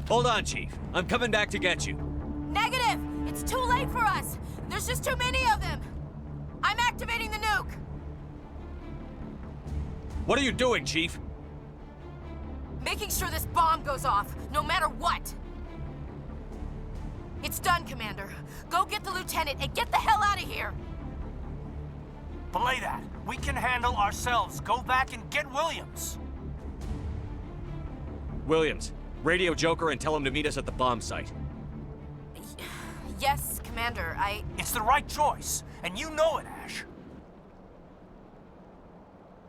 Hold on, Chief. I'm coming back to get you. Negative! It's too late for us! There's just too many of them! I'm activating the nuke! What are you doing, Chief? Making sure this bomb goes off, no matter what! It's done, Commander. Go get the lieutenant and get the hell out of here! Belay that. We can handle ourselves. Go back and get Williams. Williams, radio Joker and tell him to meet us at the bomb site. Yes, Commander, It's the right choice, and you know it, Ash.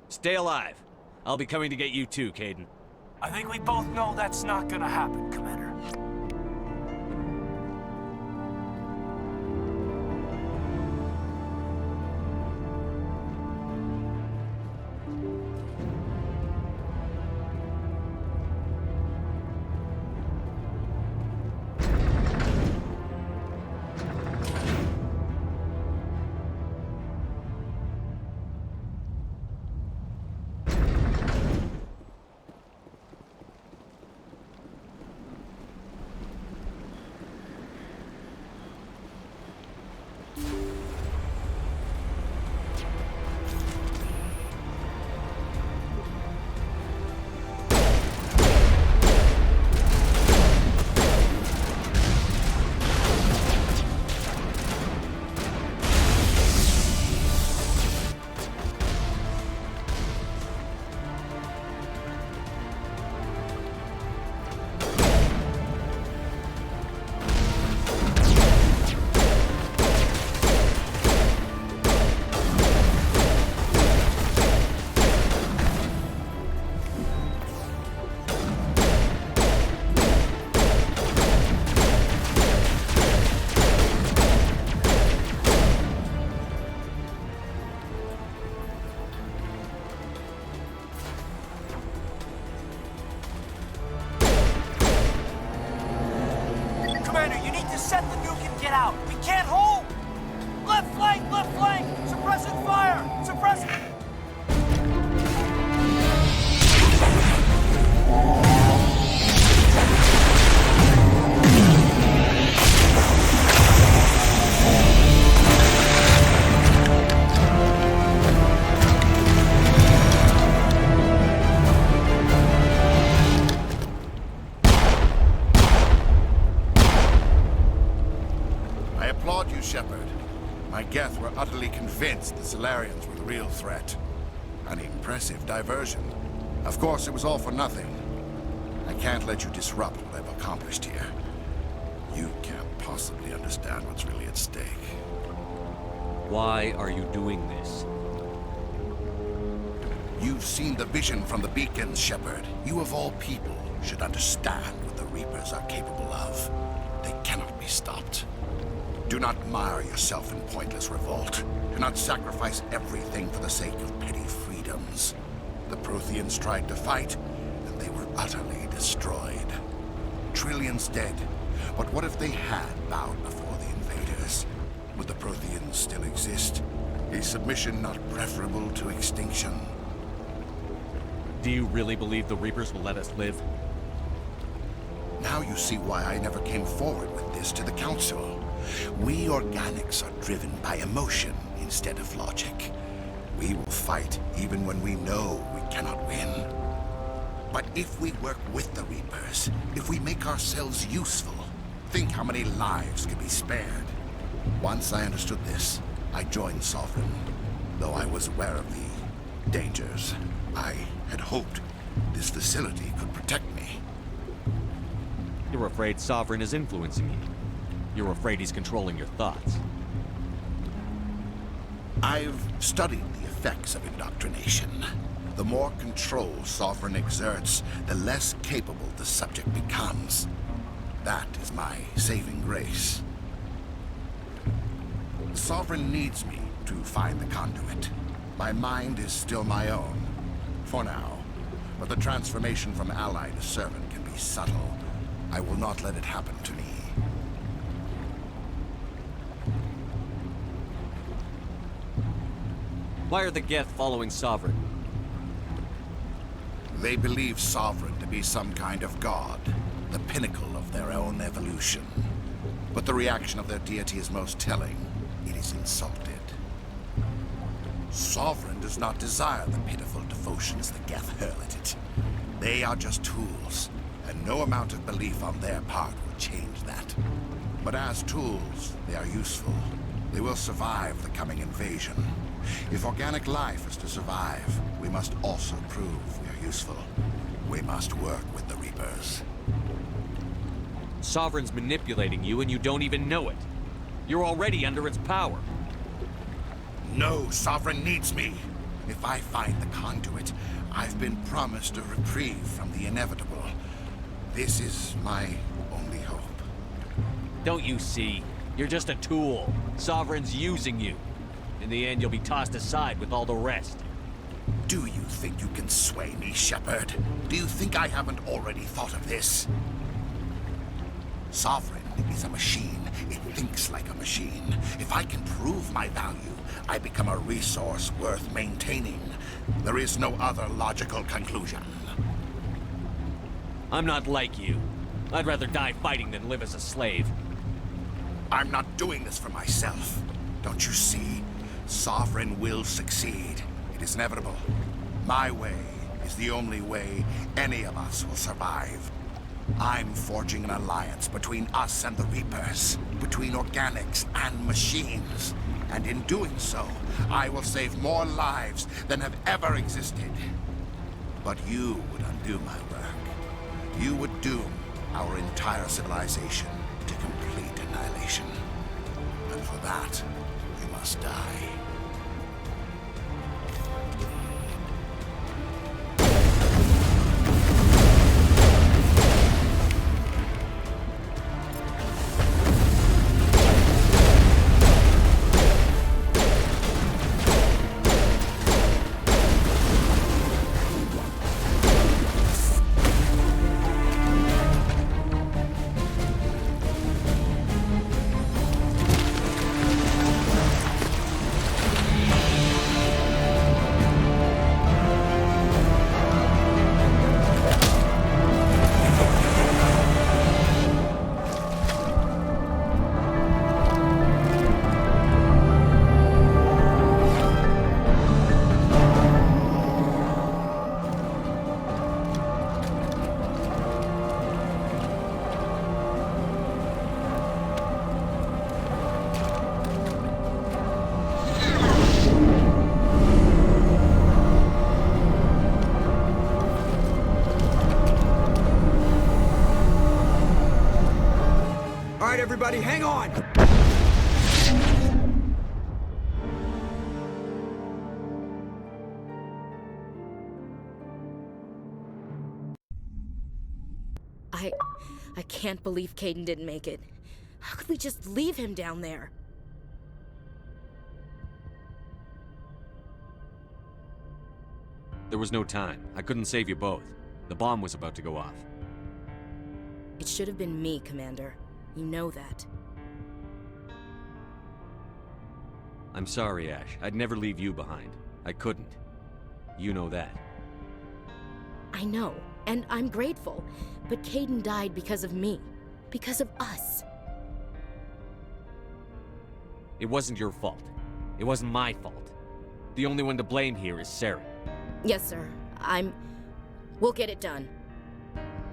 Stay alive. I'll be coming to get you too, Caden. I think we both know that's not gonna happen, Commander. Commander, you need to set the nuke and get out. We can't hold! Left flank! Left flank! Suppressing fire! Suppressing... I applaud you, Shepard. My Geth were utterly convinced the Solarians were the real threat. An impressive diversion. Of course, it was all for nothing. I can't let you disrupt what I've accomplished here. You can't possibly understand what's really at stake. Why are you doing this? You've seen the vision from the beacons, Shepard. You of all people should understand what the Reapers are capable of. They cannot be stopped. Do not mire yourself in pointless revolt. Do not sacrifice everything for the sake of petty freedoms. The Protheans tried to fight, and they were utterly destroyed. Trillions dead. But what if they had bowed before the invaders? Would the Protheans still exist? Is submission not preferable to extinction? Do you really believe the Reapers will let us live? Now you see why I never came forward with this to the Council. We organics are driven by emotion instead of logic. We will fight even when we know we cannot win. But if we work with the Reapers, if we make ourselves useful, think how many lives could be spared. Once I understood this, I joined Sovereign. Though I was aware of the dangers, I had hoped this facility could protect me. You're afraid Sovereign is influencing you. You're afraid he's controlling your thoughts. I've studied the effects of indoctrination. The more control Sovereign exerts, the less capable the subject becomes. That is my saving grace. Sovereign needs me to find the conduit. My mind is still my own, for now. But the transformation from ally to servant can be subtle. I will not let it happen to me. Why are the Geth following Sovereign? They believe Sovereign to be some kind of god. the pinnacle of their own evolution. But the reaction of their deity is most telling. It is insulted. Sovereign does not desire the pitiful devotions the Geth hurl at it. They are just tools, and no amount of belief on their part will change that. But as tools, they are useful. They will survive the coming invasion. If organic life is to survive, we must also prove we are useful. We must work with the Reapers. Sovereign's manipulating you and you don't even know it. You're already under its power. No, Sovereign needs me. If I find the conduit, I've been promised a reprieve from the inevitable. This is my only hope. Don't you see? You're just a tool. Sovereign's using you. In the end, you'll be tossed aside with all the rest. Do you think you can sway me, Shepard? Do you think I haven't already thought of this? Sovereign is a machine. It thinks like a machine. If I can prove my value, I become a resource worth maintaining. There is no other logical conclusion. I'm not like you. I'd rather die fighting than live as a slave. I'm not doing this for myself. Don't you see? Sovereign will succeed. It is inevitable. My way is the only way any of us will survive. I'm forging an alliance between us and the Reapers, between organics and machines. And in doing so, I will save more lives than have ever existed. But you would undo my work. You would doom our entire civilization to complete annihilation. And for that, we must die. Everybody, hang on! I can't believe Caden didn't make it. How could we just leave him down there? There was no time. I couldn't save you both. The bomb was about to go off. It should have been me, Commander. You know that. I'm sorry, Ash. I'd never leave you behind. I couldn't. You know that. I know, and I'm grateful. But Caden died because of me. Because of us. It wasn't your fault. It wasn't my fault. The only one to blame here is Saren. Yes, sir. We'll get it done.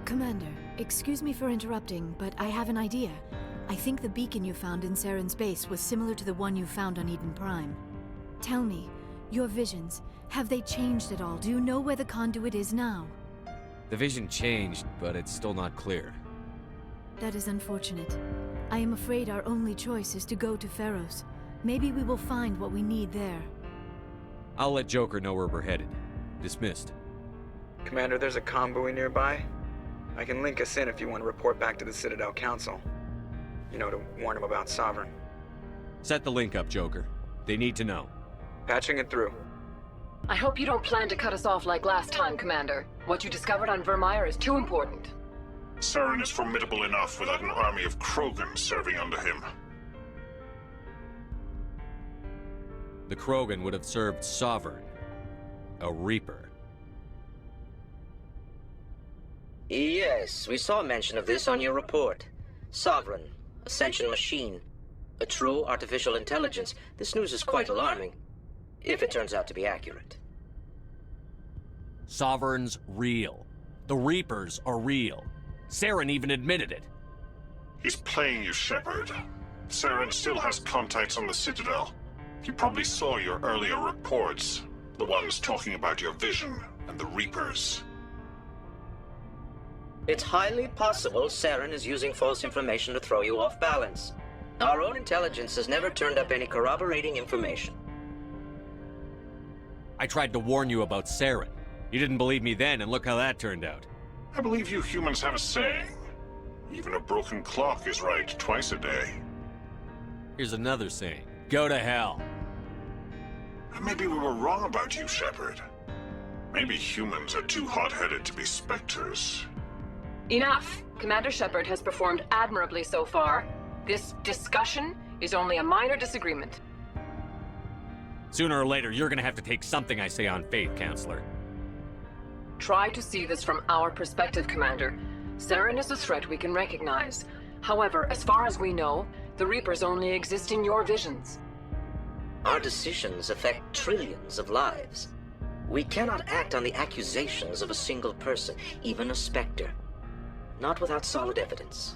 Commander, excuse me for interrupting, but I have an idea. I think the beacon you found in Saren's base was similar to the one you found on Eden Prime. Tell me, your visions, have they changed at all? Do you know where the conduit is now? The vision changed, but it's still not clear. That is unfortunate. I am afraid our only choice is to go to Pharos. Maybe we will find what we need there. I'll let Joker know where we're headed. Dismissed. Commander, there's a convoy nearby. I can link us in if you want to report back to the Citadel Council. You know, to warn them about Sovereign. Set the link up, Joker. They need to know. Patching it through. I hope you don't plan to cut us off like last time, Commander. What you discovered on Vermeer is too important. Saren is formidable enough without an army of Krogan serving under him. The Krogan would have served Sovereign. A Reaper. Yes, we saw mention of this on your report. Sovereign, Ascension machine, a true artificial intelligence. This news is quite alarming, if it turns out to be accurate. Sovereign's real. The Reapers are real. Saren even admitted it. He's playing you, Shepard. Saren still has contacts on the Citadel. He probably saw your earlier reports. The ones talking about your vision and the Reapers. It's highly possible Saren is using false information to throw you off balance. Our own intelligence has never turned up any corroborating information. I tried to warn you about Saren. You didn't believe me then, and look how that turned out. I believe you humans have a saying. Even a broken clock is right twice a day. Here's another saying. Go to hell. Maybe we were wrong about you, Shepard. Maybe humans are too hot-headed to be specters. Enough! Commander Shepard has performed admirably so far. This discussion is only a minor disagreement. Sooner or later, you're gonna have to take something I say on faith, Counselor. Try to see this from our perspective, Commander. Saren is a threat we can recognize. However, as far as we know, the Reapers only exist in your visions. Our decisions affect trillions of lives. We cannot act on the accusations of a single person, even a Spectre. Not without solid evidence.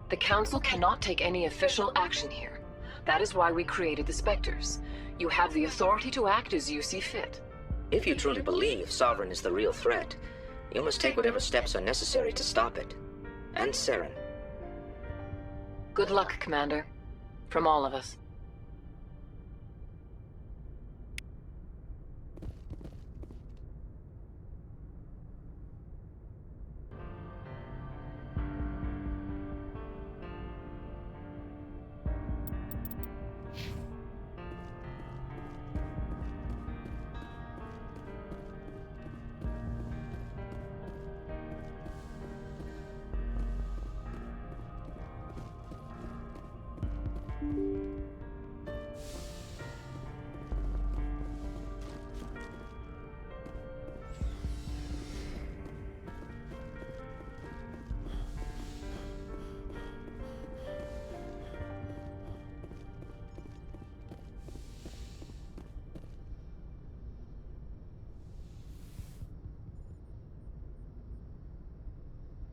The Council cannot take any official action here. That is why we created the Spectres. You have the authority to act as you see fit. If you truly believe Sovereign is the real threat, you must take whatever steps are necessary to stop it. And Saren. Good luck, Commander. From all of us.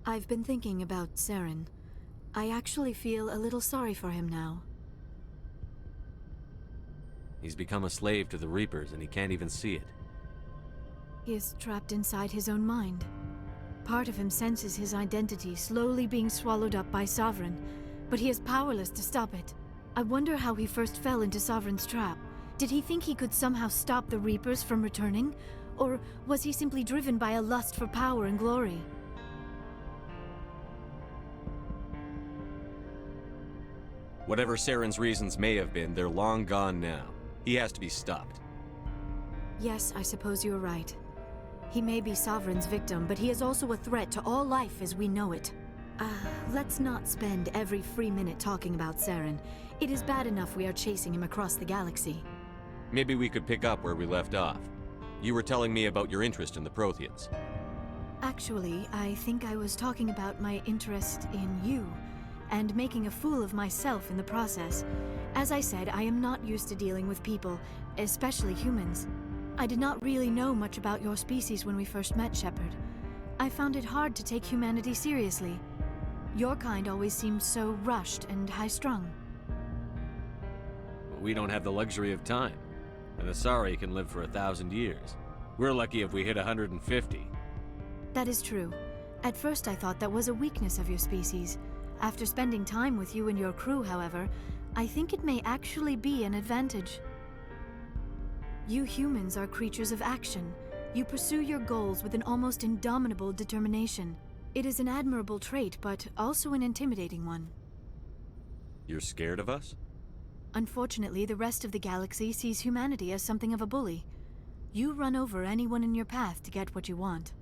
I've been thinking about Saren. I actually feel a little sorry for him now. He's become a slave to the Reapers and he can't even see it. He is trapped inside his own mind. Part of him senses his identity slowly being swallowed up by Sovereign, but he is powerless to stop it. I wonder how he first fell into Sovereign's trap. Did he think he could somehow stop the Reapers from returning? Or was he simply driven by a lust for power and glory? Whatever Saren's reasons may have been, they're long gone now. He has to be stopped. Yes, I suppose you're right. He may be Sovereign's victim, but he is also a threat to all life as we know it. Let's not spend every free minute talking about Saren. It is bad enough we are chasing him across the galaxy. Maybe we could pick up where we left off. You were telling me about your interest in the Protheans. Actually, I think I was talking about my interest in you, and making a fool of myself in the process. As I said, I am not used to dealing with people, especially humans. I did not really know much about your species when we first met, Shepard. I found it hard to take humanity seriously. Your kind always seemed so rushed and high-strung. We don't have the luxury of time. An Asari can live for 1,000 years. We're lucky if we hit 150. That is true. At first I thought that was a weakness of your species. After spending time with you and your crew, however, I think it may actually be an advantage. You humans are creatures of action. You pursue your goals with an almost indomitable determination. It is an admirable trait, but also an intimidating one. You're scared of us? Unfortunately, the rest of the galaxy sees humanity as something of a bully. You run over anyone in your path to get what you want.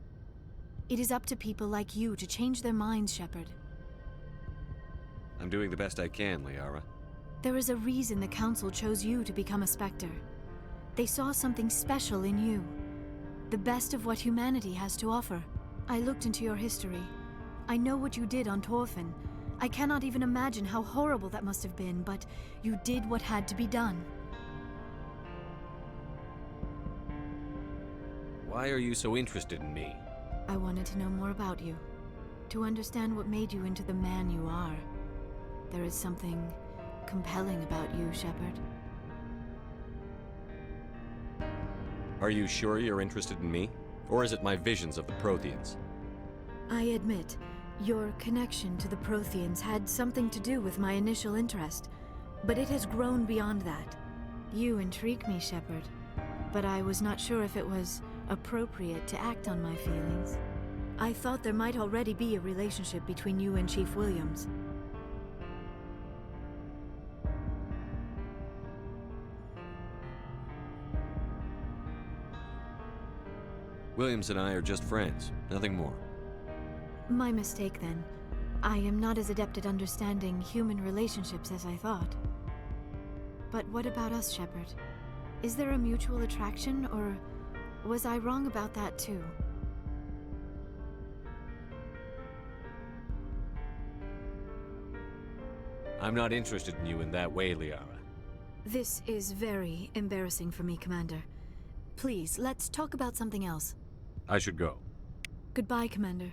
It is up to people like you to change their minds, Shepard. I'm doing the best I can, Liara. There is a reason the Council chose you to become a Spectre. They saw something special in you. The best of what humanity has to offer. I looked into your history. I know what you did on Torfin. I cannot even imagine how horrible that must have been, but you did what had to be done. Why are you so interested in me? I wanted to know more about you, to understand what made you into the man you are. There is something compelling about you, Shepard. Are you sure you're interested in me? Or is it my visions of the Protheans? I admit, your connection to the Protheans had something to do with my initial interest, but it has grown beyond that. You intrigue me, Shepard, but I was not sure if it was appropriate to act on my feelings. I thought there might already be a relationship between you and Chief Williams. Williams and I are just friends, nothing more. My mistake, then. I am not as adept at understanding human relationships as I thought. But what about us, Shepard? Is there a mutual attraction, or was I wrong about that too? I'm not interested in you in that way, Liara. This is very embarrassing for me, Commander. Please, let's talk about something else. I should go. Goodbye, Commander.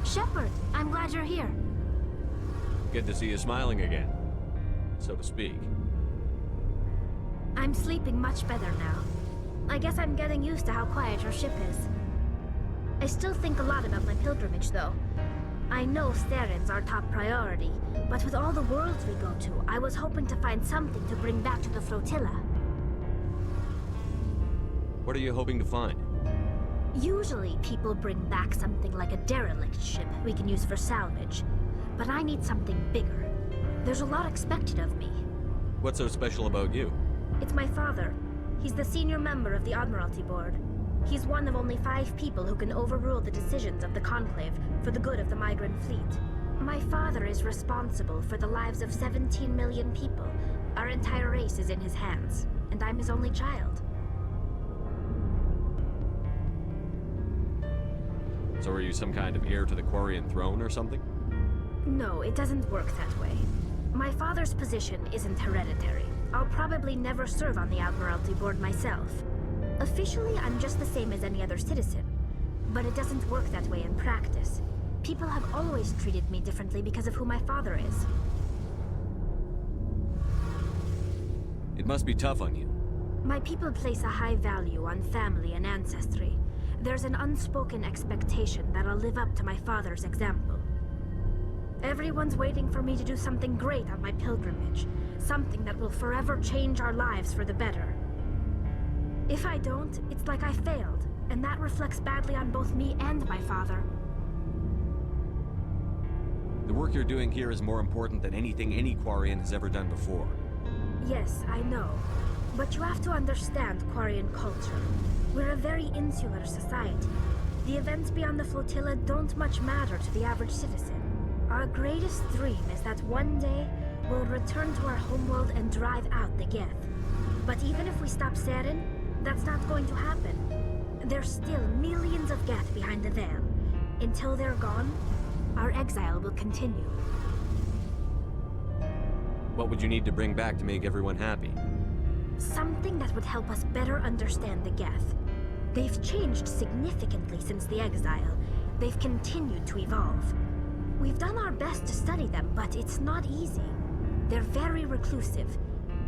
Shepard, I'm glad you're here. Good to see you smiling again, so to speak. I'm sleeping much better now. I guess I'm getting used to how quiet your ship is. I still think a lot about my pilgrimage, though. I know Staren's our top priority, but with all the worlds we go to, I was hoping to find something to bring back to the flotilla. What are you hoping to find? Usually, people bring back something like a derelict ship we can use for salvage. But I need something bigger. There's a lot expected of me. What's so special about you? It's my father. He's the senior member of the Admiralty Board. He's one of only 5 people who can overrule the decisions of the Conclave for the good of the migrant fleet. My father is responsible for the lives of 17 million people. Our entire race is in his hands, and I'm his only child. So are you some kind of heir to the Quarian throne or something? No, it doesn't work that way. My father's position isn't hereditary. I'll probably never serve on the Admiralty Board myself. Officially, I'm just the same as any other citizen. But it doesn't work that way in practice. People have always treated me differently because of who my father is. It must be tough on you. My people place a high value on family and ancestry. There's an unspoken expectation that I'll live up to my father's example. Everyone's waiting for me to do something great on my pilgrimage. Something that will forever change our lives for the better. If I don't, it's like I failed, and that reflects badly on both me and my father. The work you're doing here is more important than anything any Quarian has ever done before. Yes, I know. But you have to understand Quarian culture. We're a very insular society. The events beyond the flotilla don't much matter to the average citizen. Our greatest dream is that one day we'll return to our homeworld and drive out the Geth. But even if we stop Saren, that's not going to happen. There's still millions of Geth behind the veil. Until they're gone, our exile will continue. What would you need to bring back to make everyone happy? Something that would help us better understand the Geth. They've changed significantly since the exile. They've continued to evolve. We've done our best to study them, but it's not easy. They're very reclusive.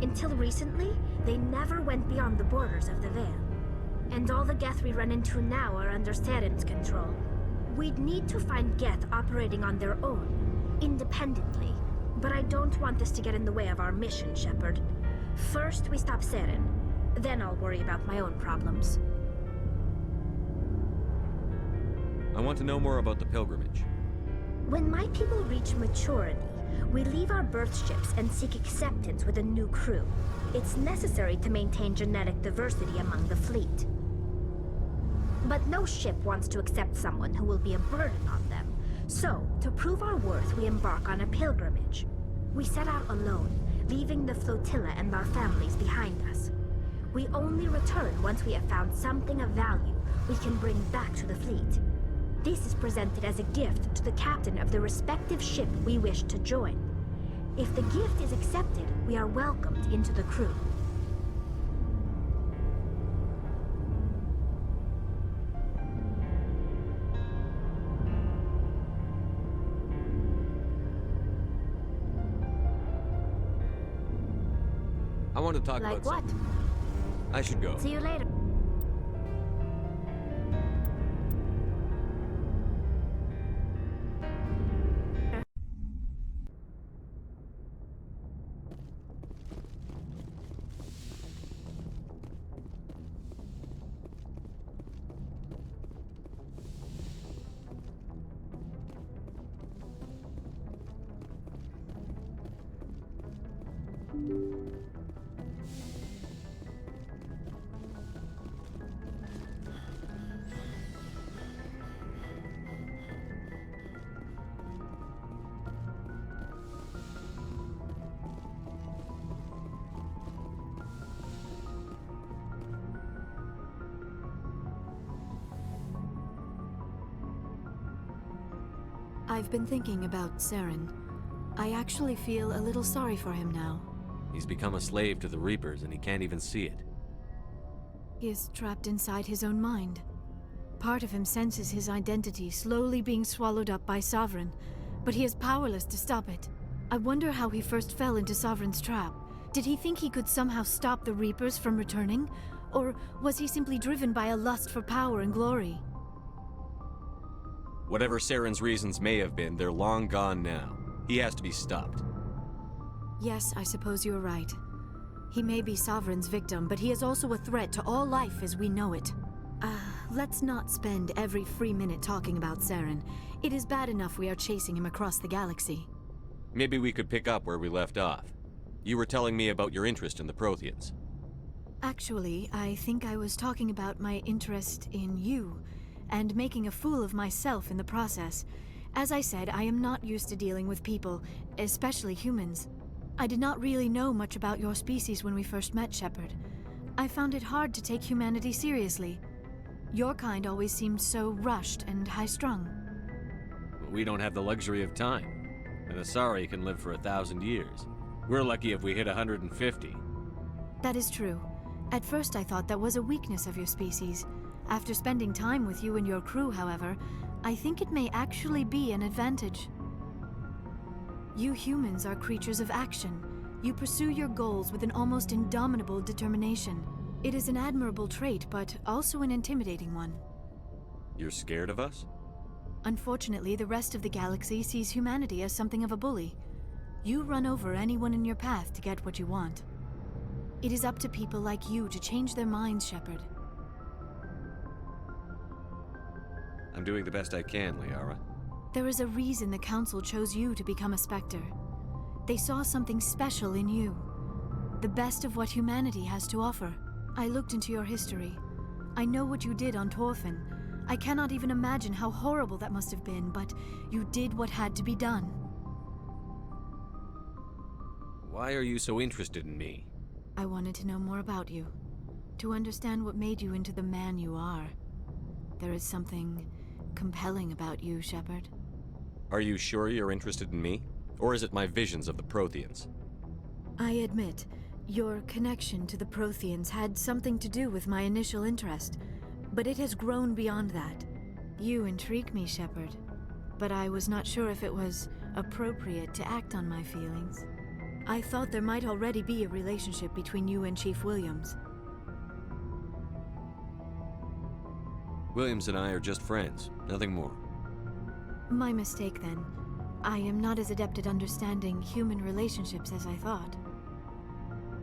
Until recently, they never went beyond the borders of the Veil. And all the Geth we run into now are under Saren's control. We'd need to find Geth operating on their own, independently. But I don't want this to get in the way of our mission, Shepard. First, we stop Saren. Then I'll worry about my own problems. I want to know more about the pilgrimage. When my people reach maturity, we leave our birth ships and seek acceptance with a new crew. It's necessary to maintain genetic diversity among the fleet. But no ship wants to accept someone who will be a burden on them. So, to prove our worth, we embark on a pilgrimage. We set out alone, leaving the flotilla and our families behind us. We only return once we have found something of value we can bring back to the fleet. This is presented as a gift to the captain of the respective ship we wish to join. If the gift is accepted, we are welcomed into the crew. I want to talk Like about what? something. I should go. See you later. I've been thinking about Saren. I actually feel a little sorry for him now. He's become a slave to the Reapers and he can't even see it. He is trapped inside his own mind. Part of him senses his identity slowly being swallowed up by Sovereign, but he is powerless to stop it. I wonder how he first fell into Sovereign's trap. Did he think he could somehow stop the Reapers from returning? Or was he simply driven by a lust for power and glory? Whatever Saren's reasons may have been, they're long gone now. He has to be stopped. Yes, I suppose you're right. He may be Sovereign's victim, but he is also a threat to all life as we know it. Let's not spend every free minute talking about Saren. It is bad enough we are chasing him across the galaxy. Maybe we could pick up where we left off. You were telling me about your interest in the Protheans. Actually, I think I was talking about my interest in you, and making a fool of myself in the process. As I said, I am not used to dealing with people, especially humans. I did not really know much about your species when we first met, Shepard. I found it hard to take humanity seriously. Your kind always seemed so rushed and high-strung. We don't have the luxury of time. An Asari can live for 1,000 years. We're lucky if we hit 150. That is true. At first I thought that was a weakness of your species. After spending time with you and your crew, however, I think it may actually be an advantage. You humans are creatures of action. You pursue your goals with an almost indomitable determination. It is an admirable trait, but also an intimidating one. You're scared of us? Unfortunately, the rest of the galaxy sees humanity as something of a bully. You run over anyone in your path to get what you want. It is up to people like you to change their minds, Shepard. I'm doing the best I can, Liara. There is a reason the Council chose you to become a Spectre. They saw something special in you. The best of what humanity has to offer. I looked into your history. I know what you did on Torfin. I cannot even imagine how horrible that must have been, but you did what had to be done. Why are you so interested in me? I wanted to know more about you. To understand what made you into the man you are. There is something compelling about you, Shepard. Are you sure you're interested in me? Or is it my visions of the Protheans? I admit, your connection to the Protheans had something to do with my initial interest, but it has grown beyond that. You intrigue me, Shepard, but I was not sure if it was appropriate to act on my feelings. I thought there might already be a relationship between you and Chief Williams. Williams and I are just friends, nothing more. My mistake, then. I am not as adept at understanding human relationships as I thought.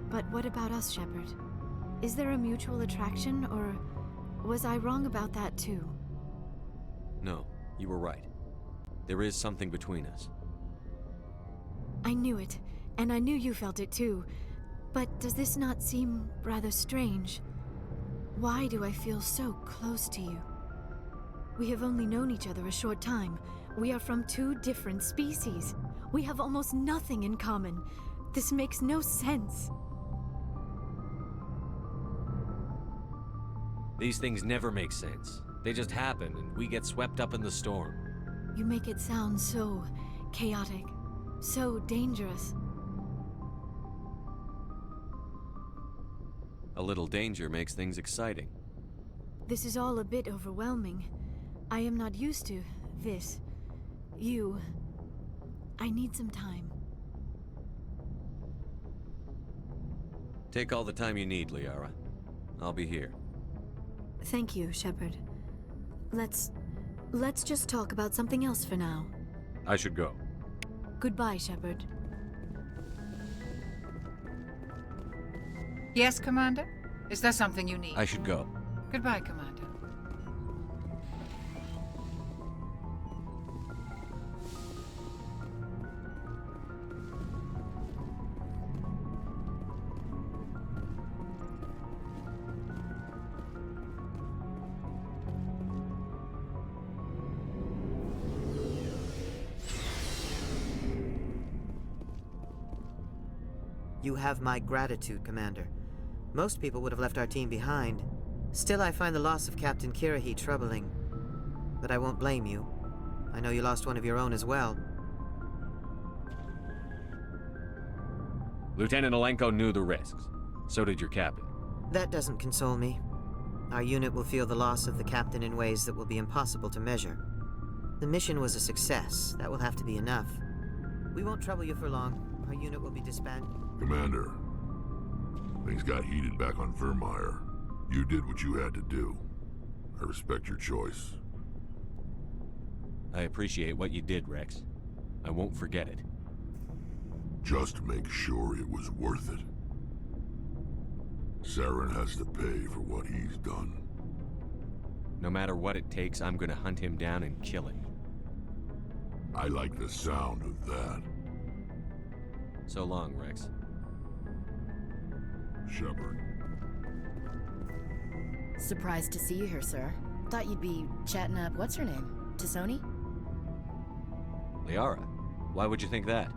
But what about us, Shepard? Is there a mutual attraction, or was I wrong about that too? No. You were right. There is something between us. I knew it, and I knew you felt it too. But does this not seem rather strange? Why do I feel so close to you? We have only known each other a short time. We are from two different species. We have almost nothing in common. This makes no sense. These things never make sense. They just happen, and we get swept up in the storm. You make it sound so chaotic, so dangerous. A little danger makes things exciting. This is all a bit overwhelming. I am not used to this. You. I need some time. Take all the time you need, Liara. I'll be here. Thank you, Shepard. Let's just talk about something else for now. I should go. Goodbye, Shepard. Yes, Commander? Is there something you need? I should go. Goodbye, Commander. You have my gratitude, Commander. Most people would have left our team behind. Still, I find the loss of Captain Kirrahe troubling. But I won't blame you. I know you lost one of your own as well. Lieutenant Alenko knew the risks. So did your captain. That doesn't console me. Our unit will feel the loss of the captain in ways that will be impossible to measure. The mission was a success. That will have to be enough. We won't trouble you for long. Our unit will be disbanded. Commander, things got heated back on Vermeer. You did what you had to do. I respect your choice. I appreciate what you did, Rex. I won't forget it. Just make sure it was worth it. Saren has to pay for what he's done. No matter what it takes, I'm gonna hunt him down and kill him. I like the sound of that. So long, Rex. Shepard. Surprised to see you here, sir. Thought you'd be chatting up what's-her-name? T'Soni? Liara, why would you think that?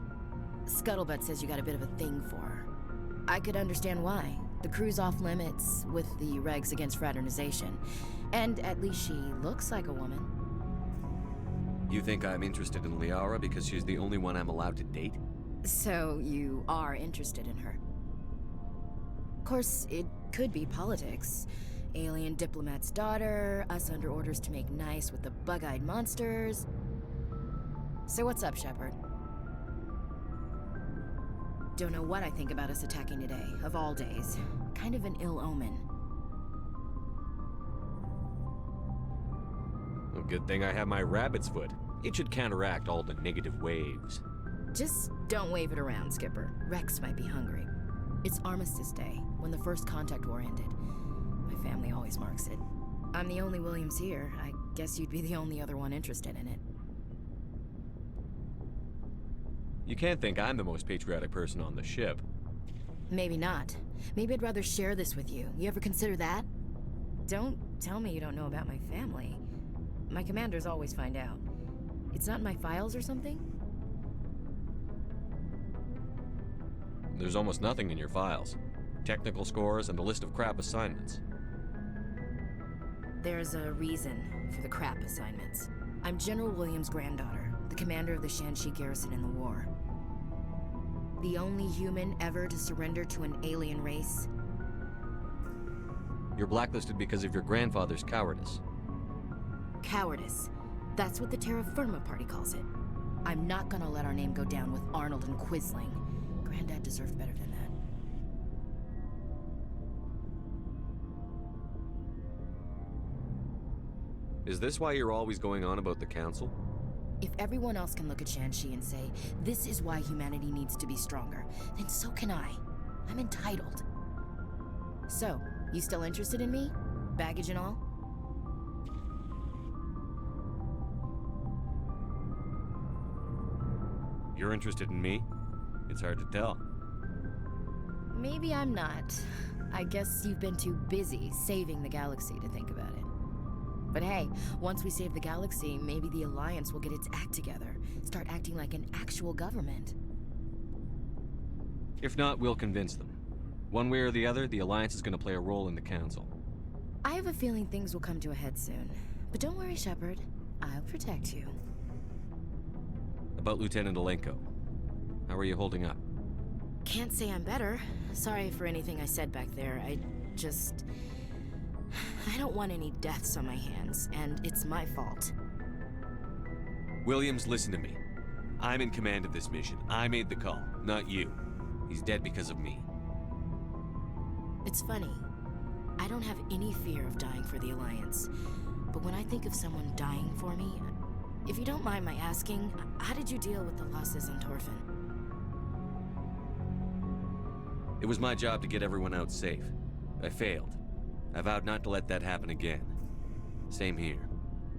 Scuttlebutt says you got a bit of a thing for her. I could understand why. The crew's off limits with the regs against fraternization. And at least she looks like a woman. You think I'm interested in Liara because she's the only one I'm allowed to date? So you are interested in her? Of course, it could be politics. Alien diplomat's daughter, us under orders to make nice with the bug-eyed monsters. So what's up, Shepard? Don't know what I think about us attacking today, of all days. Kind of an ill omen. Well, good thing I have my rabbit's foot. It should counteract all the negative waves. Just don't wave it around, Skipper. Rex might be hungry. It's Armistice Day, when the first contact war ended. My family always marks it. I'm the only Williams here. I guess you'd be the only other one interested in it. You can't think I'm the most patriotic person on the ship. Maybe not. Maybe I'd rather share this with you. You ever consider that? Don't tell me you don't know about my family. My commanders always find out. It's not in my files or something? There's almost nothing in your files. Technical scores and a list of crap assignments. There's a reason for the crap assignments. I'm General Williams' granddaughter, the commander of the Shanxi garrison in the war. The only human ever to surrender to an alien race. You're blacklisted because of your grandfather's cowardice. Cowardice. That's what the Terra Firma party calls it. I'm not gonna let our name go down with Arnold and Quisling. Granddad deserved better than that. Is this why you're always going on about the Council? If everyone else can look at Shanxi and say, this is why humanity needs to be stronger, then so can I. I'm entitled. So, you still interested in me? Baggage and all? You're interested in me? It's hard to tell. Maybe I'm not. I guess you've been too busy saving the galaxy to think about it. But hey, once we save the galaxy, maybe the Alliance will get its act together, start acting like an actual government. If not, we'll convince them. One way or the other, the Alliance is going to play a role in the Council. I have a feeling things will come to a head soon. But don't worry, Shepard. I'll protect you. About Lieutenant Alenko. How are you holding up? Can't say I'm better. Sorry for anything I said back there. I don't want any deaths on my hands, and it's my fault. Williams, listen to me. I'm in command of this mission. I made the call, not you. He's dead because of me. It's funny. I don't have any fear of dying for the Alliance. But when I think of someone dying for me, if you don't mind my asking, how did you deal with the losses on Torfin? It was my job to get everyone out safe. I failed. I vowed not to let that happen again. Same here.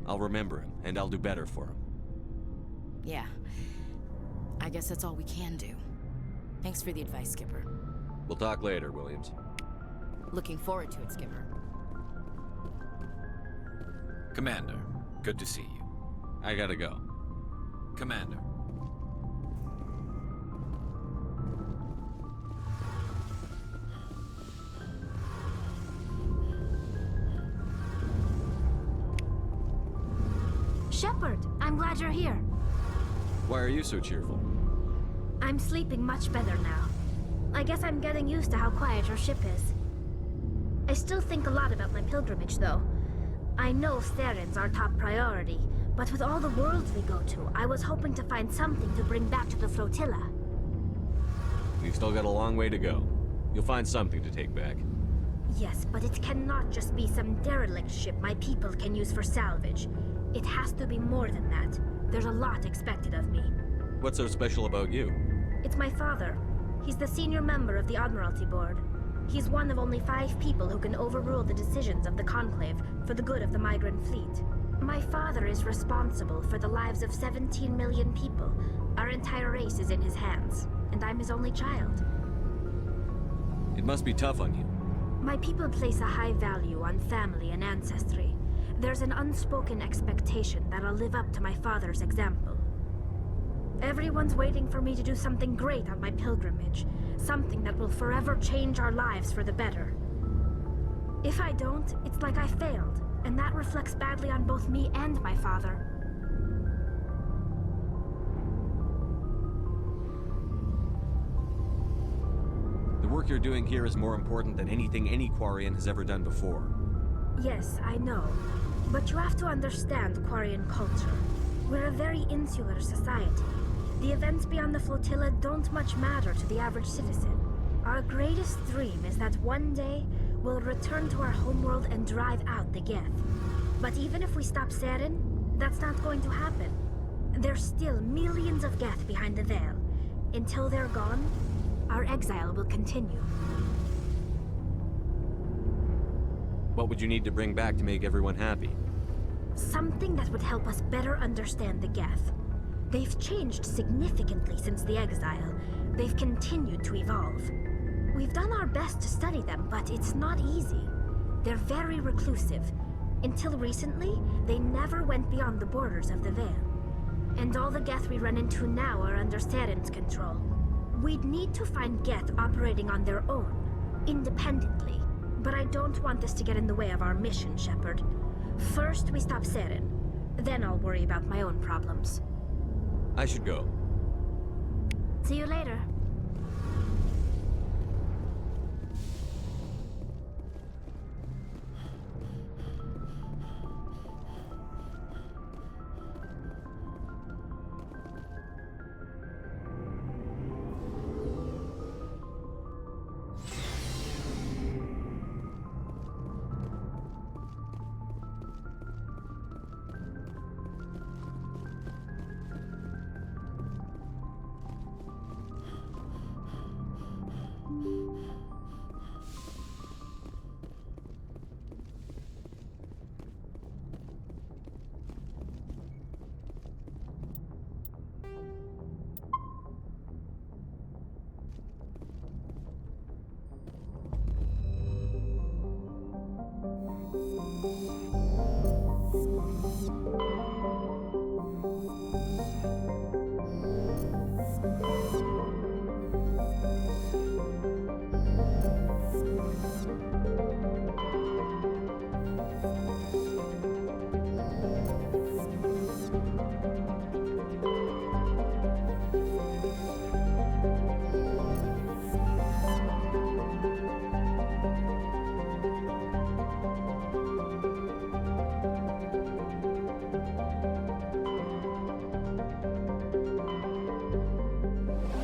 I'll remember him, and I'll do better for him. Yeah. I guess that's all we can do. Thanks for the advice, Skipper. We'll talk later, Williams. Looking forward to it, Skipper. Commander, good to see you. I gotta go. Commander. Shepard, I'm glad you're here. Why are you so cheerful? I'm sleeping much better now. I guess I'm getting used to how quiet your ship is. I still think a lot about my pilgrimage, though. I know Theron's our top priority, but with all the worlds we go to, I was hoping to find something to bring back to the flotilla. We've still got a long way to go. You'll find something to take back. Yes, but it cannot just be some derelict ship my people can use for salvage. It has to be more than that. There's a lot expected of me. What's so special about you? It's my father. He's the senior member of the Admiralty Board. He's one of only 5 people who can overrule the decisions of the Conclave for the good of the migrant fleet. My father is responsible for the lives of 17 million people. Our entire race is in his hands, and I'm his only child. It must be tough on you. My people place a high value on family and ancestry. There's an unspoken expectation that I'll live up to my father's example. Everyone's waiting for me to do something great on my pilgrimage, something that will forever change our lives for the better. If I don't, it's like I failed, and that reflects badly on both me and my father. The work you're doing here is more important than anything any Quarian has ever done before. Yes, I know. But you have to understand Quarian culture. We're a very insular society. The events beyond the flotilla don't much matter to the average citizen. Our greatest dream is that one day we'll return to our homeworld and drive out the Geth. But even if we stop Saren, that's not going to happen. There's still millions of Geth behind the veil. Until they're gone, our exile will continue. What would you need to bring back to make everyone happy? Something that would help us better understand the Geth. They've changed significantly since the exile. They've continued to evolve. We've done our best to study them, but it's not easy. They're very reclusive. Until recently, they never went beyond the borders of the Veil. And all the Geth we run into now are under Saren's control. We'd need to find Geth operating on their own, independently. But I don't want this to get in the way of our mission, Shepard. First, we stop Saren. Then I'll worry about my own problems. I should go. See you later.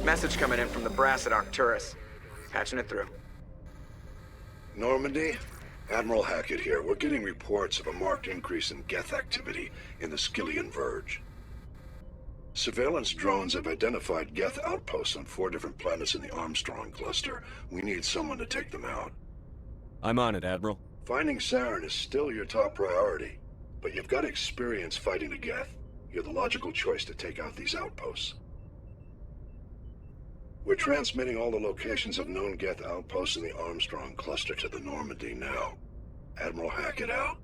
Message coming in from the brass at Arcturus. Patching it through. Normandy? Admiral Hackett here. We're getting reports of a marked increase in Geth activity in the Skyllian Verge. Surveillance drones have identified Geth outposts on 4 different planets in the Armstrong cluster. We need someone to take them out. I'm on it, Admiral. Finding Saren is still your top priority, but you've got experience fighting the Geth. You're the logical choice to take out these outposts. We're transmitting all the locations of known Geth outposts in the Armstrong cluster to the Normandy now. Admiral Hackett out.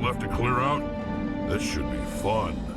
left to clear out? This should be fun.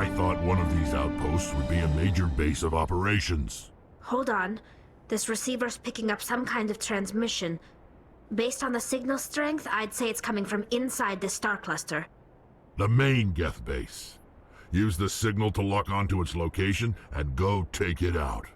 I thought one of these outposts would be a major base of operations. Hold on. This receiver's picking up some kind of transmission. Based on the signal strength, I'd say it's coming from inside this star cluster. The main Geth base. Use the signal to lock onto its location and go take it out.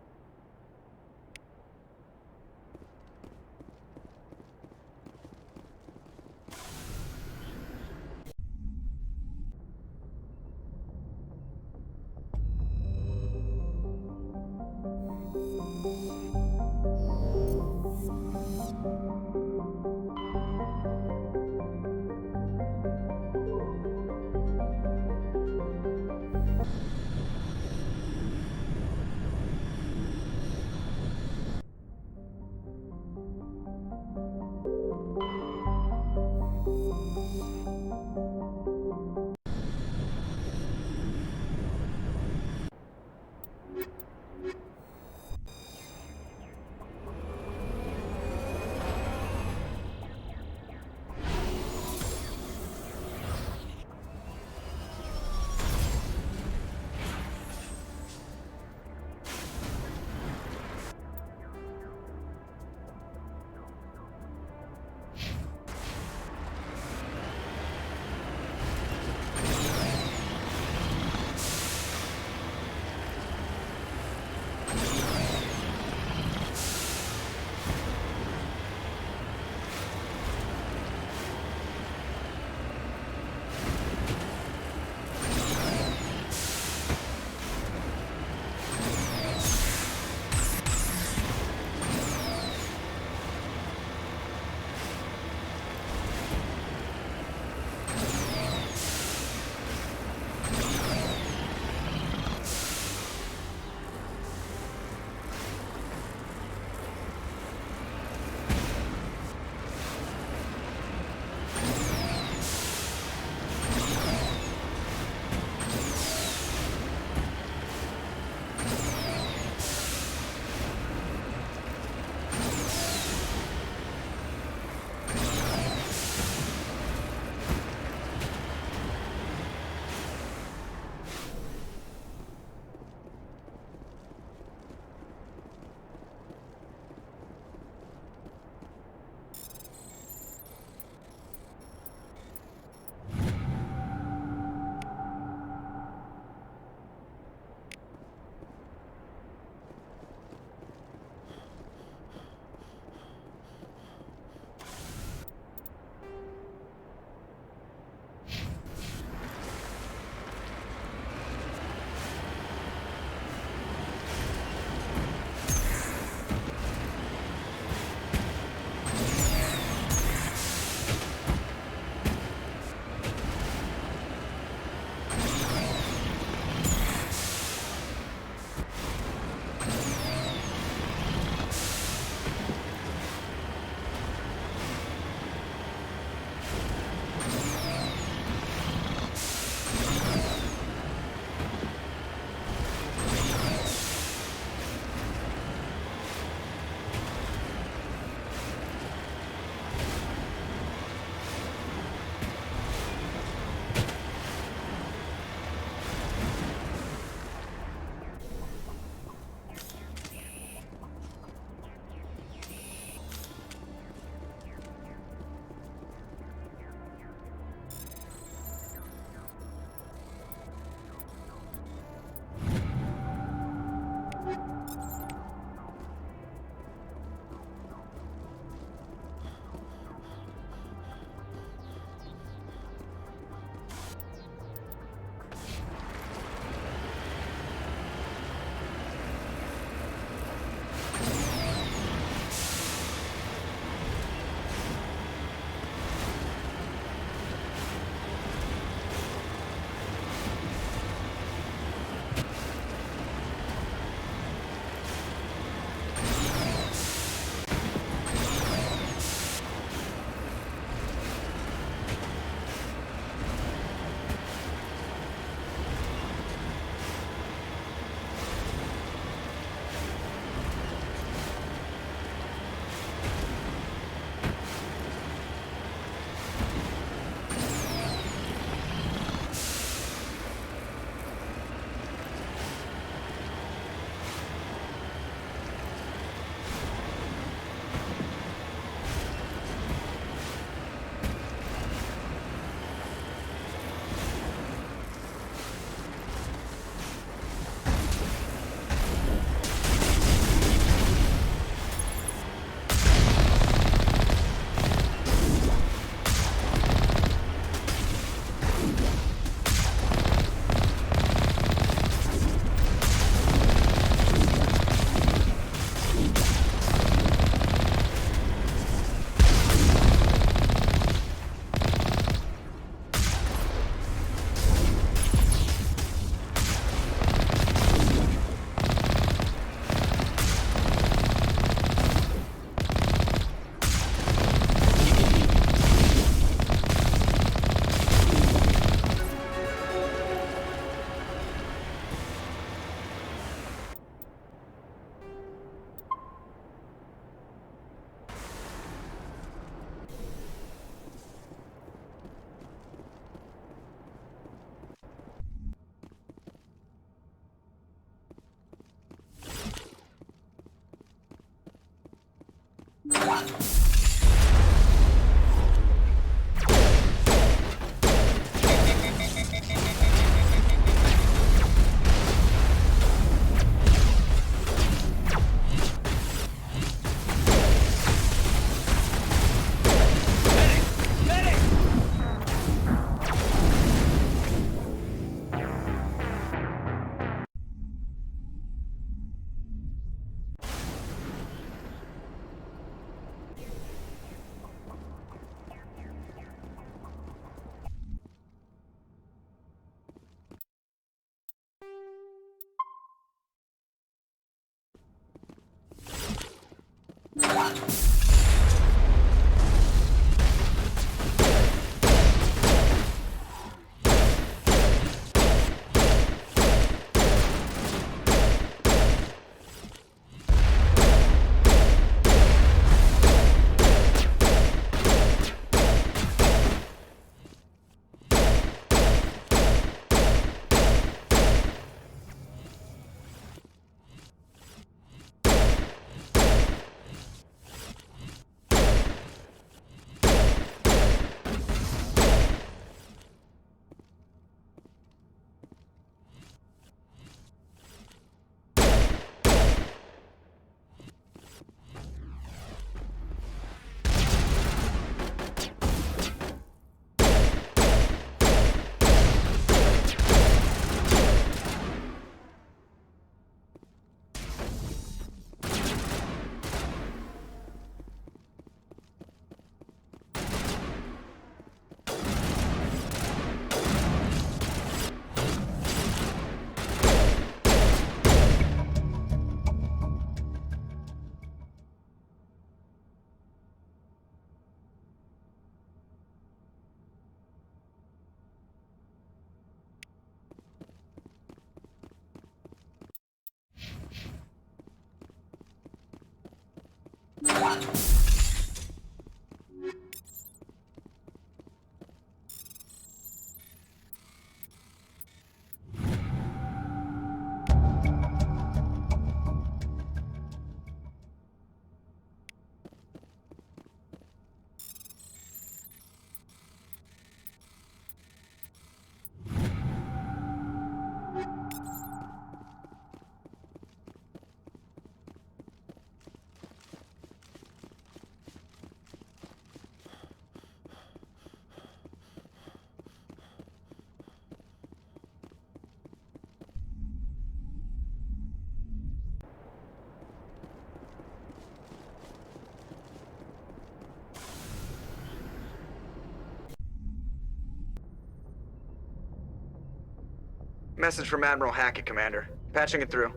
Message from Admiral Hackett, Commander. Patching it through.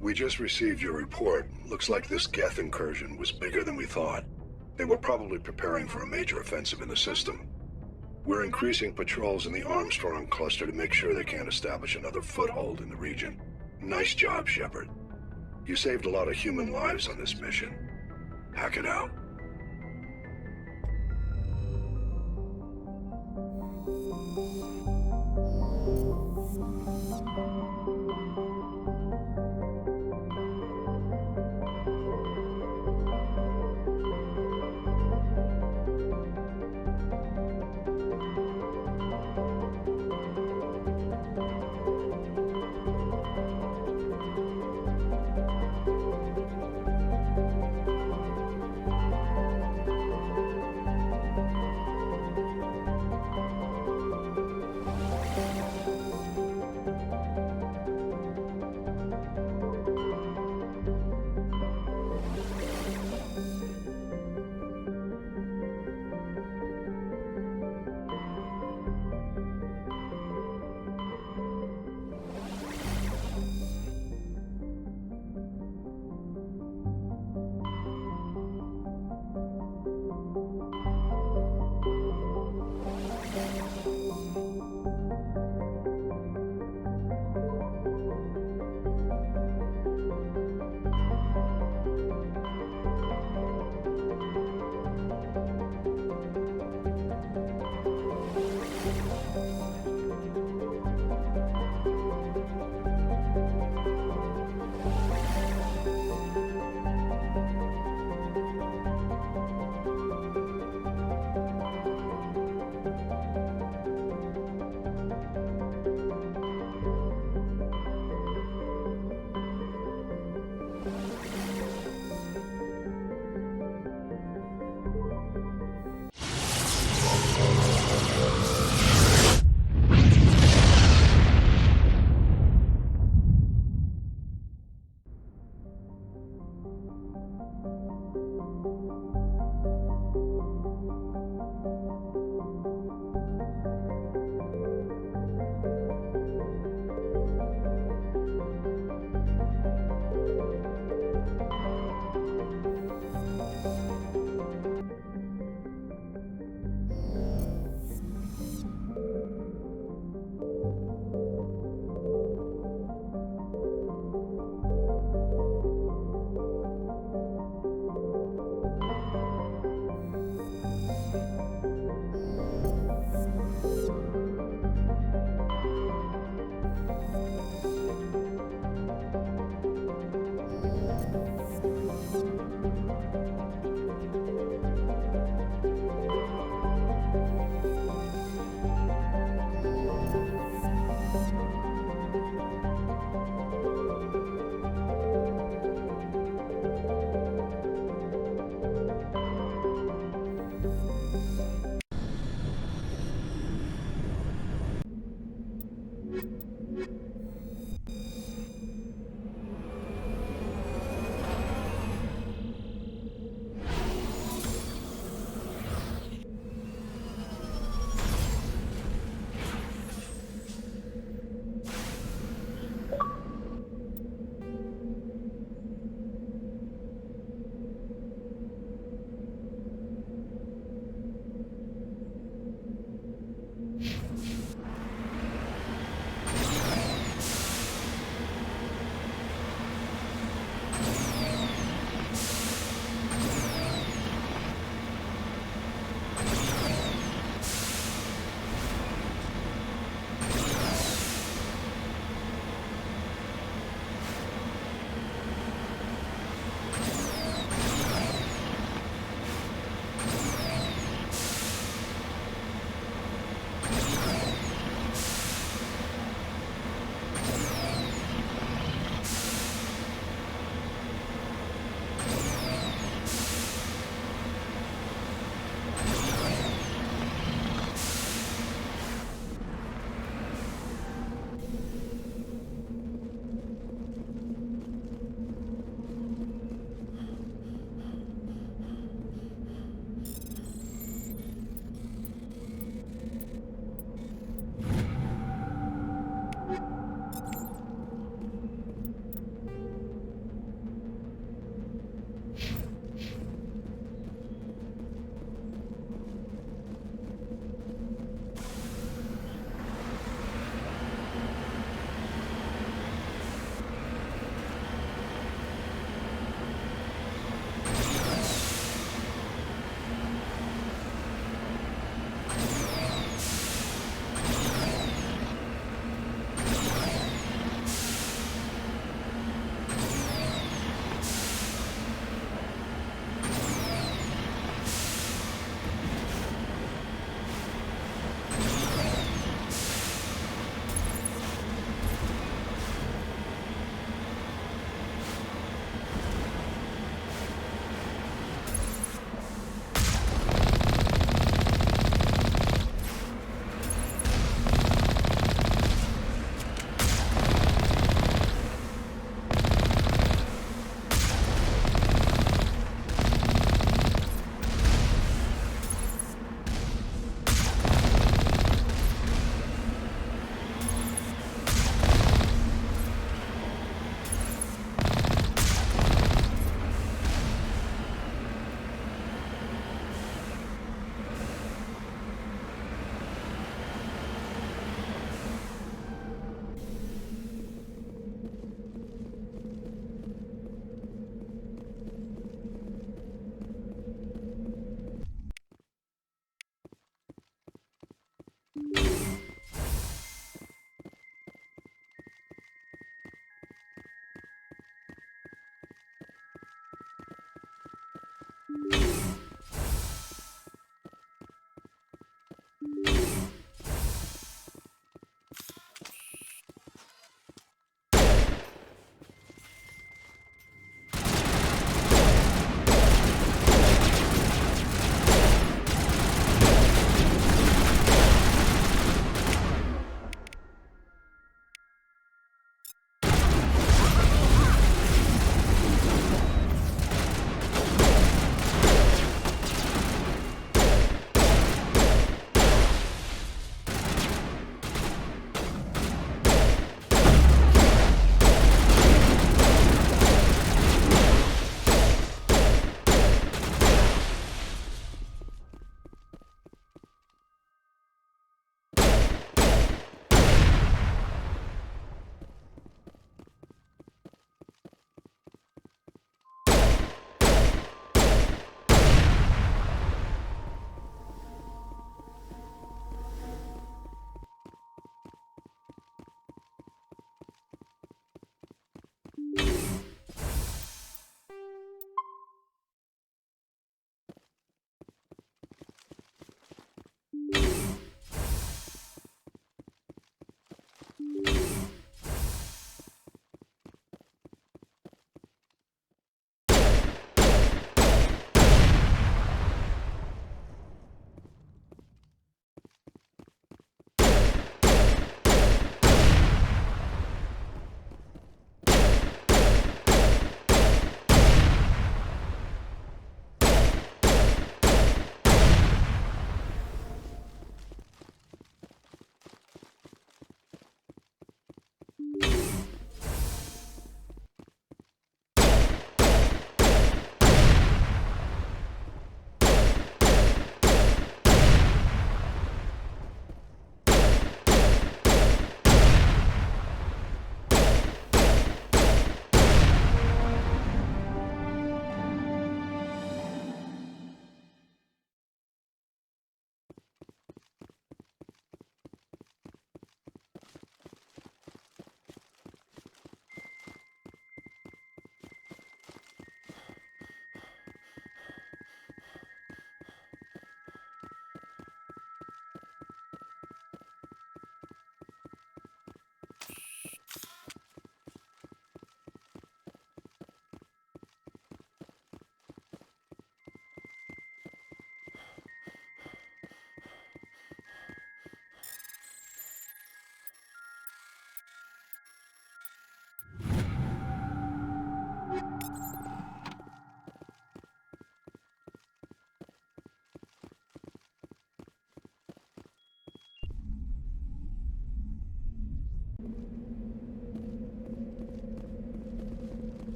We just received your report. Looks like this Geth incursion was bigger than we thought. They were probably preparing for a major offensive in the system. We're increasing patrols in the Armstrong cluster to make sure they can't establish another foothold in the region. Nice job, Shepard. You saved a lot of human lives on this mission. Hackett out.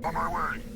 On my way.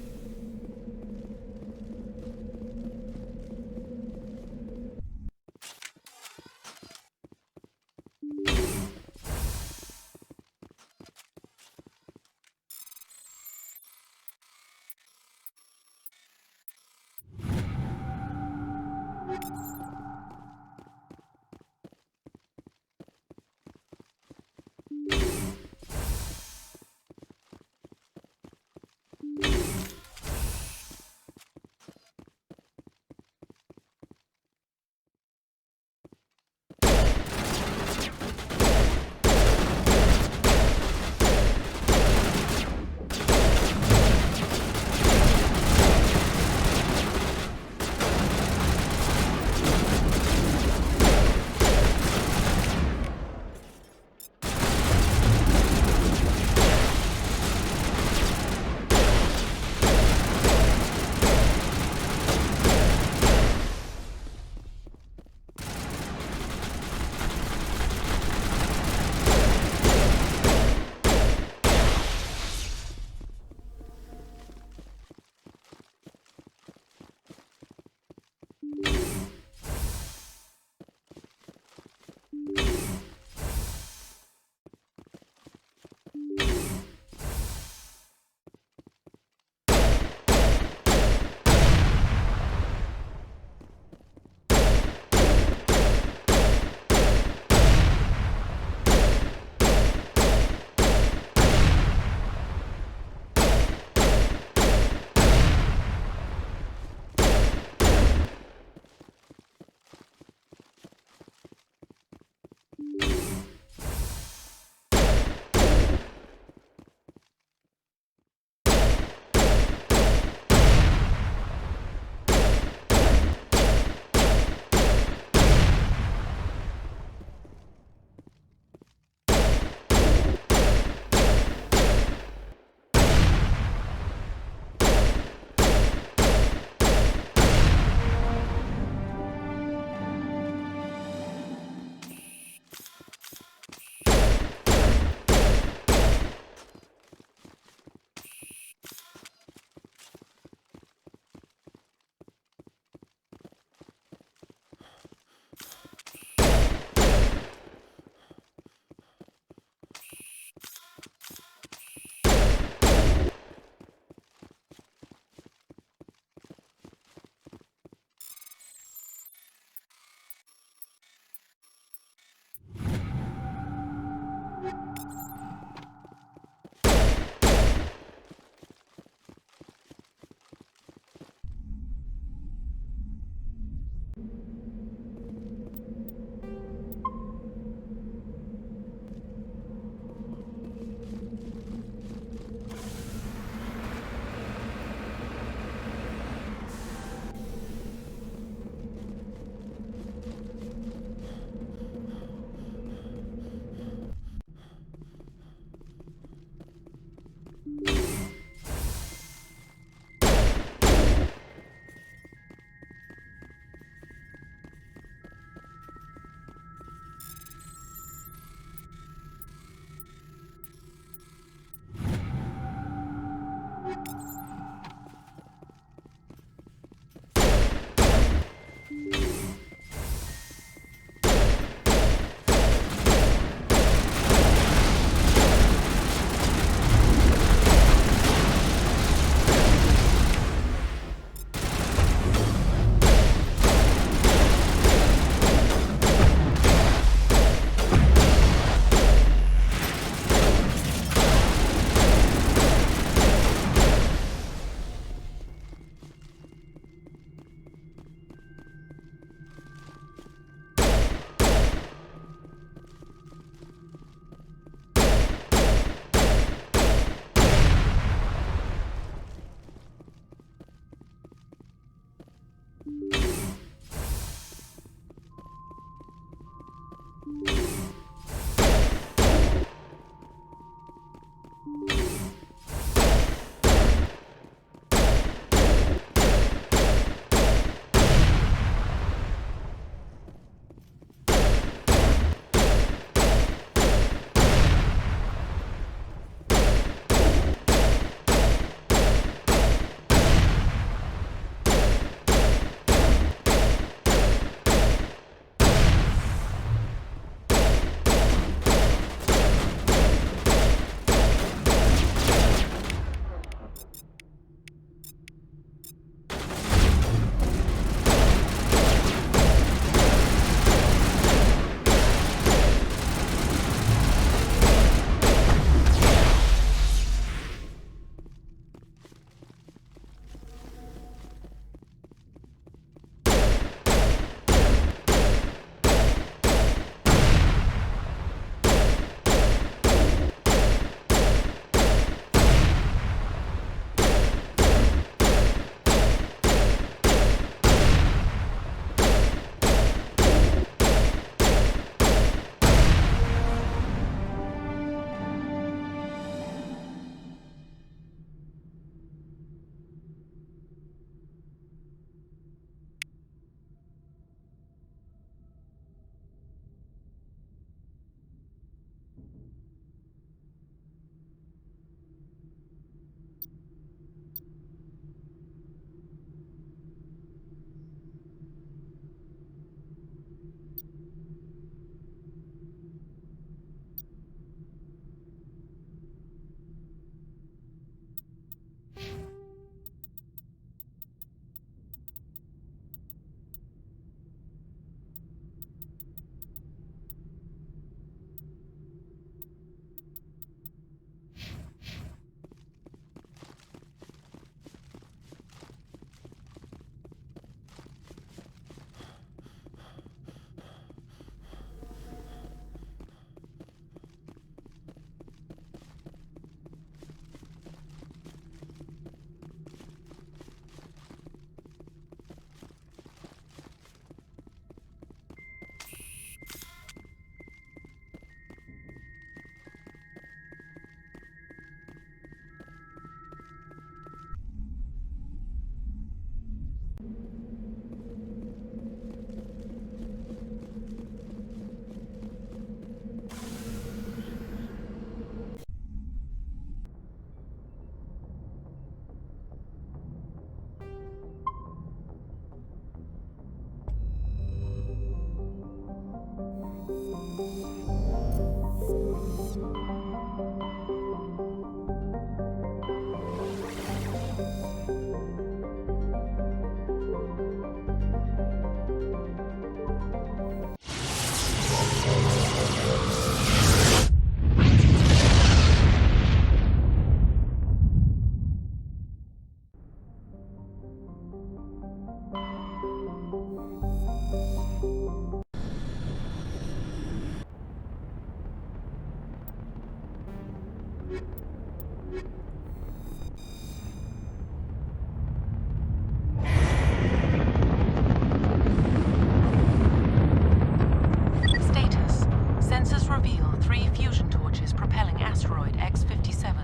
Status. Sensors reveal 3 fusion torches propelling asteroid X-57.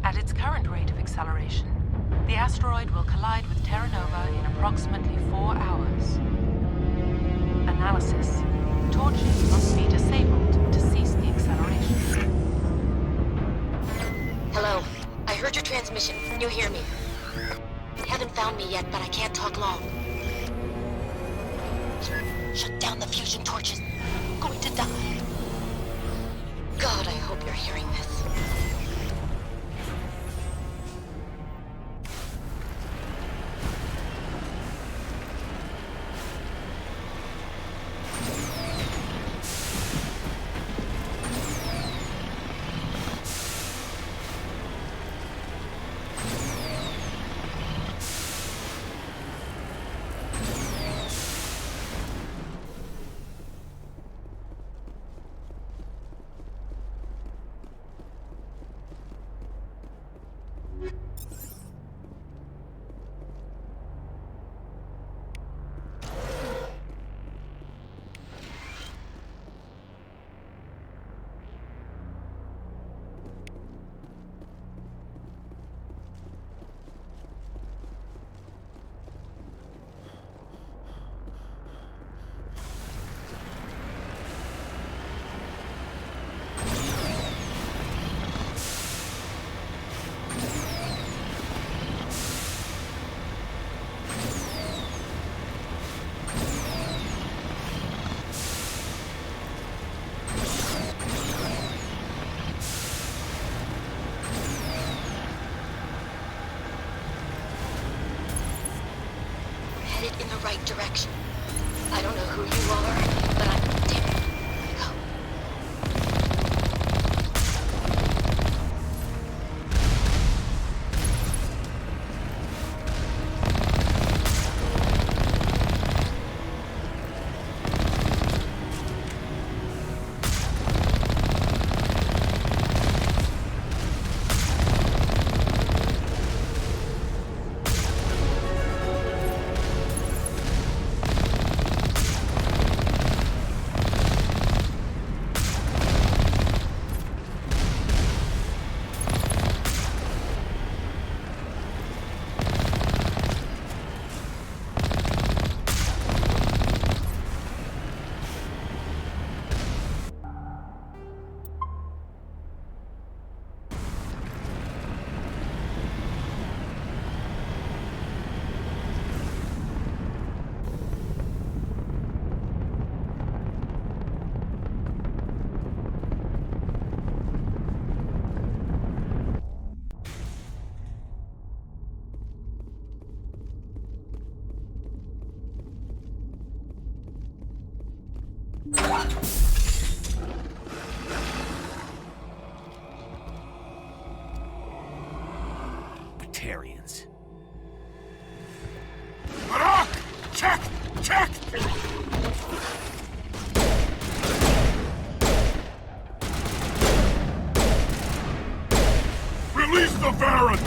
At its current rate of acceleration, the asteroid will collide with Terra Nova in approximately 4 hours. Analysis. Torches must be disabled to cease the acceleration. Hello. I heard your transmission. Can you hear me? Haven't found me yet, but I can't talk long. Shut down the fusion torches. I'm going to die. God, I hope you're hearing this. In the right direction. I don't know who you are, but I'm dead. Batarians. Check! Check! Release the Baron!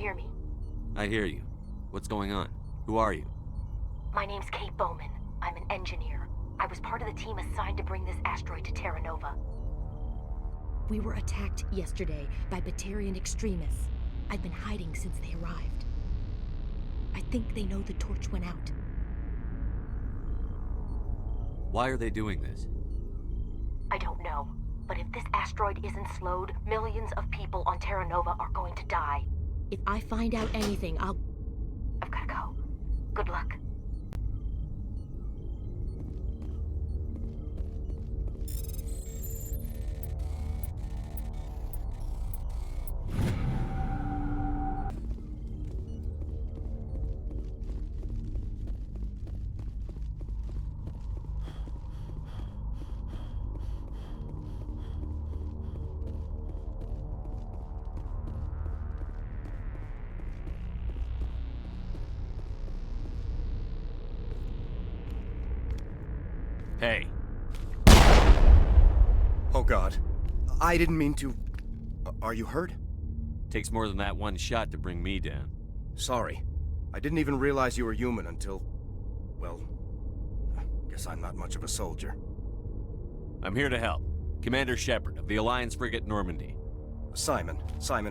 hear me? I hear you. What's going on? Who are you? My name's Kate Bowman. I'm an engineer. I was part of the team assigned to bring this asteroid to Terra Nova. We were attacked yesterday by Batarian extremists. I've been hiding since they arrived. I think they know the torch went out. Why are they doing this? I don't know. But if this asteroid isn't slowed, millions of people on Terra Nova are going to die. If I find out anything, I've gotta go. Good luck. Hey. Oh God. I didn't mean to... Are you hurt? Takes more than that one shot to bring me down. Sorry. I didn't even realize you were human until... Well... Guess I'm not much of a soldier. I'm here to help. Commander Shepard of the Alliance frigate Normandy. Simon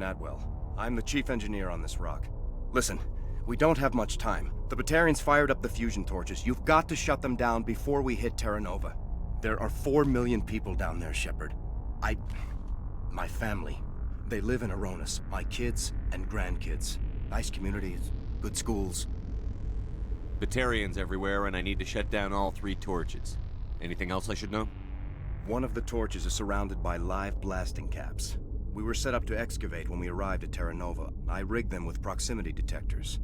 Atwell. I'm the chief engineer on this rock. Listen, we don't have much time. The Batarians fired up the fusion torches. You've got to shut them down before we hit Terra Nova. There are 4 million people down there, Shepard. My family. They live in Aronis. My kids and grandkids. Nice communities, good schools. Batarians everywhere, and I need to shut down all 3 torches. Anything else I should know? One of the torches is surrounded by live blasting caps. We were set up to excavate when we arrived at Terra Nova. I rigged them with proximity detectors.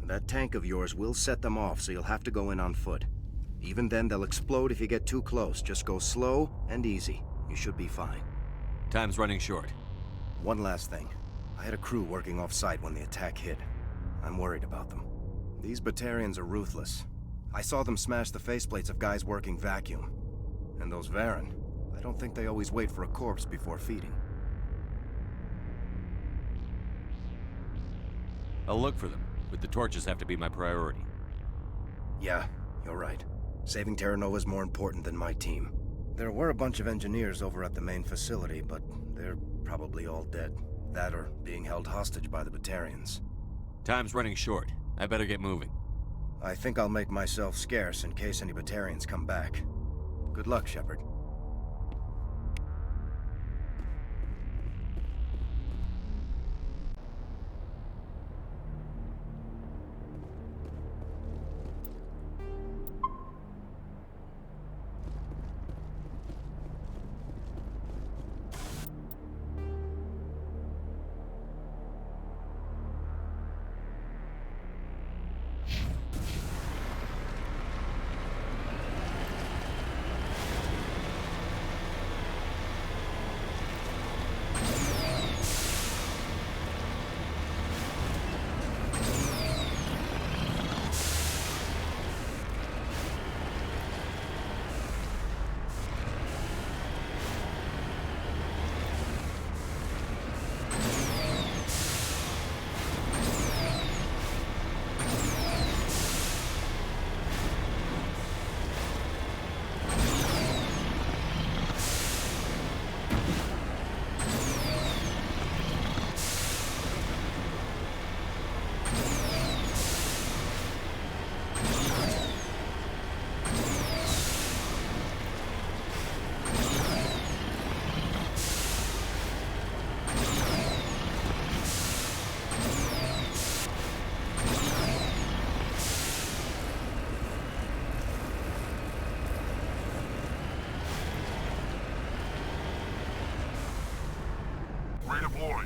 That tank of yours will set them off, so you'll have to go in on foot. Even then, they'll explode if you get too close. Just go slow and easy. You should be fine. Time's running short. One last thing. I had a crew working off-site when the attack hit. I'm worried about them. These Batarians are ruthless. I saw them smash the faceplates of guys working vacuum. And those Varen, I don't think they always wait for a corpse before feeding. I'll look for them, but the torches have to be my priority. Yeah, you're right. Saving Terra Nova is more important than my team. There were a bunch of engineers over at the main facility, but they're probably all dead. That or being held hostage by the Batarians. Time's running short. I better get moving. I think I'll make myself scarce in case any Batarians come back. Good luck, Shepard. Redeploy.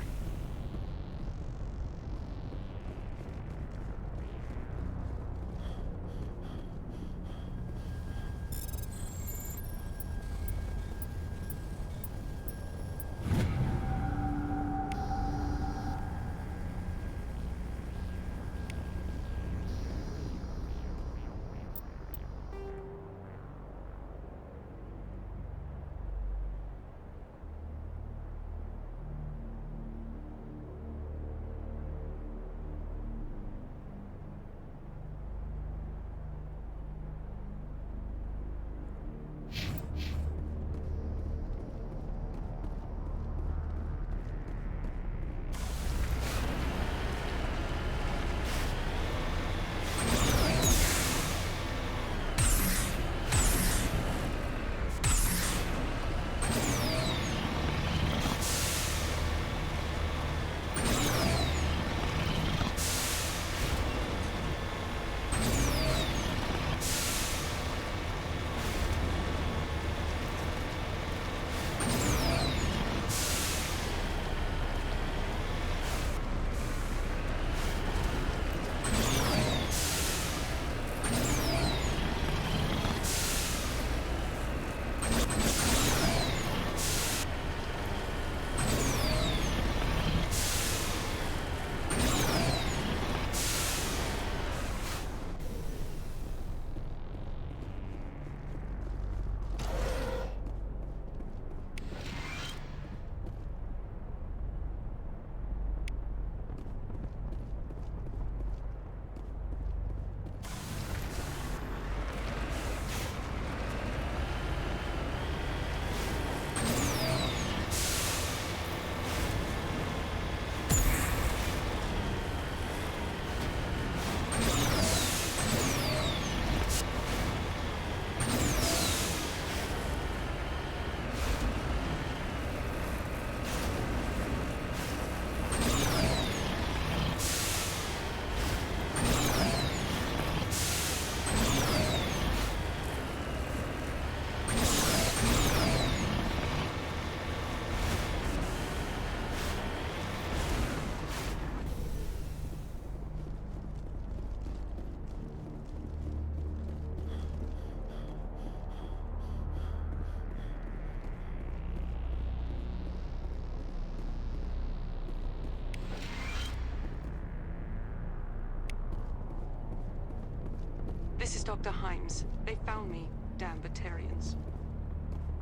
Dr. Himes. They found me, damn Batarians.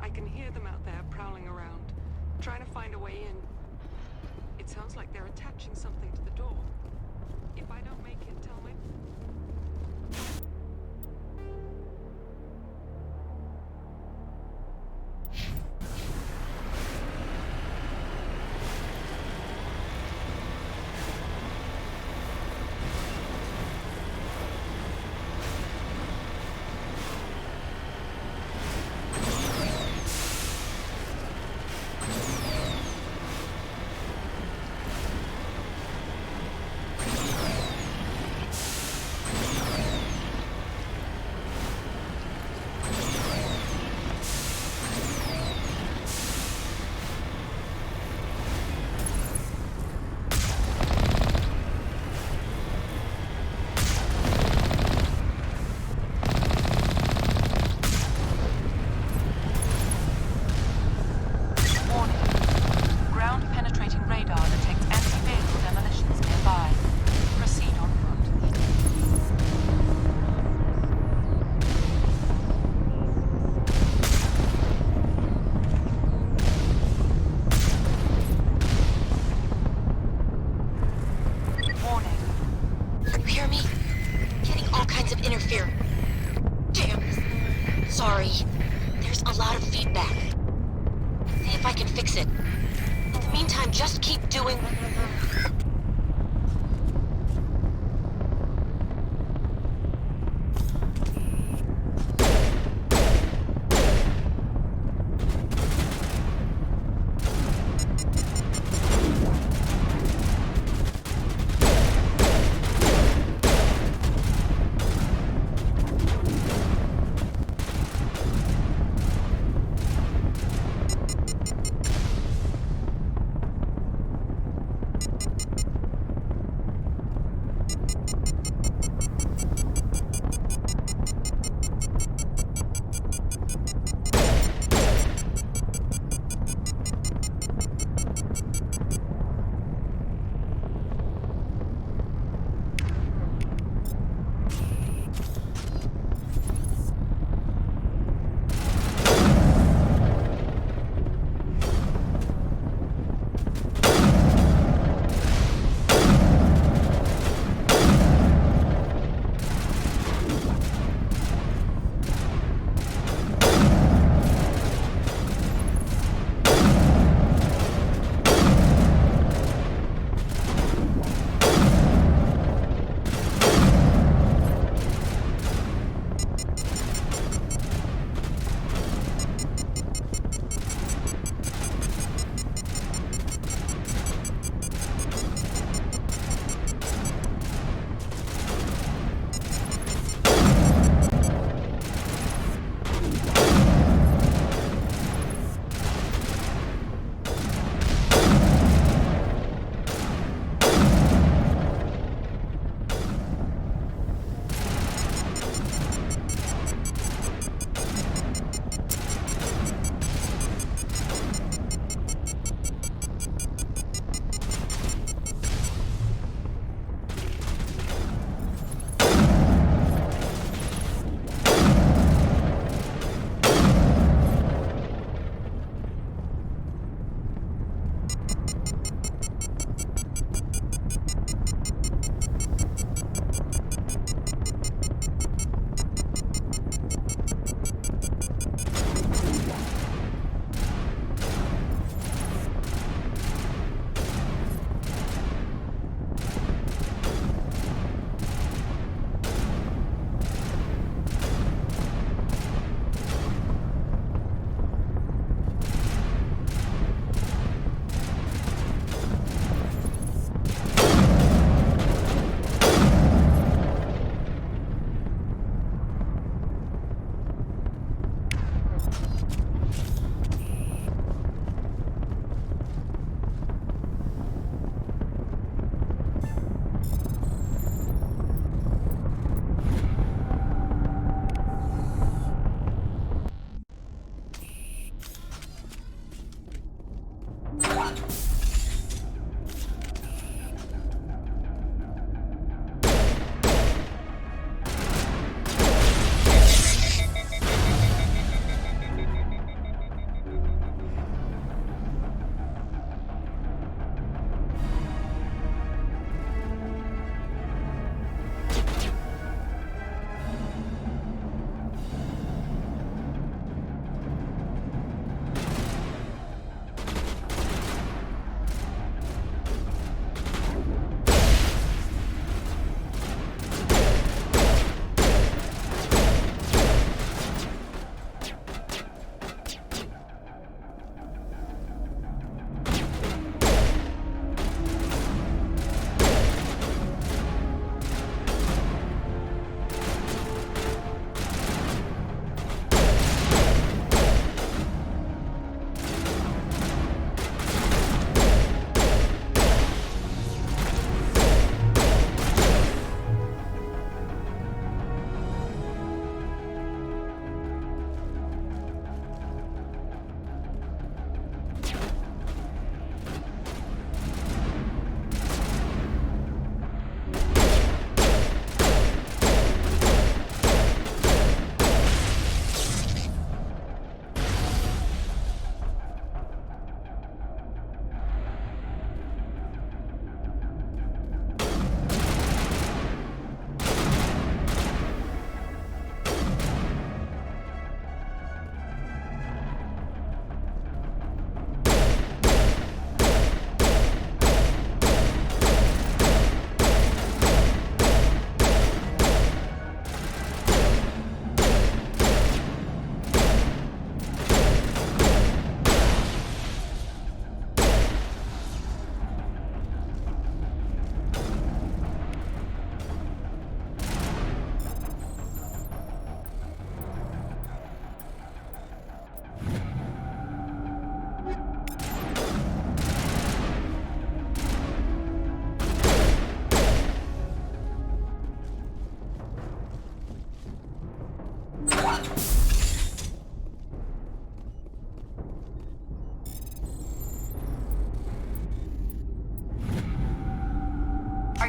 I can hear them out there prowling around, trying to find a way in. It sounds like they're attaching something to the door. If I don't make it, tell me. Sorry. There's a lot of feedback. See if I can fix it. In the meantime, just keep doing...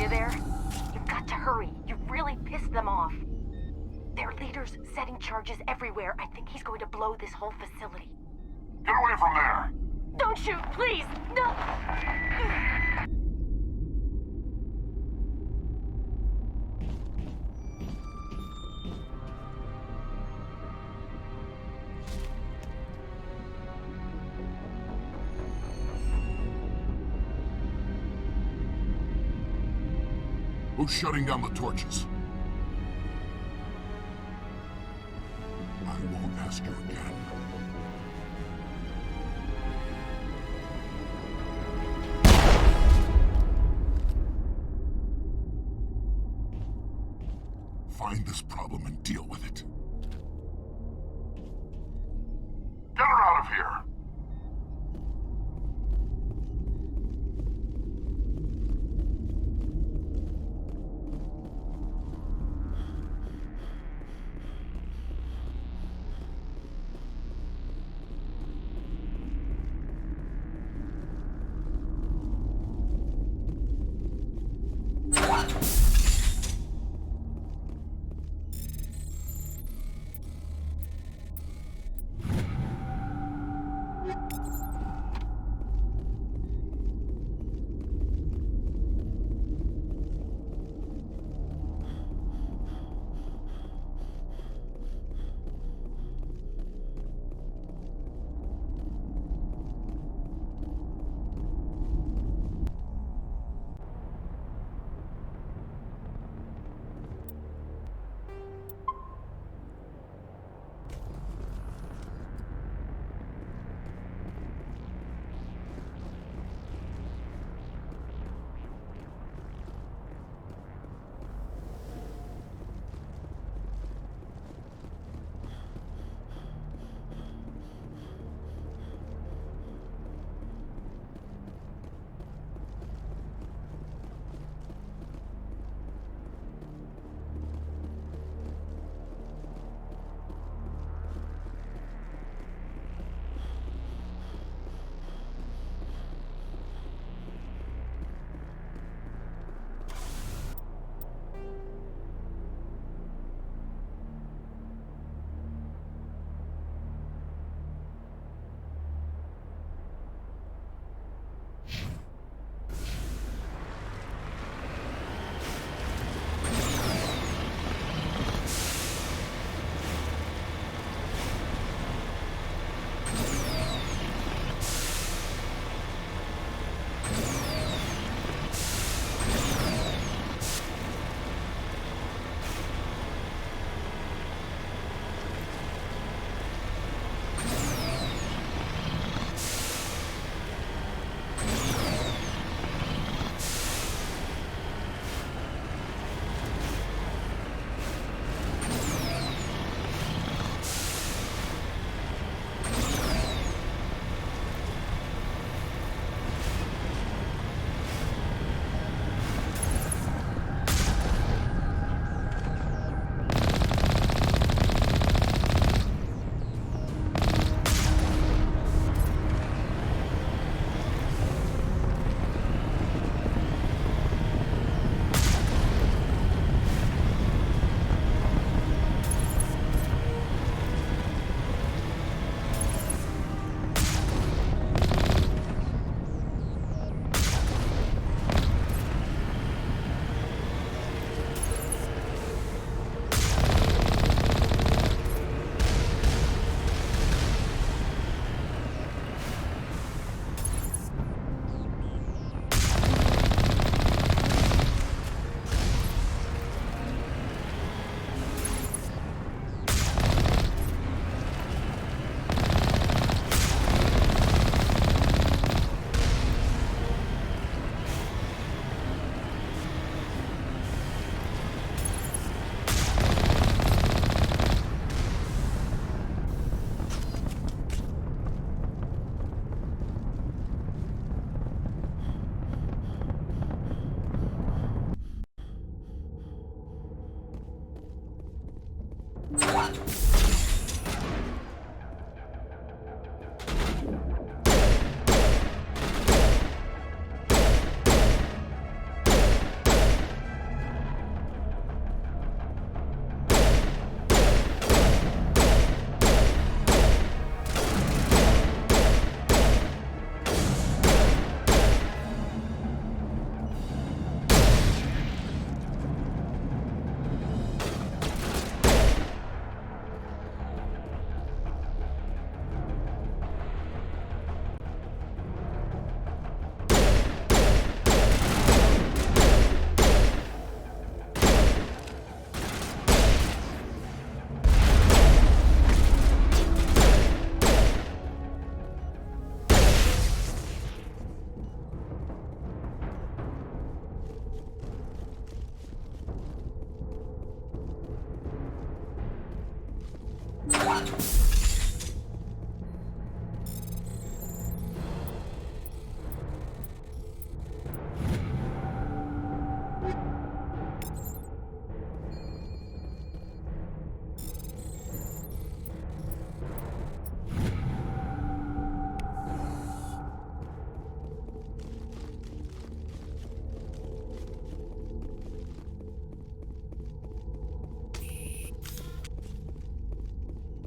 you there? You've got to hurry. You've really pissed them off. Their leader's setting charges everywhere. I think he's going to blow this whole facility. Get away from there! Don't shoot, please! No! Who's shutting down the torches? I won't ask you again. Find this problem and deal with it. Get her out of here!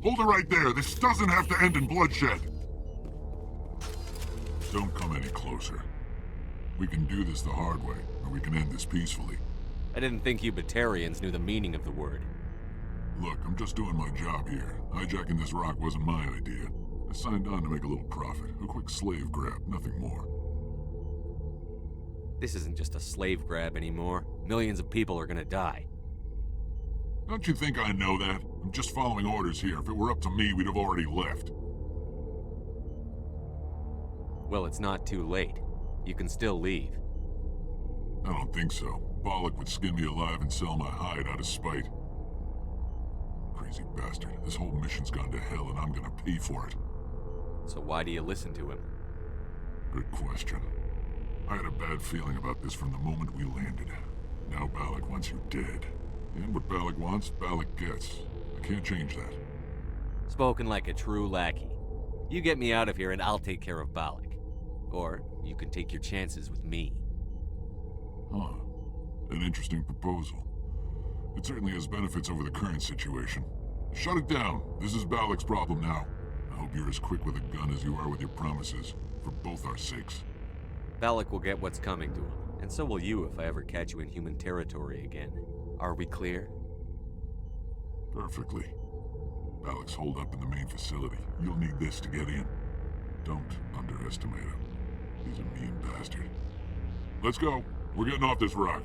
Hold it right there. This doesn't have to end in bloodshed. Don't come any closer. We can do this the hard way, or we can end this peacefully. I didn't think you Batarians knew the meaning of the word. Look, I'm just doing my job here. Hijacking this rock wasn't my idea. I signed on to make a little profit. A quick slave grab, nothing more. This isn't just a slave grab anymore. Millions of people are gonna die. Don't you think I know that? I'm just following orders here. If it were up to me, we'd have already left. Well, it's not too late. You can still leave. I don't think so. Bollock would skin me alive and sell my hide out of spite. Crazy bastard. This whole mission's gone to hell and I'm gonna pay for it. So why do you listen to him? Good question. I had a bad feeling about this from the moment we landed. Now Bollock wants you dead. And what Bollock wants, Bollock gets. I can't change that. Spoken like a true lackey. You get me out of here and I'll take care of Bollock. Or you can take your chances with me. Huh. An interesting proposal. It certainly has benefits over the current situation. Shut it down. This is Bollock's problem now. I hope you're as quick with a gun as you are with your promises, for both our sakes. Bollock will get what's coming to him, and so will you if I ever catch you in human territory again. Are we clear? Perfectly. Bollock's holed up in the main facility. You'll need this to get in. Don't underestimate him. He's a mean bastard. Let's go. We're getting off this rock.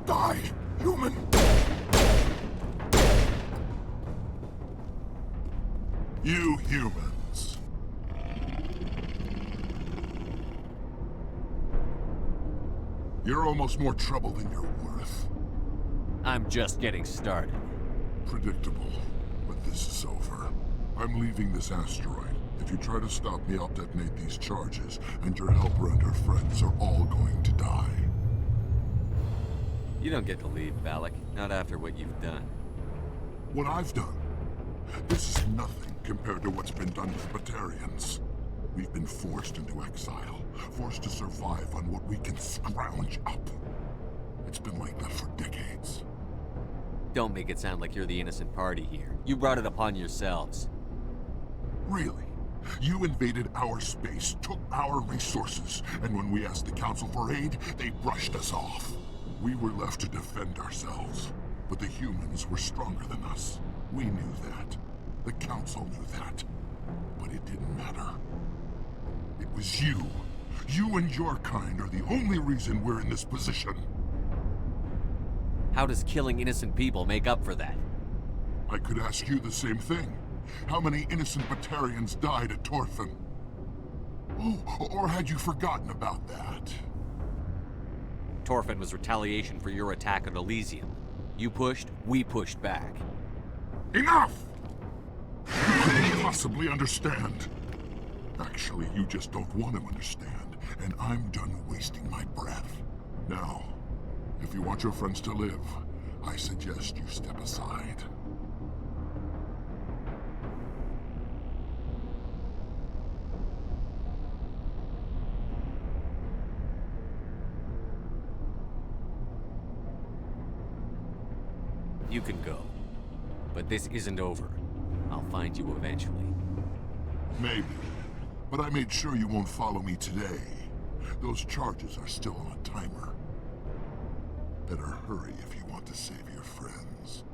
Die, human! You humans. You're almost more trouble than you're worth. I'm just getting started. Predictable, but this is over. I'm leaving this asteroid. If you try to stop me, I'll detonate these charges, and your helper and her friends are all going to die. You don't get to leave, Balak. Not after what you've done. What I've done? This is nothing compared to what's been done to the Batarians. We've been forced into exile, forced to survive on what we can scrounge up. It's been like that for decades. Don't make it sound like you're the innocent party here. You brought it upon yourselves. Really? You invaded our space, took our resources, and when we asked the Council for aid, they brushed us off. We were left to defend ourselves, but the humans were stronger than us. We knew that. The Council knew that. But it didn't matter. It was you. You and your kind are the only reason we're in this position. How does killing innocent people make up for that? I could ask you the same thing. How many innocent Batarians died at Torfan? Oh, or had you forgotten about that? Torfan was retaliation for your attack on Elysium. You pushed, we pushed back. Enough! You couldn't possibly understand. Actually, you just don't want to understand, and I'm done wasting my breath. Now, if you want your friends to live, I suggest you step aside. You can go. But this isn't over. I'll find you eventually. Maybe. But I made sure you won't follow me today. Those charges are still on a timer. Better hurry if you want to save your friends.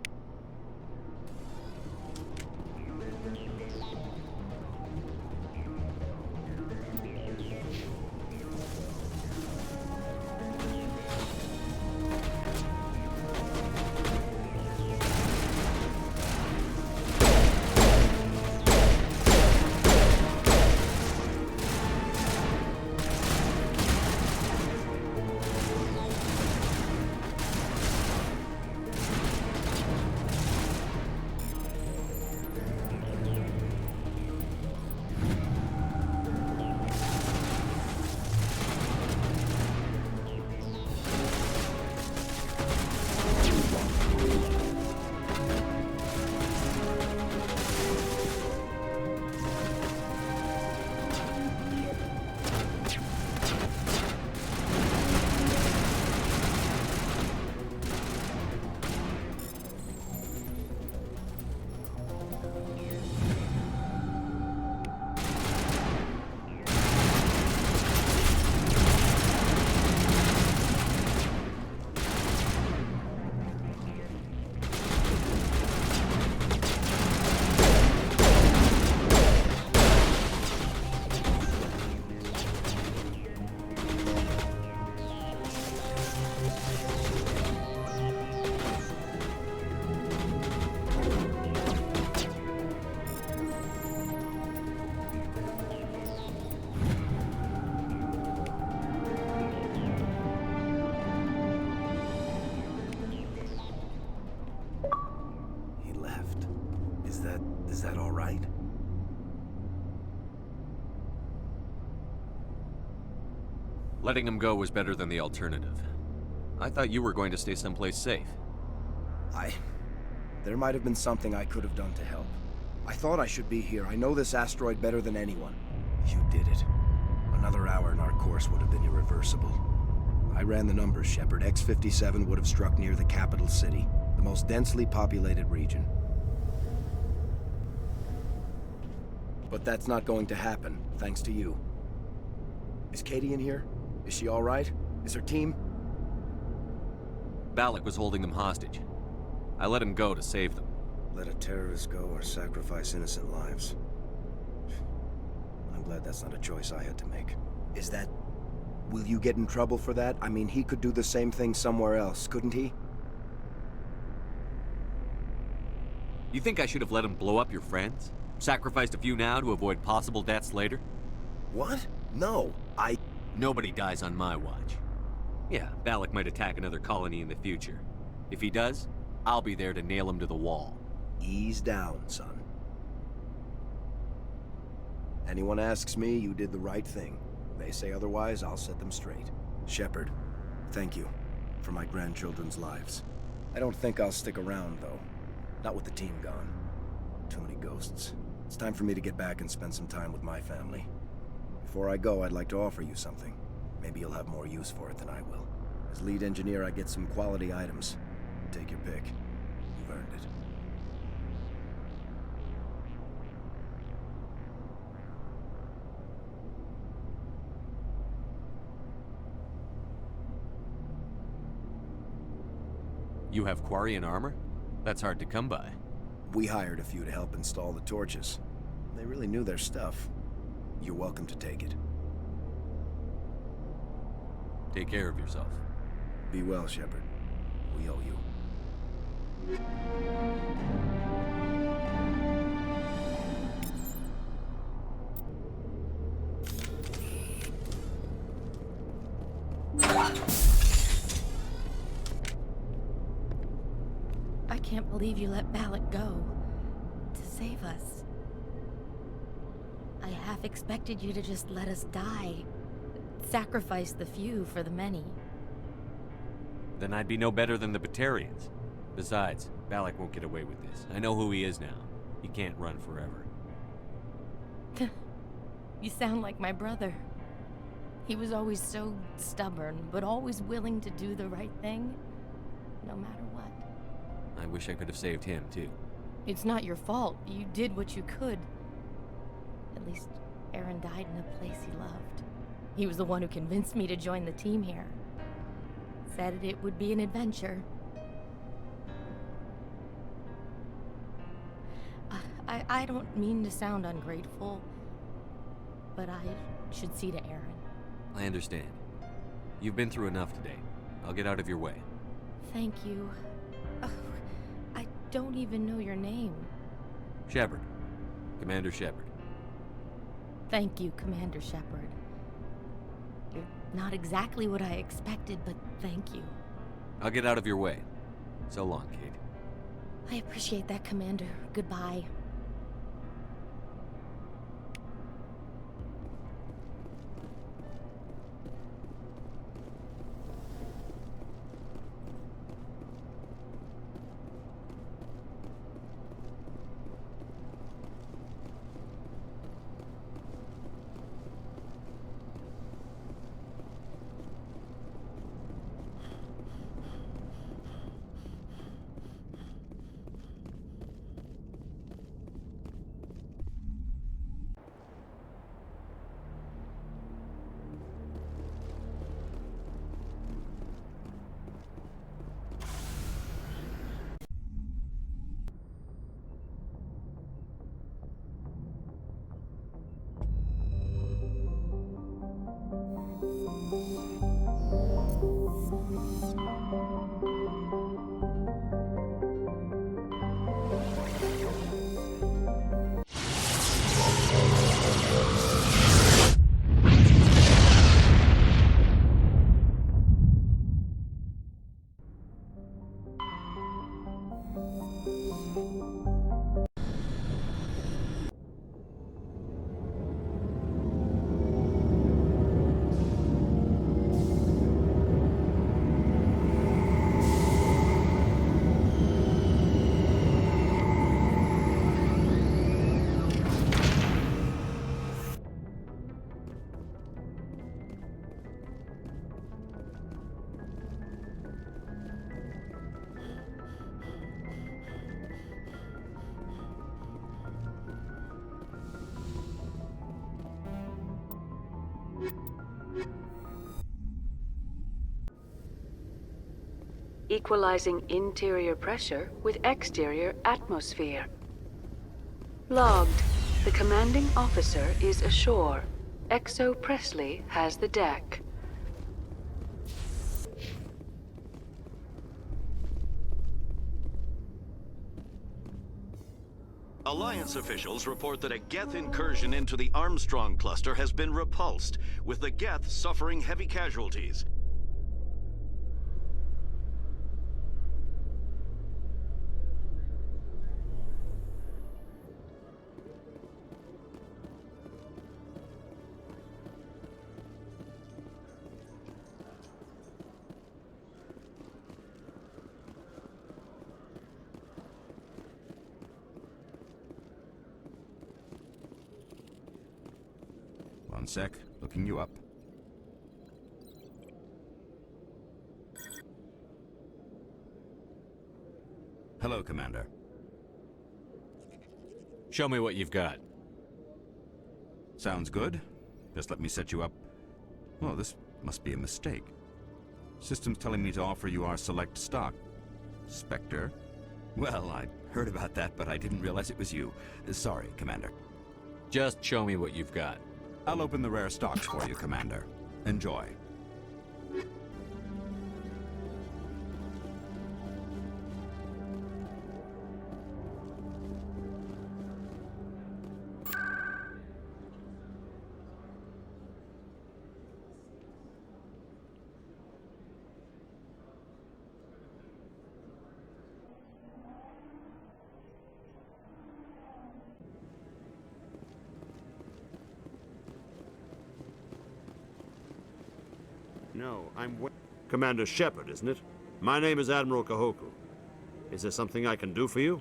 Is that all right? Letting him go was better than the alternative. I thought you were going to stay someplace safe. There might have been something I could have done to help. I thought I should be here. I know this asteroid better than anyone. You did it. Another hour and our course would have been irreversible. I ran the numbers, Shepard. X-57 would have struck near the capital city, the most densely populated region. But that's not going to happen, thanks to you. Is Katie in here? Is she all right? Is her team? Balak was holding them hostage. I let him go to save them. Let a terrorist go or sacrifice innocent lives. I'm glad that's not a choice I had to make. Is that Will you get in trouble for that? I mean, he could do the same thing somewhere else, couldn't he? You think I should have let him blow up your friends? Sacrificed a few now to avoid possible deaths later? What? No, Nobody dies on my watch. Yeah, Balak might attack another colony in the future. If he does, I'll be there to nail him to the wall. Ease down, son. Anyone asks me, you did the right thing. They say otherwise, I'll set them straight. Shepard, thank you for my grandchildren's lives. I don't think I'll stick around, though. Not with the team gone. Too many ghosts. It's time for me to get back and spend some time with my family. Before I go, I'd like to offer you something. Maybe you'll have more use for it than I will. As lead engineer, I get some quality items. Take your pick. You've earned it. You have Quarian armor? That's hard to come by. We hired a few to help install the torches. They really knew their stuff. You're welcome to take it. Take care of yourself. Be well, Shepard. We owe you. I can't believe you let Balak go. To save us. I half expected you to just let us die. Sacrifice the few for the many. Then I'd be no better than the Batarians. Besides, Balak won't get away with this. I know who he is now. He can't run forever. You sound like my brother. He was always so stubborn, but always willing to do the right thing, no matter what. I wish I could have saved him, too. It's not your fault. You did what you could. At least Aaron died in a place he loved. He was the one who convinced me to join the team here. Said it would be an adventure. I don't mean to sound ungrateful, but I should see to Aaron. I understand. You've been through enough today. I'll get out of your way. Thank you. Oh, I don't even know your name. Shepard. Commander Shepard. Thank you, Commander Shepard. You're not exactly what I expected, but thank you. I'll get out of your way. So long, Kate. I appreciate that, Commander. Goodbye. Equalizing interior pressure with exterior atmosphere. Logged. The commanding officer is ashore. Exo Presley has the deck. Alliance officials report that a Geth incursion into the Armstrong cluster has been repulsed, with the Geth suffering heavy casualties. One sec, looking you up. Hello, Commander. Show me what you've got. Sounds good. Just let me set you up. Well, this must be a mistake. System's telling me to offer you our select stock. Spectre? Well, I heard about that, but I didn't realize it was you. Sorry, Commander. Just show me what you've got. I'll open the rare stocks for you, Commander. Enjoy. No, Commander Shepard, isn't it? My name is Admiral Kahoku. Is there something I can do for you?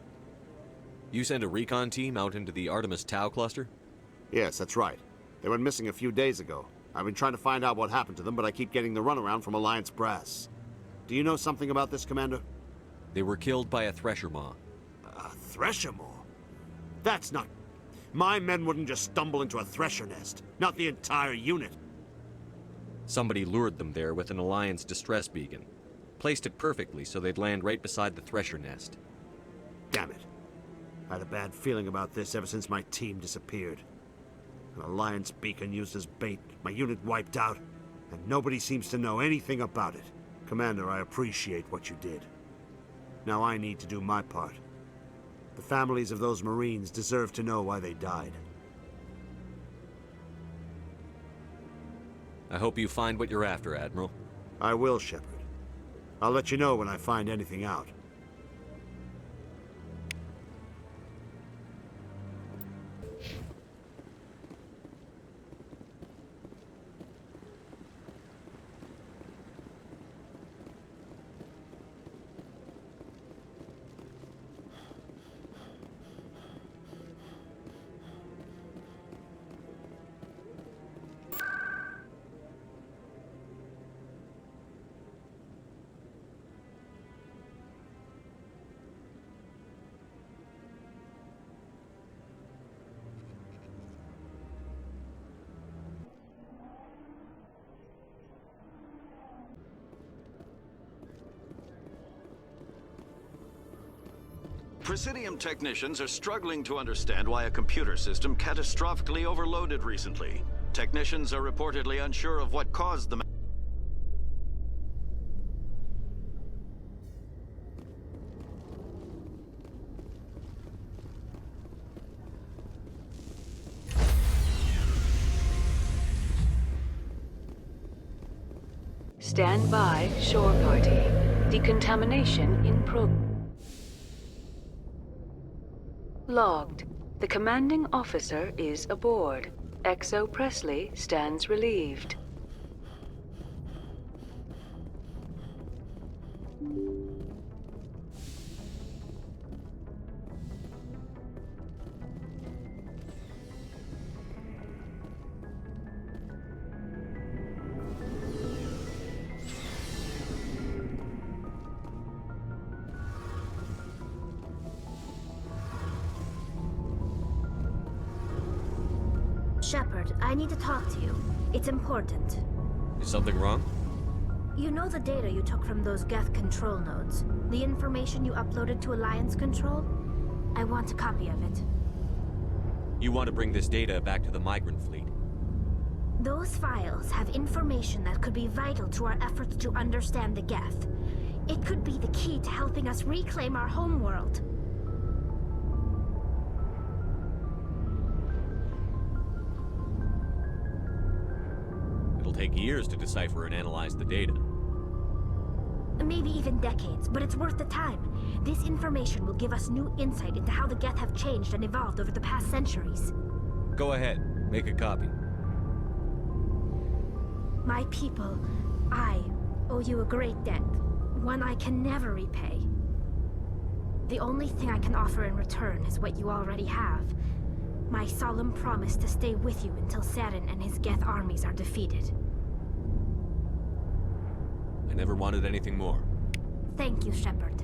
You sent a recon team out into the Artemis Tau cluster? Yes, that's right. They went missing a few days ago. I've been trying to find out what happened to them, but I keep getting the runaround from Alliance brass. Do you know something about this, Commander? They were killed by a Thresher Maw. A Thresher Maw? That's not... My men wouldn't just stumble into a Thresher nest. Not the entire unit. Somebody lured them there with an Alliance distress beacon. Placed it perfectly so they'd land right beside the Thresher nest. Damn it. I had a bad feeling about this ever since my team disappeared. An Alliance beacon used as bait, my unit wiped out, and nobody seems to know anything about it. Commander, I appreciate what you did. Now I need to do my part. The families of those Marines deserve to know why they died. I hope you find what you're after, Admiral. I will, Shepard. I'll let you know when I find anything out. Presidium technicians are struggling to understand why a computer system catastrophically overloaded recently. Technicians are reportedly unsure of what caused the... Stand by, shore party. Decontamination in progress. Logged. The commanding officer is aboard. XO Presley stands relieved. Shepard, I need to talk to you. It's important. Is something wrong? You know the data you took from those Geth control nodes? The information you uploaded to Alliance Control? I want a copy of it. You want to bring this data back to the migrant fleet? Those files have information that could be vital to our efforts to understand the Geth. It could be the key to helping us reclaim our homeworld. will take years to decipher and analyze the data. Maybe even decades, but it's worth the time. This information will give us new insight into how the Geth have changed and evolved over the past centuries. Go ahead, make a copy. My people, I owe you a great debt, one I can never repay. The only thing I can offer in return is what you already have. My solemn promise to stay with you until Saren and his Geth armies are defeated. I never wanted anything more. Thank you, Shepard.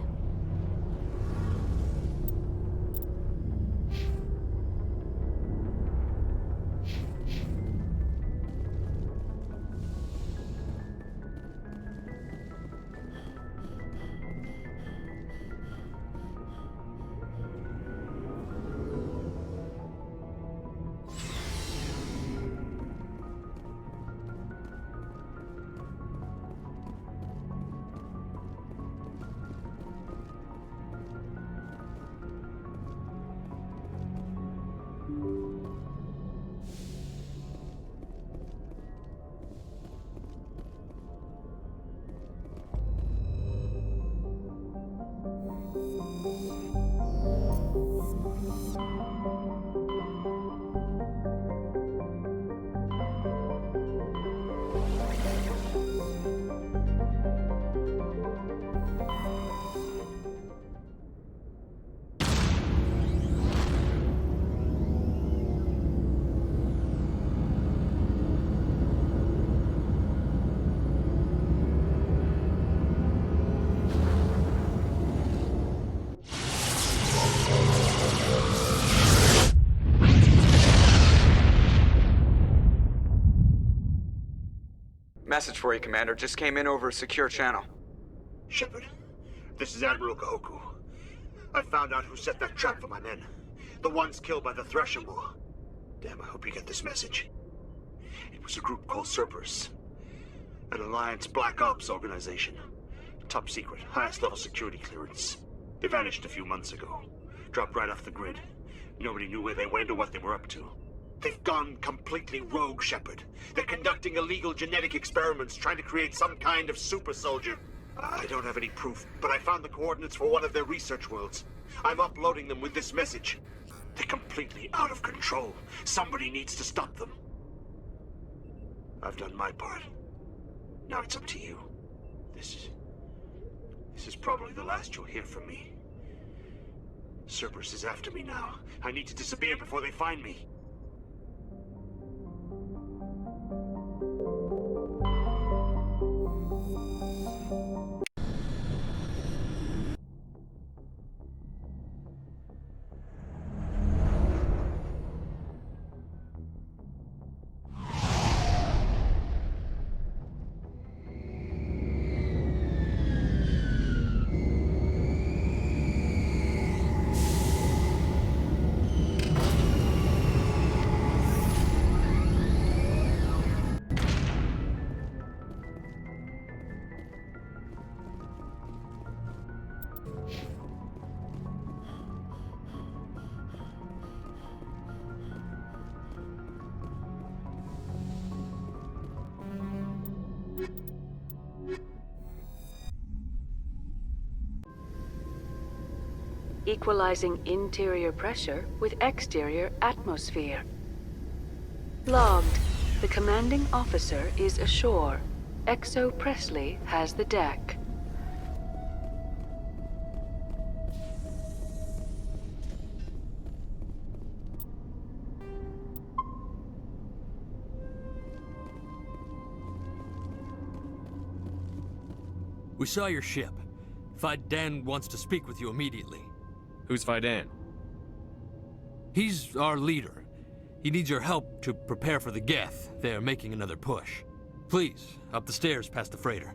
Message for you, Commander. Just came in over a secure channel. Shepard, this is Admiral Kahoku. I found out who set that trap for my men. The ones killed by the Thresher Maw. Damn, I hope you get this message. It was a group called Cerberus. An Alliance Black Ops organization. Top secret, highest level security clearance. They vanished a few months ago. Dropped right off the grid. Nobody knew where they went or what they were up to. They've gone completely rogue, Shepard. They're conducting illegal genetic experiments, trying to create some kind of super soldier. I don't have any proof, but I found the coordinates for one of their research worlds. I'm uploading them with this message. They're completely out of control. Somebody needs to stop them. I've done my part. Now it's up to you. This is probably the last you'll hear from me. Cerberus is after me now. I need to disappear before they find me. Equalizing interior pressure with exterior atmosphere. Logged. The commanding officer is ashore. Exo Presley has the deck. We saw your ship. Fidan wants to speak with you immediately. Who's Fidan? He's our leader. He needs your help to prepare for the Geth. They're making another push. Please, up the stairs past the freighter.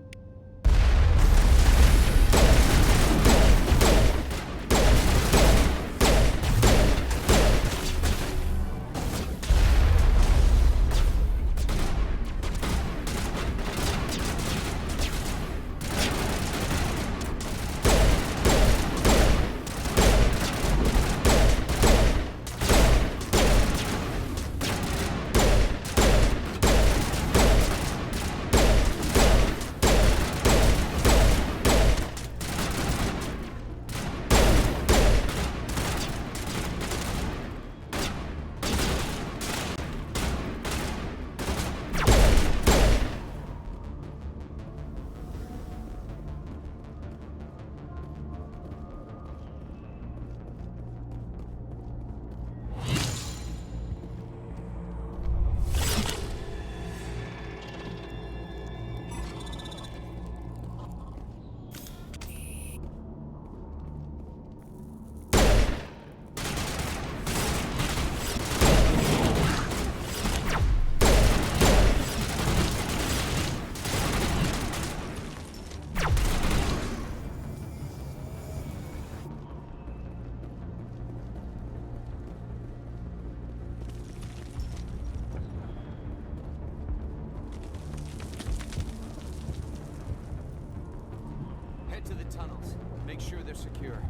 to the tunnels. Make sure they're secure.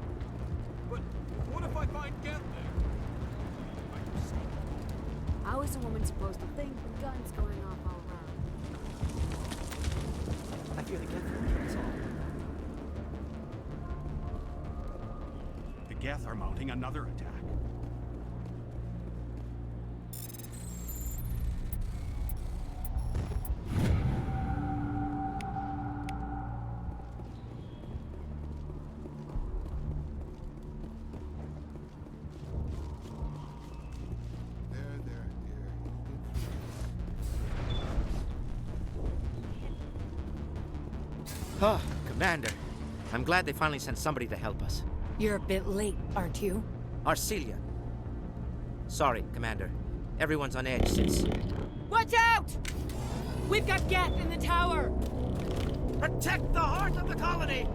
But what if I find Geth there? How is a woman supposed to think with guns going off all around? I feel the Geth, that's all. The Geth are mounting another attack. Oh, Commander. I'm glad they finally sent somebody to help us. You're a bit late, aren't you? Arcelia. Sorry, Commander. Everyone's on edge since... Watch out! We've got Geth in the tower! Protect the heart of the colony!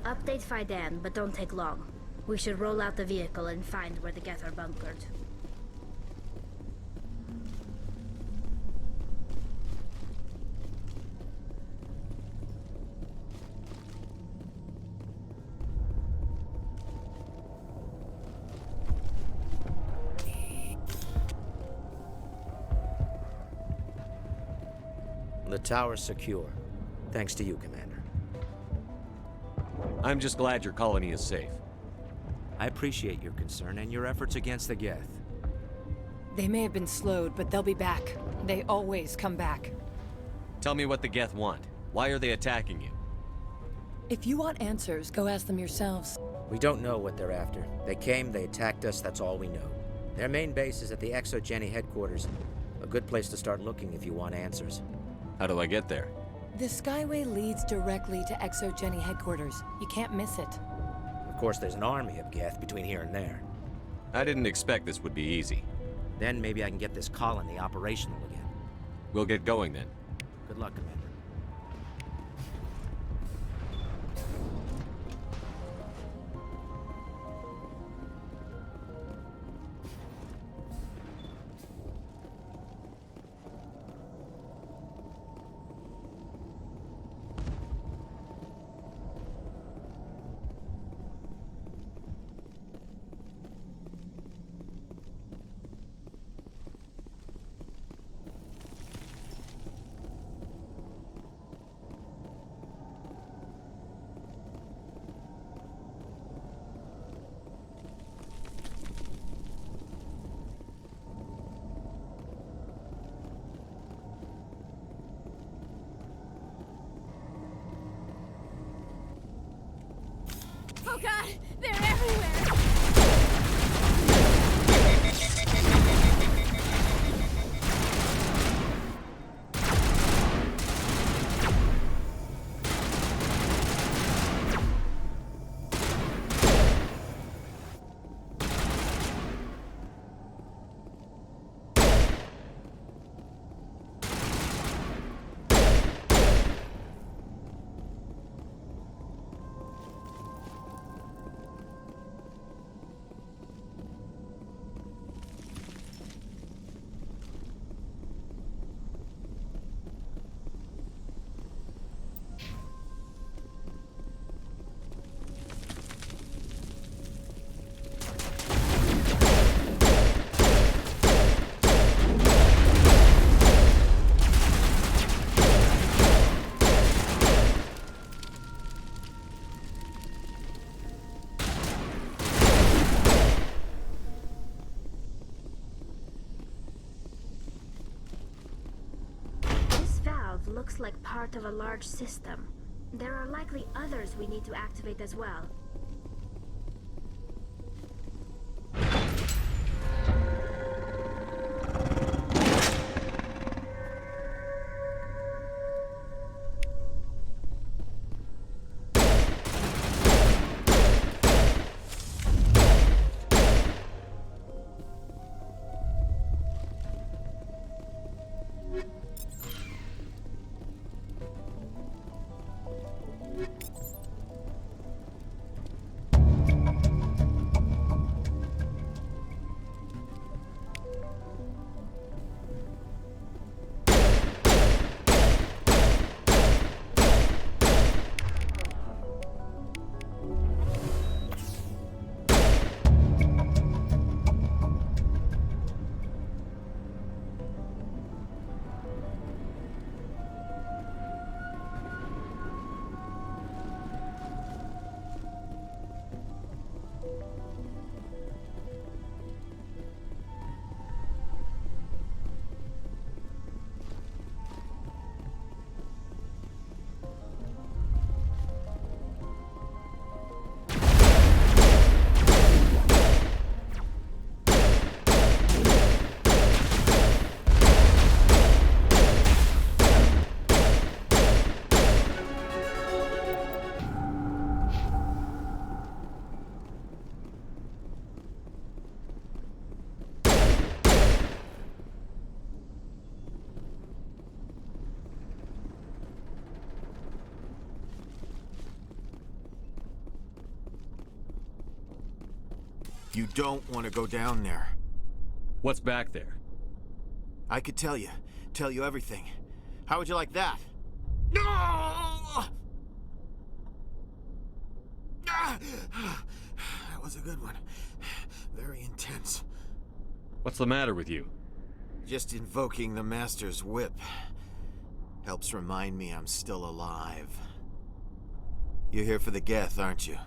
Update Dan, but don't take long. We should roll out the vehicle and find where the Geth are bunkered. The tower's secure. Thanks to you, Commander. I'm just glad your colony is safe. I appreciate your concern and your efforts against the Geth. They may have been slowed, but they'll be back. They always come back. Tell me what the Geth want. Why are they attacking you? If you want answers, go ask them yourselves. We don't know what they're after. They came, they attacked us, that's all we know. Their main base is at the ExoGeni headquarters. A good place to start looking if you want answers. How do I get there? The Skyway leads directly to ExoGeni headquarters. You can't miss it. Of course, there's an army of Geth between here and there. I didn't expect this would be easy. Then maybe I can get this colony operational again. We'll get going then. Good luck, Commander. Oh God, they're everywhere! looks like part of a large system. There are likely others we need to activate as well. You don't want to go down there. What's back there? I could tell you everything. How would you like that? No! That was a good one. Very intense. What's the matter with you? Just invoking the Master's whip helps remind me I'm still alive. You're here for the Geth, aren't you?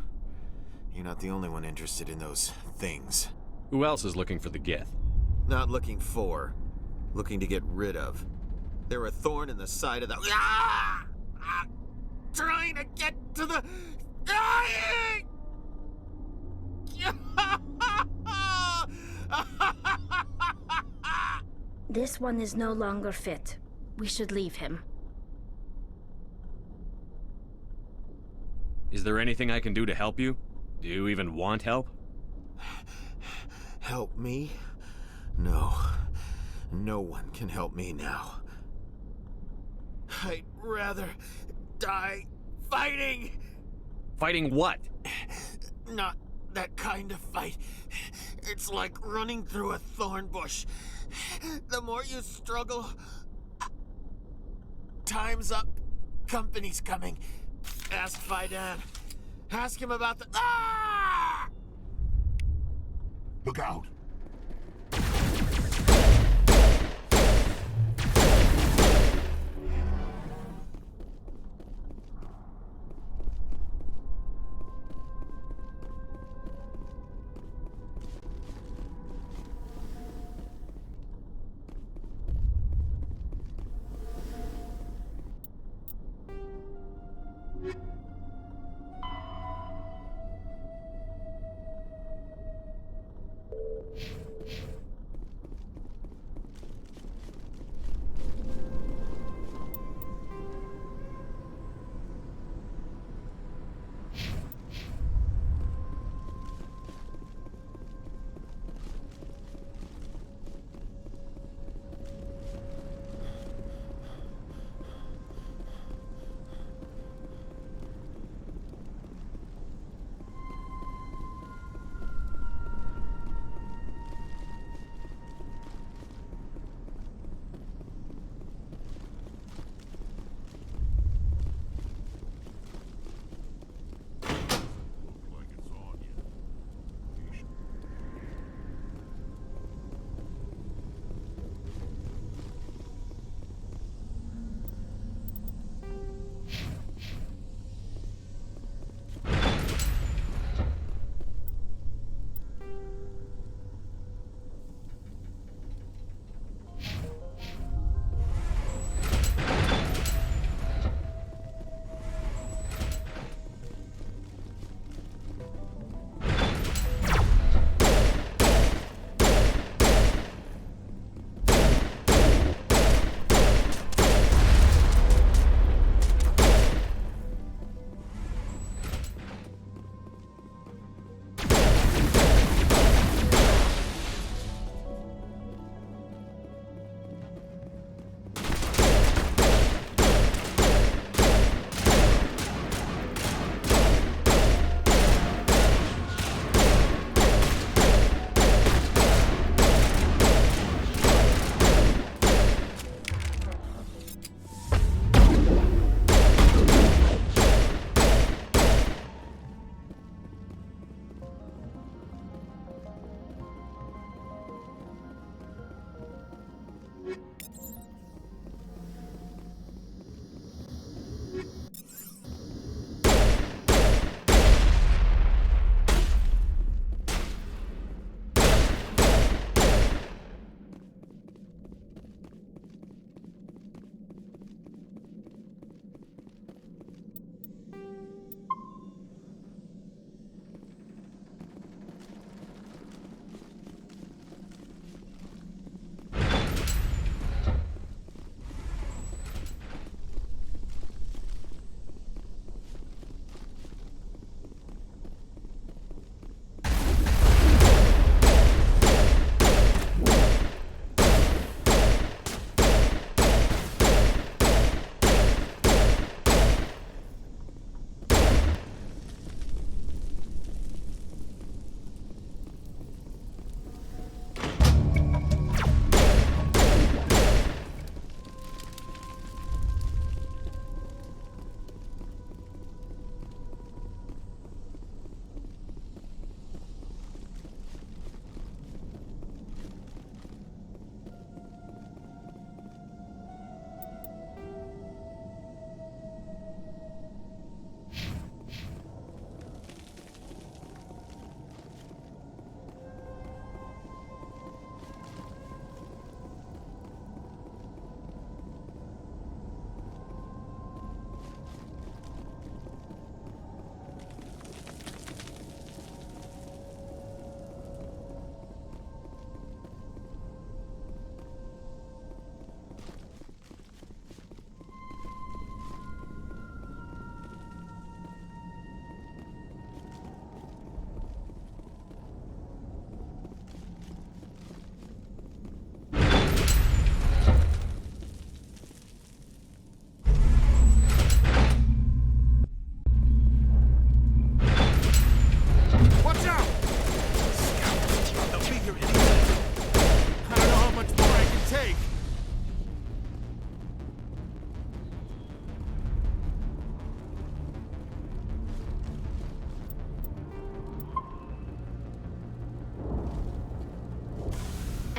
You're not the only one interested in those things. Who else is looking for the Geth? Not looking for. Looking to get rid of. They're a thorn in the side of the... Trying to get to the... Dying! This one is no longer fit. We should leave him. Is there anything I can do to help you? Do you even want help? Help me? No. No one can help me now. I'd rather die fighting! Fighting what? Not that kind of fight. It's like running through a thorn bush. The more you struggle... Time's up. Company's coming. Ask Faidan. Ask him about the... Ah! Look out!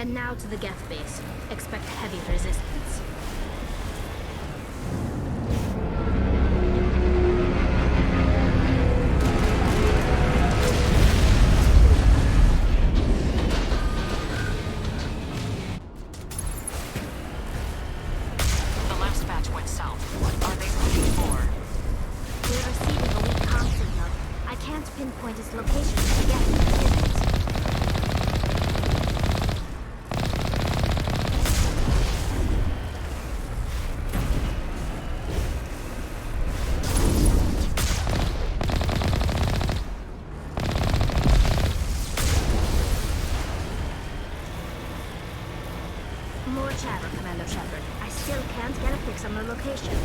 And now to the Geth base. Expect heavy resistance. The last batch went south. What are they looking for? We're receiving a weak comm signal. I can't pinpoint its location to the Geth isn't. More chatter, Commander Shepard. I still can't get a fix on the location.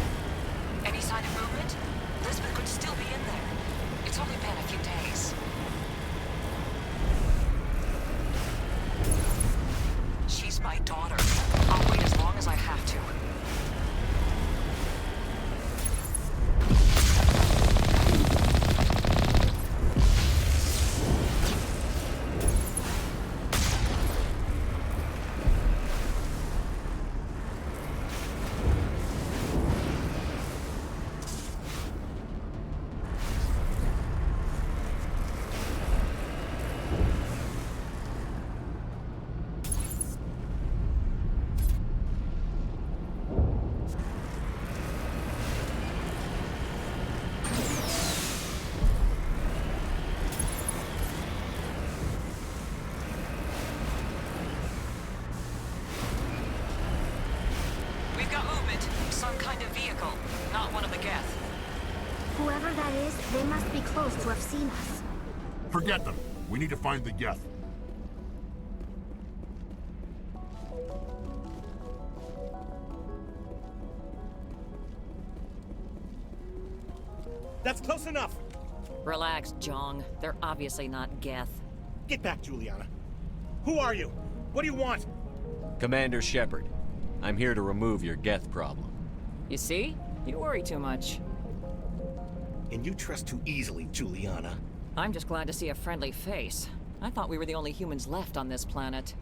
Any sign of movement? Lisbeth could still be in there. It's only been a few days. She's my daughter. I'll wait as long as I have to. We've got movement. Some kind of vehicle. Not one of the Geth. Whoever that is, they must be close to have seen us. Forget them. We need to find the Geth. That's close enough. Relax, Jong. They're obviously not Geth. Get back, Juliana. Who are you? What do you want? Commander Shepard, I'm here to remove your Geth problem. You see? You worry too much. And you trust too easily, Juliana. I'm just glad to see a friendly face. I thought we were the only humans left on this planet.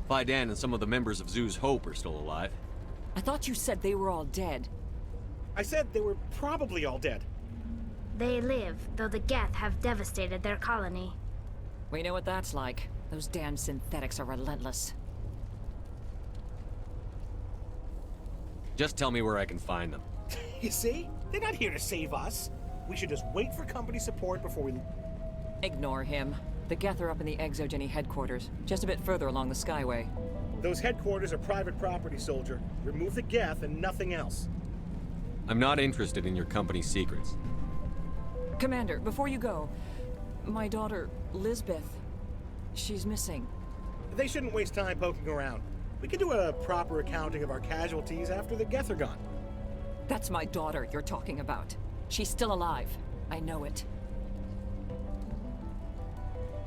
Fidan and some of the members of Zoo's Hope are still alive. I thought you said they were all dead. I said they were probably all dead. They live, though the Geth have devastated their colony. We know what that's like. Those damn synthetics are relentless. Just tell me where I can find them. You see? They're not here to save us. We should just wait for company support before we... Ignore him. The Geth are up in the Exogeny headquarters, just a bit further along the Skyway. Those headquarters are private property, soldier. Remove the Geth and nothing else. I'm not interested in your company's secrets. Commander, before you go, my daughter, Lisbeth, she's missing. They shouldn't waste time poking around. We can do a proper accounting of our casualties after the Geth are gone. That's my daughter you're talking about. She's still alive. I know it.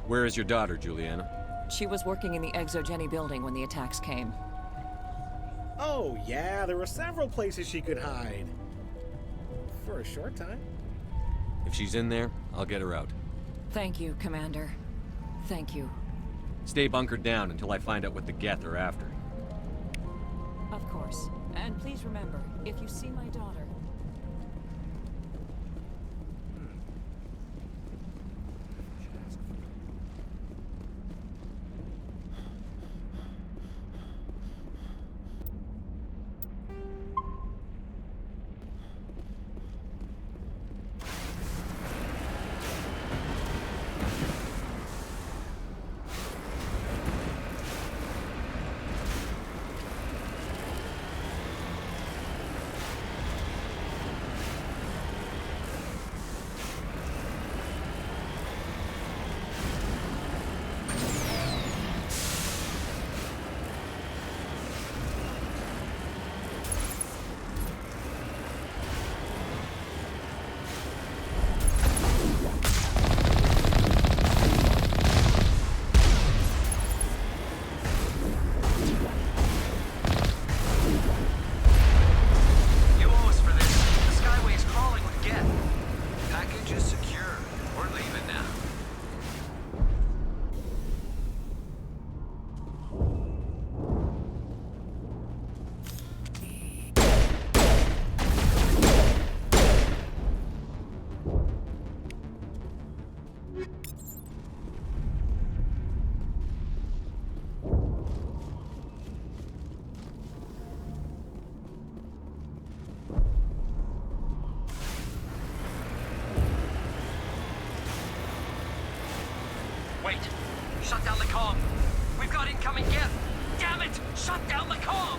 Where is your daughter, Juliana? She was working in the Exogeny building when the attacks came. Oh, yeah, there were several places she could hide. For a short time. If she's in there, I'll get her out. Thank you, Commander. Thank you. Stay bunkered down until I find out what the Geth are after. Of course. And please remember, if you see my daughter... Wait! Shut down the comm! We've got incoming Geth! Damn it! Shut down the comm!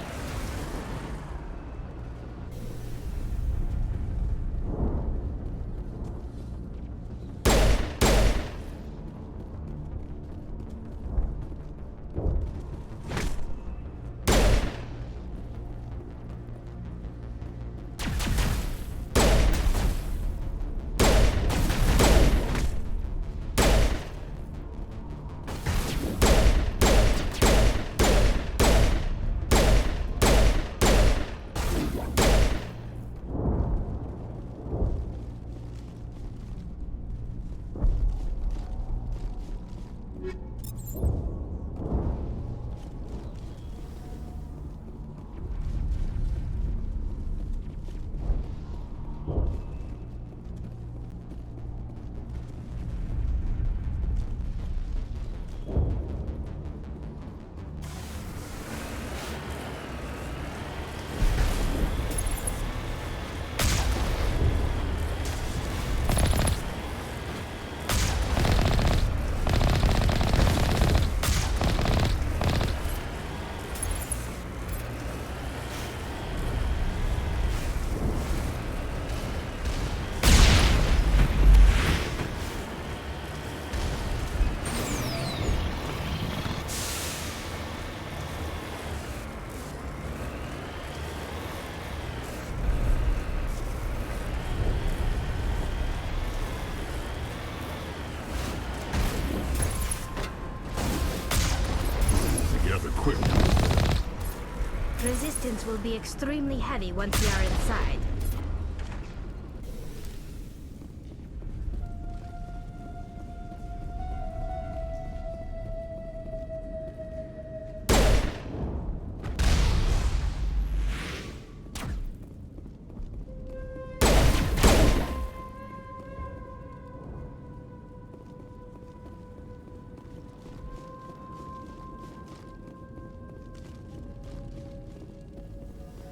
Resistance will be extremely heavy once we are inside.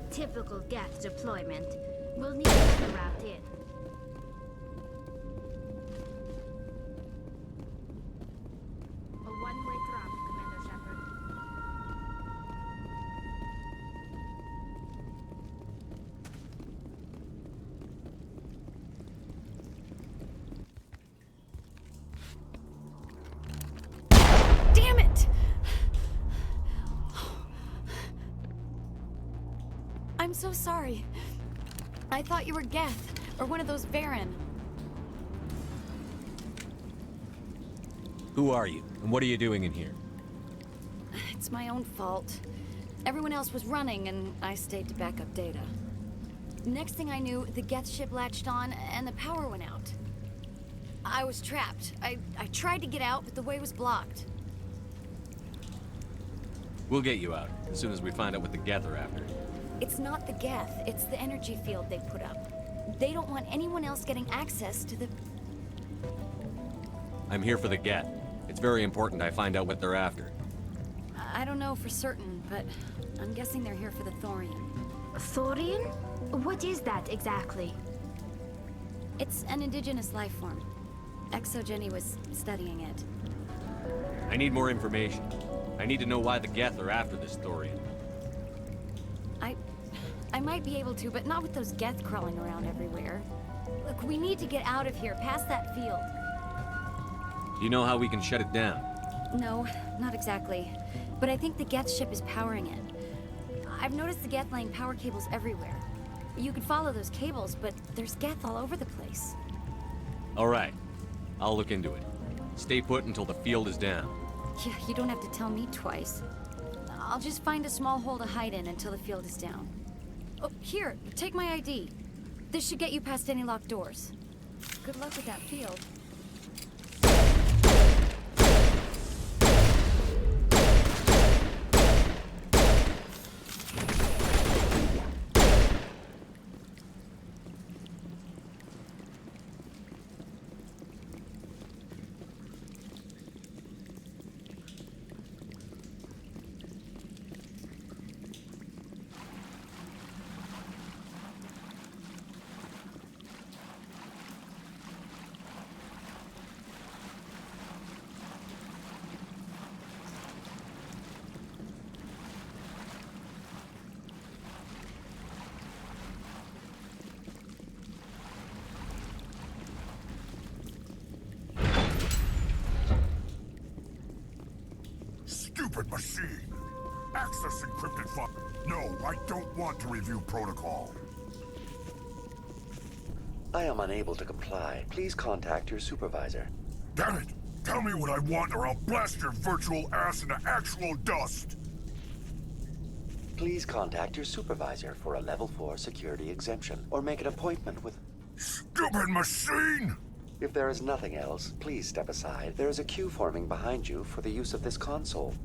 Typical Geth deployment. We'll need another route in. A one-way drop, Commander Shepard. Damn it! I'm so sorry. I thought you were Geth, or one of those Baron. Who are you, and what are you doing in here? It's my own fault. Everyone else was running, and I stayed to back up data. Next thing I knew, the Geth ship latched on, and the power went out. I was trapped. I tried to get out, but the way was blocked. We'll get you out, as soon as we find out what the Geth are after. It's not the Geth, it's the energy field they put up. They don't want anyone else getting access to the... I'm here for the Geth. It's very important I find out what they're after. I don't know for certain, but I'm guessing they're here for the Thorian. Thorian? What is that exactly? It's an indigenous life form. ExoGenny was studying it. I need more information. I need to know why the Geth are after this Thorian. I might be able to, but not with those Geth crawling around everywhere. Look, we need to get out of here, past that field. Do you know how we can shut it down? No, not exactly. But I think the Geth ship is powering it. I've noticed the Geth laying power cables everywhere. You could follow those cables, but there's Geth all over the place. All right. I'll look into it. Stay put until the field is down. Yeah, you don't have to tell me twice. I'll just find a small hole to hide in until the field is down. Oh, here, take my ID. This should get you past any locked doors. Good luck with that field. access encrypted file. No, I don't want to review protocol. I am unable to comply. Please contact your supervisor. Damn it! Tell me what I want or I'll blast your virtual ass into actual dust! Please contact your supervisor for a level 4 security exemption, or make an appointment with... Stupid machine! If there is nothing else, please step aside. There is a queue forming behind you for the use of this console.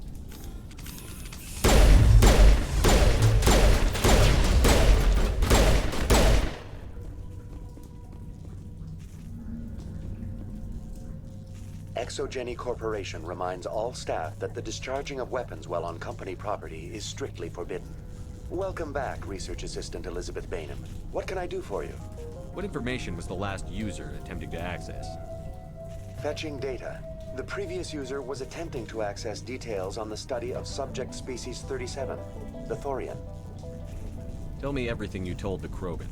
Exogeny Corporation reminds all staff that the discharging of weapons while on company property is strictly forbidden. Welcome back, Research Assistant Elizabeth Bainham. What can I do for you? What information was the last user attempting to access? Fetching data. The previous user was attempting to access details on the study of subject species 37, the Thorian. Tell me everything you told the Krogan.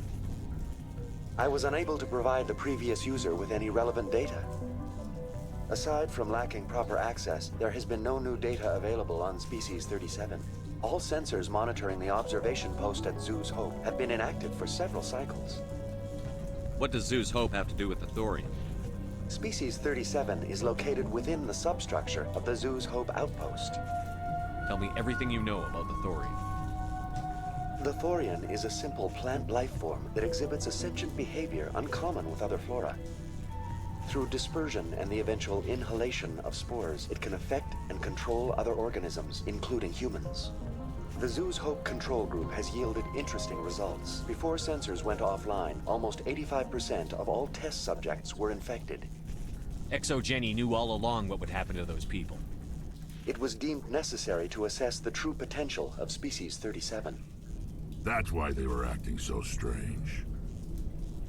I was unable to provide the previous user with any relevant data. Aside from lacking proper access, there has been no new data available on Species 37. All sensors monitoring the observation post at Zoo's Hope have been inactive for several cycles. What does Zoo's Hope have to do with the Thorian? Species 37 is located within the substructure of the Zoo's Hope outpost. Tell me everything you know about the Thorian. The Thorian is a simple plant life form that exhibits a sentient behavior uncommon with other flora. Through dispersion and the eventual inhalation of spores, it can affect and control other organisms, including humans. The Zoo's Hope control group has yielded interesting results. Before sensors went offline, almost 85% of all test subjects were infected. Exogeny knew all along what would happen to those people. It was deemed necessary to assess the true potential of Species 37. That's why they were acting so strange.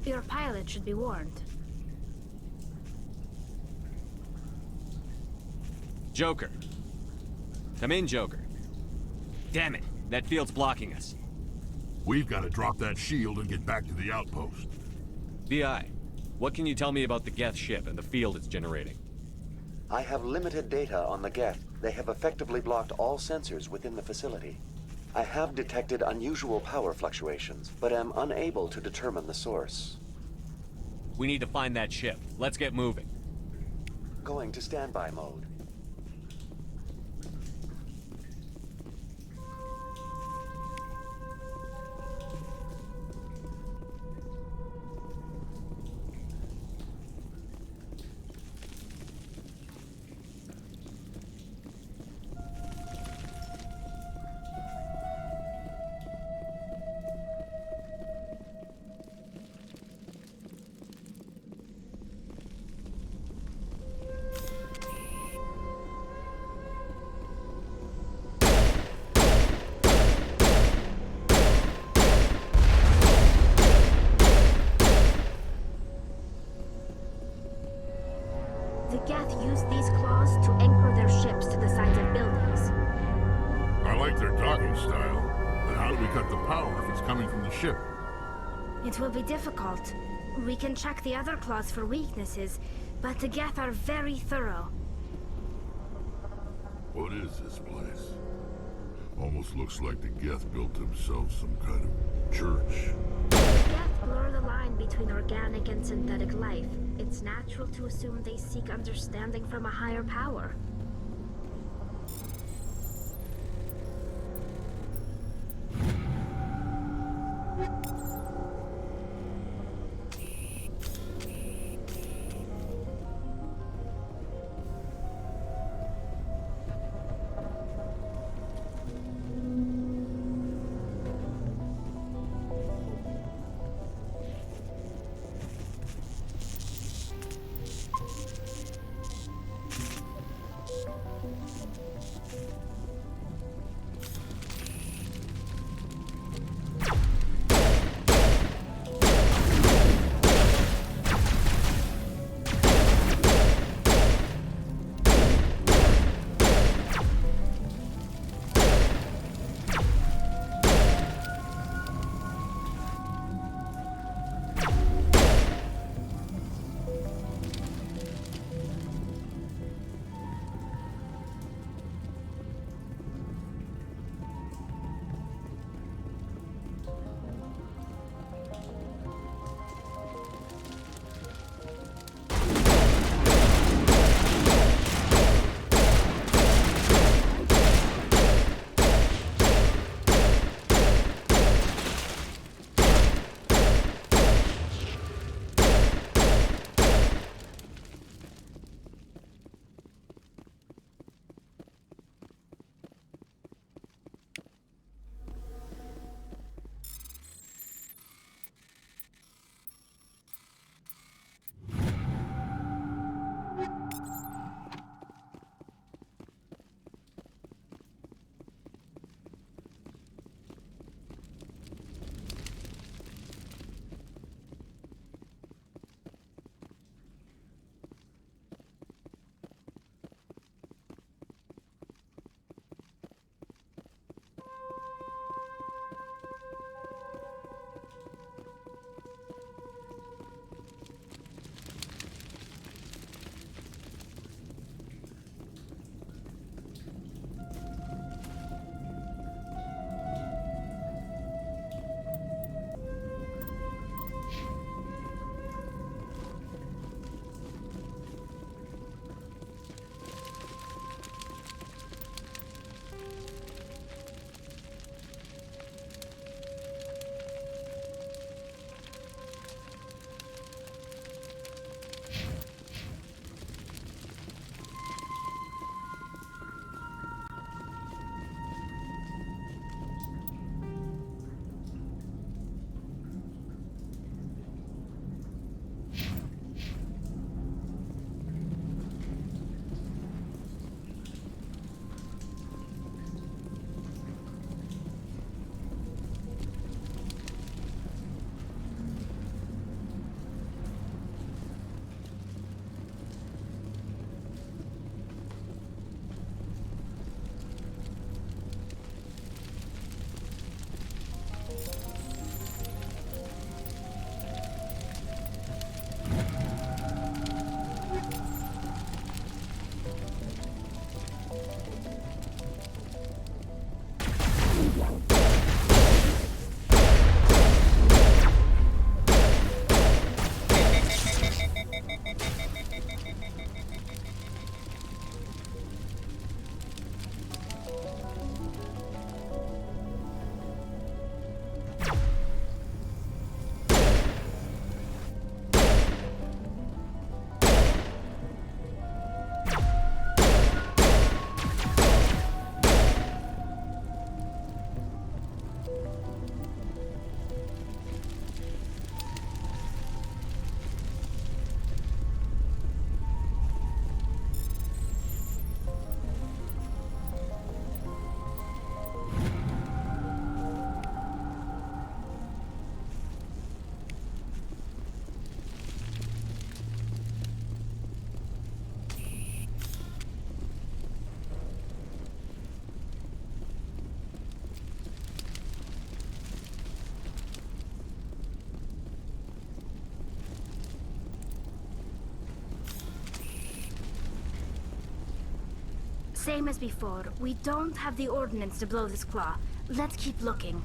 Your pilot should be warned. Joker. Come in, Joker. Damn it, that field's blocking us. We've got to drop that shield and get back to the outpost. VI, what can you tell me about the Geth ship and the field it's generating? I have limited data on the Geth. They have effectively blocked all sensors within the facility. I have detected unusual power fluctuations, but am unable to determine the source. We need to find that ship. Let's get moving. Going to standby mode. The Geth used these claws to anchor their ships to the sides of buildings. I like their docking style, but how do we cut the power if it's coming from the ship? It will be difficult. We can check the other claws for weaknesses, but the Geth are very thorough. What is this place? Almost looks like the Geth built themselves some kind of church. The Geth blur the line between organic and synthetic life. It's natural to assume they seek understanding from a higher power. Same as before, we don't have the ordnance to blow this claw. Let's keep looking.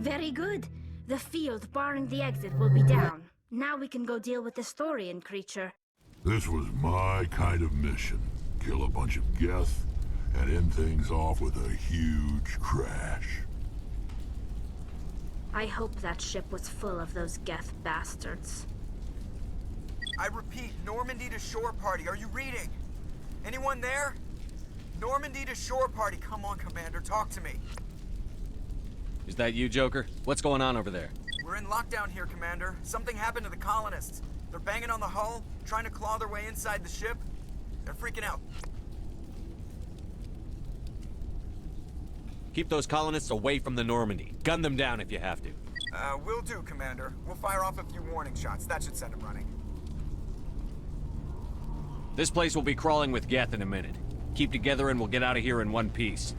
Very good. The field barring the exit will be down. Now we can go deal with the Storian creature. This was my kind of mission. Kill a bunch of Geth, and end things off with a huge crash. I hope that ship was full of those Geth bastards. I repeat, Normandy to shore party. Are you reading? Anyone there? Normandy to shore party. Come on, Commander, talk to me. Is that you, Joker? What's going on over there? We're in lockdown here, Commander. Something happened to the colonists. They're banging on the hull, trying to claw their way inside the ship. They're freaking out. Keep those colonists away from the Normandy. Gun them down if you have to. Will do, Commander. We'll fire off a few warning shots. That should set them running. This place will be crawling with Geth in a minute. Keep together and we'll get out of here in one piece.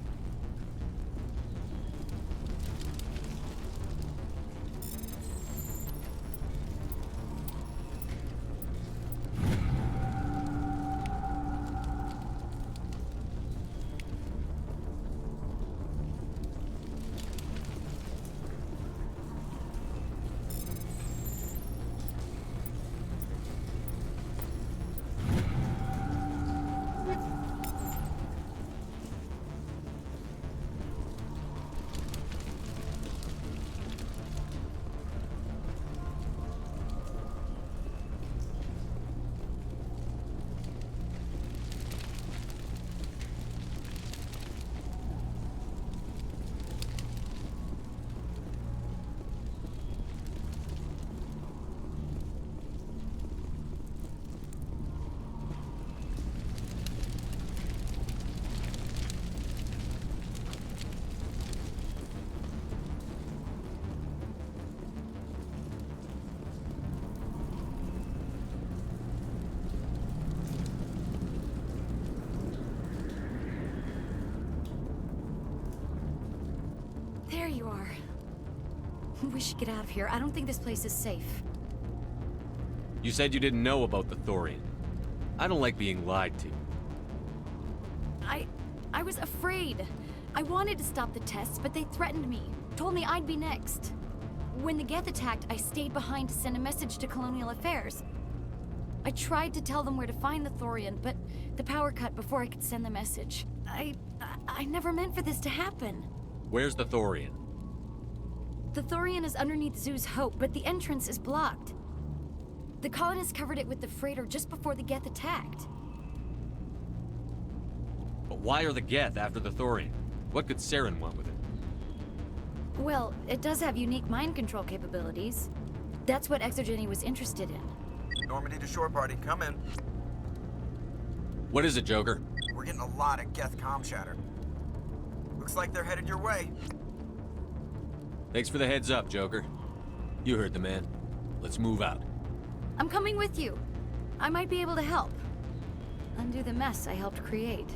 There you are. We should get out of here. I don't think this place is safe. You said you didn't know about the Thorian. I don't like being lied to. I was afraid. I wanted to stop the tests, but they threatened me. Told me I'd be next. When the Geth attacked, I stayed behind to send a message to Colonial Affairs. I tried to tell them where to find the Thorian, but the power cut before I could send the message. I never meant for this to happen. Where's the Thorian? The Thorian is underneath Zoo's Hope, but the entrance is blocked. The colonists covered it with the freighter just before the Geth attacked. But why are the Geth after the Thorian? What could Saren want with it? Well, it does have unique mind control capabilities. That's what Exogeny was interested in. Normandy to shore party, come in. What is it, Joker? We're getting a lot of Geth comm chatter. Looks like they're headed your way. Thanks for the heads up, Joker. You heard the man. Let's move out. I'm coming with you. I might be able to help. Undo the mess I helped create.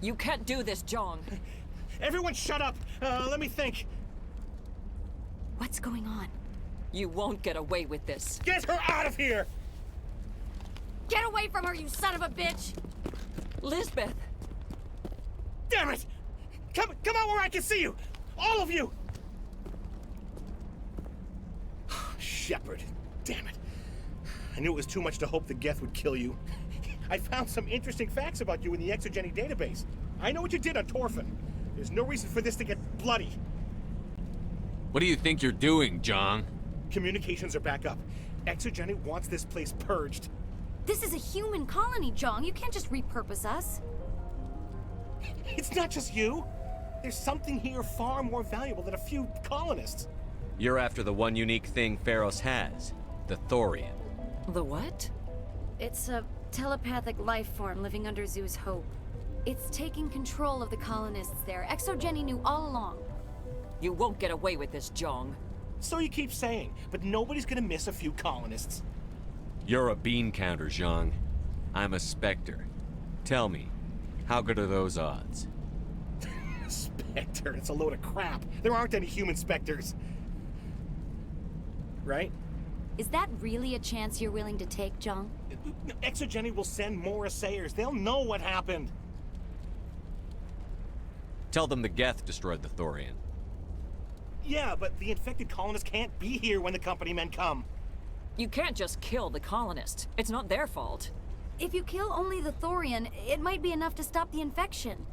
You can't do this, Jong. Everyone shut up! Let me think. What's going on? You won't get away with this. Get her out of here! Get away from her, you son of a bitch! Lisbeth! Damn it! Come out where I can see you! All of you! Shepard, damn it. I knew it was too much to hope the Geth would kill you. I found some interesting facts about you in the Exogeny database. I know what you did on Torfin. There's no reason for this to get bloody. What do you think you're doing, Jong? Communications are back up. Exogeny wants this place purged. This is a human colony, Jong. You can't just repurpose us. It's not just you. There's something here far more valuable than a few colonists. You're after the one unique thing Pharos has, the Thorian. The what? It's a telepathic life form living under Zoo's Hope. It's taking control of the colonists there. Exogeny knew all along. You won't get away with this, Jong. So you keep saying, but nobody's gonna miss a few colonists. You're a bean counter, Zhang. I'm a Spectre. Tell me, how good are those odds? Spectre, it's a load of crap. There aren't any human Spectres. Right? Is that really a chance you're willing to take, Jong? Exogeny will send more assayers. They'll know what happened. Tell them the Geth destroyed the Thorian. Yeah, but the infected colonists can't be here when the company men come. You can't just kill the colonists. It's not their fault. If you kill only the Thorian, it might be enough to stop the infection.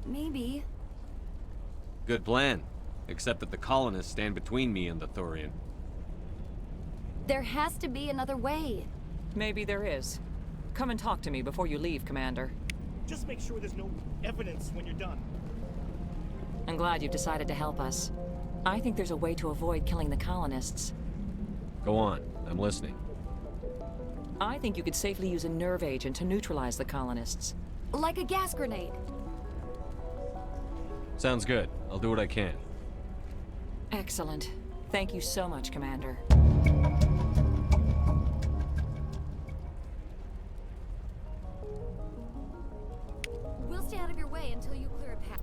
Maybe. Good plan. Except that the colonists stand between me and the Thorian. There has to be another way. Maybe there is. Come and talk to me before you leave, Commander. Just make sure there's no evidence when you're done. I'm glad you've decided to help us. I think there's a way to avoid killing the colonists. Go on. I'm listening. I think you could safely use a nerve agent to neutralize the colonists. Like a gas grenade. Sounds good. I'll do what I can. Excellent. Thank you so much, Commander. We'll stay out of your way until you clear a path.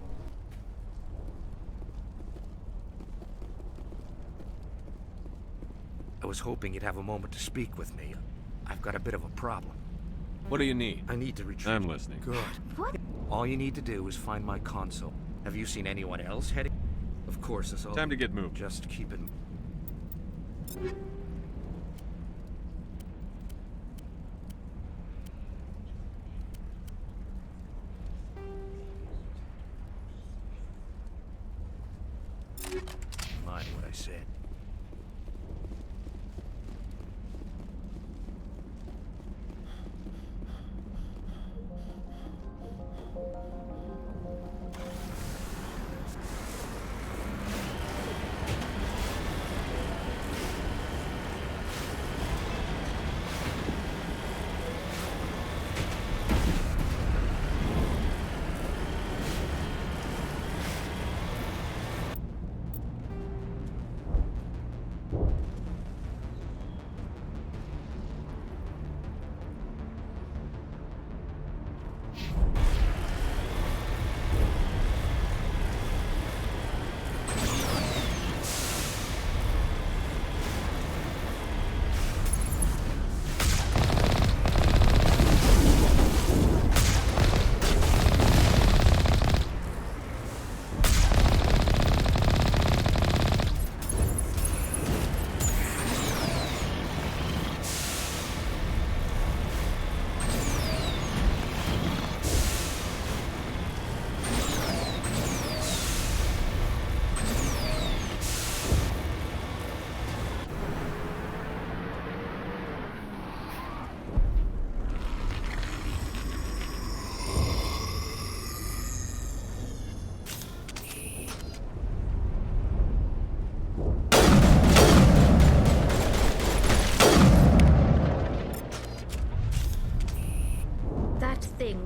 I was hoping you'd have a moment to speak with me. I've got a bit of a problem. What do you need? I need to retreat. I'm listening. Good. What? All you need to do is find my console. Have you seen anyone else heading? Of course, it's all... Time to get moving. Just keep it... Mind what I said.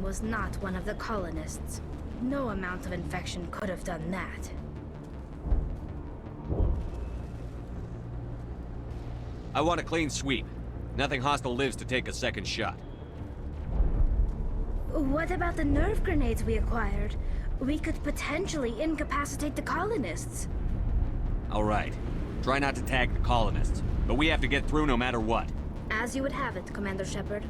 Was not one of the colonists. No amount of infection could have done that. I want a clean sweep. Nothing hostile lives to take a second shot. What about the nerve grenades we acquired? We could potentially incapacitate the colonists. All right. Try not to tag the colonists, but we have to get through no matter what. As you would have it, Commander Shepard.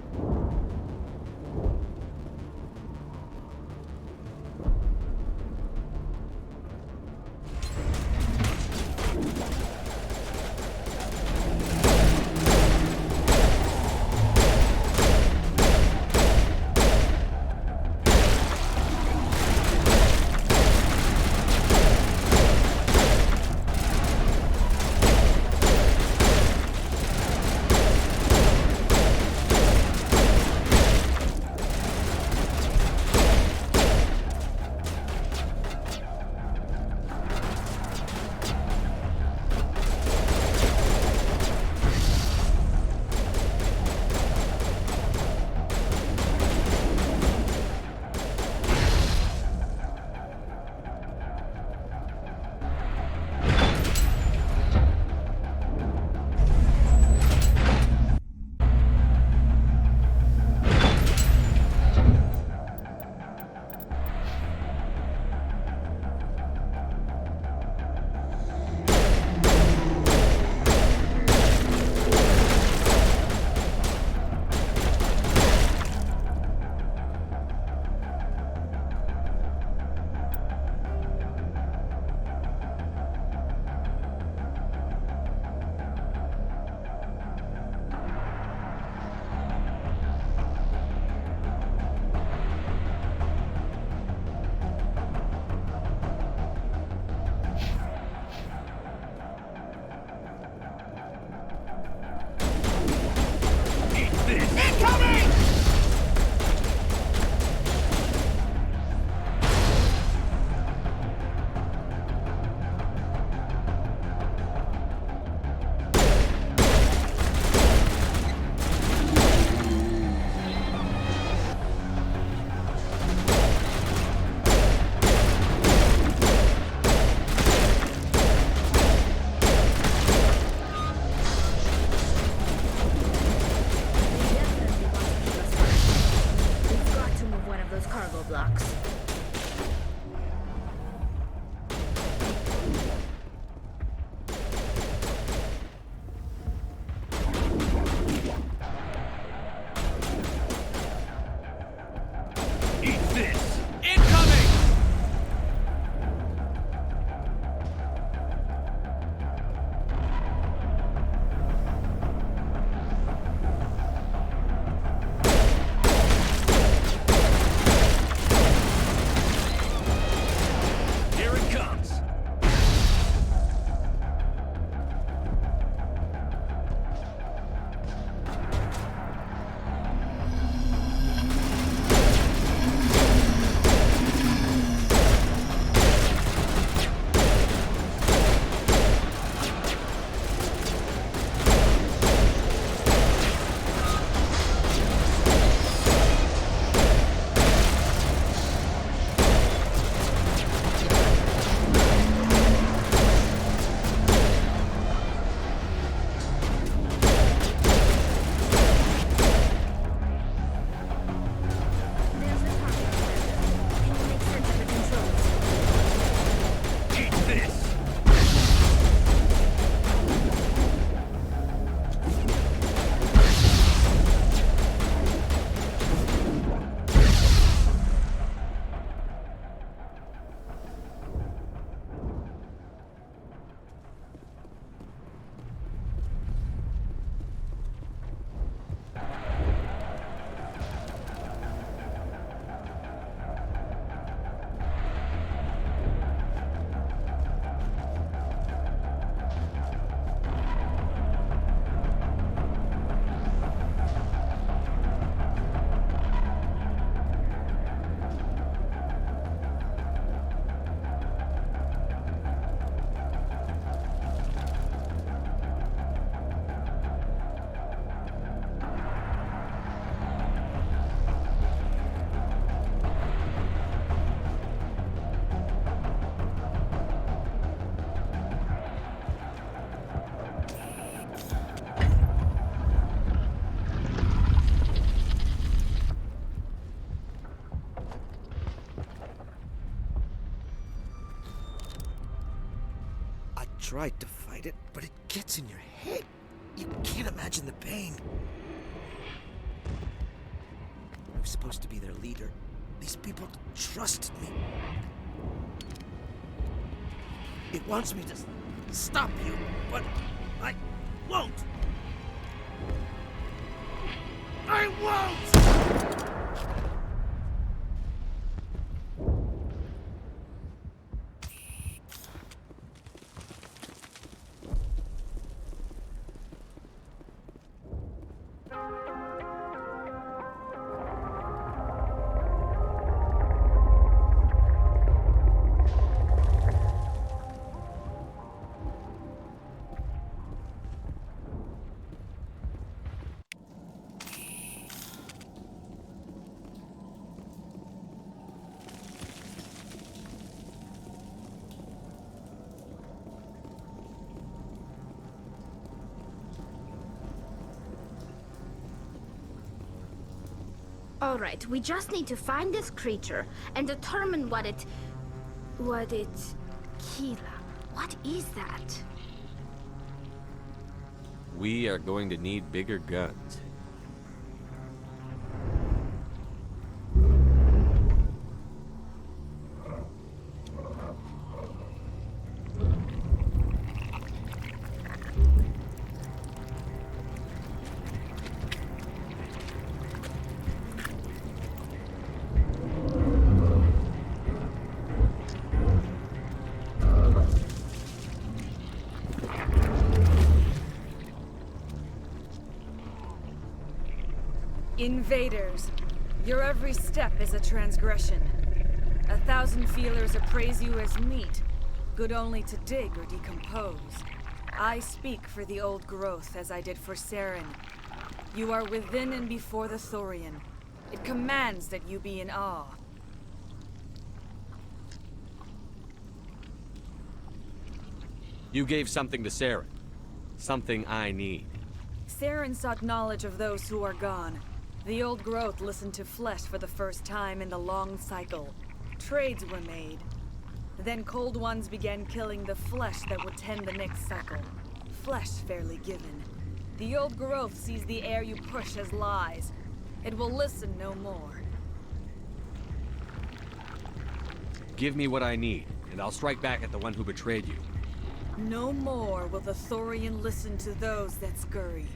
tried to fight it, but it gets in your head. You can't imagine the pain. I was supposed to be their leader. These people trusted me. It wants me to stop you, but I won't. I won't! All right, we just need to find this creature and determine what it... Kila. What is that? We are going to need bigger guns. Invaders, your every step is a transgression. 1,000 feelers appraise you as meat, good only to dig or decompose. I speak for the old growth as I did for Saren. You are within and before the Thorian. It commands that you be in awe. You gave something to Saren. Something I need. Saren sought knowledge of those who are gone. The old growth listened to flesh for the first time in the long cycle. Trades were made. Then cold ones began killing the flesh that would tend the next cycle. Flesh fairly given. The old growth sees the air you push as lies. It will listen no more. Give me what I need, and I'll strike back at the one who betrayed you. No more will the Thorian listen to those that scurry.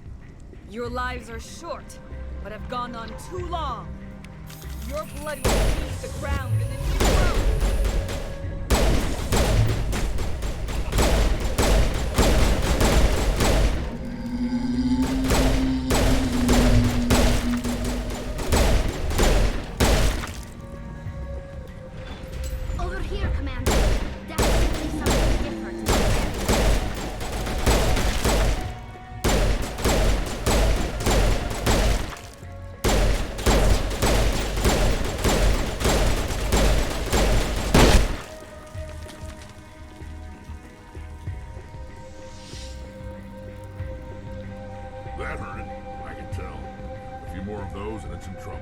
Your lives are short, but have gone on too long. Your blood will seize the ground and then you grow. Over here, Commander. Definitely something different. That hurt it, I can tell. A few more of those and it's in trouble.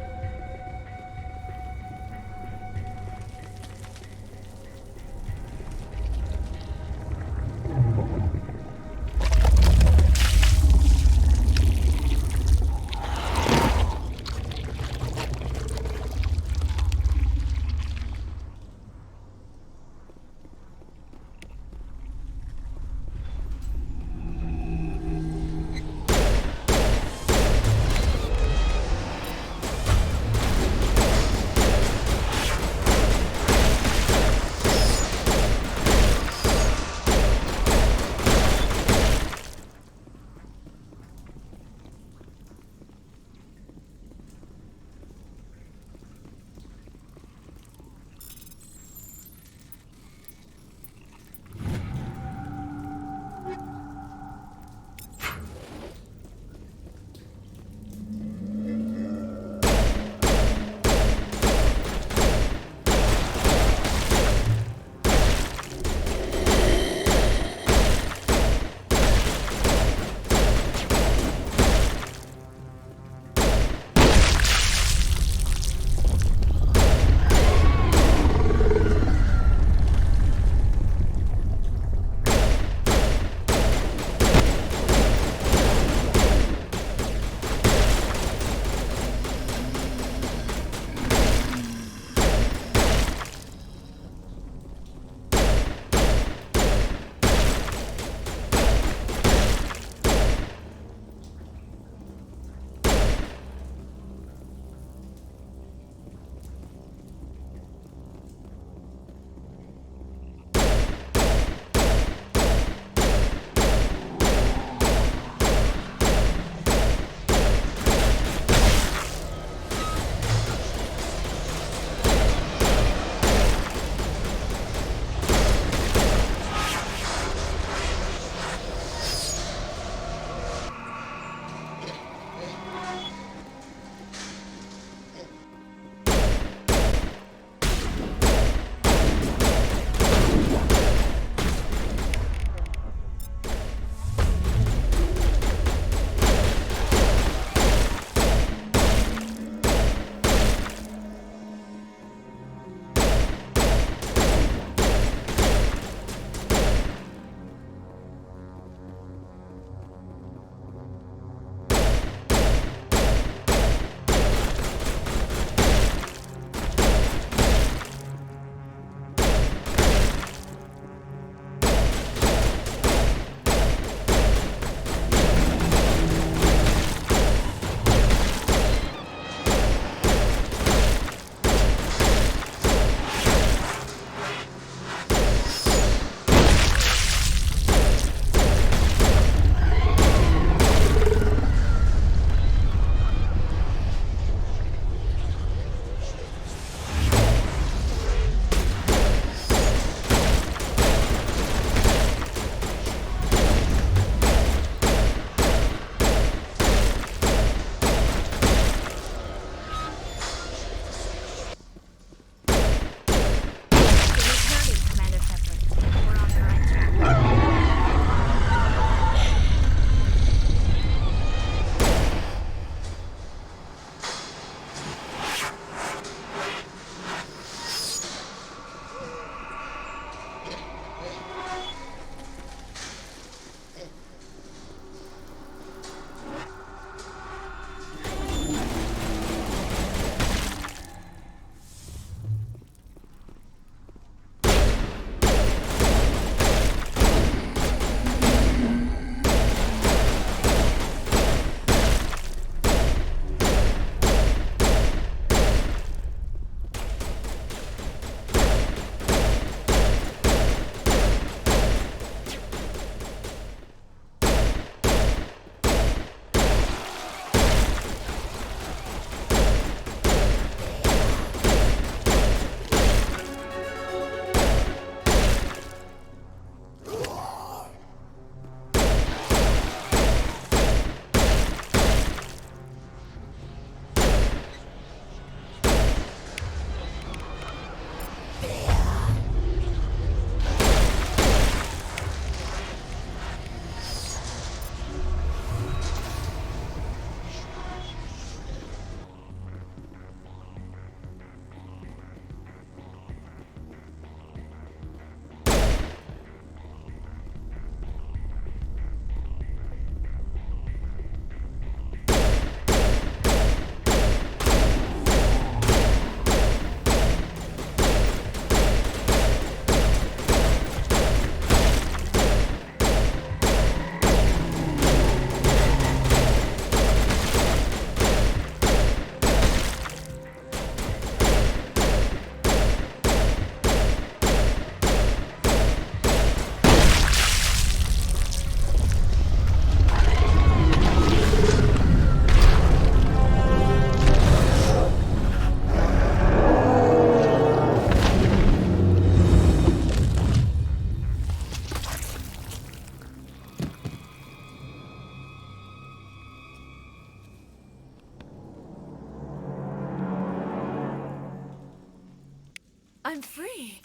I'm free.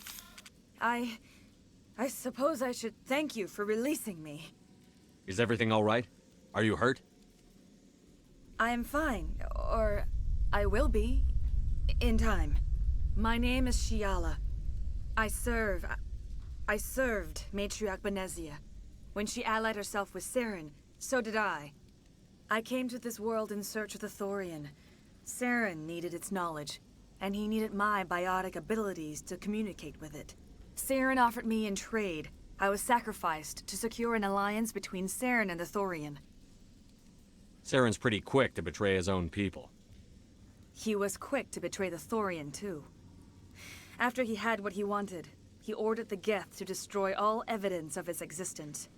I suppose I should thank you for releasing me. Is everything all right? Are you hurt? I am fine, or I will be, in time. My name is Shiala. I served Matriarch Benezia. When she allied herself with Saren, so did I. I came to this world in search of the Thorian. Saren needed its knowledge, and he needed my biotic abilities to communicate with it. Saren offered me in trade. I was sacrificed to secure an alliance between Saren and the Thorian. Saren's pretty quick to betray his own people. He was quick to betray the Thorian, too. After he had what he wanted, he ordered the Geth to destroy all evidence of its existence.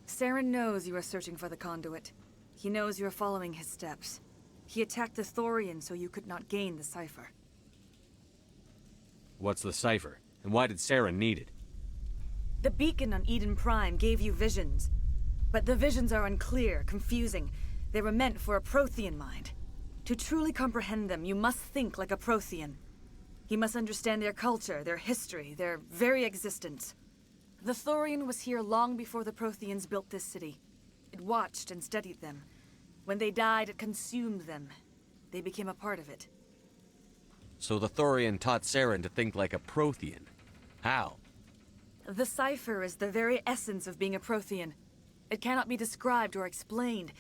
Saren knows you are searching for the conduit. He knows you are following his steps. He attacked the Thorian so you could not gain the cipher. What's the cipher? And why did Saren need it? The beacon on Eden Prime gave you visions. But the visions are unclear, confusing. They were meant for a Prothean mind. To truly comprehend them, you must think like a Prothean. You must understand their culture, their history, their very existence. The Thorian was here long before the Protheans built this city. It watched and studied them. When they died, it consumed them. They became a part of it. So the Thorian taught Saren to think like a Prothean. How? The cipher is the very essence of being a Prothean. It cannot be described or explained.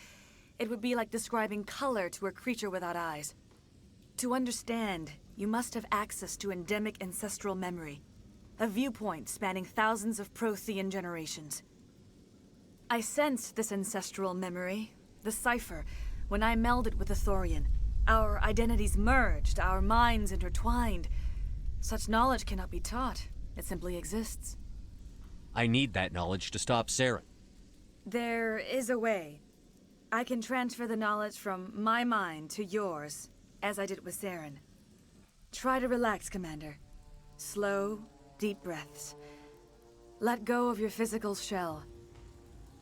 It would be like describing color to a creature without eyes. To understand, you must have access to endemic ancestral memory. A viewpoint spanning thousands of Prothean generations. I sensed this ancestral memory, the cipher, when I melded with the Thorian. Our identities merged, our minds intertwined. Such knowledge cannot be taught. It simply exists. I need that knowledge to stop Saren. There is a way. I can transfer the knowledge from my mind to yours, as I did with Saren. Try to relax, Commander. Slow, deep breaths. Let go of your physical shell.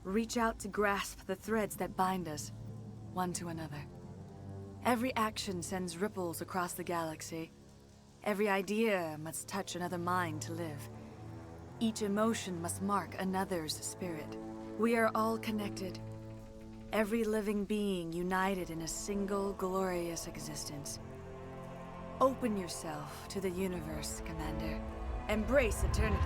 Reach out to grasp the threads that bind us, one to another. Every action sends ripples across the galaxy. Every idea must touch another mind to live. Each emotion must mark another's spirit. We are all connected. Every living being united in a single glorious existence. Open yourself to the universe, Commander. Embrace eternity.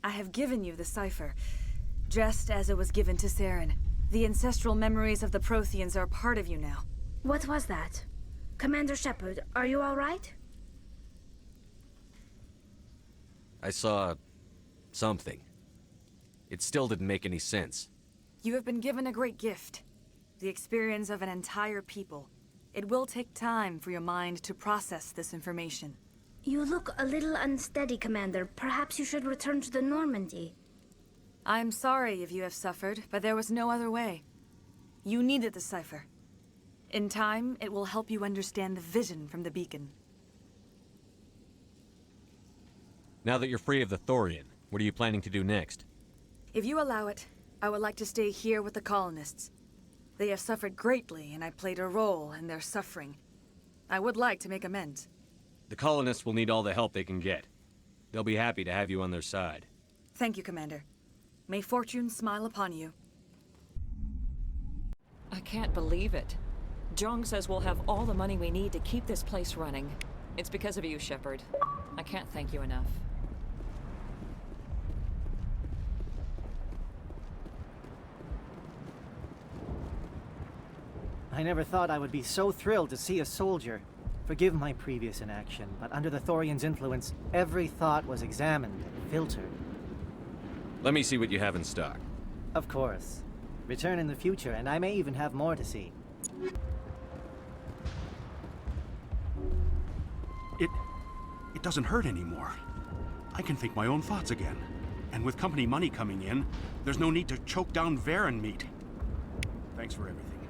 I have given you the cipher, just as it was given to Saren. The ancestral memories of the Protheans are part of you now. What was that? Commander Shepard, are you all right? I saw... something. It still didn't make any sense. You have been given a great gift. The experience of an entire people. It will take time for your mind to process this information. You look a little unsteady, Commander. Perhaps you should return to the Normandy. I'm sorry if you have suffered, but there was no other way. You needed the cipher. In time, it will help you understand the vision from the beacon. Now that you're free of the Thorian, what are you planning to do next? If you allow it, I would like to stay here with the colonists. They have suffered greatly, and I played a role in their suffering. I would like to make amends. The colonists will need all the help they can get. They'll be happy to have you on their side. Thank you, Commander. May fortune smile upon you. I can't believe it. Jong says we'll have all the money we need to keep this place running. It's because of you, Shepard. I can't thank you enough. I never thought I would be so thrilled to see a soldier. Forgive my previous inaction, but under the Thorian's influence, every thought was examined and filtered. Let me see what you have in stock. Of course. Return in the future, and I may even have more to see. It doesn't hurt anymore. I can think my own thoughts again. And with company money coming in, there's no need to choke down Varen meat. Thanks for everything.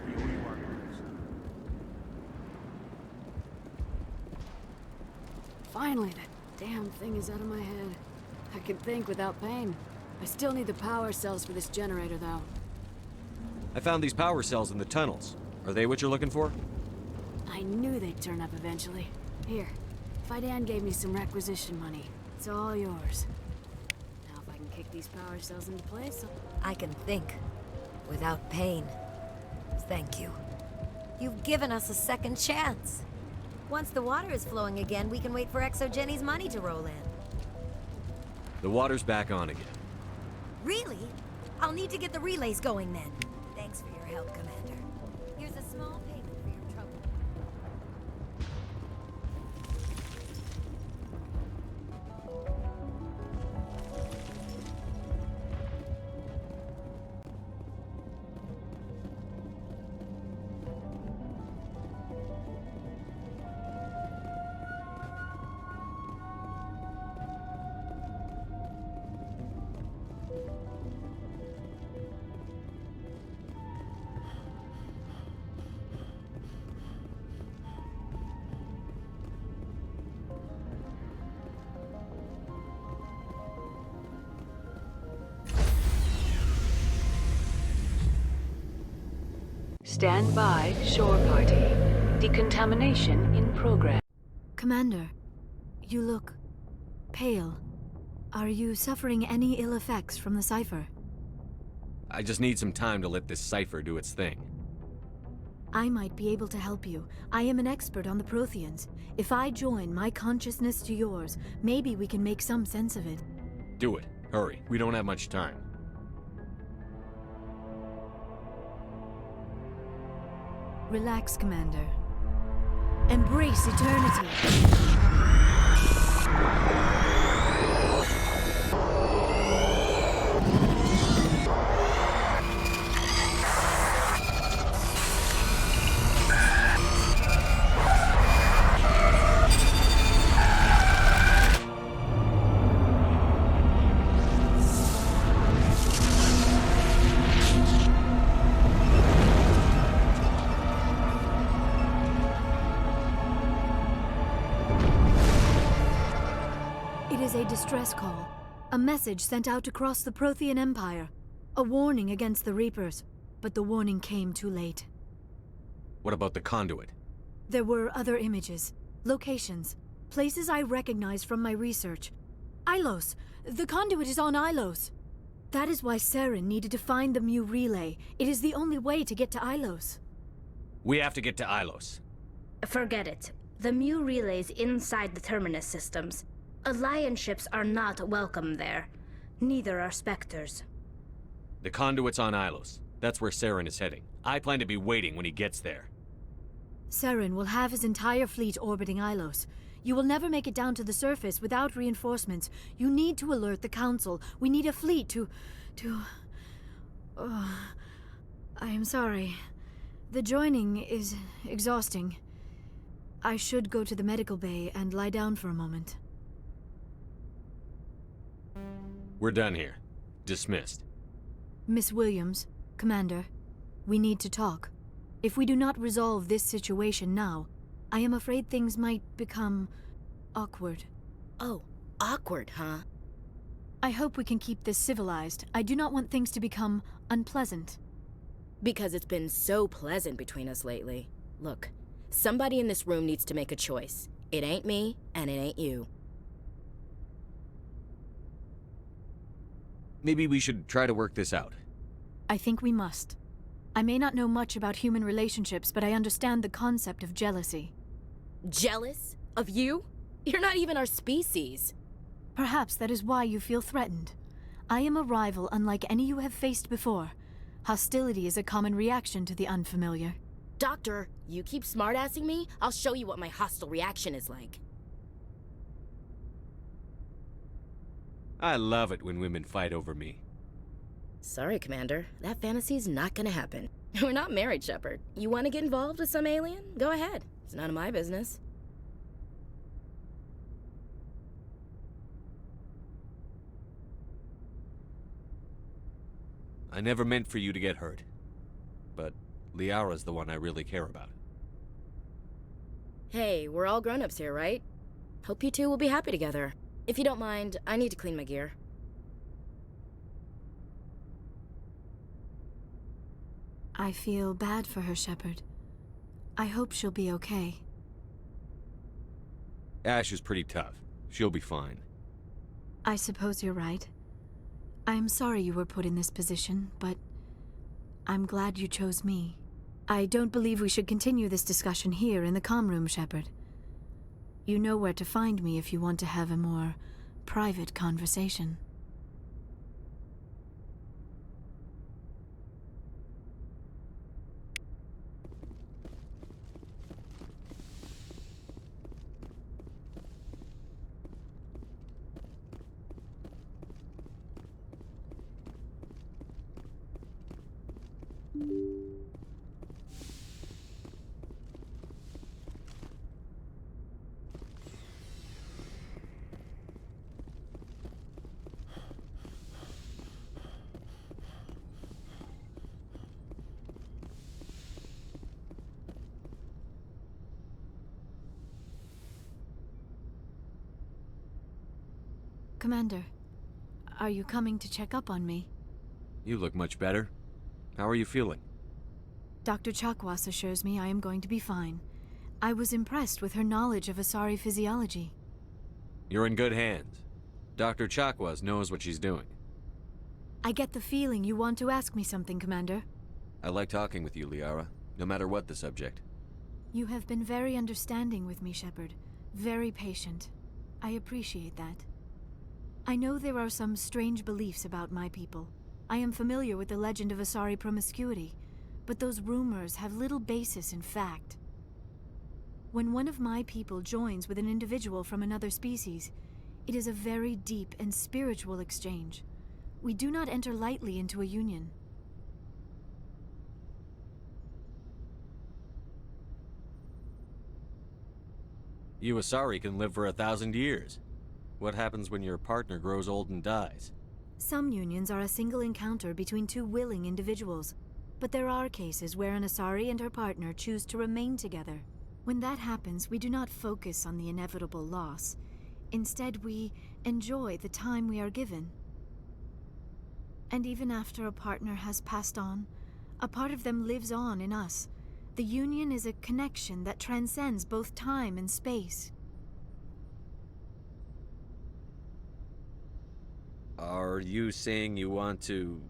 We owe you our lives. Finally, that damn thing is out of my head. I can think without pain. I still need the power cells for this generator, though. I found these power cells in the tunnels. Are they what you're looking for? I knew they'd turn up eventually. Here, Fidan gave me some requisition money. It's all yours. Now if I can kick these power cells into place, I can think without pain. Thank you. You've given us a second chance. Once the water is flowing again, we can wait for Exogenny's money to roll in. The water's back on again. Really? I'll need to get the relays going then. Thanks for your help, Commander. Here's a small payment for your trouble. Stand by, shore party. Decontamination in progress. Commander, you look pale. Are you suffering any ill effects from the cipher? I just need some time to let this cipher do its thing. I might be able to help you. I am an expert on the Protheans. If I join my consciousness to yours, maybe we can make some sense of it. Do it. Hurry. We don't have much time. Relax, Commander. Embrace eternity. A distress call. A message sent out across the Prothean Empire. A warning against the Reapers. But the warning came too late. What about the conduit? There were other images, locations, places I recognized from my research. Ilos! The conduit is on Ilos! That is why Saren needed to find the Mu relay. It is the only way to get to Ilos. We have to get to Ilos. Forget it. The Mu relay's inside the Terminus systems. Alliance ships are not welcome there. Neither are Spectres. The conduit's on Ilos. That's where Saren is heading. I plan to be waiting when he gets there. Saren will have his entire fleet orbiting Ilos. You will never make it down to the surface without reinforcements. You need to alert the Council. We need a fleet to... Oh, I am sorry. The joining is exhausting. I should go to the medical bay and lie down for a moment. We're done here. Dismissed. Miss Williams, Commander, we need to talk. If we do not resolve this situation now, I am afraid things might become awkward. Oh, awkward, huh? I hope we can keep this civilized. I do not want things to become unpleasant. Because it's been so pleasant between us lately. Look, somebody in this room needs to make a choice. It ain't me, and it ain't you. Maybe we should try to work this out. I think we must. I may not know much about human relationships, but I understand the concept of jealousy. Jealous? Of you? You're not even our species. Perhaps that is why you feel threatened. I am a rival unlike any you have faced before. Hostility is a common reaction to the unfamiliar. Doctor, you keep smartassing me, I'll show you what my hostile reaction is like. I love it when women fight over me. Sorry, Commander. That fantasy's not gonna happen. We're not married, Shepard. You want to get involved with some alien? Go ahead. It's none of my business. I never meant for you to get hurt. But Liara's the one I really care about. Hey, we're all grown-ups here, right? Hope you two will be happy together. If you don't mind, I need to clean my gear. I feel bad for her, Shepard. I hope she'll be okay. Ash is pretty tough. She'll be fine. I suppose you're right. I'm sorry you were put in this position, but I'm glad you chose me. I don't believe we should continue this discussion here in the comm room, Shepard. You know where to find me if you want to have a more private conversation. Commander, are you coming to check up on me? You look much better. How are you feeling? Dr. Chakwas assures me I am going to be fine. I was impressed with her knowledge of Asari physiology. You're in good hands. Dr. Chakwas knows what she's doing. I get the feeling you want to ask me something, Commander. I like talking with you, Liara, no matter what the subject. You have been very understanding with me, Shepard. Very patient. I appreciate that. I know there are some strange beliefs about my people. I am familiar with the legend of Asari promiscuity, but those rumors have little basis in fact. When one of my people joins with an individual from another species, it is a very deep and spiritual exchange. We do not enter lightly into a union. You Asari can live for 1,000 years. What happens when your partner grows old and dies? Some unions are a single encounter between two willing individuals, but there are cases where an Asari and her partner choose to remain together. When that happens, we do not focus on the inevitable loss. Instead, we enjoy the time we are given. And even after a partner has passed on, a part of them lives on in us. The union is a connection that transcends both time and space. Are you saying you want to...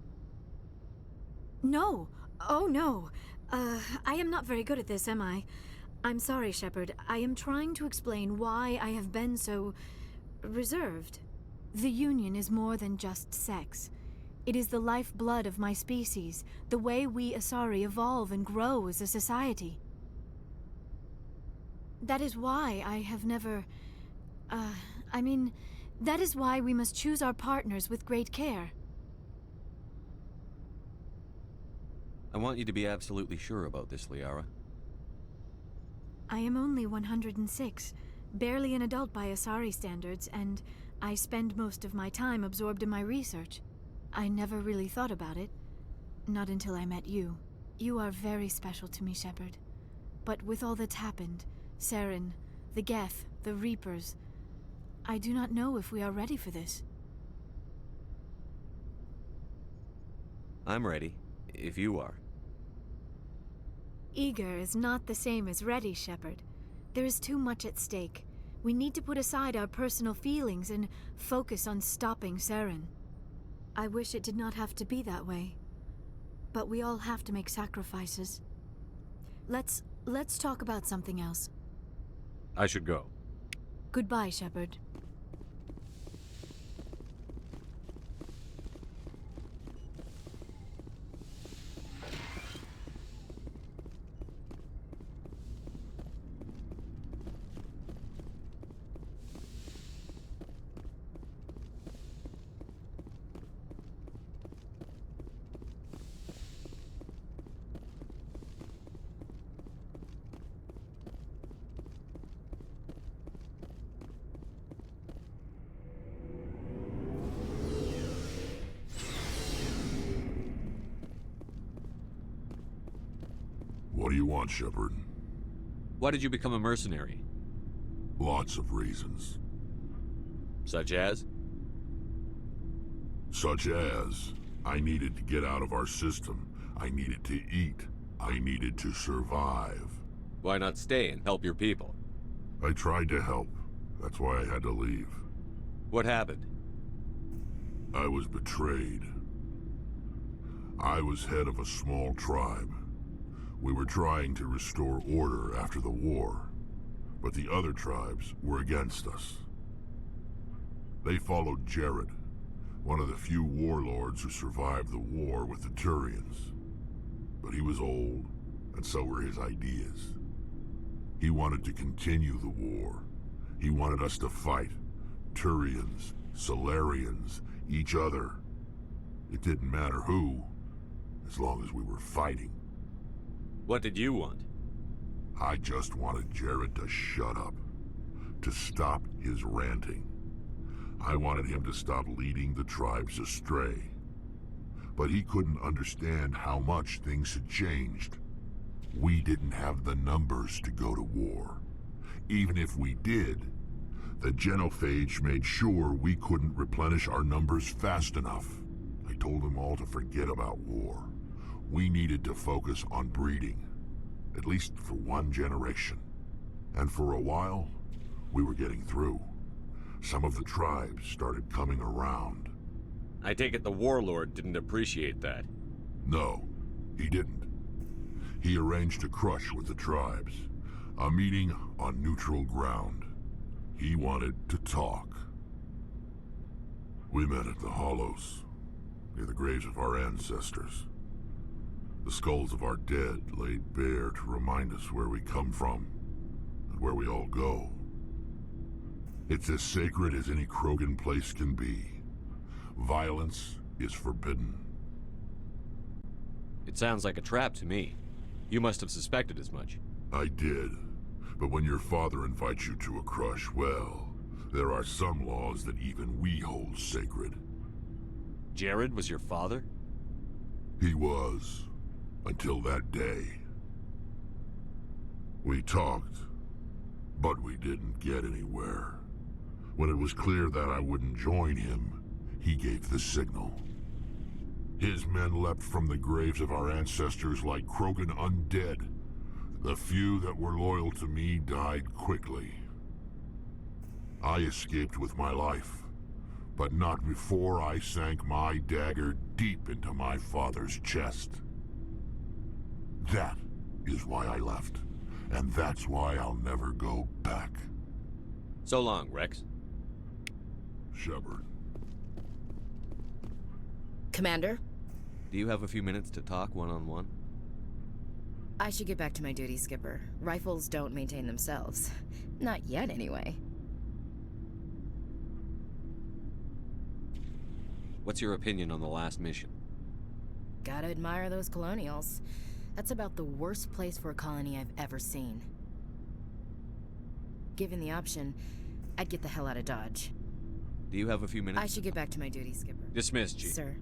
No. Oh, no. I am not very good at this, am I? I'm sorry, Shepard. I am trying to explain why I have been so... reserved. The union is more than just sex. It is the lifeblood of my species, the way we Asari evolve and grow as a society. That is why I have never... that is why we must choose our partners with great care. I want you to be absolutely sure about this, Liara. I am only 106, barely an adult by Asari standards, and I spend most of my time absorbed in my research. I never really thought about it. Not until I met you. You are very special to me, Shepard. But with all that's happened, Saren, the Geth, the Reapers, I do not know if we are ready for this. I'm ready, if you are. Eager is not the same as ready, Shepard. There is too much at stake. We need to put aside our personal feelings and focus on stopping Saren. I wish it did not have to be that way. But we all have to make sacrifices. Let's talk about something else. I should go. Goodbye, Shepard. What do you want, Shepard? Why did you become a mercenary? Lots of reasons. Such as? Such as, I needed to get out of our system. I needed to eat. I needed to survive. Why not stay and help your people? I tried to help. That's why I had to leave. What happened? I was betrayed. I was head of a small tribe. We were trying to restore order after the war, but the other tribes were against us. They followed Jared, one of the few warlords who survived the war with the Turians. But he was old, and so were his ideas. He wanted to continue the war. He wanted us to fight. Turians, Solarians, each other. It didn't matter who, as long as we were fighting. What did you want? I just wanted Jared to shut up, to stop his ranting. I wanted him to stop leading the tribes astray. But he couldn't understand how much things had changed. We didn't have the numbers to go to war. Even if we did, the genophage made sure we couldn't replenish our numbers fast enough. I told them all to forget about war. We needed to focus on breeding, at least for one generation. And for a while, we were getting through. Some of the tribes started coming around. I take it the warlord didn't appreciate that. No, he didn't. He arranged a crush with the tribes, a meeting on neutral ground. He wanted to talk. We met at the Hollows, near the graves of our ancestors. The skulls of our dead laid bare to remind us where we come from, and where we all go. It's as sacred as any Krogan place can be. Violence is forbidden. It sounds like a trap to me. You must have suspected as much. I did. But when your father invites you to a crush, well, there are some laws that even we hold sacred. Jared was your father? He was. Until that day. We talked, but we didn't get anywhere. When it was clear that I wouldn't join him, he gave the signal. His men leapt from the graves of our ancestors like Krogan undead. The few that were loyal to me died quickly. I escaped with my life, but not before I sank my dagger deep into my father's chest. That is why I left, and that's why I'll never go back. So long, Rex. Shepard. Commander? Do you have a few minutes to talk one-on-one? I should get back to my duty, Skipper. Rifles don't maintain themselves. Not yet, anyway. What's your opinion on the last mission? Gotta admire those colonials. That's about the worst place for a colony I've ever seen. Given the option, I'd get the hell out of Dodge. Do you have a few minutes? I should get back to my duty, Skipper. Dismissed, Chief. Sir.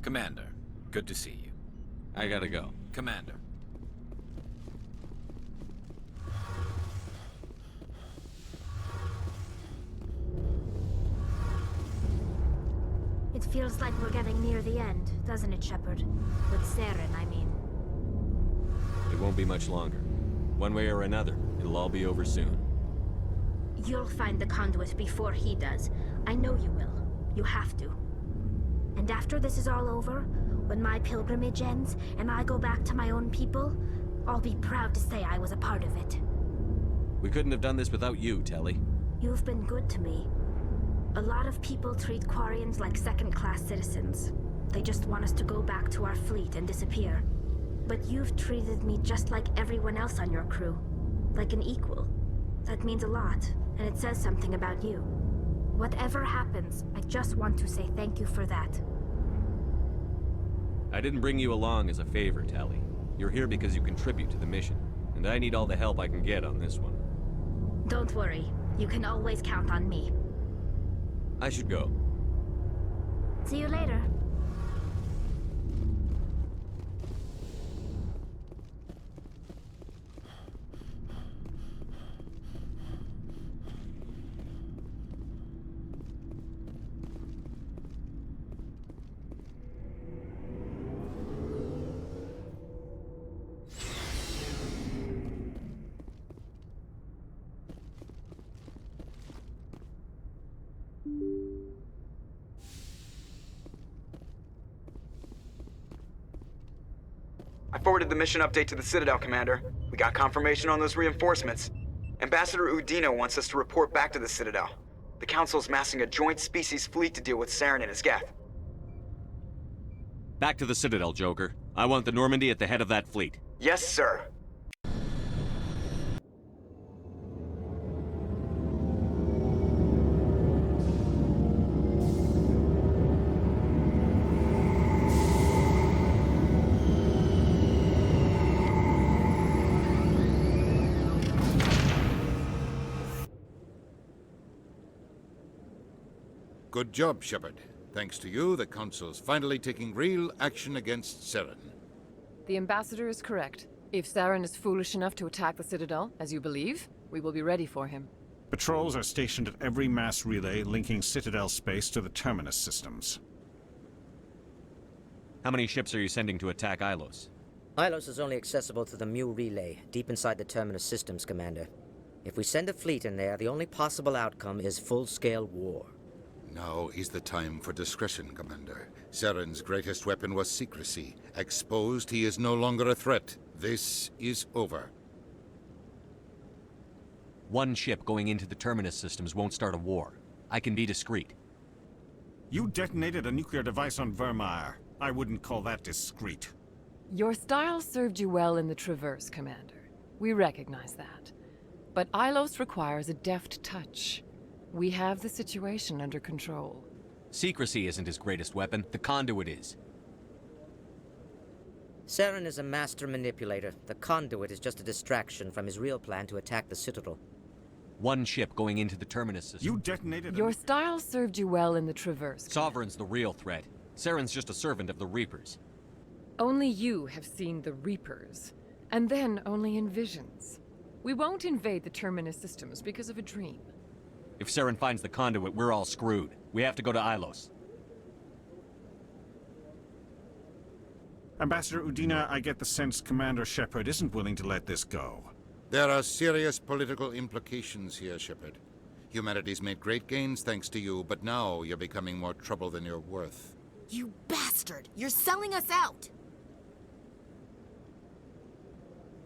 Commander, good to see you. I gotta go. Commander. It feels like we're getting near the end, doesn't it, Shepard? With Saren, I mean. It won't be much longer. One way or another, it'll all be over soon. You'll find the conduit before he does. I know you will. You have to. And after this is all over, when my pilgrimage ends and I go back to my own people, I'll be proud to say I was a part of it. We couldn't have done this without you, Telly. You've been good to me. A lot of people treat Quarians like second-class citizens. They just want us to go back to our fleet and disappear. But you've treated me just like everyone else on your crew. Like an equal. That means a lot, and it says something about you. Whatever happens, I just want to say thank you for that. I didn't bring you along as a favor, Telly. You're here because you contribute to the mission, and I need all the help I can get on this one. Don't worry. You can always count on me. I should go. See you later. forwarded the mission update to the Citadel, Commander. We got confirmation on those reinforcements. Ambassador Udina wants us to report back to the Citadel. The Council's massing a joint species fleet to deal with Saren and his Geth. Back to the Citadel, Joker. I want the Normandy at the head of that fleet. Yes, sir. Good job, Shepard. Thanks to you, the Council's finally taking real action against Saren. The Ambassador is correct. If Saren is foolish enough to attack the Citadel, as you believe, we will be ready for him. Patrols are stationed at every mass relay linking Citadel space to the Terminus systems. How many ships are you sending to attack Ilos? Ilos is only accessible through the Mu relay, deep inside the Terminus systems, Commander. If we send a fleet in there, the only possible outcome is full-scale war. Now is the time for discretion, Commander. Saren's greatest weapon was secrecy. Exposed, he is no longer a threat. This is over. One ship going into the Terminus systems won't start a war. I can be discreet. You detonated a nuclear device on Vermeer. I wouldn't call that discreet. Your style served you well in the Traverse, Commander. We recognize that. But Ilos requires a deft touch. We have the situation under control. Secrecy isn't his greatest weapon. The conduit is. Saren is a master manipulator. The conduit is just a distraction from his real plan to attack the Citadel. One ship going into the Terminus system. You detonated Your style served you well in the Traverse. Sovereign's the real threat. Saren's just a servant of the Reapers. Only you have seen the Reapers. And then only in visions. We won't invade the Terminus systems because of a dream. If Saren finds the conduit, we're all screwed. We have to go to Ilos. Ambassador Udina, I get the sense Commander Shepard isn't willing to let this go. There are serious political implications here, Shepard. Humanity's made great gains thanks to you, but now you're becoming more trouble than you're worth. You bastard! You're selling us out!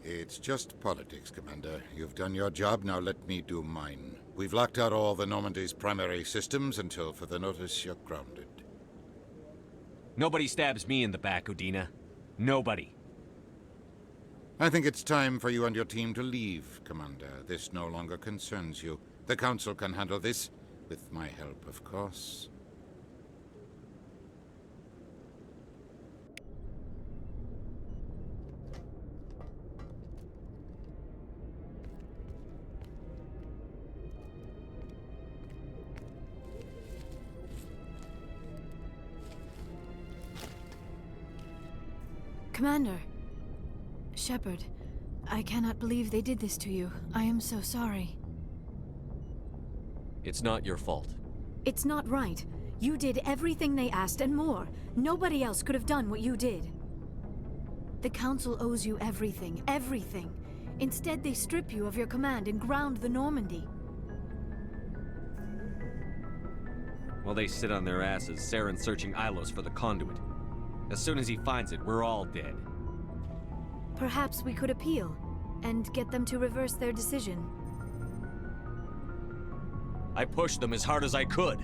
It's just politics, Commander. You've done your job, now let me do mine. We've locked out all the Normandy's primary systems until further notice you're grounded. Nobody stabs me in the back, Udina. Nobody. I think it's time for you and your team to leave, Commander. This no longer concerns you. The Council can handle this, with my help, of course. Commander. Shepard, I cannot believe they did this to you. I am so sorry. It's not your fault. It's not right. You did everything they asked and more. Nobody else could have done what you did. The Council owes you everything, everything. Instead, they strip you of your command and ground the Normandy. While they sit on their asses, Saren's searching Ilos for the conduit. As soon as he finds it, we're all dead. Perhaps we could appeal, and get them to reverse their decision. I pushed them as hard as I could.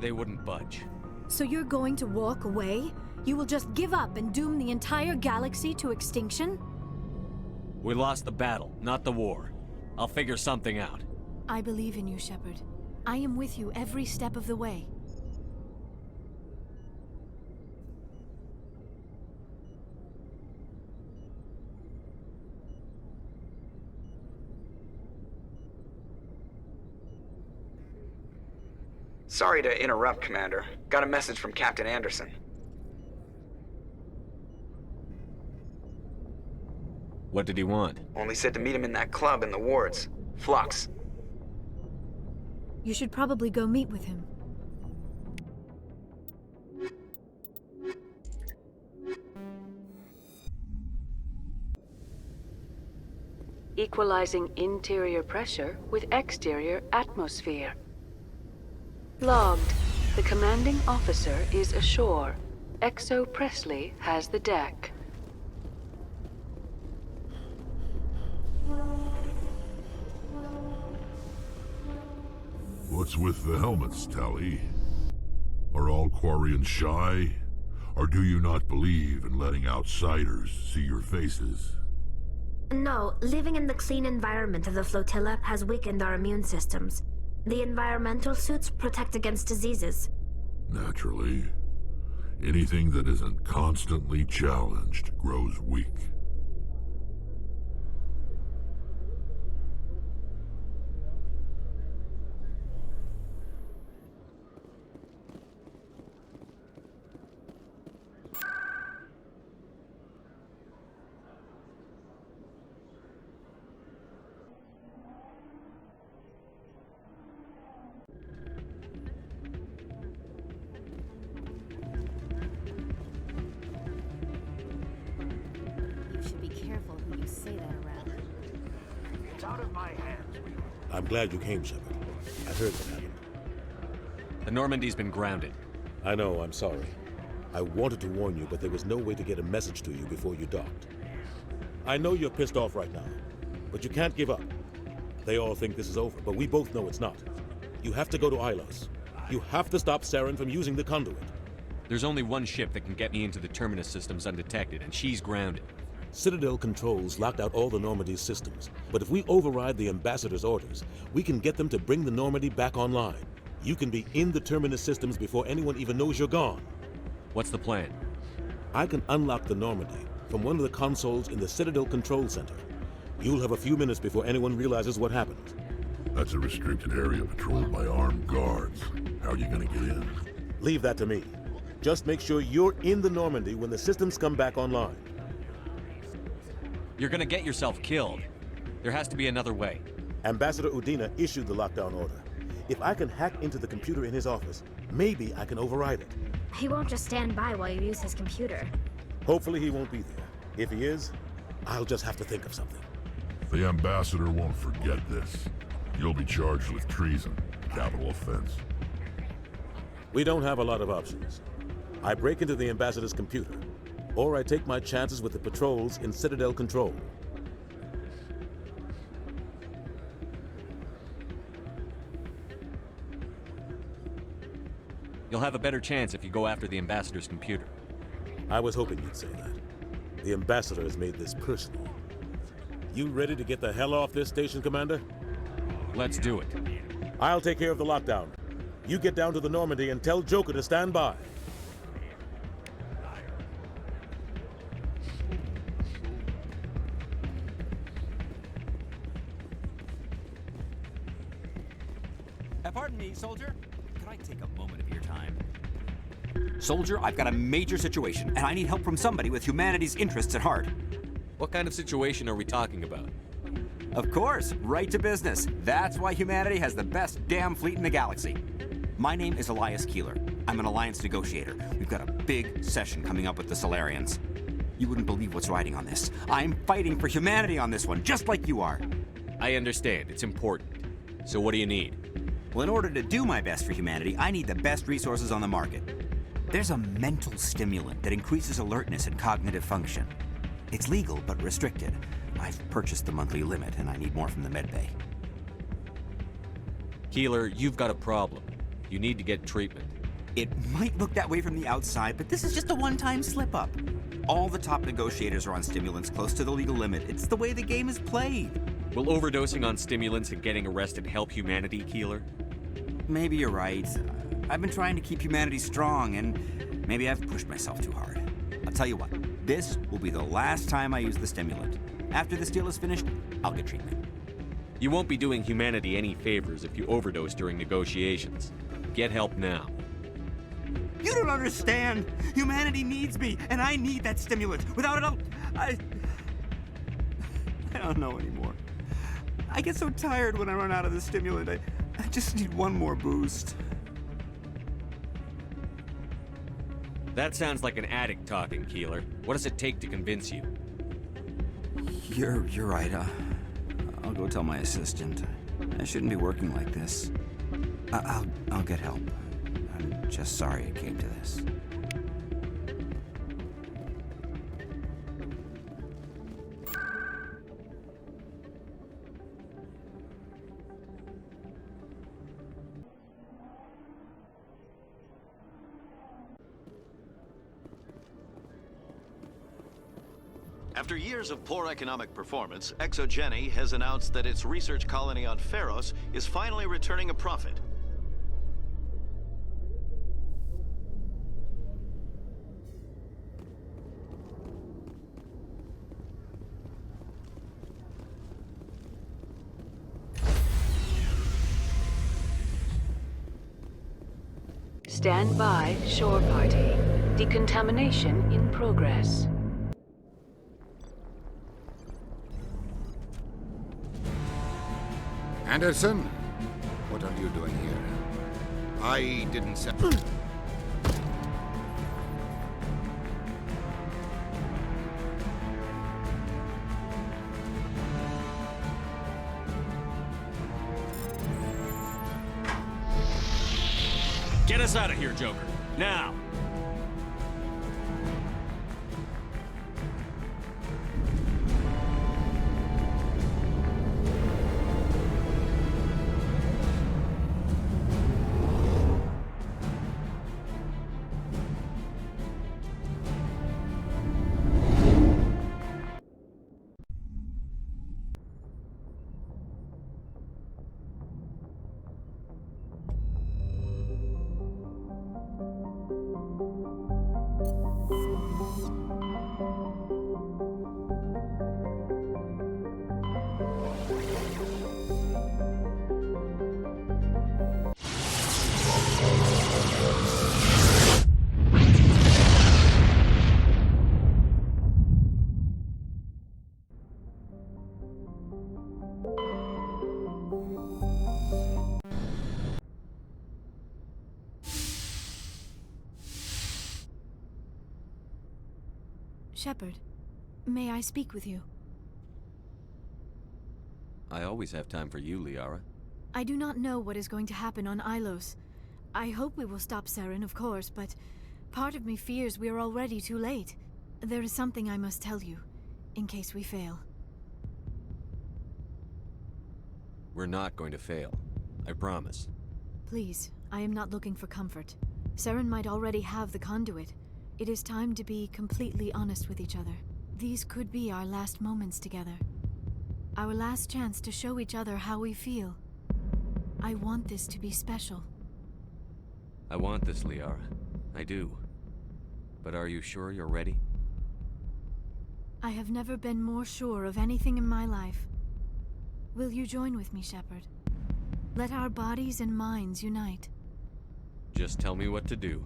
They wouldn't budge. So you're going to walk away? You will just give up and doom the entire galaxy to extinction? We lost the battle, not the war. I'll figure something out. I believe in you, Shepard. I am with you every step of the way. Sorry to interrupt, Commander. Got a message from Captain Anderson. What did he want? Only said to meet him in that club in the wards. Flux. You should probably go meet with him. Equalizing interior pressure with exterior atmosphere. Logged. The commanding officer is ashore. Exo Presley has the deck. What's with the helmets, Tally? Are all Quarians shy? Or do you not believe in letting outsiders see your faces? No, living in the clean environment of the flotilla has weakened our immune systems. The environmental suits protect against diseases. Naturally. Anything that isn't constantly challenged grows weak. You should be careful who you say that around. It's out of my hands. I'm glad you came, Shepard. I heard what happened. The Normandy's been grounded. I know, I'm sorry. I wanted to warn you, but there was no way to get a message to you before you docked. I know you're pissed off right now, but you can't give up. They all think this is over, but we both know it's not. You have to go to Ilos. You have to stop Saren from using the conduit. There's only one ship that can get me into the Terminus systems undetected, and she's grounded. Citadel controls locked out all the Normandy's systems, but if we override the Ambassador's orders, we can get them to bring the Normandy back online. You can be in the Terminus systems before anyone even knows you're gone. What's the plan? I can unlock the Normandy from one of the consoles in the Citadel Control Center. You'll have a few minutes before anyone realizes what happened. That's a restricted area patrolled by armed guards. How are you gonna get in? Leave that to me. Just make sure you're in the Normandy when the systems come back online. You're gonna get yourself killed. There has to be another way. Ambassador Udina issued the lockdown order. If I can hack into the computer in his office, maybe I can override it. He won't just stand by while you use his computer. Hopefully he won't be there. If he is, I'll just have to think of something. The Ambassador won't forget this. You'll be charged with treason, capital offense. We don't have a lot of options. I break into the Ambassador's computer, or I take my chances with the patrols in Citadel Control. You'll have a better chance if you go after the Ambassador's computer. I was hoping you'd say that. The Ambassador has made this personal. You ready to get the hell off this station, Commander? Let's do it. I'll take care of the lockdown. You get down to the Normandy and tell Joker to stand by. Pardon me, soldier. Could I take a moment of your time? Soldier, I've got a major situation, and I need help from somebody with humanity's interests at heart. What kind of situation are we talking about? Of course, right to business. That's why humanity has the best damn fleet in the galaxy. My name is Elias Keeler. I'm an alliance negotiator. We've got a big session coming up with the Solarians. You wouldn't believe what's riding on this. I'm fighting for humanity on this one, just like you are. I understand. It's important. So what do you need? Well, in order to do my best for humanity, I need the best resources on the market. There's a mental stimulant that increases alertness and cognitive function. It's legal, but restricted. I've purchased the monthly limit, and I need more from the medbay. Keeler, you've got a problem. You need to get treatment. It might look that way from the outside, but this is just a one-time slip-up. All the top negotiators are on stimulants close to the legal limit. It's the way the game is played. Will overdosing on stimulants and getting arrested help humanity, Keeler? Maybe you're right. I've been trying to keep humanity strong, and maybe I've pushed myself too hard. I'll tell you what, this will be the last time I use the stimulant. After this deal is finished, I'll get treatment. You won't be doing humanity any favors if you overdose during negotiations. Get help now. You don't understand! Humanity needs me, and I need that stimulant. Without it, I don't know anymore. I get so tired when I run out of the stimulant. I just need one more boost. That sounds like an addict talking, Keeler. What does it take to convince you? You're right. I'll go tell my assistant. I shouldn't be working like this. I'll get help. I'm just sorry it came to this. After years of poor economic performance, ExoGeni has announced that its research colony on Pharos is finally returning a profit. Stand by, shore party. Decontamination in progress. Anderson, what are you doing here? I didn't say... Get us out of here, Joker. Now! Shepard, may I speak with you? I always have time for you, Liara. I do not know what is going to happen on Ilos. I hope we will stop Saren, of course, but part of me fears we are already too late. There is something I must tell you, in case we fail. We're not going to fail. I promise. Please, I am not looking for comfort. Saren might already have the conduit. It is time to be completely honest with each other. These could be our last moments together. Our last chance to show each other how we feel. I want this to be special. I want this, Liara. I do. But are you sure you're ready? I have never been more sure of anything in my life. Will you join with me, Shepard? Let our bodies and minds unite. Just tell me what to do.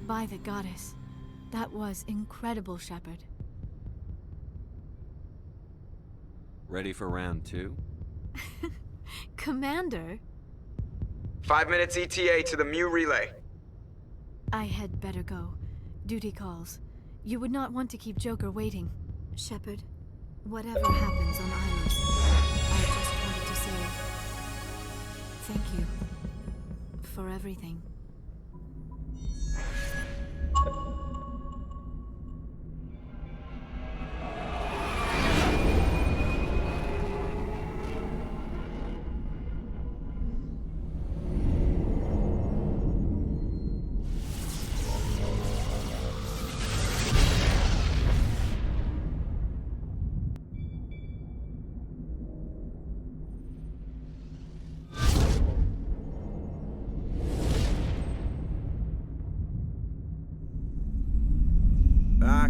By the goddess. That was incredible, Shepard. Ready for round 2? Commander? 5 minutes ETA to the Mu relay. I had better go. Duty calls. You would not want to keep Joker waiting. Shepard, whatever happens on Ilos, I just wanted to say thank you for everything.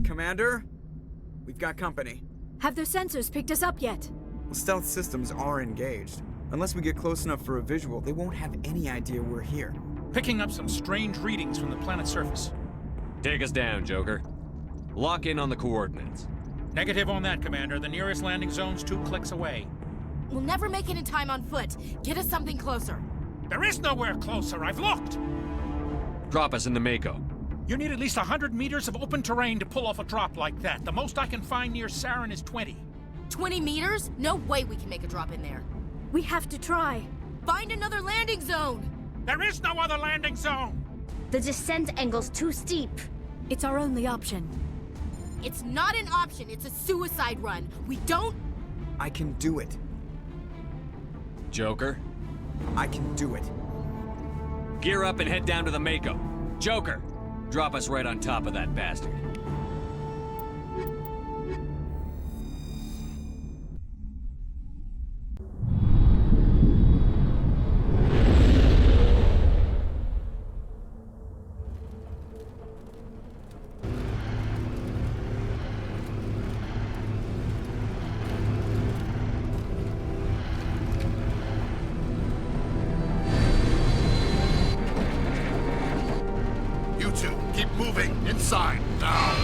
Commander? We've got company. Have their sensors picked us up yet? Well, stealth systems are engaged. Unless we get close enough for a visual, they won't have any idea we're here. Picking up some strange readings from the planet's surface. Take us down, Joker. Lock in on the coordinates. Negative on that, Commander. The nearest landing zone's 2 clicks away. We'll never make it in time on foot. Get us something closer. There is nowhere closer. I've looked. Drop us in the Mako. You need at least 100 meters of open terrain to pull off a drop like that. The most I can find near Saren is 20. 20 meters? No way we can make a drop in there. We have to try. Find another landing zone! There is no other landing zone! The descent angle's too steep. It's our only option. It's not an option, it's a suicide run. We don't... I can do it. Joker? I can do it. Gear up and head down to the Mako. Joker, drop us right on top of that bastard. You two, keep moving inside now.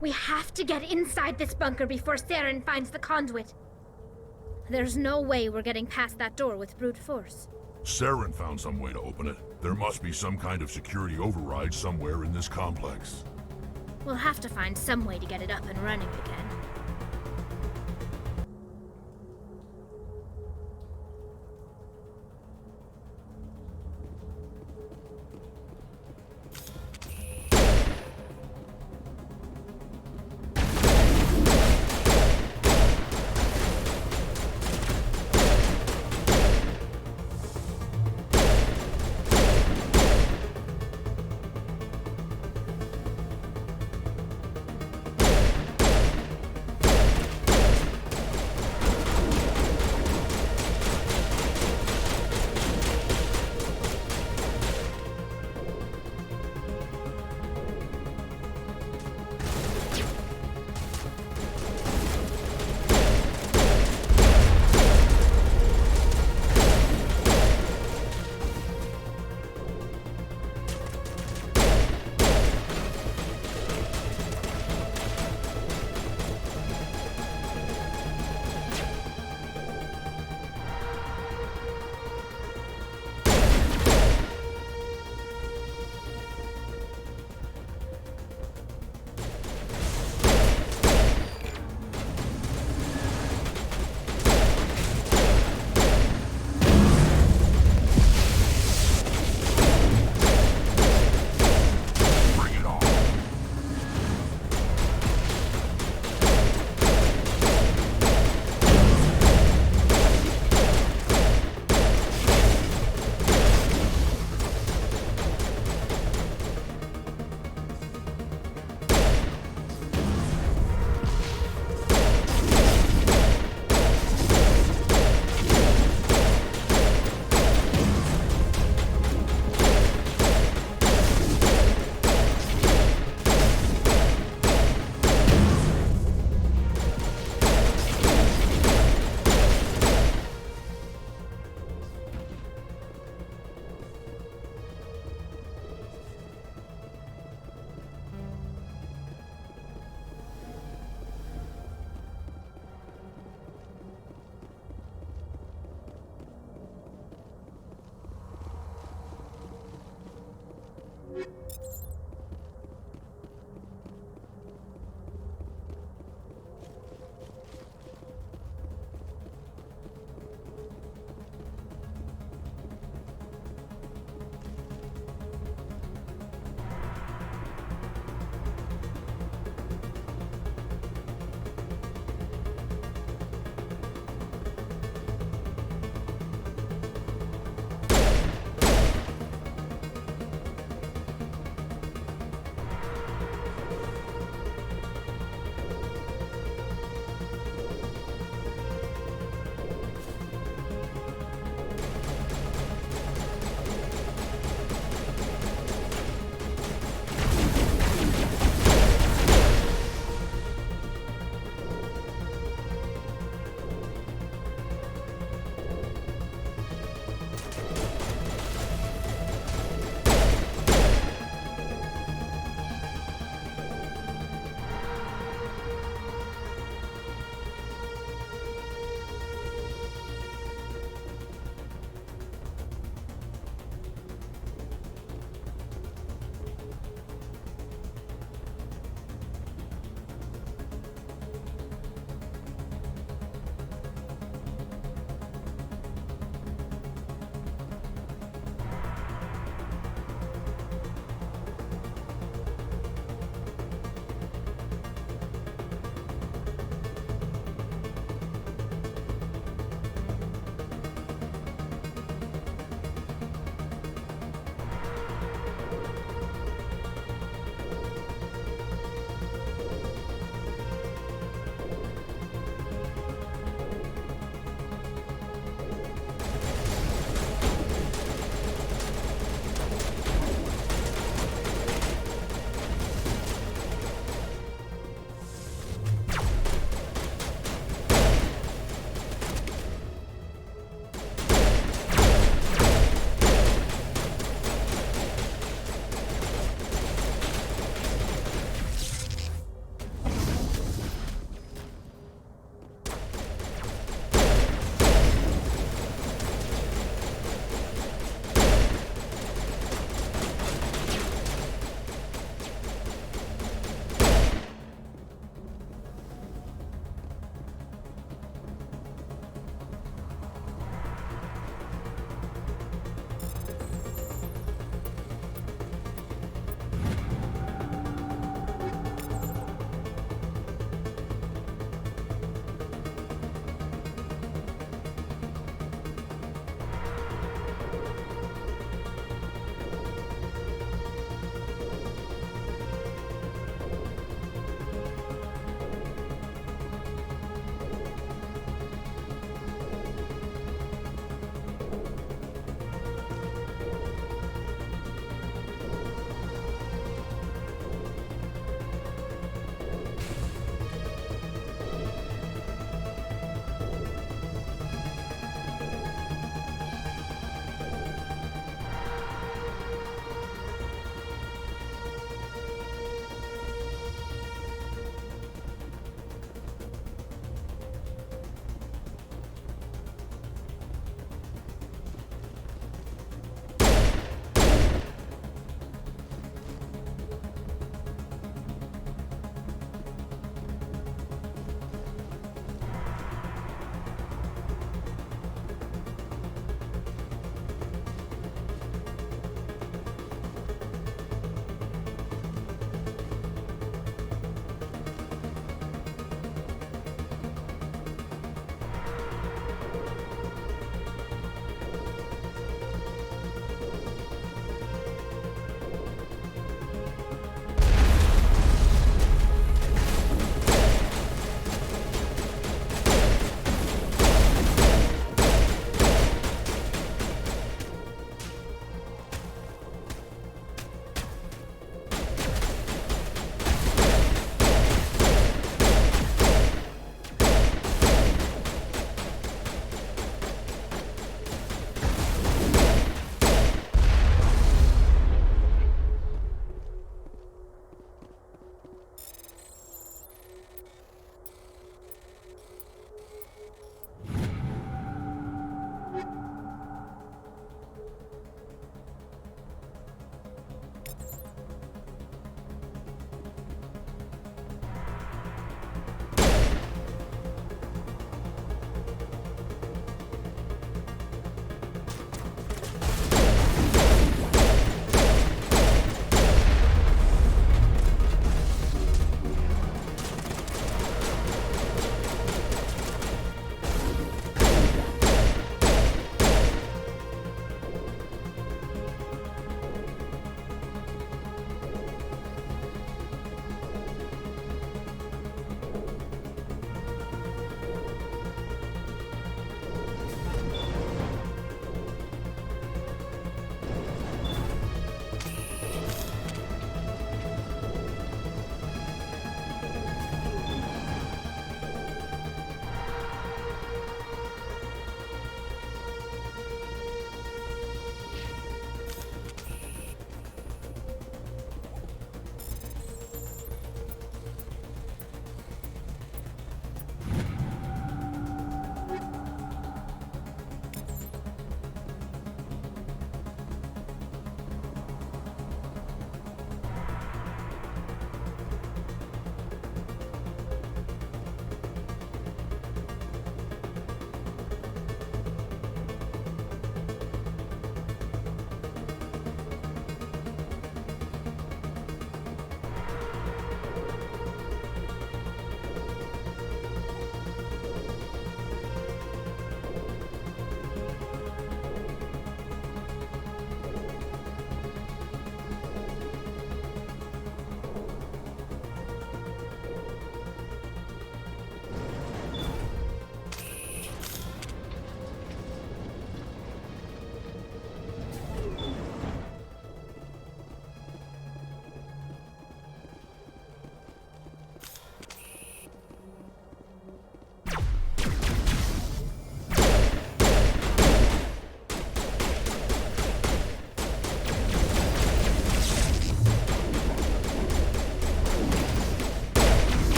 We have to get inside this bunker before Saren finds the conduit. There's no way we're getting past that door with brute force. Saren found some way to open it. There must be some kind of security override somewhere in this complex. We'll have to find some way to get it up and running again.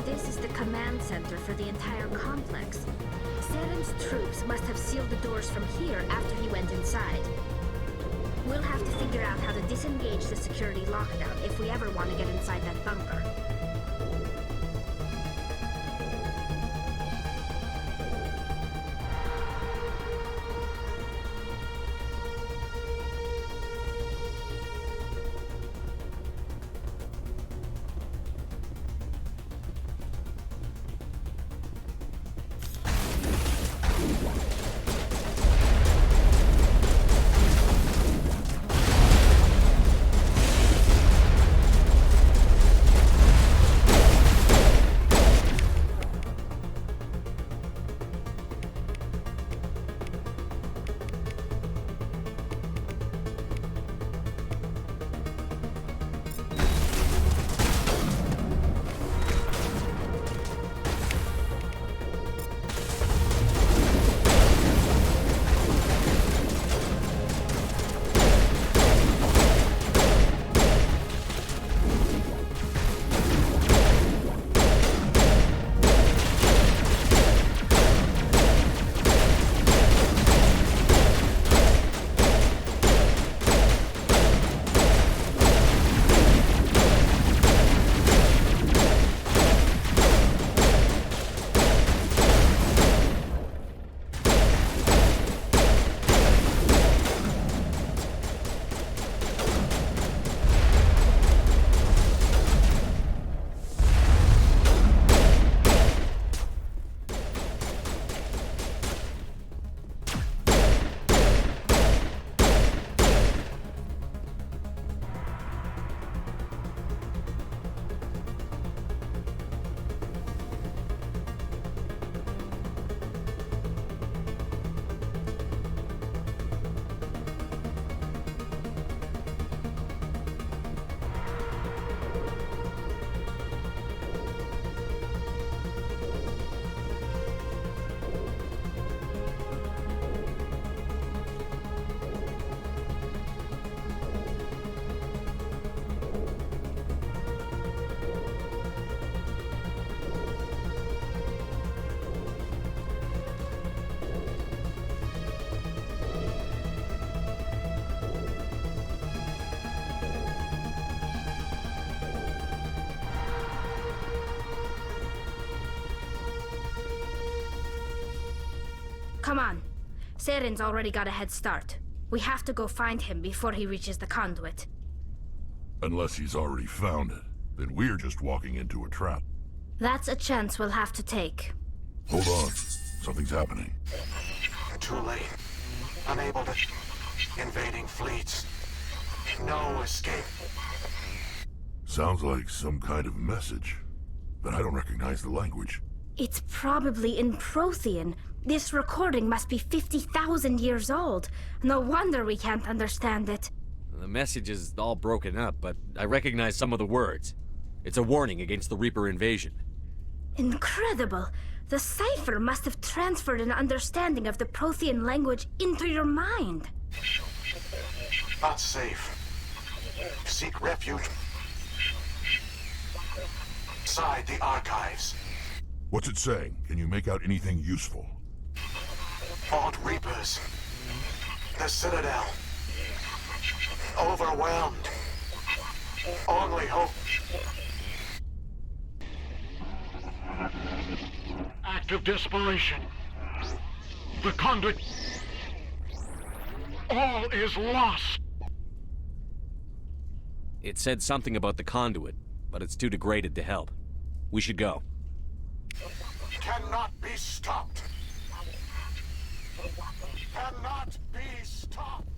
This is the command center for the entire complex. Saren's troops must have sealed the doors from here after he went inside. We'll have to figure out how to disengage the security lockdown if we ever want to get inside that bunker. Come on. Saren's already got a head start. We have to go find him before he reaches the conduit. Unless he's already found it, then we're just walking into a trap. That's a chance we'll have to take. Hold on. Something's happening. Too late. Unable to... Invading fleets. No escape. Sounds like some kind of message, but I don't recognize the language. It's probably in Prothean. This recording must be 50,000 years old. No wonder we can't understand it. The message is all broken up, but I recognize some of the words. It's a warning against the Reaper invasion. Incredible! The cipher must have transferred an understanding of the Prothean language into your mind. Not safe. Seek refuge inside the archives. What's it saying? Can you make out anything useful? Fought Reapers. The Citadel. Overwhelmed. Only hope. Act of desperation. The conduit. All is lost. It said something about the conduit, but it's too degraded to help. We should go. Cannot be stopped. Cannot be stopped.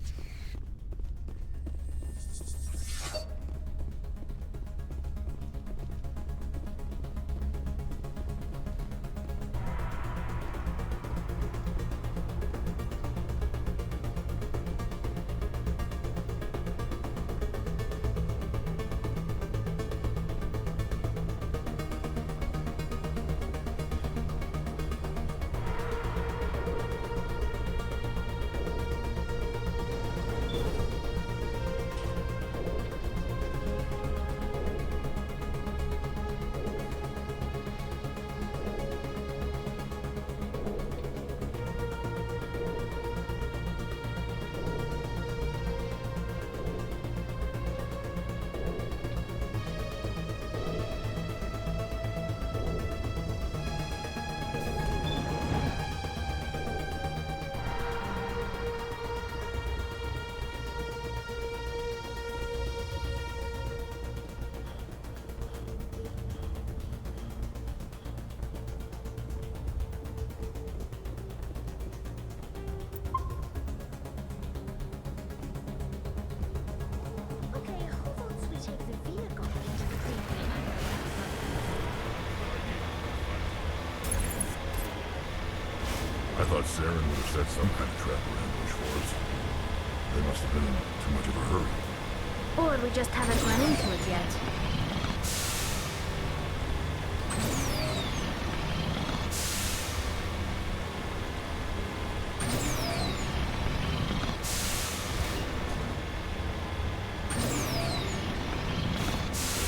thought Saren would have set some kind of trap or ambush for us. They must have been in too much of a hurry. Or we just haven't run into it yet.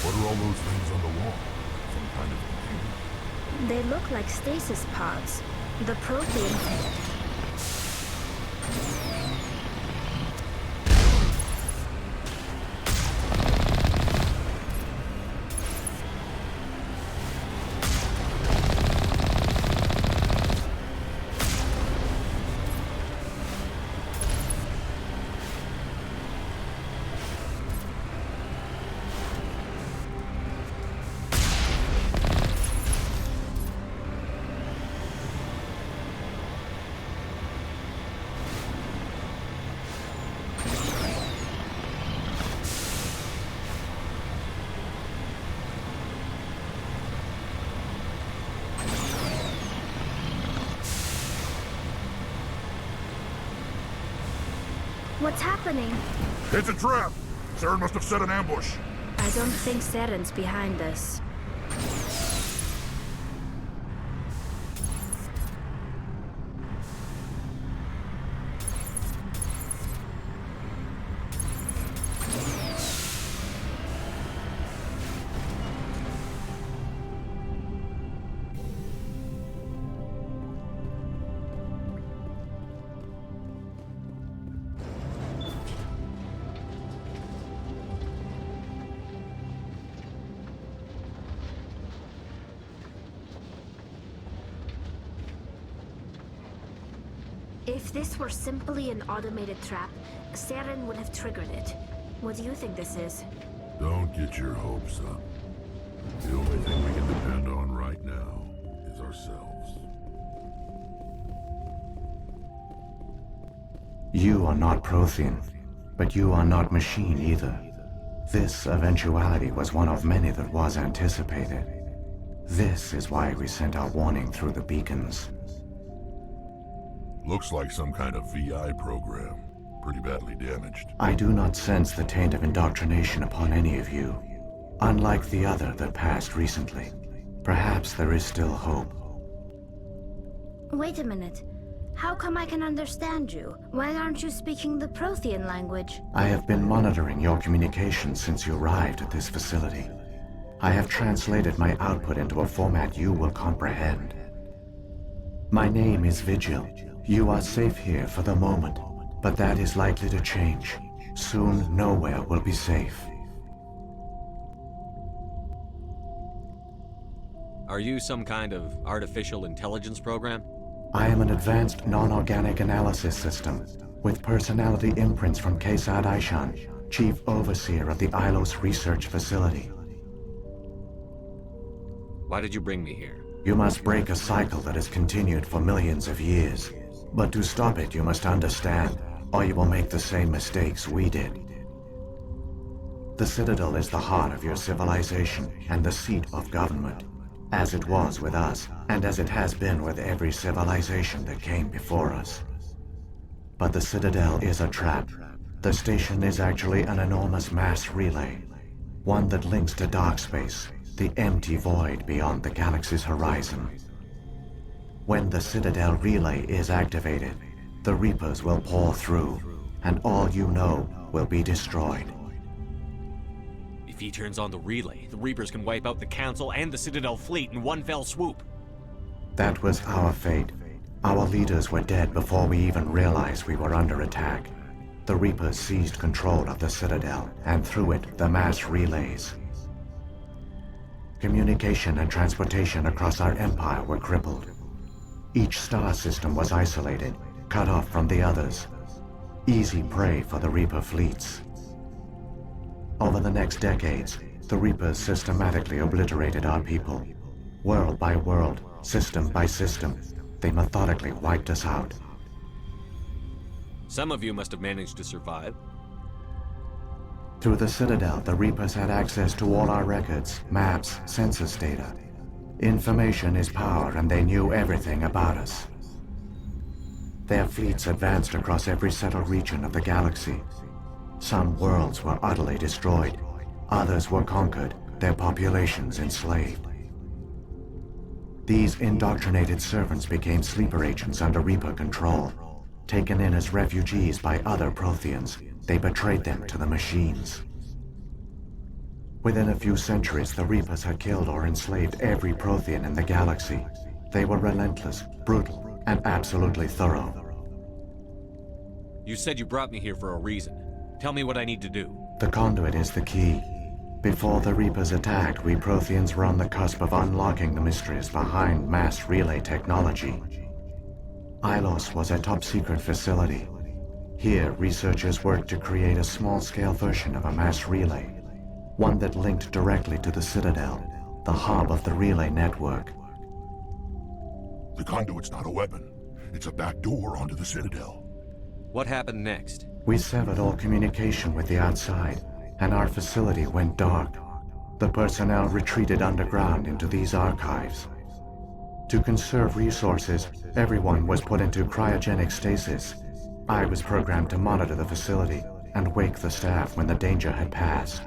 What are all those things on the wall? Some kind of container? They look like stasis pods. The protein... What's happening? It's a trap! Saren must have set an ambush. I don't think Saren's behind us. If this were simply an automated trap, Saren would have triggered it. What do you think this is? Don't get your hopes up. The only thing we can depend on right now is ourselves. You are not Prothean, but you are not machine either. This eventuality was one of many that was anticipated. This is why we sent our warning through the beacons. Looks like some kind of VI program. Pretty badly damaged. I do not sense the taint of indoctrination upon any of you. Unlike the other that passed recently. Perhaps there is still hope. Wait a minute. How come I can understand you? Why aren't you speaking the Prothean language? I have been monitoring your communications since you arrived at this facility. I have translated my output into a format you will comprehend. My name is Vigil. You are safe here for the moment, but that is likely to change. Soon, nowhere will be safe. Are you some kind of artificial intelligence program? I am an advanced non-organic analysis system, with personality imprints from Kesad Aishan, Chief Overseer of the Ilos Research Facility. Why did you bring me here? You must break a cycle that has continued for millions of years. But to stop it, you must understand, or you will make the same mistakes we did. The Citadel is the heart of your civilization and the seat of government, as it was with us, and as it has been with every civilization that came before us. But the Citadel is a trap. The station is actually an enormous mass relay, one that links to dark space, the empty void beyond the galaxy's horizon. When the Citadel relay is activated, the Reapers will pour through, and all you know will be destroyed. If he turns on the relay, the Reapers can wipe out the Council and the Citadel fleet in one fell swoop. That was our fate. Our leaders were dead before we even realized we were under attack. The Reapers seized control of the Citadel, and through it, the mass relays. Communication and transportation across our empire were crippled. Each star system was isolated, cut off from the others. Easy prey for the Reaper fleets. Over the next decades, the Reapers systematically obliterated our people. World by world, system by system, they methodically wiped us out. Some of you must have managed to survive. Through the Citadel, the Reapers had access to all our records, maps, census data. Information is power, and they knew everything about us. Their fleets advanced across every settled region of the galaxy. Some worlds were utterly destroyed. Others were conquered, their populations enslaved. These indoctrinated servants became sleeper agents under Reaper control. Taken in as refugees by other Protheans, they betrayed them to the machines. Within a few centuries, the Reapers had killed or enslaved every Prothean in the galaxy. They were relentless, brutal, and absolutely thorough. You said you brought me here for a reason. Tell me what I need to do. The conduit is the key. Before the Reapers attacked, we Protheans were on the cusp of unlocking the mysteries behind mass relay technology. Ilos was a top-secret facility. Here, researchers worked to create a small-scale version of a mass relay, one that linked directly to the Citadel, the hub of the relay network. The conduit's not a weapon. It's a back door onto the Citadel. What happened next? We severed all communication with the outside, and our facility went dark. The personnel retreated underground into these archives. To conserve resources, everyone was put into cryogenic stasis. I was programmed to monitor the facility and wake the staff when the danger had passed.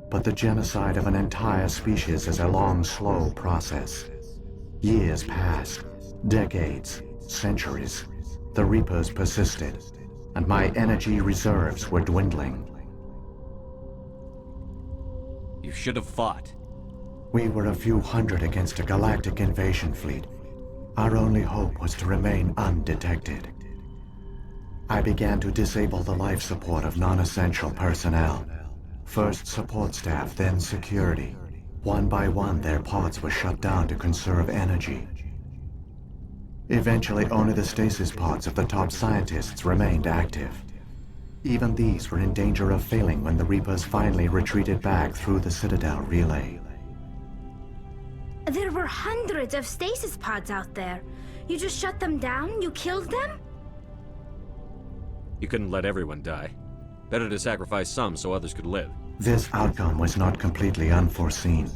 But the genocide of an entire species is a long, slow process. Years passed, decades, centuries. The Reapers persisted, and my energy reserves were dwindling. You should have fought. We were a few hundred against a galactic invasion fleet. Our only hope was to remain undetected. I began to disable the life support of non-essential personnel. First support staff, then security. One by one, their pods were shut down to conserve energy. Eventually, only the stasis pods of the top scientists remained active. Even these were in danger of failing when the Reapers finally retreated back through the Citadel relay. There were hundreds of stasis pods out there. You just shut them down? You killed them? You couldn't let everyone die. Better to sacrifice some so others could live. This outcome was not completely unforeseen.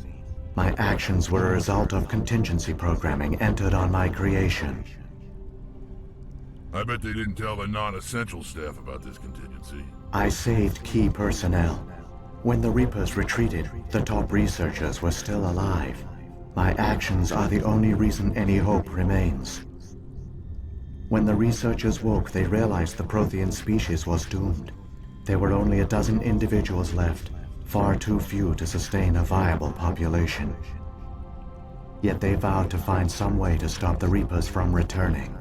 My actions were a result of contingency programming entered on my creation. I bet they didn't tell the non-essential staff about this contingency. I saved key personnel. When the Reapers retreated, the top researchers were still alive. My actions are the only reason any hope remains. When the researchers woke, they realized the Prothean species was doomed. There were only a dozen individuals left, far too few to sustain a viable population. Yet they vowed to find some way to stop the Reapers from returning,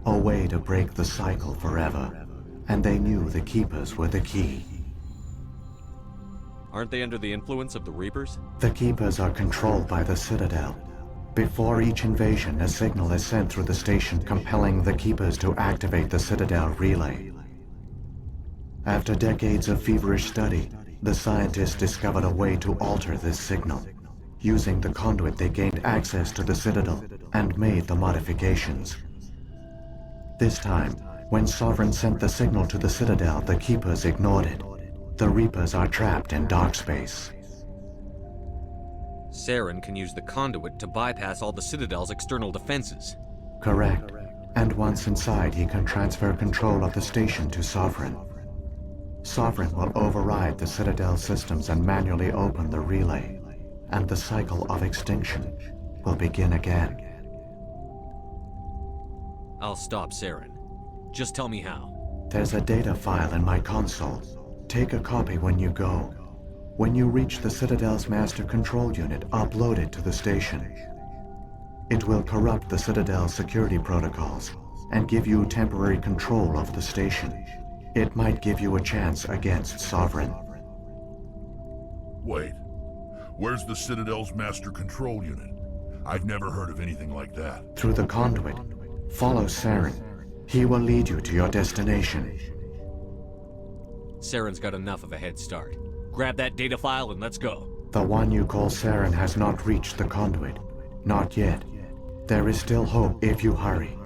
a way to break the cycle forever, and they knew the Keepers were the key. Aren't they under the influence of the Reapers? The Keepers are controlled by the Citadel. Before each invasion, a signal is sent through the station compelling the Keepers to activate the Citadel relay. After decades of feverish study, the scientists discovered a way to alter this signal. Using the conduit, they gained access to the Citadel and made the modifications. This time, when Sovereign sent the signal to the Citadel, the Keepers ignored it. The Reapers are trapped in dark space. Saren can use the conduit to bypass all the Citadel's external defenses. Correct. And once inside, he can transfer control of the station to Sovereign. Sovereign will override the Citadel systems and manually open the relay, and the cycle of extinction will begin again. I'll stop Saren. Just tell me how. There's a data file in my console. Take a copy when you go. When you reach the Citadel's master control unit, upload it to the station. It will corrupt the Citadel's security protocols and give you temporary control of the station. It might give you a chance against Sovereign. Wait. Where's the Citadel's master control unit? I've never heard of anything like that. Through the conduit. Follow Saren. He will lead you to your destination. Saren's got enough of a head start. Grab that data file and let's go. The one you call Saren has not reached the conduit. Not yet. There is still hope if you hurry.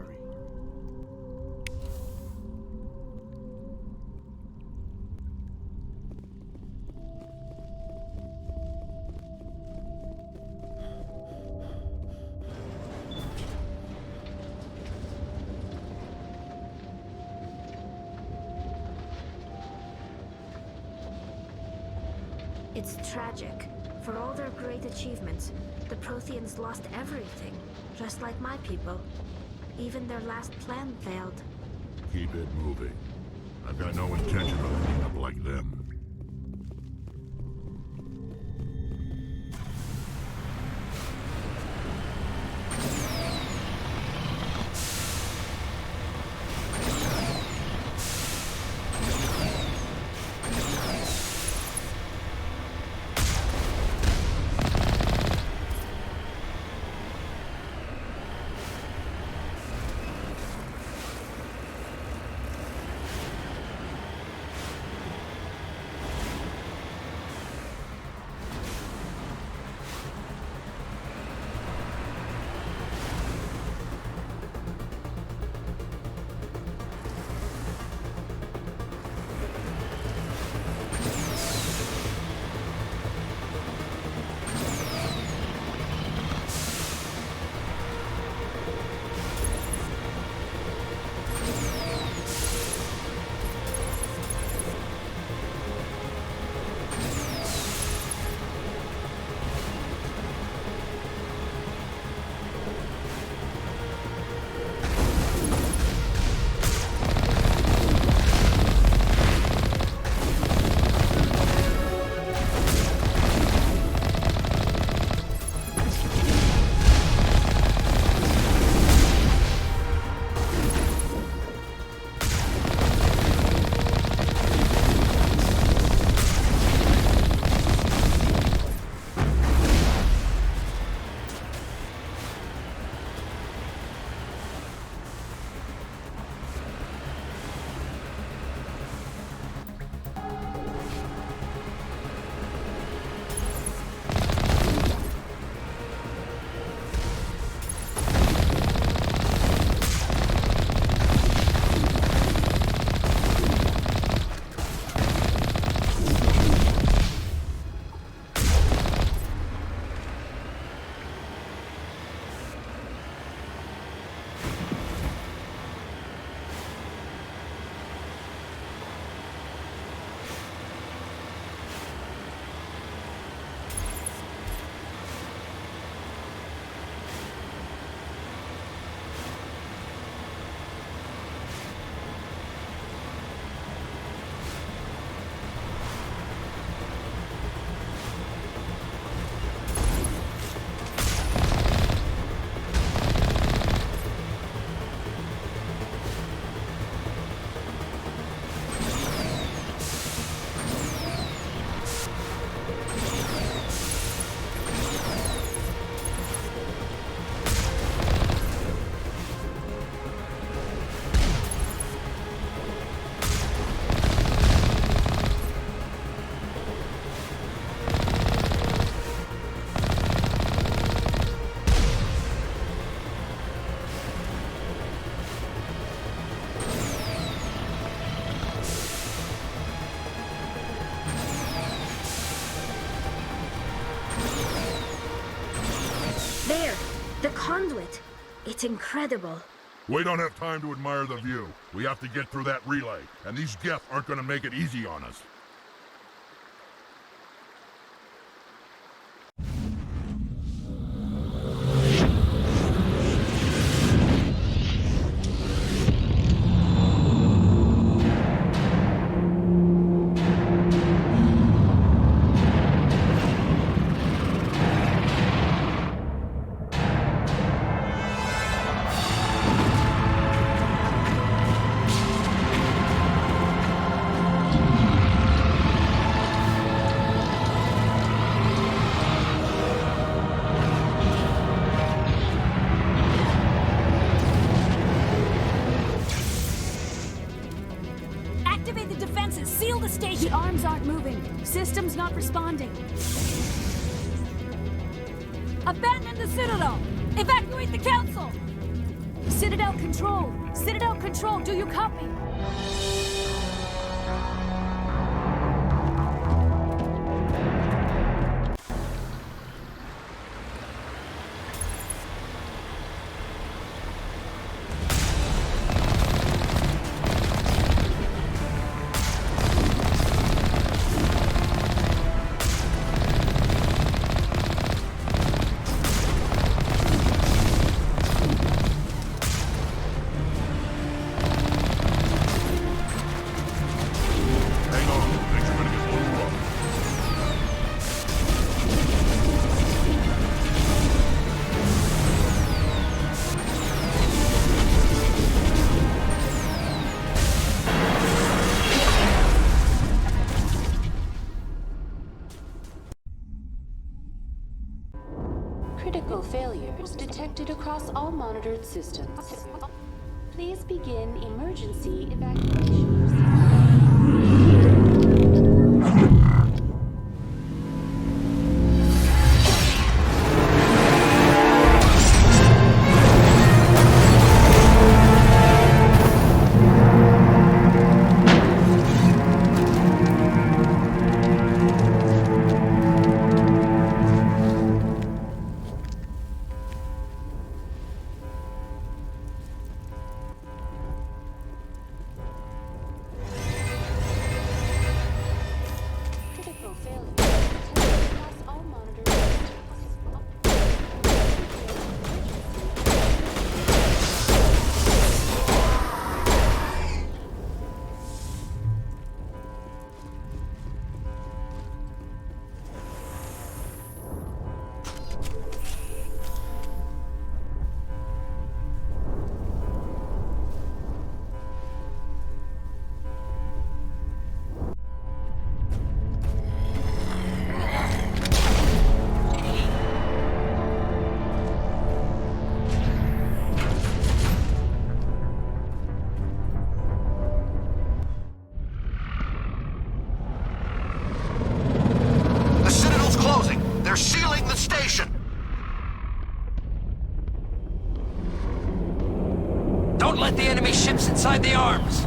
It's tragic. For all their great achievements, the Protheans lost everything, just like my people. Even their last plan failed. Keep it moving. I've got no intention of ending up like them. There! The conduit! It's incredible. We don't have time to admire the view. We have to get through that relay, and these Geth aren't gonna make it easy on us. Activate the defenses! Seal the station! The arms aren't moving. Systems not responding. Abandon the Citadel! Evacuate the Council! Citadel Control! Citadel Control, do you copy? all monitored systems. Please begin emergency evacuation. They're sealing the station! Don't let the enemy ships inside the arms!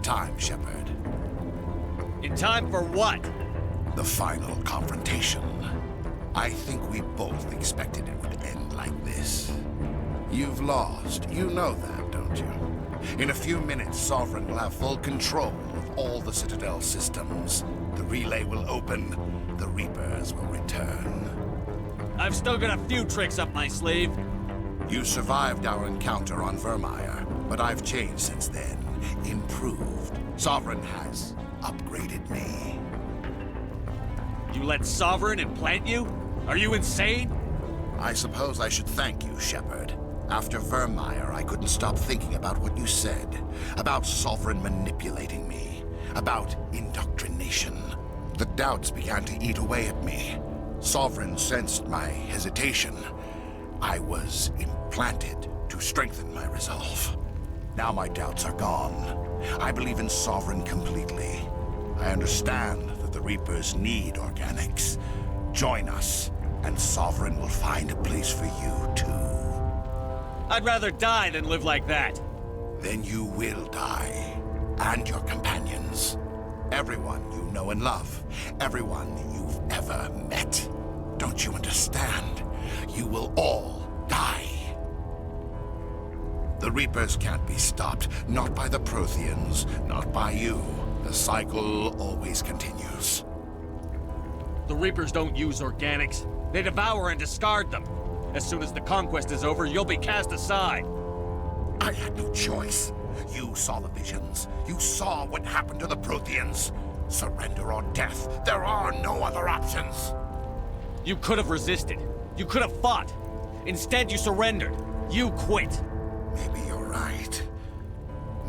time, Shepard. In time for what? The final confrontation. I think we both expected it would end like this. You've lost. You know that, don't you? In a few minutes, Sovereign will have full control of all the Citadel systems. The relay will open. The Reapers will return. I've still got a few tricks up my sleeve. You survived our encounter on Vermeer, but I've changed since then. Improved. Sovereign has upgraded me. You let Sovereign implant you? Are you insane? I suppose I should thank you, Shepard. After Vermeer, I couldn't stop thinking about what you said. About Sovereign manipulating me. About indoctrination. The doubts began to eat away at me. Sovereign sensed my hesitation. I was implanted to strengthen my resolve. Now my doubts are gone. I believe in Sovereign completely. I understand that the Reapers need organics. Join us, and Sovereign will find a place for you, too. I'd rather die than live like that. Then you will die. And your companions. Everyone you know and love. Everyone you've ever met. Don't you understand? You will all die. The Reapers can't be stopped. Not by the Protheans. Not by you. The cycle always continues. The Reapers don't use organics. They devour and discard them. As soon as the conquest is over, you'll be cast aside. I had no choice. You saw the visions. You saw what happened to the Protheans. Surrender or death. There are no other options. You could have resisted. You could have fought. Instead, you surrendered. You quit. Maybe you're right.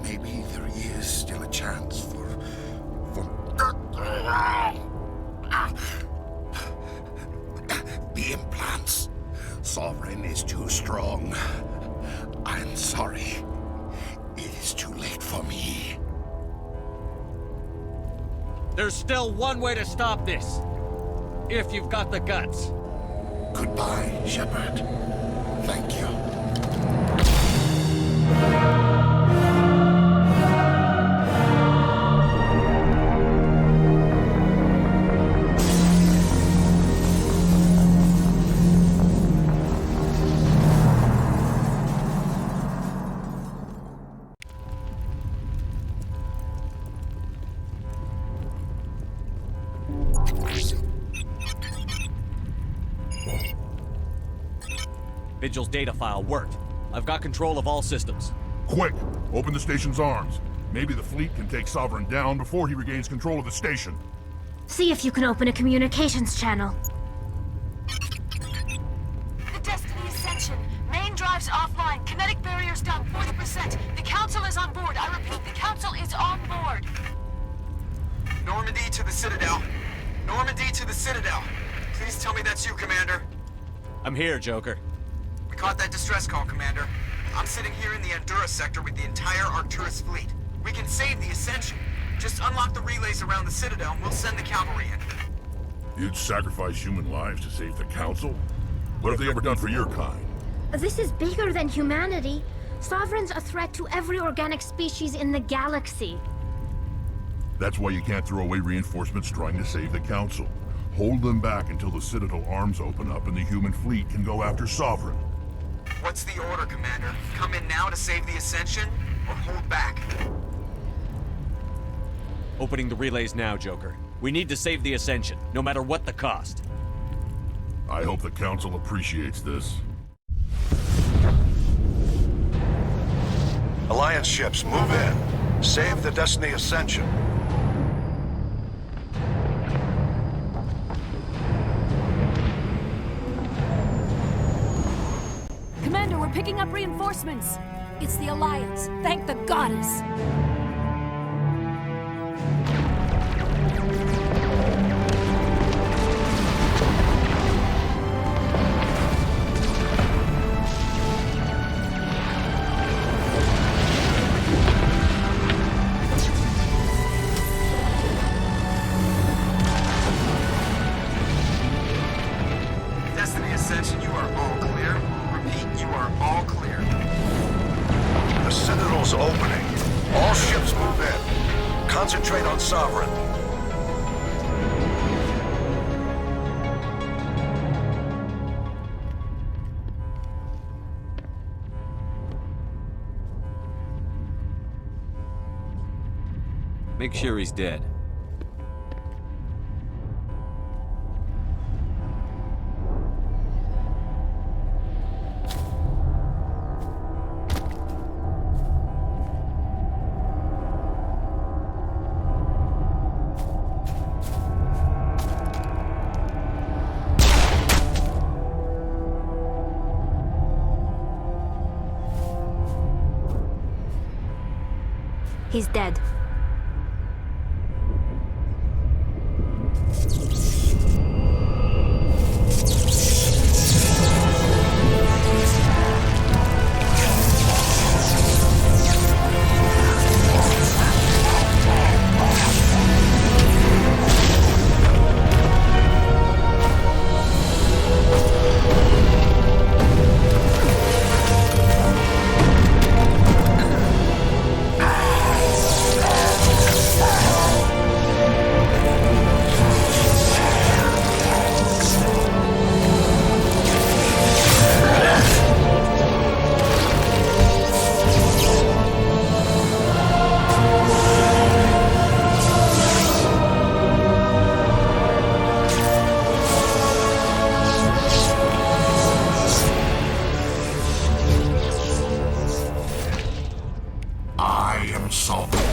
Maybe there is still a chance for... The implants. Sovereign is too strong. I'm sorry. It is too late for me. There's still one way to stop this. If you've got the guts. Goodbye, Shepard. Thank you. Vigil's data file worked. I've got control of all systems. Quick! Open the station's arms. Maybe the fleet can take Sovereign down before he regains control of the station. See if you can open a communications channel. The Destiny Ascension. Main drives offline. Kinetic barriers down 40%. The Council is on board. I repeat, the Council is on board. Normandy to the Citadel. Normandy to the Citadel. Please tell me that's you, Commander. I'm here, Joker. We caught that distress call, Commander. I'm sitting here in the Endura sector with the entire Arcturus fleet. We can save the Ascension. Just unlock the relays around the Citadel and we'll send the cavalry in. You'd sacrifice human lives to save the Council? What have they ever done for your kind? This is bigger than humanity. Sovereign's a threat to every organic species in the galaxy. That's why you can't throw away reinforcements trying to save the Council. Hold them back until the Citadel arms open up and the human fleet can go after Sovereign. What's the order, Commander? Come in now to save the Ascension, or hold back? Opening the relays now, Joker. We need to save the Ascension, no matter what the cost. I hope the Council appreciates this. Alliance ships, move in. Save the Destiny Ascension. Commander, we're picking up reinforcements. It's the Alliance. Thank the goddess. Destiny Ascension, you are all clear. Repeat, you are all clear. The Citadel's opening. All ships move in. Concentrate on Sovereign. Make sure he's dead. He's dead. I am sovereign,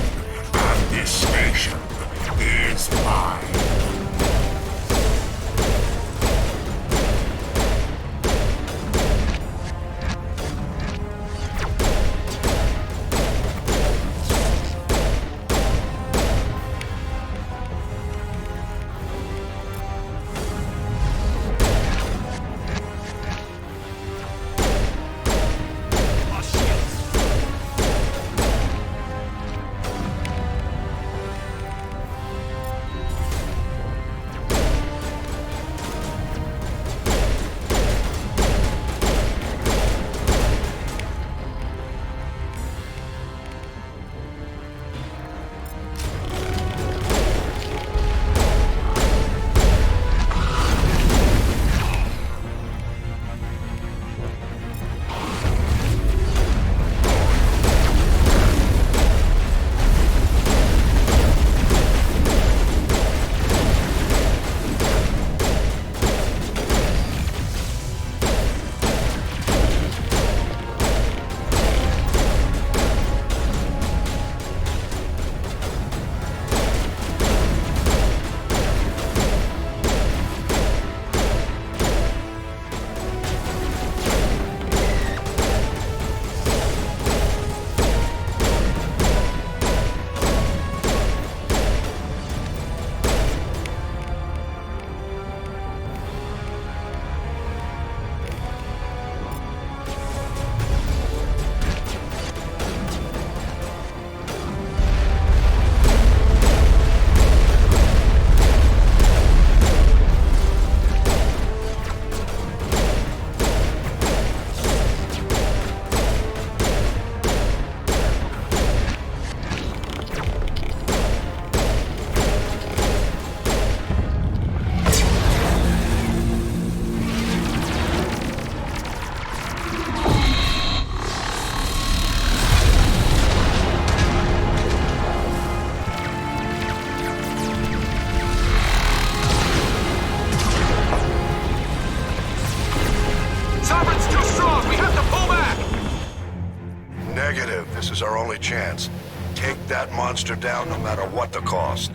and this nation is mine. This is our only chance. Take that monster down no matter what the cost.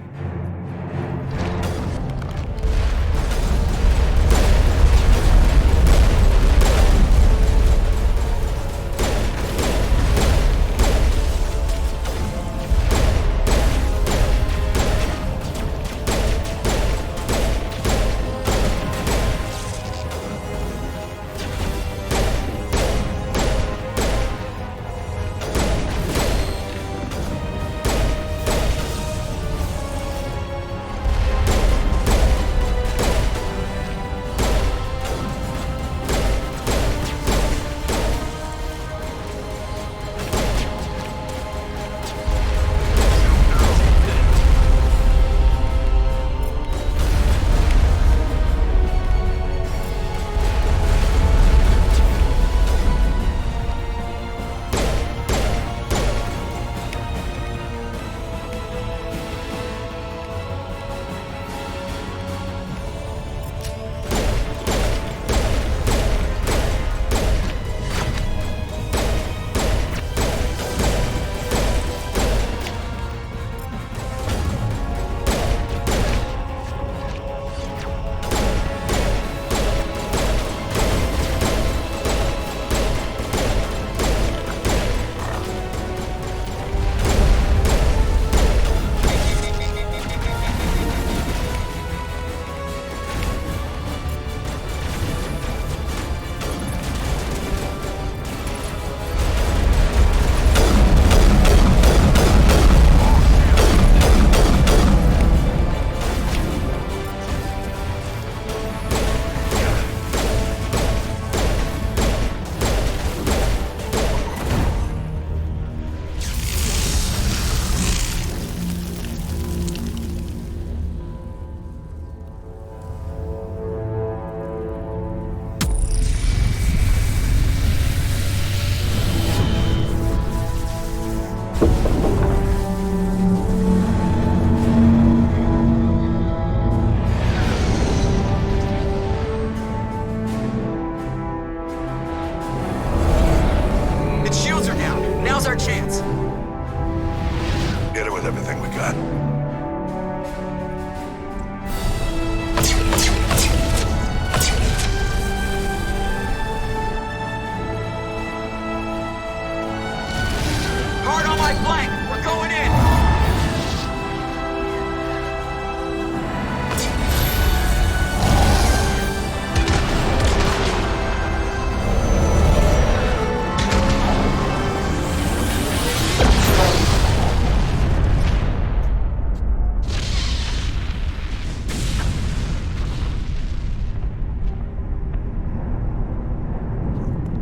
Hard on my flank! We're going in!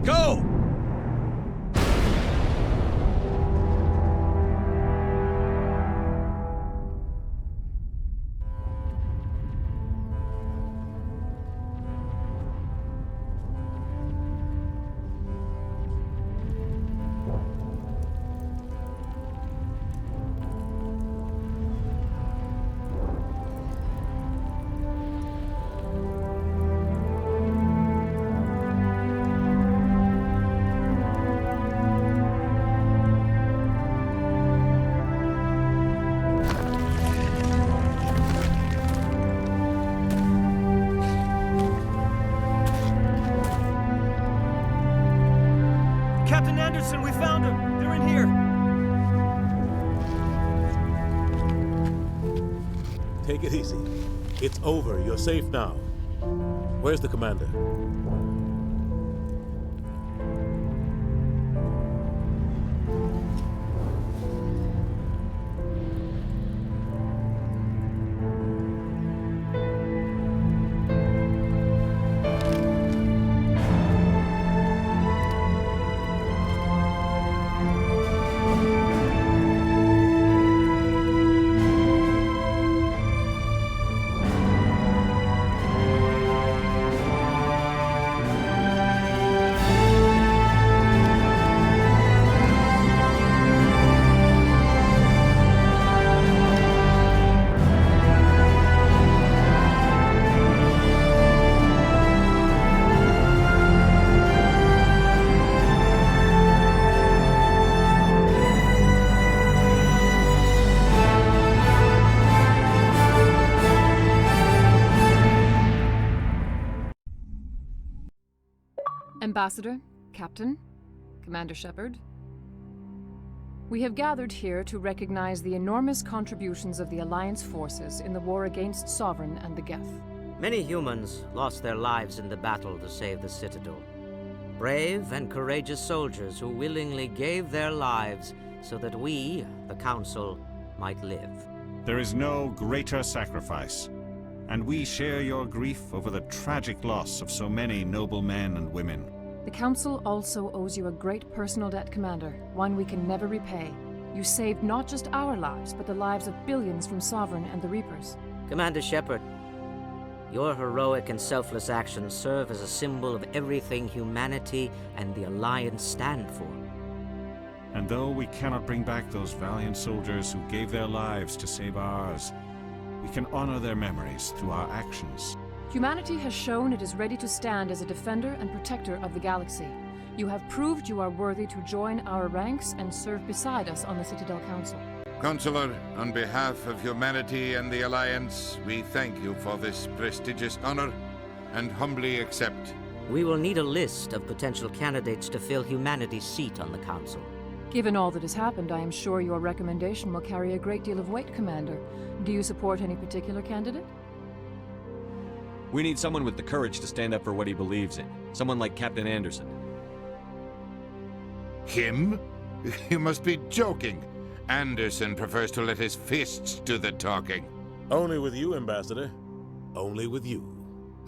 Go! Captain Anderson, we found them! They're in here! Take it easy. It's over. You're safe now. Where's the commander? Ambassador, Captain, Commander Shepard. We have gathered here to recognize the enormous contributions of the Alliance forces in the war against Sovereign and the Geth. Many humans lost their lives in the battle to save the Citadel. Brave and courageous soldiers who willingly gave their lives so that we, the Council, might live. There is no greater sacrifice, and we share your grief over the tragic loss of so many noble men and women. The Council also owes you a great personal debt, Commander, one we can never repay. You saved not just our lives, but the lives of billions from Sovereign and the Reapers. Commander Shepard, your heroic and selfless actions serve as a symbol of everything humanity and the Alliance stand for. And though we cannot bring back those valiant soldiers who gave their lives to save ours, we can honor their memories through our actions. Humanity has shown it is ready to stand as a defender and protector of the galaxy. You have proved you are worthy to join our ranks and serve beside us on the Citadel Council. Consular, on behalf of humanity and the Alliance, we thank you for this prestigious honor and humbly accept. We will need a list of potential candidates to fill humanity's seat on the Council. Given all that has happened, I am sure your recommendation will carry a great deal of weight, Commander. Do you support any particular candidate? We need someone with the courage to stand up for what he believes in. Someone like Captain Anderson. Him? You must be joking. Anderson prefers to let his fists do the talking. Only with you, Ambassador. Only with you.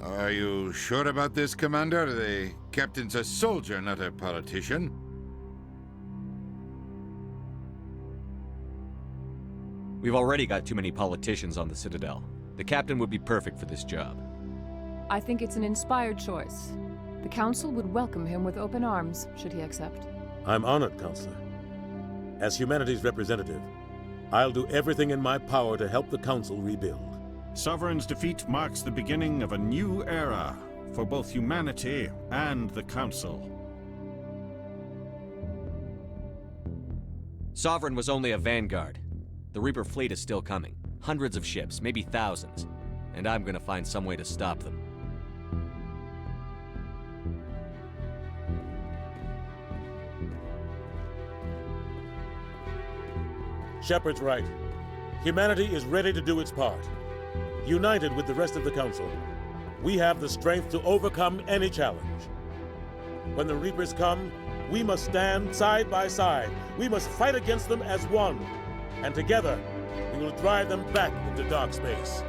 Are you sure about this, Commander? The captain's a soldier, not a politician. We've already got too many politicians on the Citadel. The captain would be perfect for this job. I think it's an inspired choice. The Council would welcome him with open arms, should he accept. I'm honored, Counselor. As humanity's representative, I'll do everything in my power to help the Council rebuild. Sovereign's defeat marks the beginning of a new era for both humanity and the Council. Sovereign was only a vanguard. The Reaper fleet is still coming. Hundreds of ships, maybe thousands. and I'm gonna find some way to stop them. Shepard's right. Humanity is ready to do its part. United with the rest of the Council, we have the strength to overcome any challenge. When the Reapers come, we must stand side by side. We must fight against them as one. And together, we will drive them back into dark space.